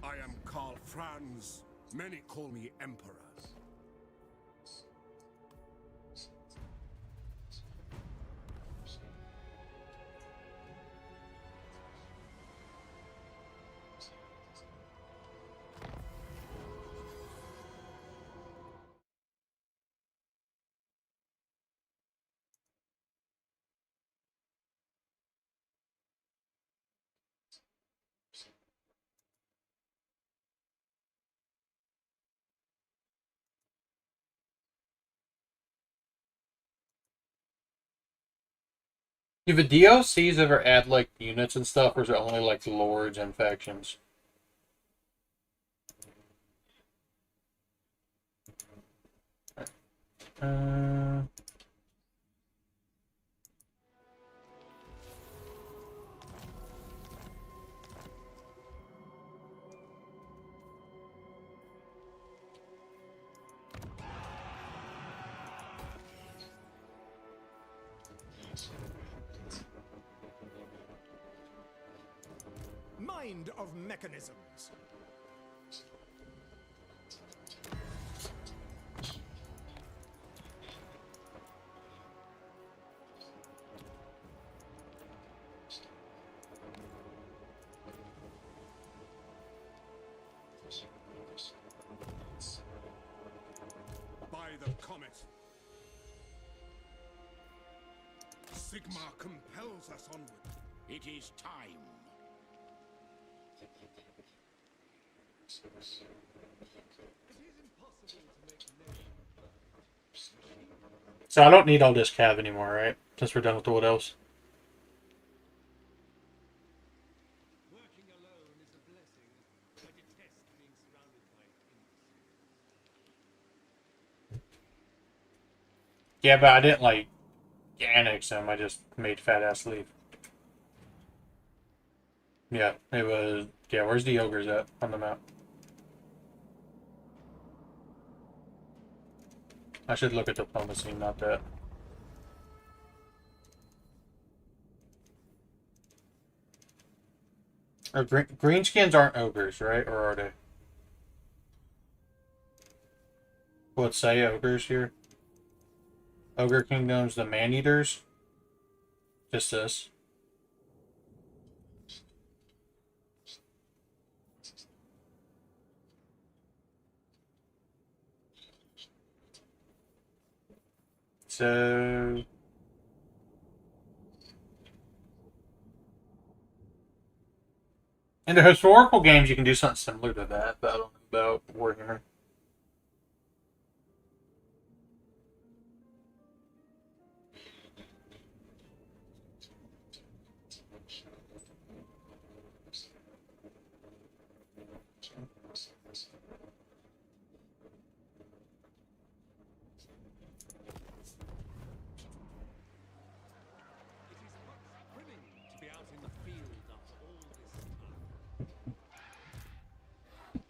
I am KARL FRANZ. Many call me Emperor. Do the DLCs ever add like units and stuff, or is it only like lords and factions? Uh, Mind of mechanisms. By the comet. Sigma compels us onward. It is time. so I don't need all this cav anymore, right? Since we're done with the Wood Elves. Working alone is a blessing. I detest being surrounded by imbeciles. Yeah, but I didn't like annex them. I just made fat ass leave. Yeah, it was. Yeah, where's the ogres at on the map? I should look at diplomacy, not that. Or greenskins aren't ogres, right? Or are they? Will it say ogres here? Ogre Kingdoms, the man-eaters? Just this. So... in the historical games, you can do something similar to that, but I don't know about Warhammer. It is much thrilling to be out in the field after all this time.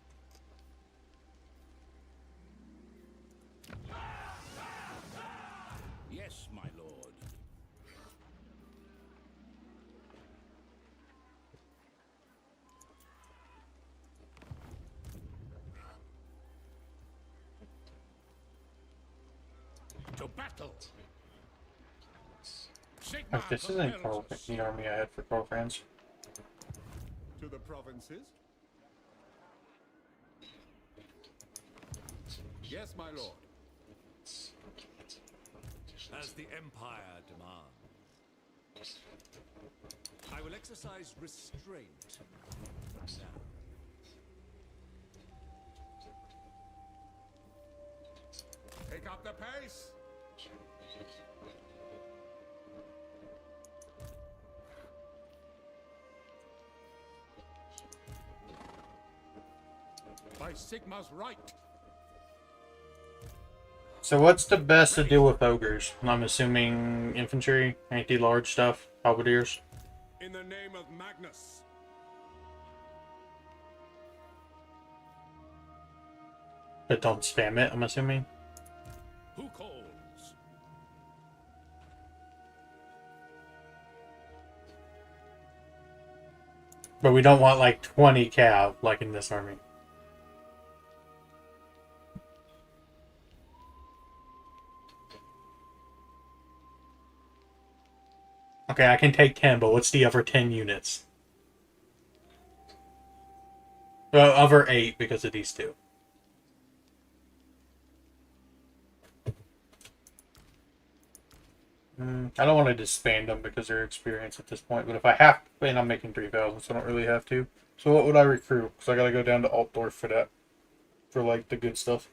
Yes, my lord. To battle. Sigma Like, this isn't compels us. the army I had for FRANZ. To the provinces? Yes, my lord. As the Empire demands. I will exercise restraint. Now. Pick up the pace. By Sigma's right. So what's the best to do with ogres? I'm assuming infantry, anti-large stuff, halberdiers. In the name of Magnus. But don't spam it, I'm assuming. Who calls? But we don't want like 20 cav like in this army. Okay, I can take 10, but what's the other 10 units? Well, other 8 because of these two. I don't want to disband them because they're experienced at this point, but if I have to, and I'm making 3,000, so I don't really have to. So what would I recruit? Because I gotta go down to Altdorf for that. For, like, the good stuff.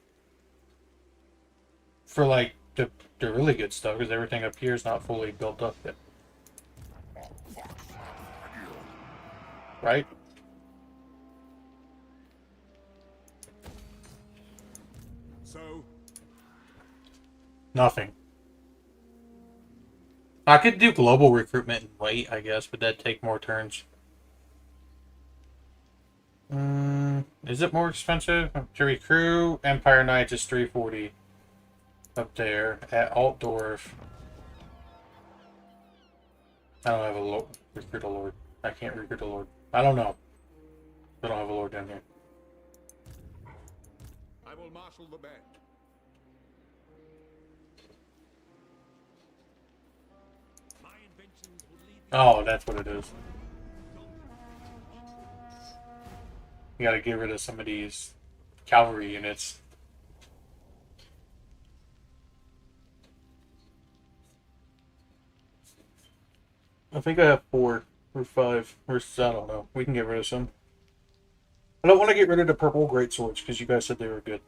For, like, the really good stuff, because everything up here is not fully built up yet. right? So, Nothing. I could do global recruitment and wait, I guess, but that'd take more turns. Is it more expensive to recruit? Empire Knights is 340 up there at Altdorf. I don't have a recruit a lord. I can't recruit a lord. I don't know. I don't have a lord down here. I will marshal the men. My inventions will lead the Oh, that's what it is. You gotta get rid of some of these cavalry units. I think I have 4 or 5. Or I don't know. We can get rid of some. I don't want to get rid of the purple greatswords because you guys said they were good.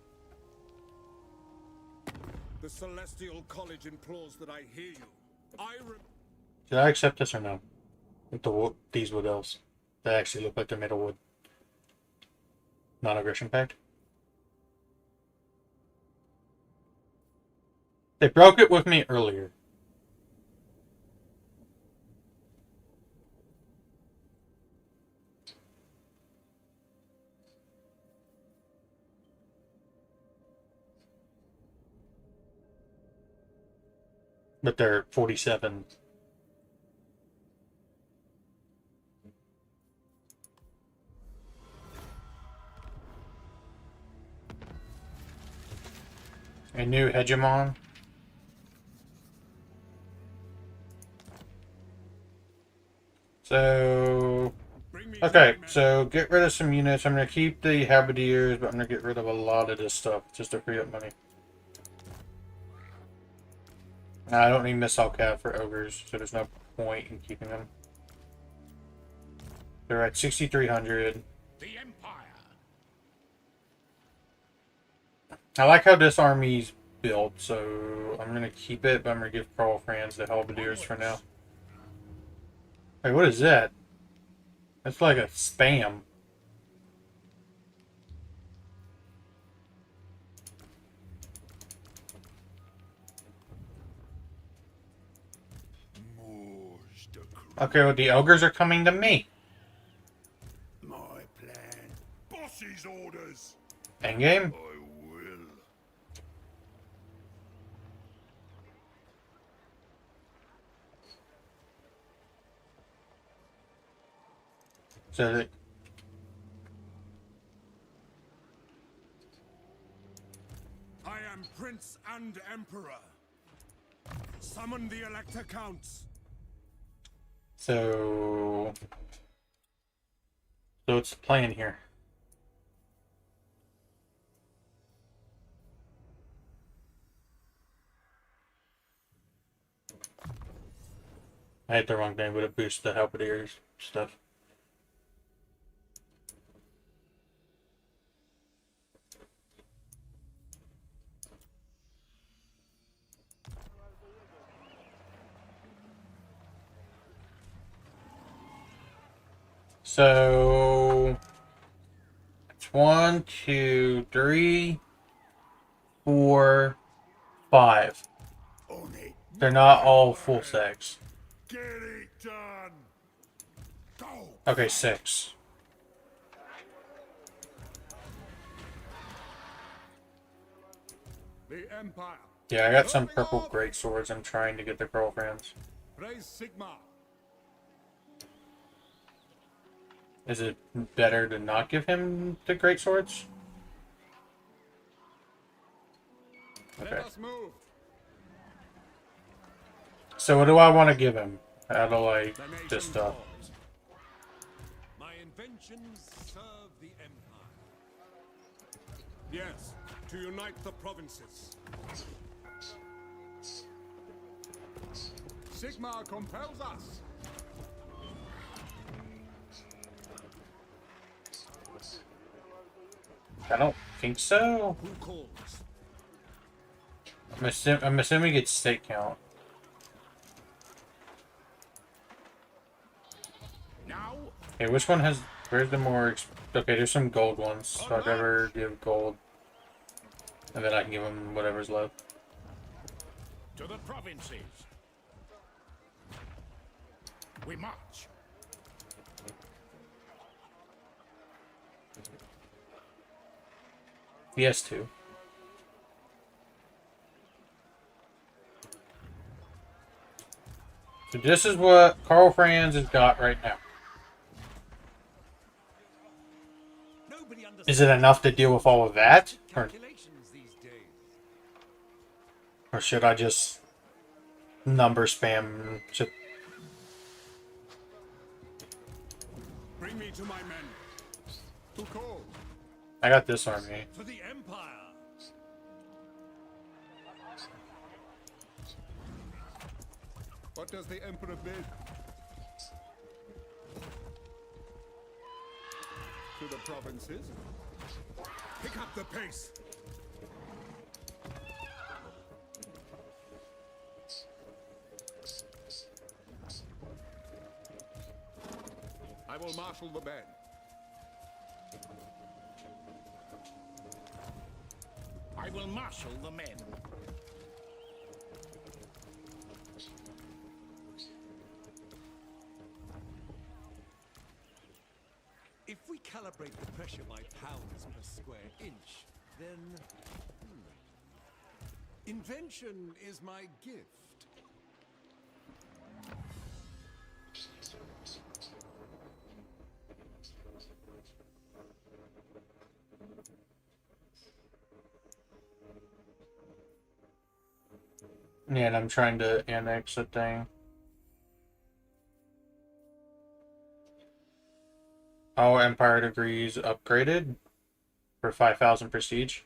The Celestial College implores that I hear you. Did I accept this or no? With these wood elves. They actually look like they're made of wood. Non-aggression pact. They broke it with me earlier. But they're 47. A new hegemon. So, okay, so get rid of some units. I'm going to keep the Halberdiers, but I'm going to get rid of a lot of this stuff just to free up money. I don't need Missile Cap for Ogres, so there's no point in keeping them. They're at 6,300. The Empire. I like how this army's built, so I'm going to keep it, but I'm going to give KARL FRANZ the Halberdiers for now. Wait, what is that? That's like a spam. Okay, well, the ogres are coming to me. My plan. Boss's orders. Endgame? I will. So that I am Prince and Emperor. Summon the Elector Counts. So what's the plan here? I hit the wrong thing, but it boosts the Halberdiers stuff. So it's 1, 2, 3, 4, 5. They're not all full stacks. Get it done. Go. Okay, 6. The Empire. Yeah, I got some purple great swords. I'm trying to get the KARL FRANZ. Praise Sigma. Is it better to not give him the great swords? Okay. Let us move. So what do I want to give him? How do I The nation this stuff? calls. My inventions serve the Empire. Yes, to unite the provinces. Sigma compels us. I don't think so. Who calls? I'm assuming it's state count. Now, Okay, which one has... Where's the more... Okay, there's some gold ones, so I'd rather give gold. And then I can give them whatever's left. To the provinces. We march. He has two. So this is what KARL Franz has got right now. Nobody understands Is it enough to deal with all of that? calculations these days. Or should I just number spam? Bring me to my men. Who calls? I got this army. For the Empire. What does the Emperor bid? To the provinces. Pick up the pace. I will marshal the men. I will marshal the men. If we calibrate the pressure by pounds per square inch, then... Invention is my gift. Yeah, and I'm trying to annex a thing. All Empire degrees upgraded for 5,000 prestige.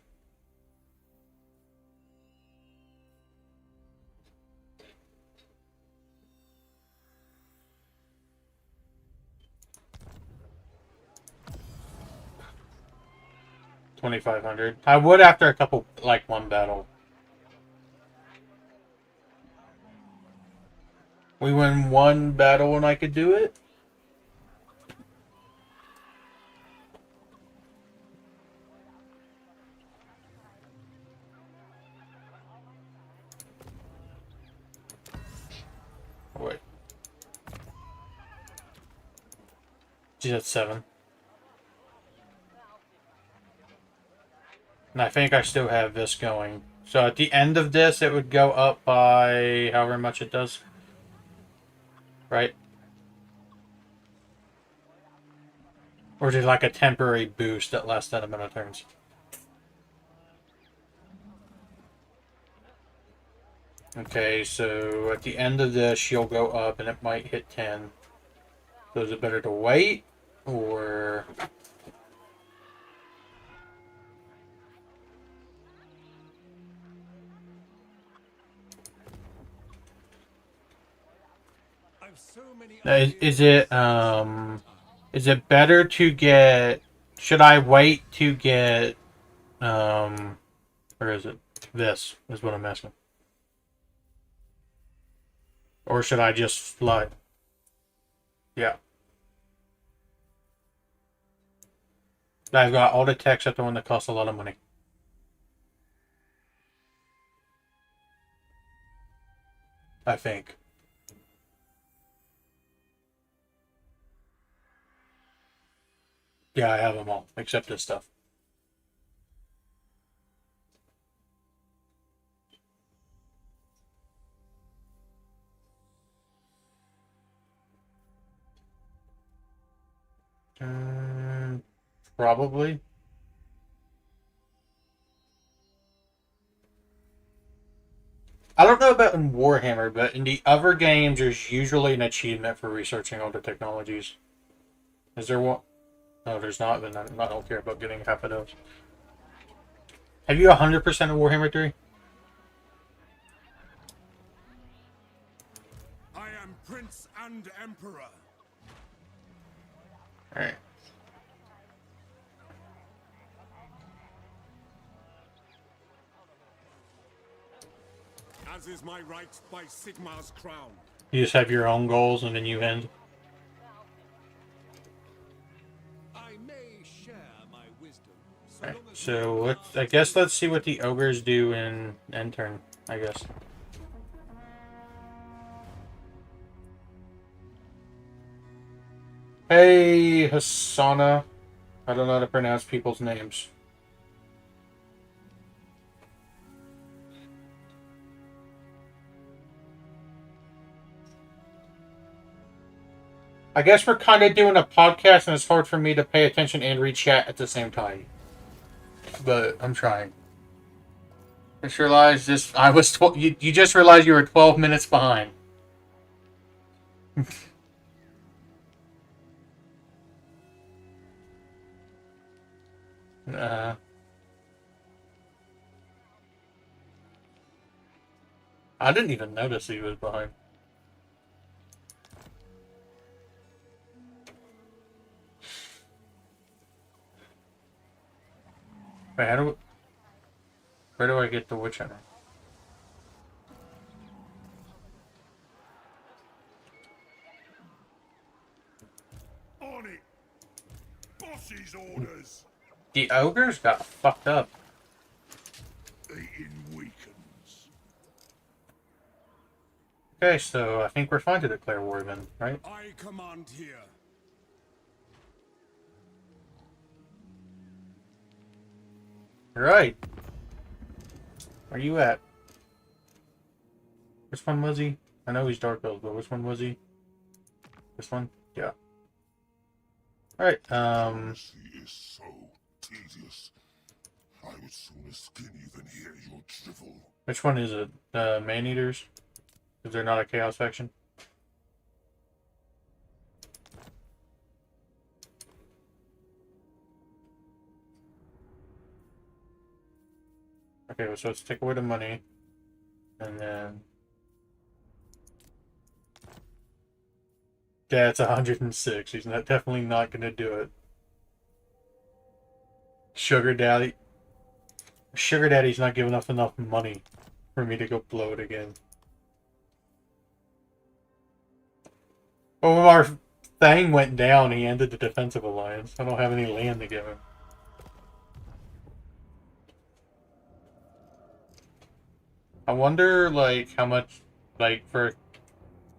$2,500. I would after a couple, like one battle. We win one battle and I could do it. Wait. She's at 7. And I think I still have this going. So at the end of this, it would go up by however much it does. Right? Or is it like a temporary boost that lasts that amount of turns? Okay, so at the end of this, she'll go up and it might hit 10. So is it better to wait? Or... I've so many is it better to get... Should I wait to get... Or is it? This is what I'm asking. Or should I just flood? Yeah. I've got all the tech except the one that costs a lot of money. I think. Yeah, I have them all, except this stuff. Probably. I don't know about in Warhammer, but in the other games, there's usually an achievement for researching all the technologies. Is there one? No, there's not. Then I don't care about getting half of those. Have you 100% of Warhammer 3? I am Prince and Emperor. Alright. As is my right by Sigmar's crown. You just have your own goals and then you end. So I guess let's see what the ogres do in end turn, I guess. Hey, Hasana. I don't know how to pronounce people's names. I guess we're kind of doing a podcast and it's hard for me to pay attention and read chat at the same time. But I'm trying. I just realized you just realized you were 12 minutes behind. uh, I didn't even notice he was behind. Wait, where do I get the witch hunter? On it! Boss's orders! The ogres got fucked up. Eating weakens. Okay, so I think we're fine to declare war then, right? I command here. Right. Where you at? Which one was he? I know he's Dark Elves, but which one was he? This one? Yeah. Alright, She is so tedious. I would sooner skin you than hear your drivel. which one is it? Man-Eaters? Is there not a Chaos faction? Okay, so let's take away the money. And then... Yeah, it's 106. He's definitely not going to do it. Sugar Daddy. Sugar Daddy's not giving us enough money for me to go blow it again. But when our thing went down, he ended the defensive alliance. I don't have any land to give him. I wonder, like, how much, like, for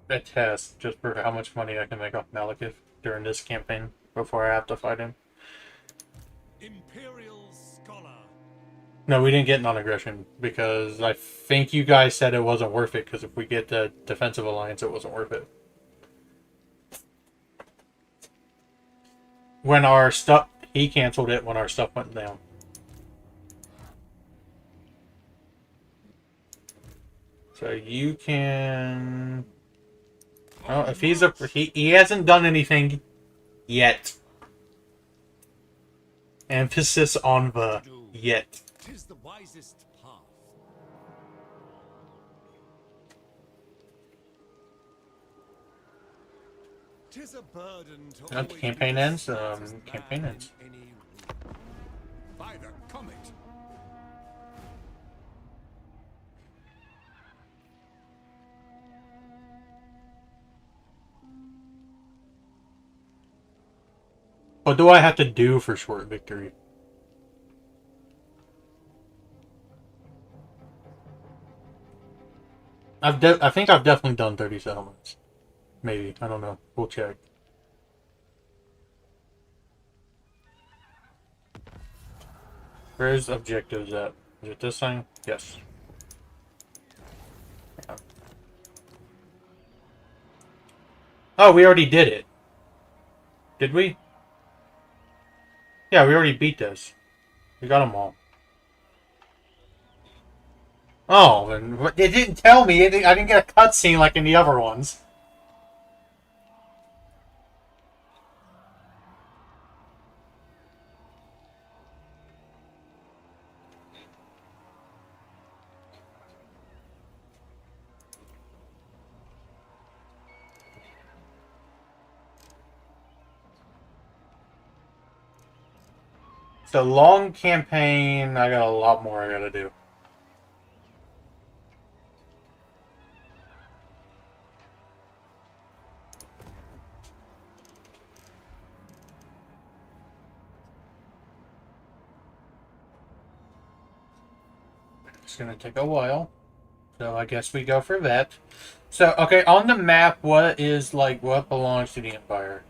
a test, just for how much money I can make off Malekith during this campaign before I have to fight him. Imperial Scholar. No, we didn't get non-aggression because I think you guys said it wasn't worth it because if we get the defensive alliance, it wasn't worth it. When our stuff, he canceled it when our stuff went down. So you can... Oh, if he's he hasn't done anything yet. Emphasis on the yet. 'Tis the wisest path. Tis a burden to always Campaign be ends. distant as Campaign man ends. in any room. By the comet. What do I have to do for short victory? I think I've definitely done 30 settlements. Maybe. I don't know. We'll check. Where's objectives at? Is it this thing? Yes. Yeah. Oh, we already did it. Did we? Yeah, we already beat this. We got them all. Oh, and it didn't tell me. I didn't get a cutscene like in the other ones. It's a long campaign. I got a lot more I gotta do. It's gonna take a while. So I guess we go for that. So, okay, on the map, what belongs to the Empire?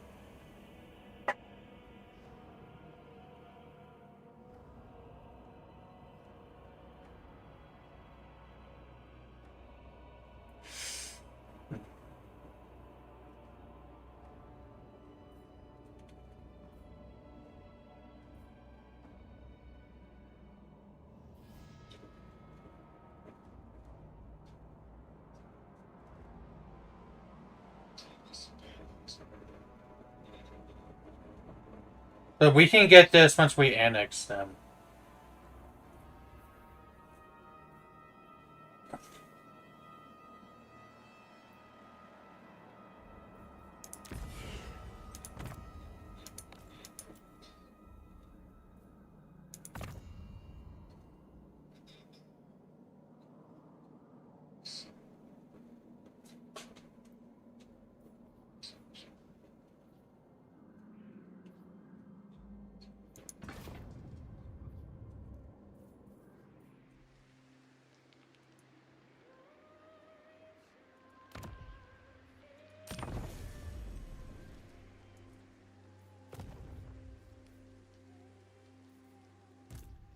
So we can get this once we annex them.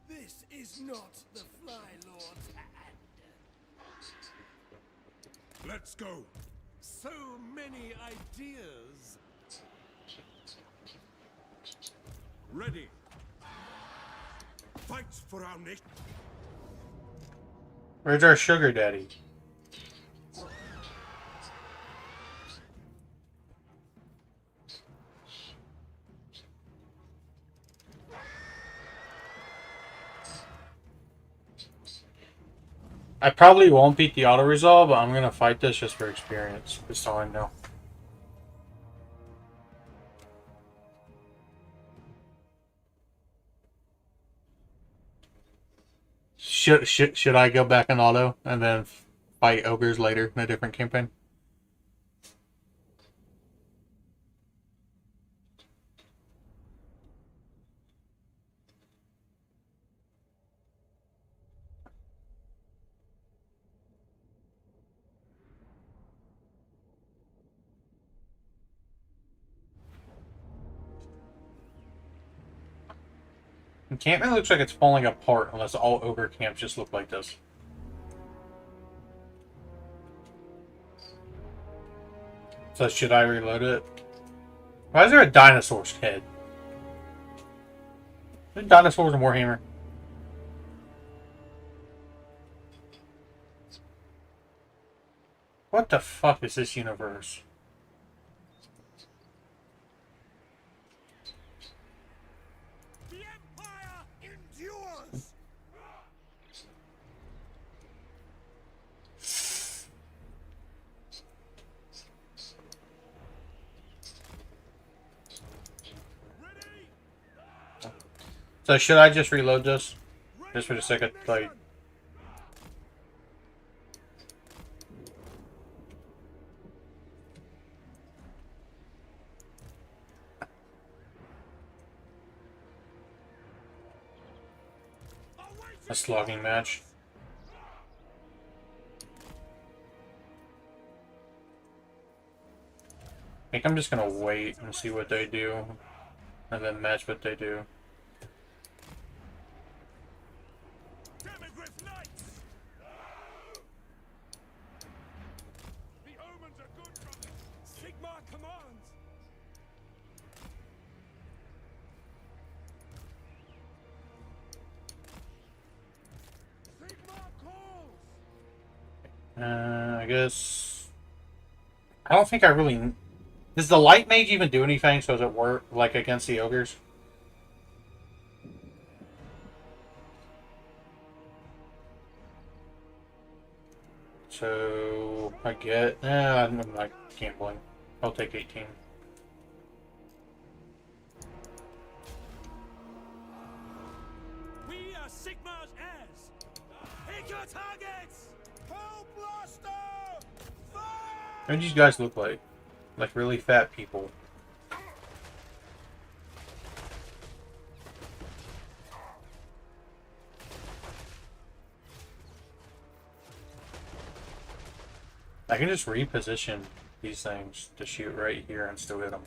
This is not the Fly Lord's hand. Let's go. So many ideas. Ready. Fight for our nation. Where's our sugar daddy? I probably won't beat the auto-resolve, but I'm gonna fight this just for experience. That's all I know. Should I go back on auto and then fight ogres later in a different campaign? Encampment looks like it's falling apart unless all ogre camps just look like this. So should I reload it? Why is there a dinosaur's head? There's dinosaurs in Warhammer. What the fuck is this universe? The Empire endures. Ready. So should I just reload this? Just for the sake of, like... a slogging match. I think I'm just gonna wait and see what they do, and then match what they do. Demigryph Knights. The omens are good from Sigmar commands. Sigmar calls. I guess... I don't think I really... Does the light mage even do anything? So does it work, like, against the ogres? So... I get... I'm not gambling. I'll take 18. We are Sigmar's heirs. Pick your targets. Hell blaster. Fire! What do these guys look like? Like really fat people. I can just reposition these things to shoot right here and still hit them.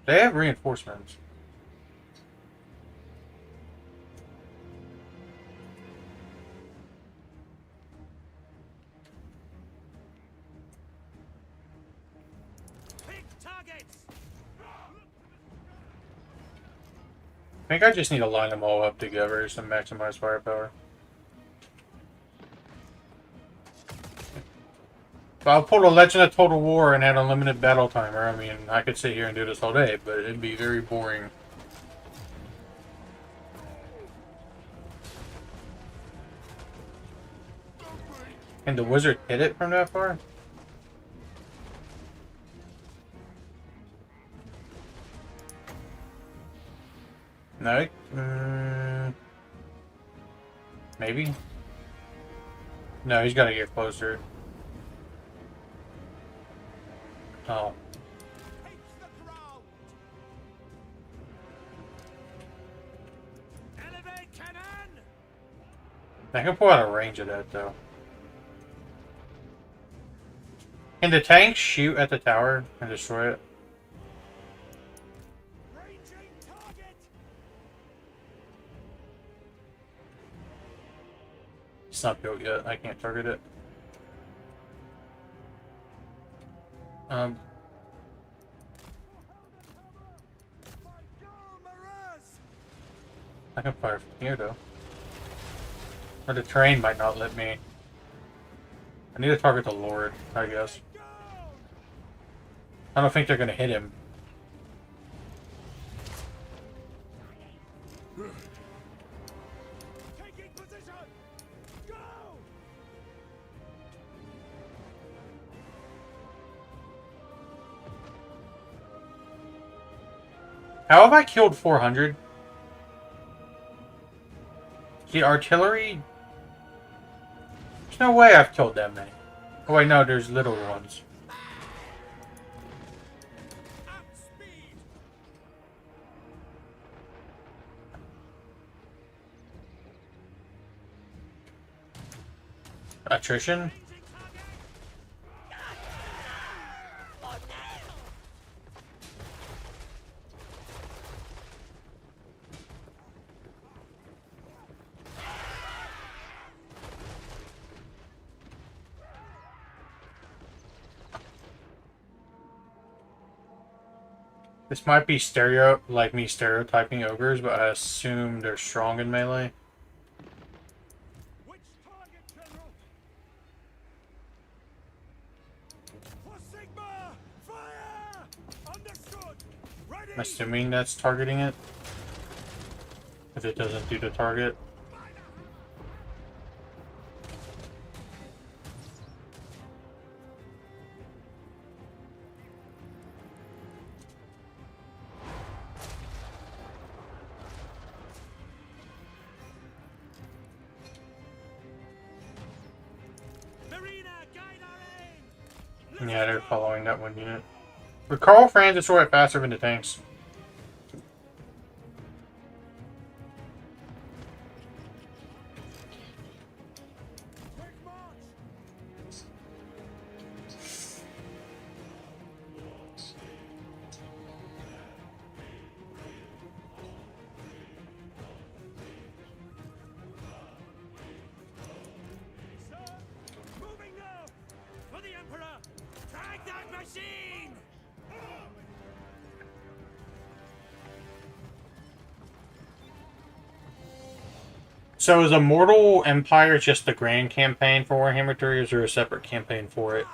They have reinforcements. I think I just need to line them all up together to maximize firepower. If I'll pull a Legend of Total War and add unlimited battle timer, I mean, I could sit here and do this all day, but it'd be very boring. Can the wizard hit it from that far? No? Maybe? No, he's got to get closer. Oh. I can pull out a range of that, though. Can the tank shoot at the tower and destroy it? It's not built yet. I can't target it. I can fire from here, though. Or the train might not let me. I need to target the Lord, I guess. I don't think they're gonna hit him. How have I killed 400? The artillery... There's no way I've killed that many. Oh wait, no, there's little ones. Attrition? This might be me stereotyping ogres, but I assume they're strong in melee. Which target, General? For Sigma! Fire! Understood! Ready! I'm assuming that's targeting it. If it doesn't do the target. Yeah, they're following that one unit. But KARL FRANZ destroy it faster than the tanks. So is Immortal Empire just the grand campaign for Warhammer 3, or is there a separate campaign for it?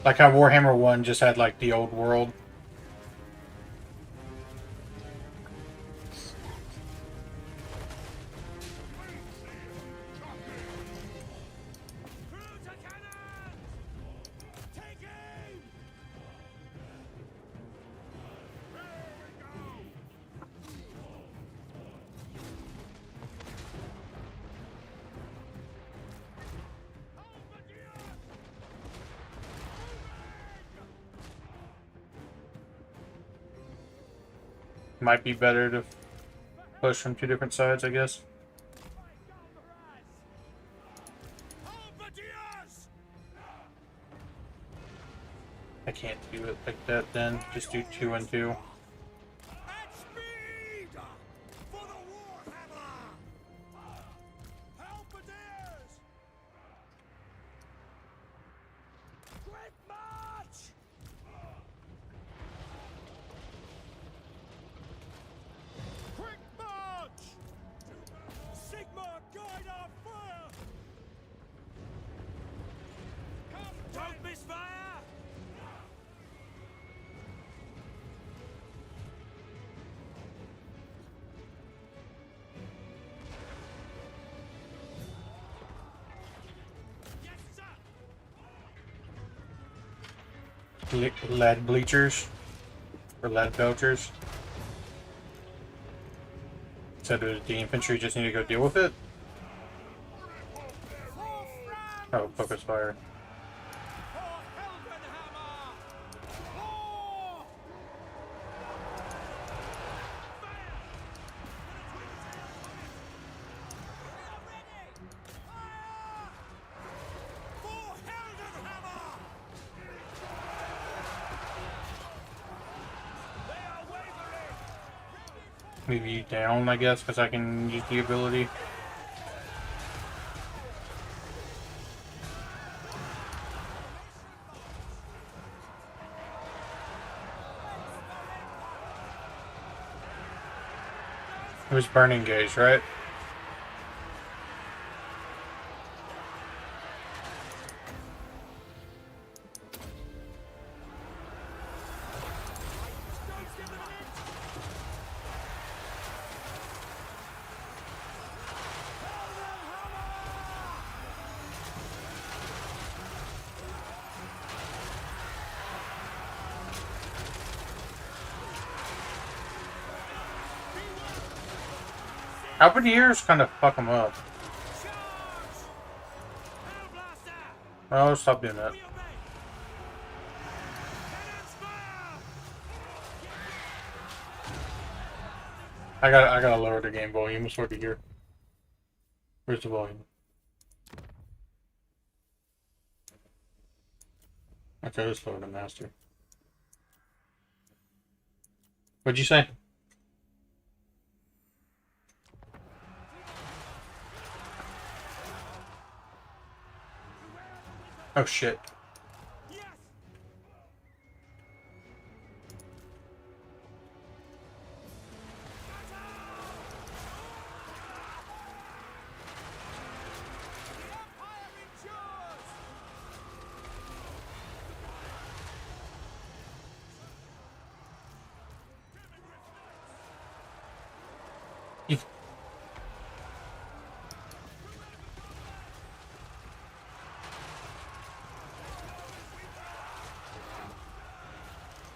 Like how Warhammer 1 just had like the old world. Might be better to push from two different sides, I guess. I can't do it like that then. Just do 2 and 2. At speed! For the Warhammer! Halberdiers! Quick march! Quick march! Sigma, guide our fire! Don't misfire! Yes, sir! Lead bleachers. Or lead belchers. So do the infantry just need to go deal with it? Oh, focus fire. Move you down, I guess, because I can use the ability. It was burning gauge, right? Halberdiers kind of fuck them up. Oh, stop doing that. I gotta lower the game volume. It's hard to hear. Where's the volume? Okay, let's lower the master. What'd you say? Oh shit.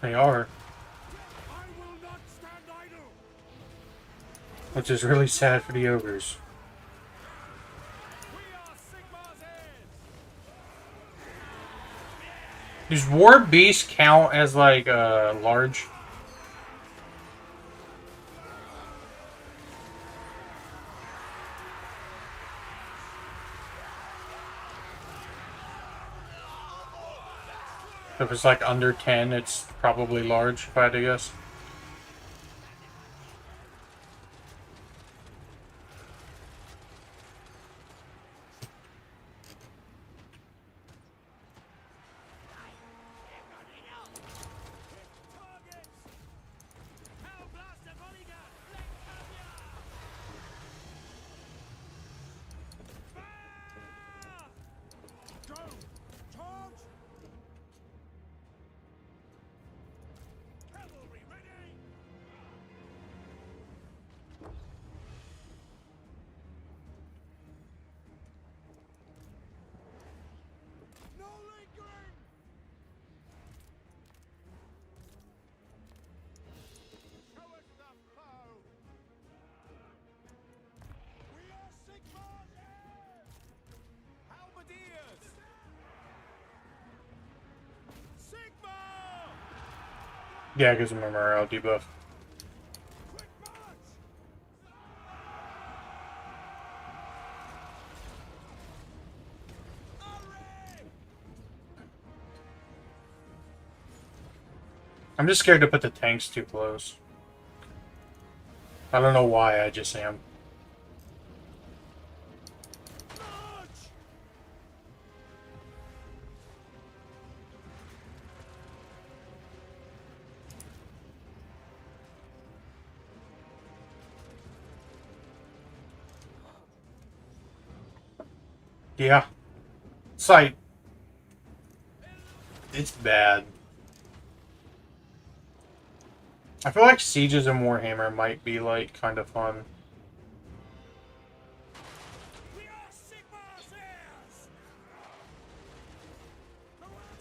They are. Which is really sad for the ogres. Does War Beast count as like large? If it's like under 10, it's probably large, if I had to guess. Yeah, it gives him a morale debuff. I'm just scared to put the tanks too close. I don't know why, I just am. Yeah. It's like... It's bad. I feel like sieges in Warhammer might be, like, kind of fun.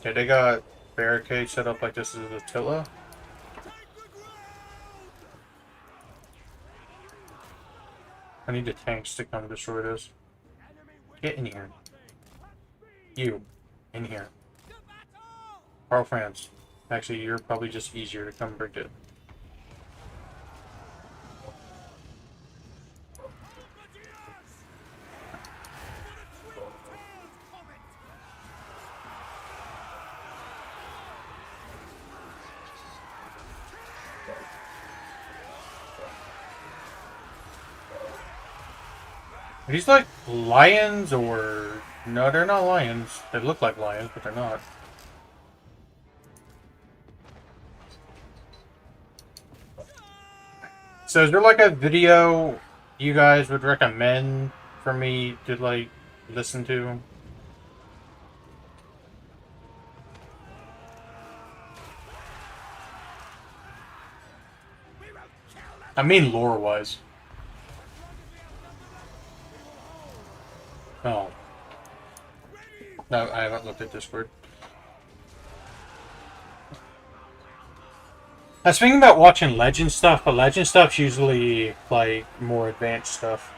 Okay, they got barricades set up like this is Attila. I need the tanks to come destroy this. Get in here. You. In here. KARL, FRANZ. Actually, you're probably just easier to come break it. Are these like lions or... No, they're not lions. They look like lions, but they're not. So is there like a video you guys would recommend for me to like listen to? I mean lore-wise. Oh. No, I haven't looked at Discord. I was thinking about watching Legend stuff, but Legend stuff's usually, like, more advanced stuff.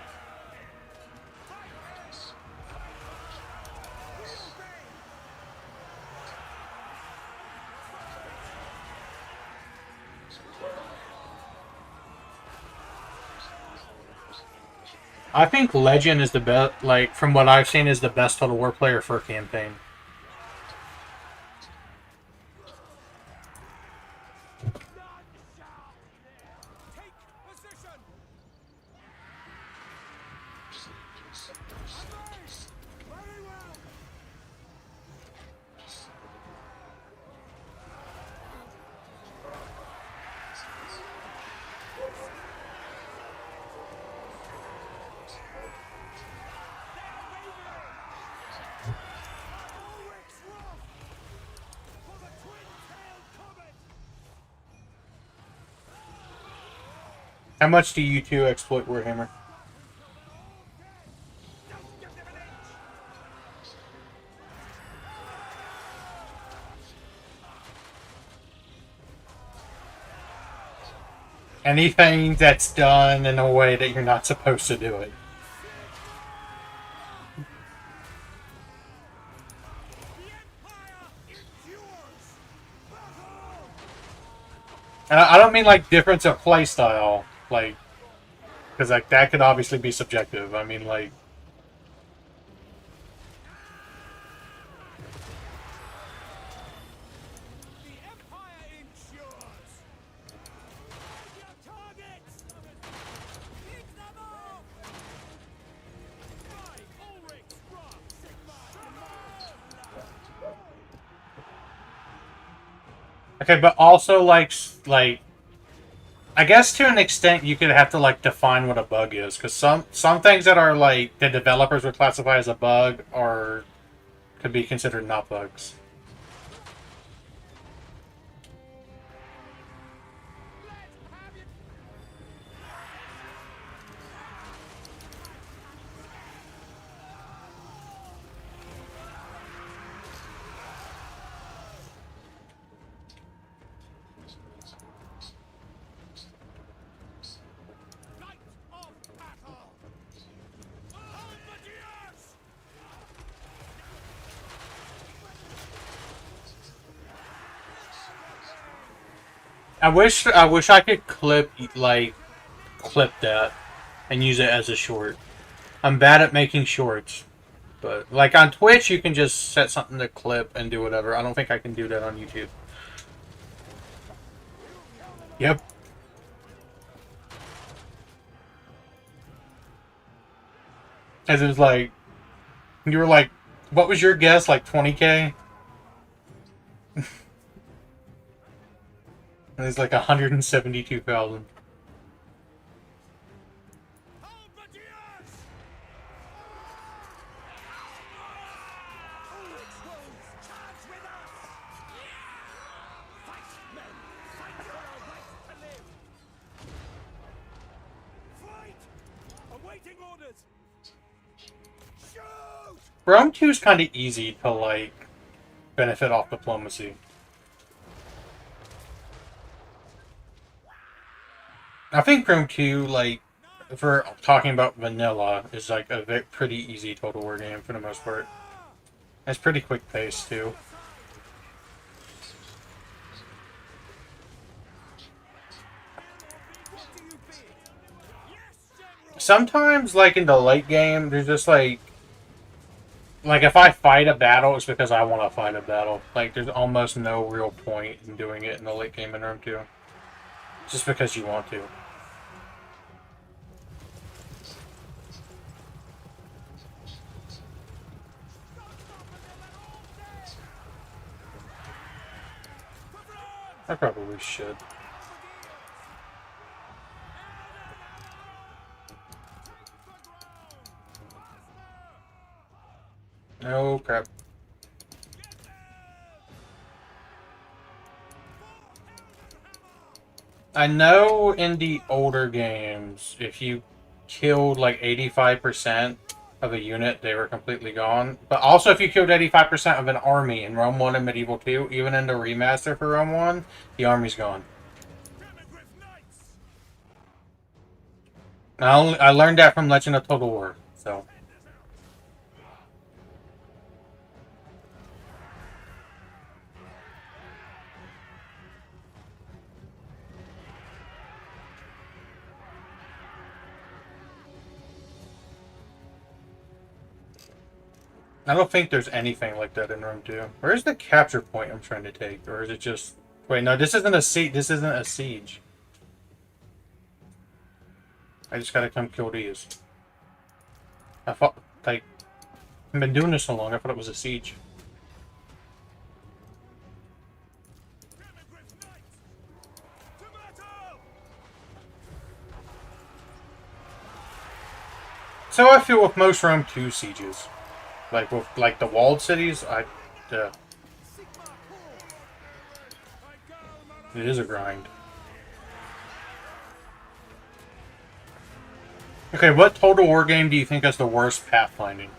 I think Legend is the best, like, from what I've seen, is the best Total War player for a campaign. How much do you two exploit Warhammer? Anything that's done in a way that you're not supposed to do it. And I don't mean like difference of playstyle, like, because like that could obviously be subjective. I mean like, okay, but also like I guess to an extent you could have to like define what a bug is, because some things that are like the developers would classify as a bug are could be considered not bugs. I wish I could clip that and use it as a short. I'm bad at making shorts, but like on Twitch you can just set something to clip and do whatever. I don't think I can do that on YouTube. Yep. As it was like, you were like, what was your guess? Like 20K? And it's like 172,000. Awaiting orders. Shoot! Rome 2 is kind of easy to, like, benefit off diplomacy. I think Rome 2, like, for talking about vanilla, is like a pretty easy Total War game for the most part. It's pretty quick paced too. Sometimes, like in the late game, there's just like if I fight a battle, it's because I want to fight a battle. Like there's almost no real point in doing it in the late game in Rome 2. Just because you want to. I probably should. Oh crap. I know in the older games, if you killed like 85% of a unit, they were completely gone. But also if you killed 85% of an army in Rome 1 and Medieval 2, even in the remaster for Rome 1, the army's gone. I learned that from Legend of Total War, so... I don't think there's anything like that in Rome 2. Where's the capture point I'm trying to take? Or is it just... Wait, no, this isn't a siege. This isn't a siege. I just gotta come kill these. I thought, like... I've been doing this so long, I thought it was a siege. So I feel with most Rome 2 sieges. Like with like the walled cities, it is a grind. Okay, what Total War game do you think has the worst pathfinding?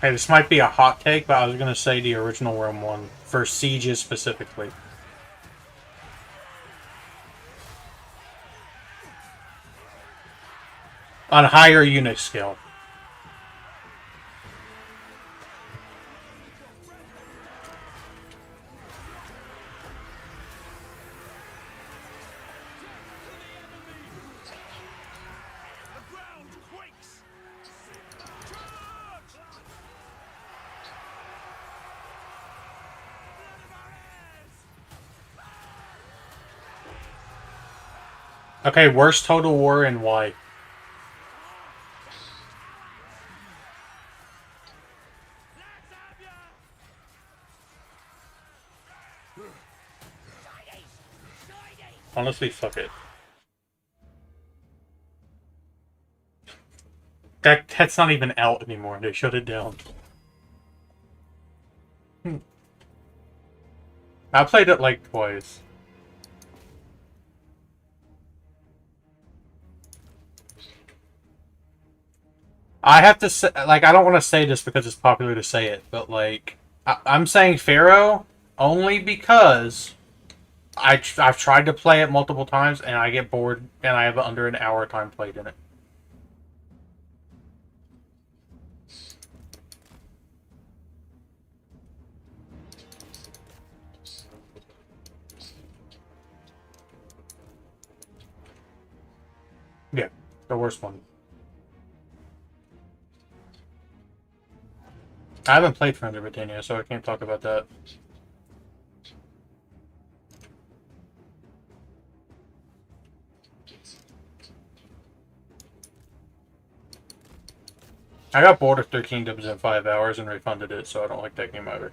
Hey, this might be a hot take, but I was gonna say the original Rome 1 for sieges specifically. On a higher unit scale. Okay, worst Total War and why? Honestly, fuck it. That's not even out anymore. They shut it down. I played it like twice. I have to say, like, I don't want to say this because it's popular to say it, but like, I'm saying Pharaoh only because I've tried to play it multiple times and I get bored and I have under an hour time played in it. Yeah, the worst one. I haven't played Friends of Britannia, so I can't talk about that. I got bored of Three Kingdoms in 5 hours and refunded it, so I don't like that game either.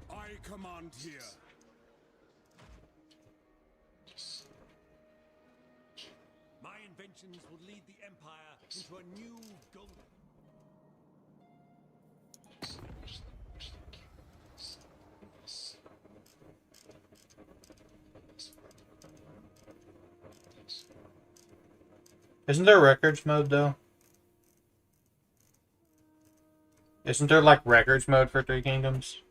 I command here. My inventions will lead the Empire into a new golden... Isn't there records mode, though? Isn't there, like, records mode for Three Kingdoms?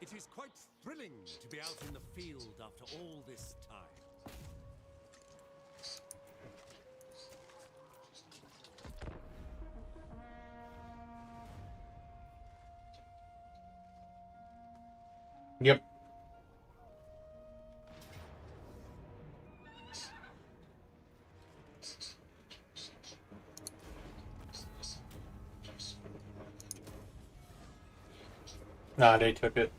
It is quite thrilling to be out in the field after all this time. Yep. Nah, they took it.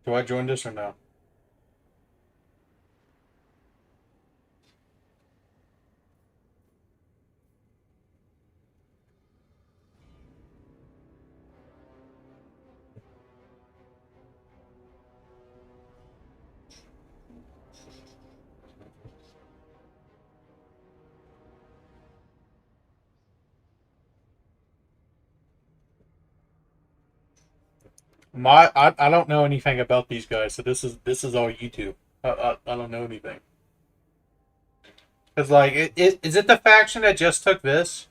Do I join this or no? I don't know anything about these guys, so this is all YouTube. I don't know anything. Cause like, is it the faction that just took this?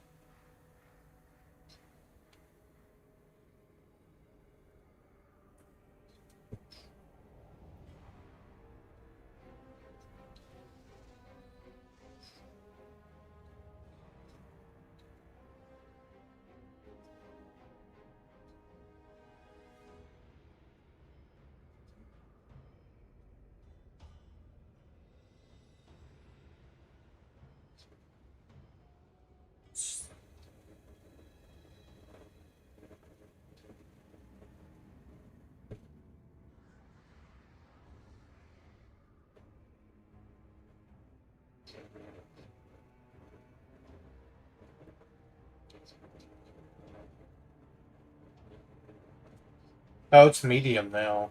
Oh, it's medium now.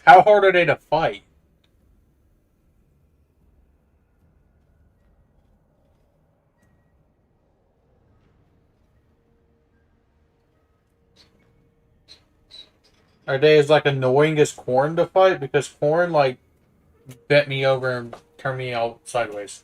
How hard are they to fight? Are they as like annoying as Corn to fight? Because Corn like bent me over and turned me out sideways.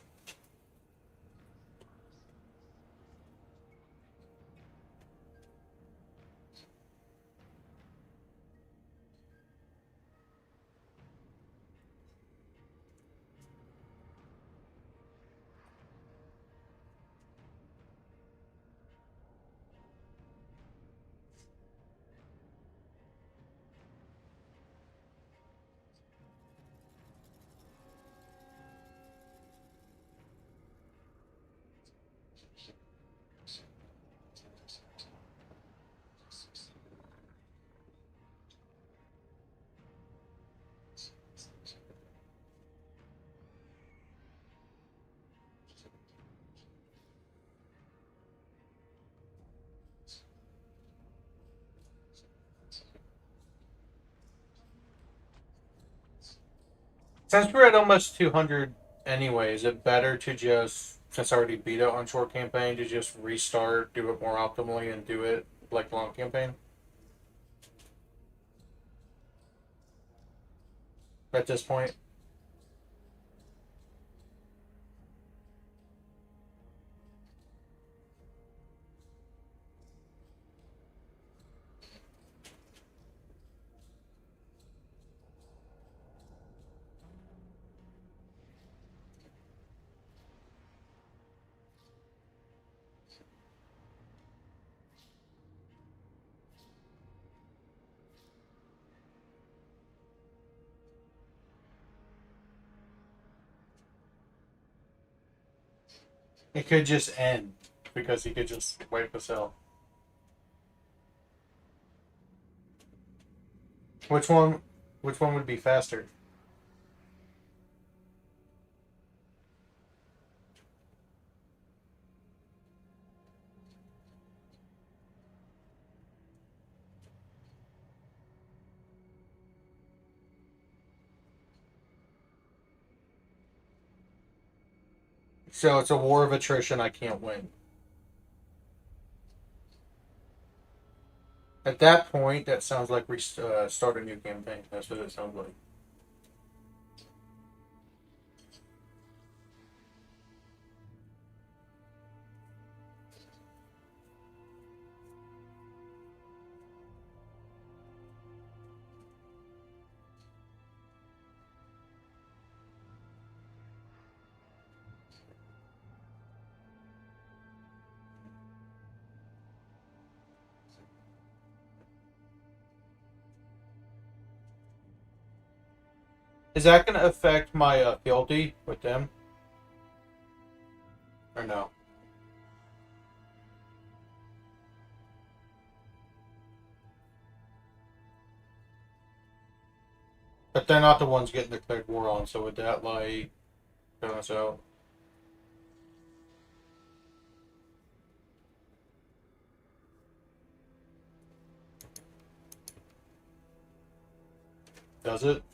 Since we're at almost 200 anyway, is it better to just, since I already beat it on short campaign, to just restart, do it more optimally, and do it like long campaign? At this point? It could just end because he could just wipe us out. Which one? Which one would be faster? So it's a war of attrition. I can't win. At that point, that sounds like we start a new campaign. That's what it sounds like. Is that going to affect my fealty with them? Or no? But they're not the ones getting declared war on, so would that, like, kill us out? Does it?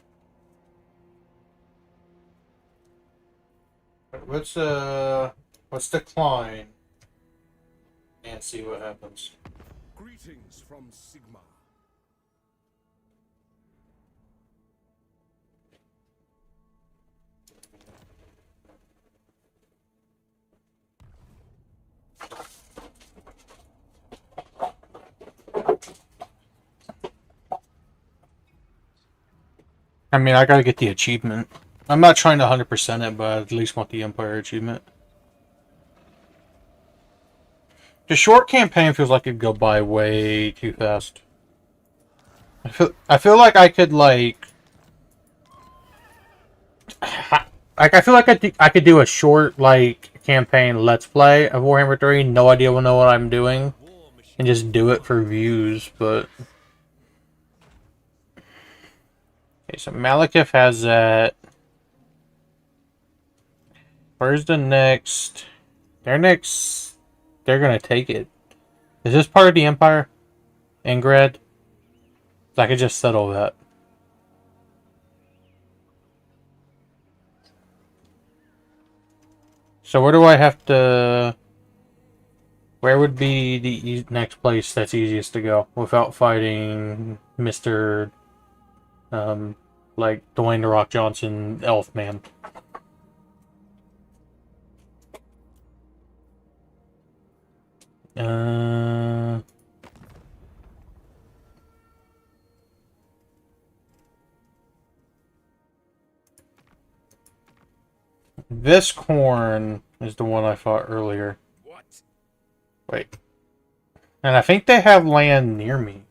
Let's decline and see what happens. Greetings from Sigma. I mean, I gotta get the achievement. I'm not trying to 100% it, but I at least want the Empire achievement. The short campaign feels like it'd go by way too fast. I feel like I could like I feel like I could do a short like campaign let's play of Warhammer 3, no idea will know what I'm doing, and just do it for views, but okay, so Malekith has that. Where's the next? They're gonna take it. Is this part of the Empire? Ingrid? I could just settle that. So where do I have to... Where would be the next place that's easiest to go without fighting Mr. Like Dwayne The Rock Johnson, Elf Man? This corn is the one I fought earlier. What? Wait. And I think they have land near me.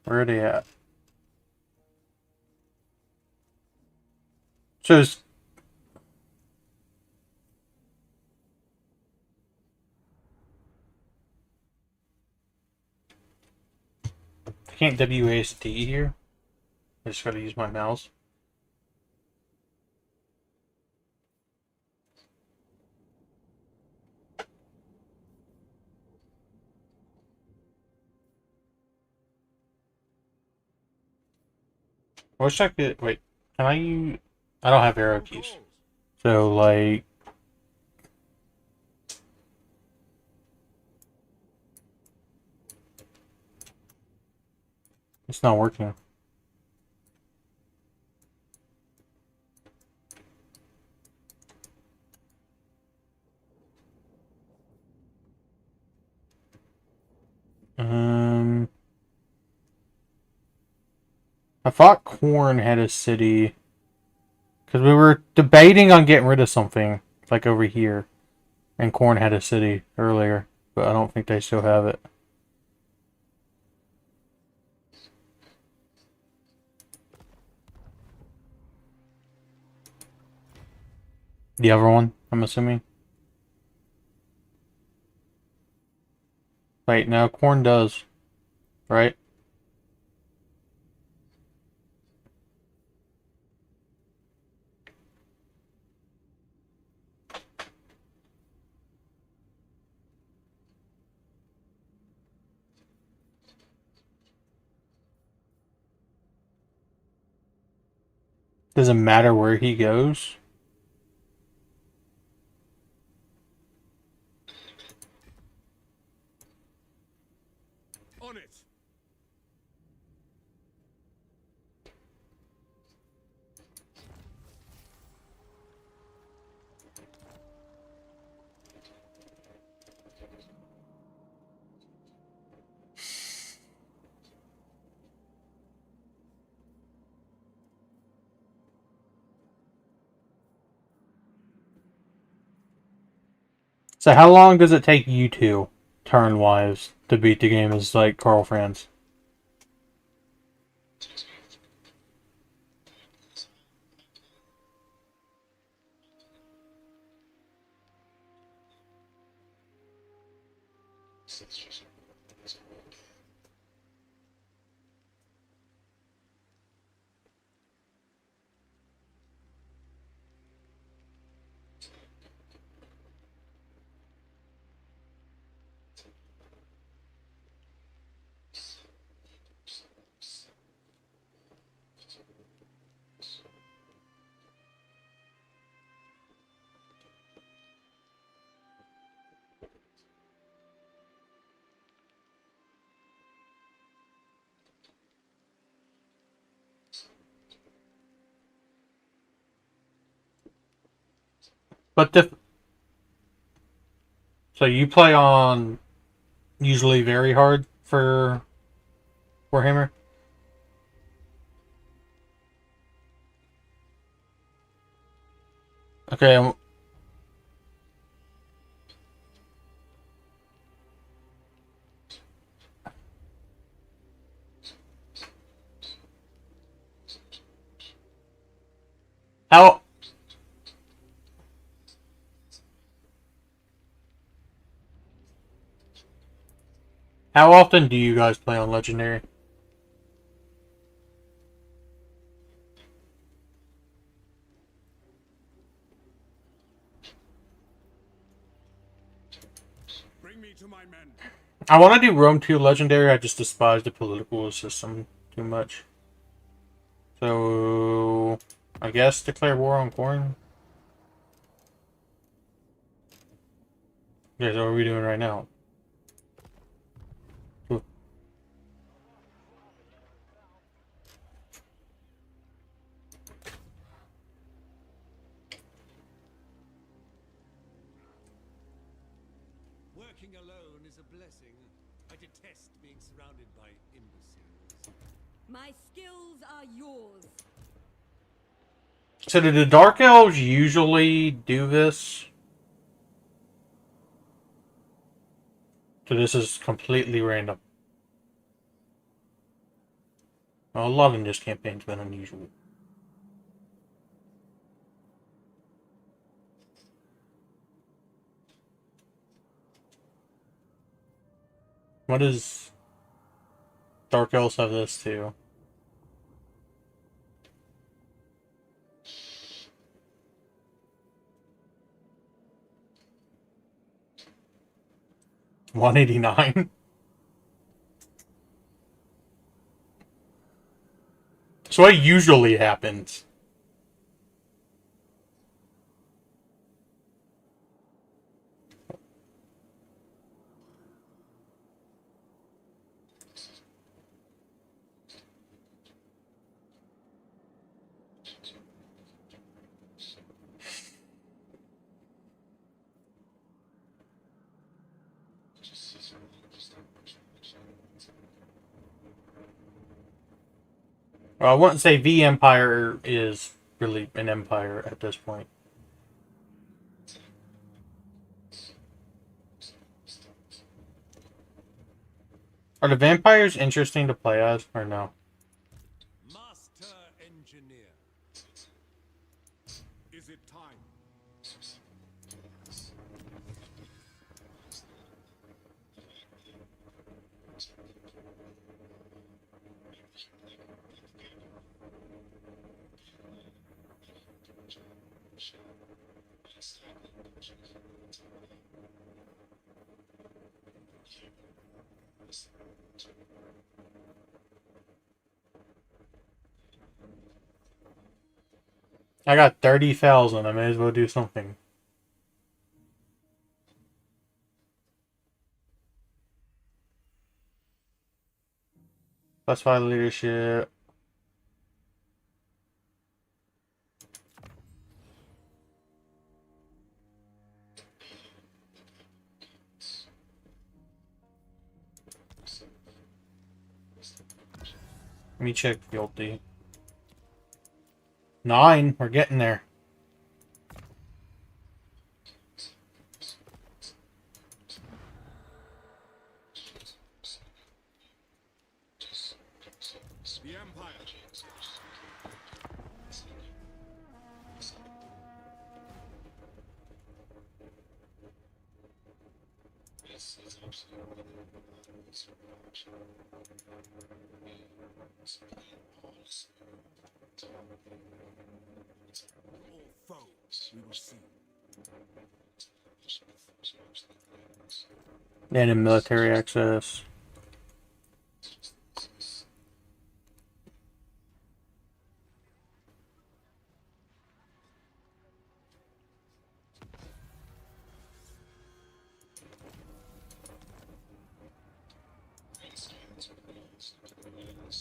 Where are they at? So it's... I can't WASD here. I just gotta use my mouse. Wish I could... Wait. Can I use... I don't have arrow keys. So, like... It's not working. I thought Corn had a city. Because we were debating on getting rid of something. Like over here. And Corn had a city earlier. But I don't think they still have it. The other one, I'm assuming. Wait, no, Corn does. Right? Doesn't matter where he goes. On it. So how long does it take you two, turn-wise, to beat the game as, like, KARL FRANZ? But the... So you play on usually very hard for Warhammer? Okay, how... How often do you guys play on Legendary? Bring me to my men. I want to do Rome 2 Legendary, I just despise the political system too much. So... I guess declare war on Corn? Yeah, so what are we doing right now? Ooh. Working alone is a blessing. I detest being surrounded by imbeciles. My skills are yours. So do the Dark Elves usually do this? So this is completely random. Well, a lot in this campaign's been unusual. What does Dark Elves have this too? $189. So what usually happens? Well, I wouldn't say the Empire is really an empire at this point. Are the vampires interesting to play as, or no? Master engineer. Is it time? I got 30,000. I may as well do something. Classified leadership. Let me check guilty. 9. We're getting there. The Empire. Or foe, we will see. And in military access.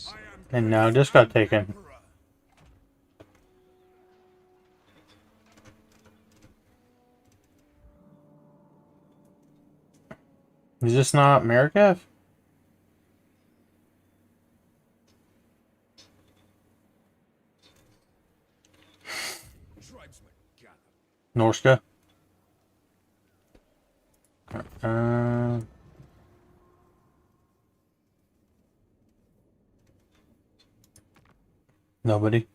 I am And now this got taken. Emperor. Is this not America? Tribesmen gather. Norska? Nobody.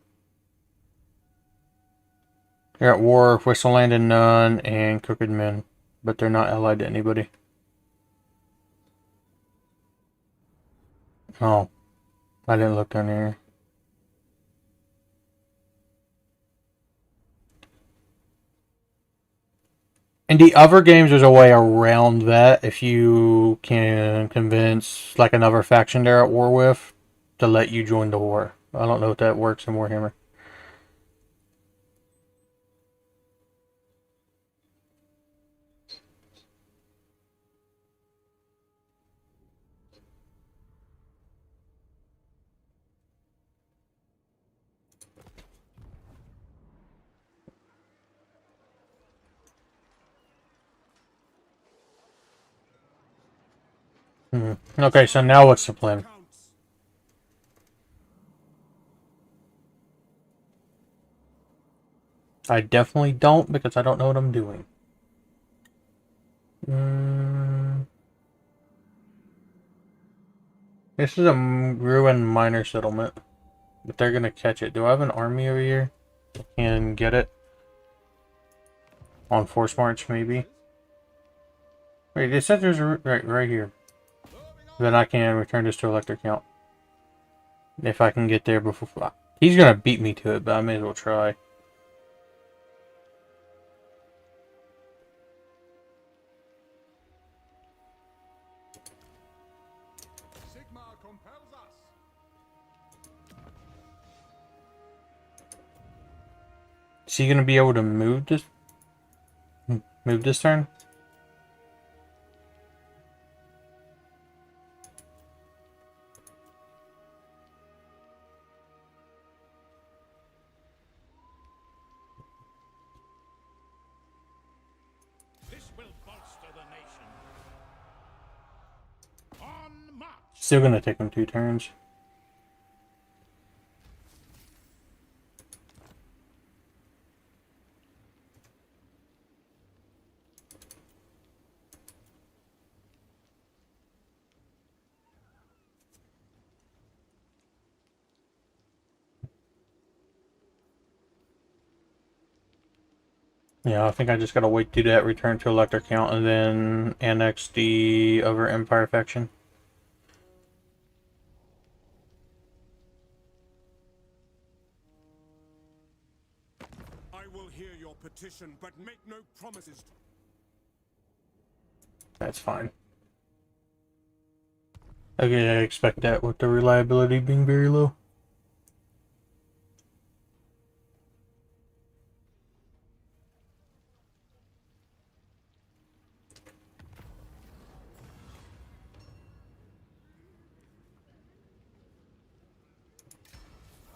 They're at war with Whistleland and Nunn and Crooked Men, but they're not allied to anybody. Oh, I didn't look down here. In the other games, there's a way around that if you can convince like another faction they're at war with to let you join the war. I don't know if that works in Warhammer. Okay, so now what's the plan? Counts. I definitely don't, because I don't know what I'm doing. This is a ruined miner settlement. But they're gonna catch it. Do I have an army over here? And get it? On force march, maybe? Wait, it said there's a right here. Then I can return this to electric count. If I can get there before... He's gonna beat me to it, but I may as well try. Sigma compels us. Is he gonna be able to move this? Move this turn? This will bolster the nation. On march! Still gonna take him 2 turns. Yeah, I think I just gotta wait to do that, return to electric count, and then annex the other Empire faction. I will hear your petition, but make no promises. That's fine. Okay, I expect that with the reliability being very low.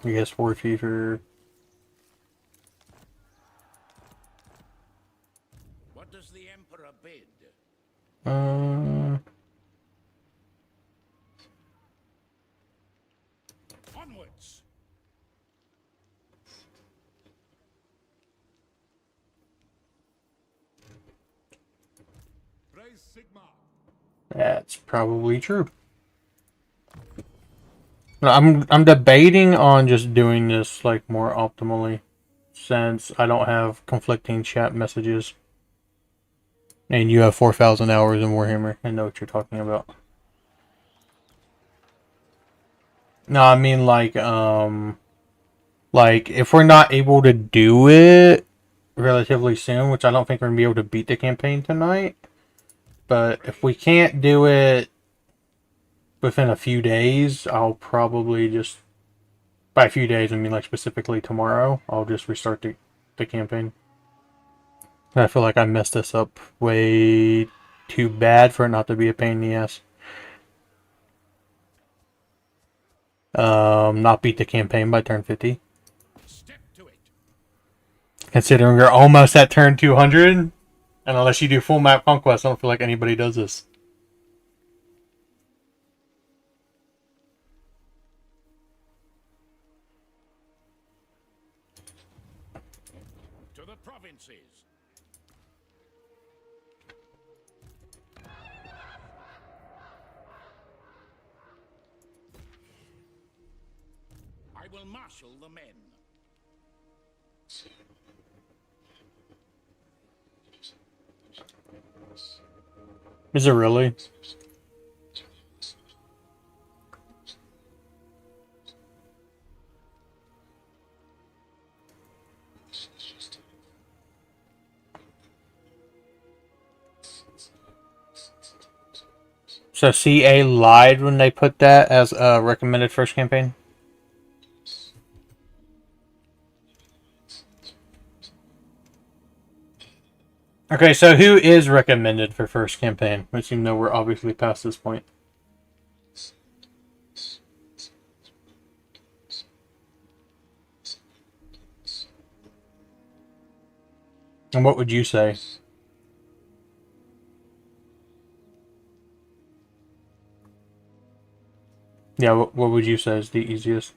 I guess 4 fever. What does the Emperor bid? Onwards! Praise Sigma. That's probably true. No, I'm debating on just doing this like more optimally, since I don't have conflicting chat messages. And you have 4,000 hours in Warhammer. I know what you're talking about. No, I mean like if we're not able to do it relatively soon, which I don't think we're gonna be able to beat the campaign tonight, but if we can't do it within a few days, I'll probably just, by a few days I mean like specifically tomorrow, I'll just restart the campaign. I feel like I messed this up way too bad for it not to be a pain in the ass. Not beat the campaign by turn 50. Step to it. Considering we're almost at turn 200, and unless you do full map conquest, I don't feel like anybody does this. To the provinces. I will marshal the men. Is it really? So CA lied when they put that as a recommended first campaign? Okay, so who is recommended for first campaign? Which you know we're obviously past this point. And what would you say? Yeah, what would you say is the easiest?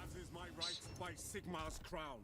As is my right by Sigmar's crown.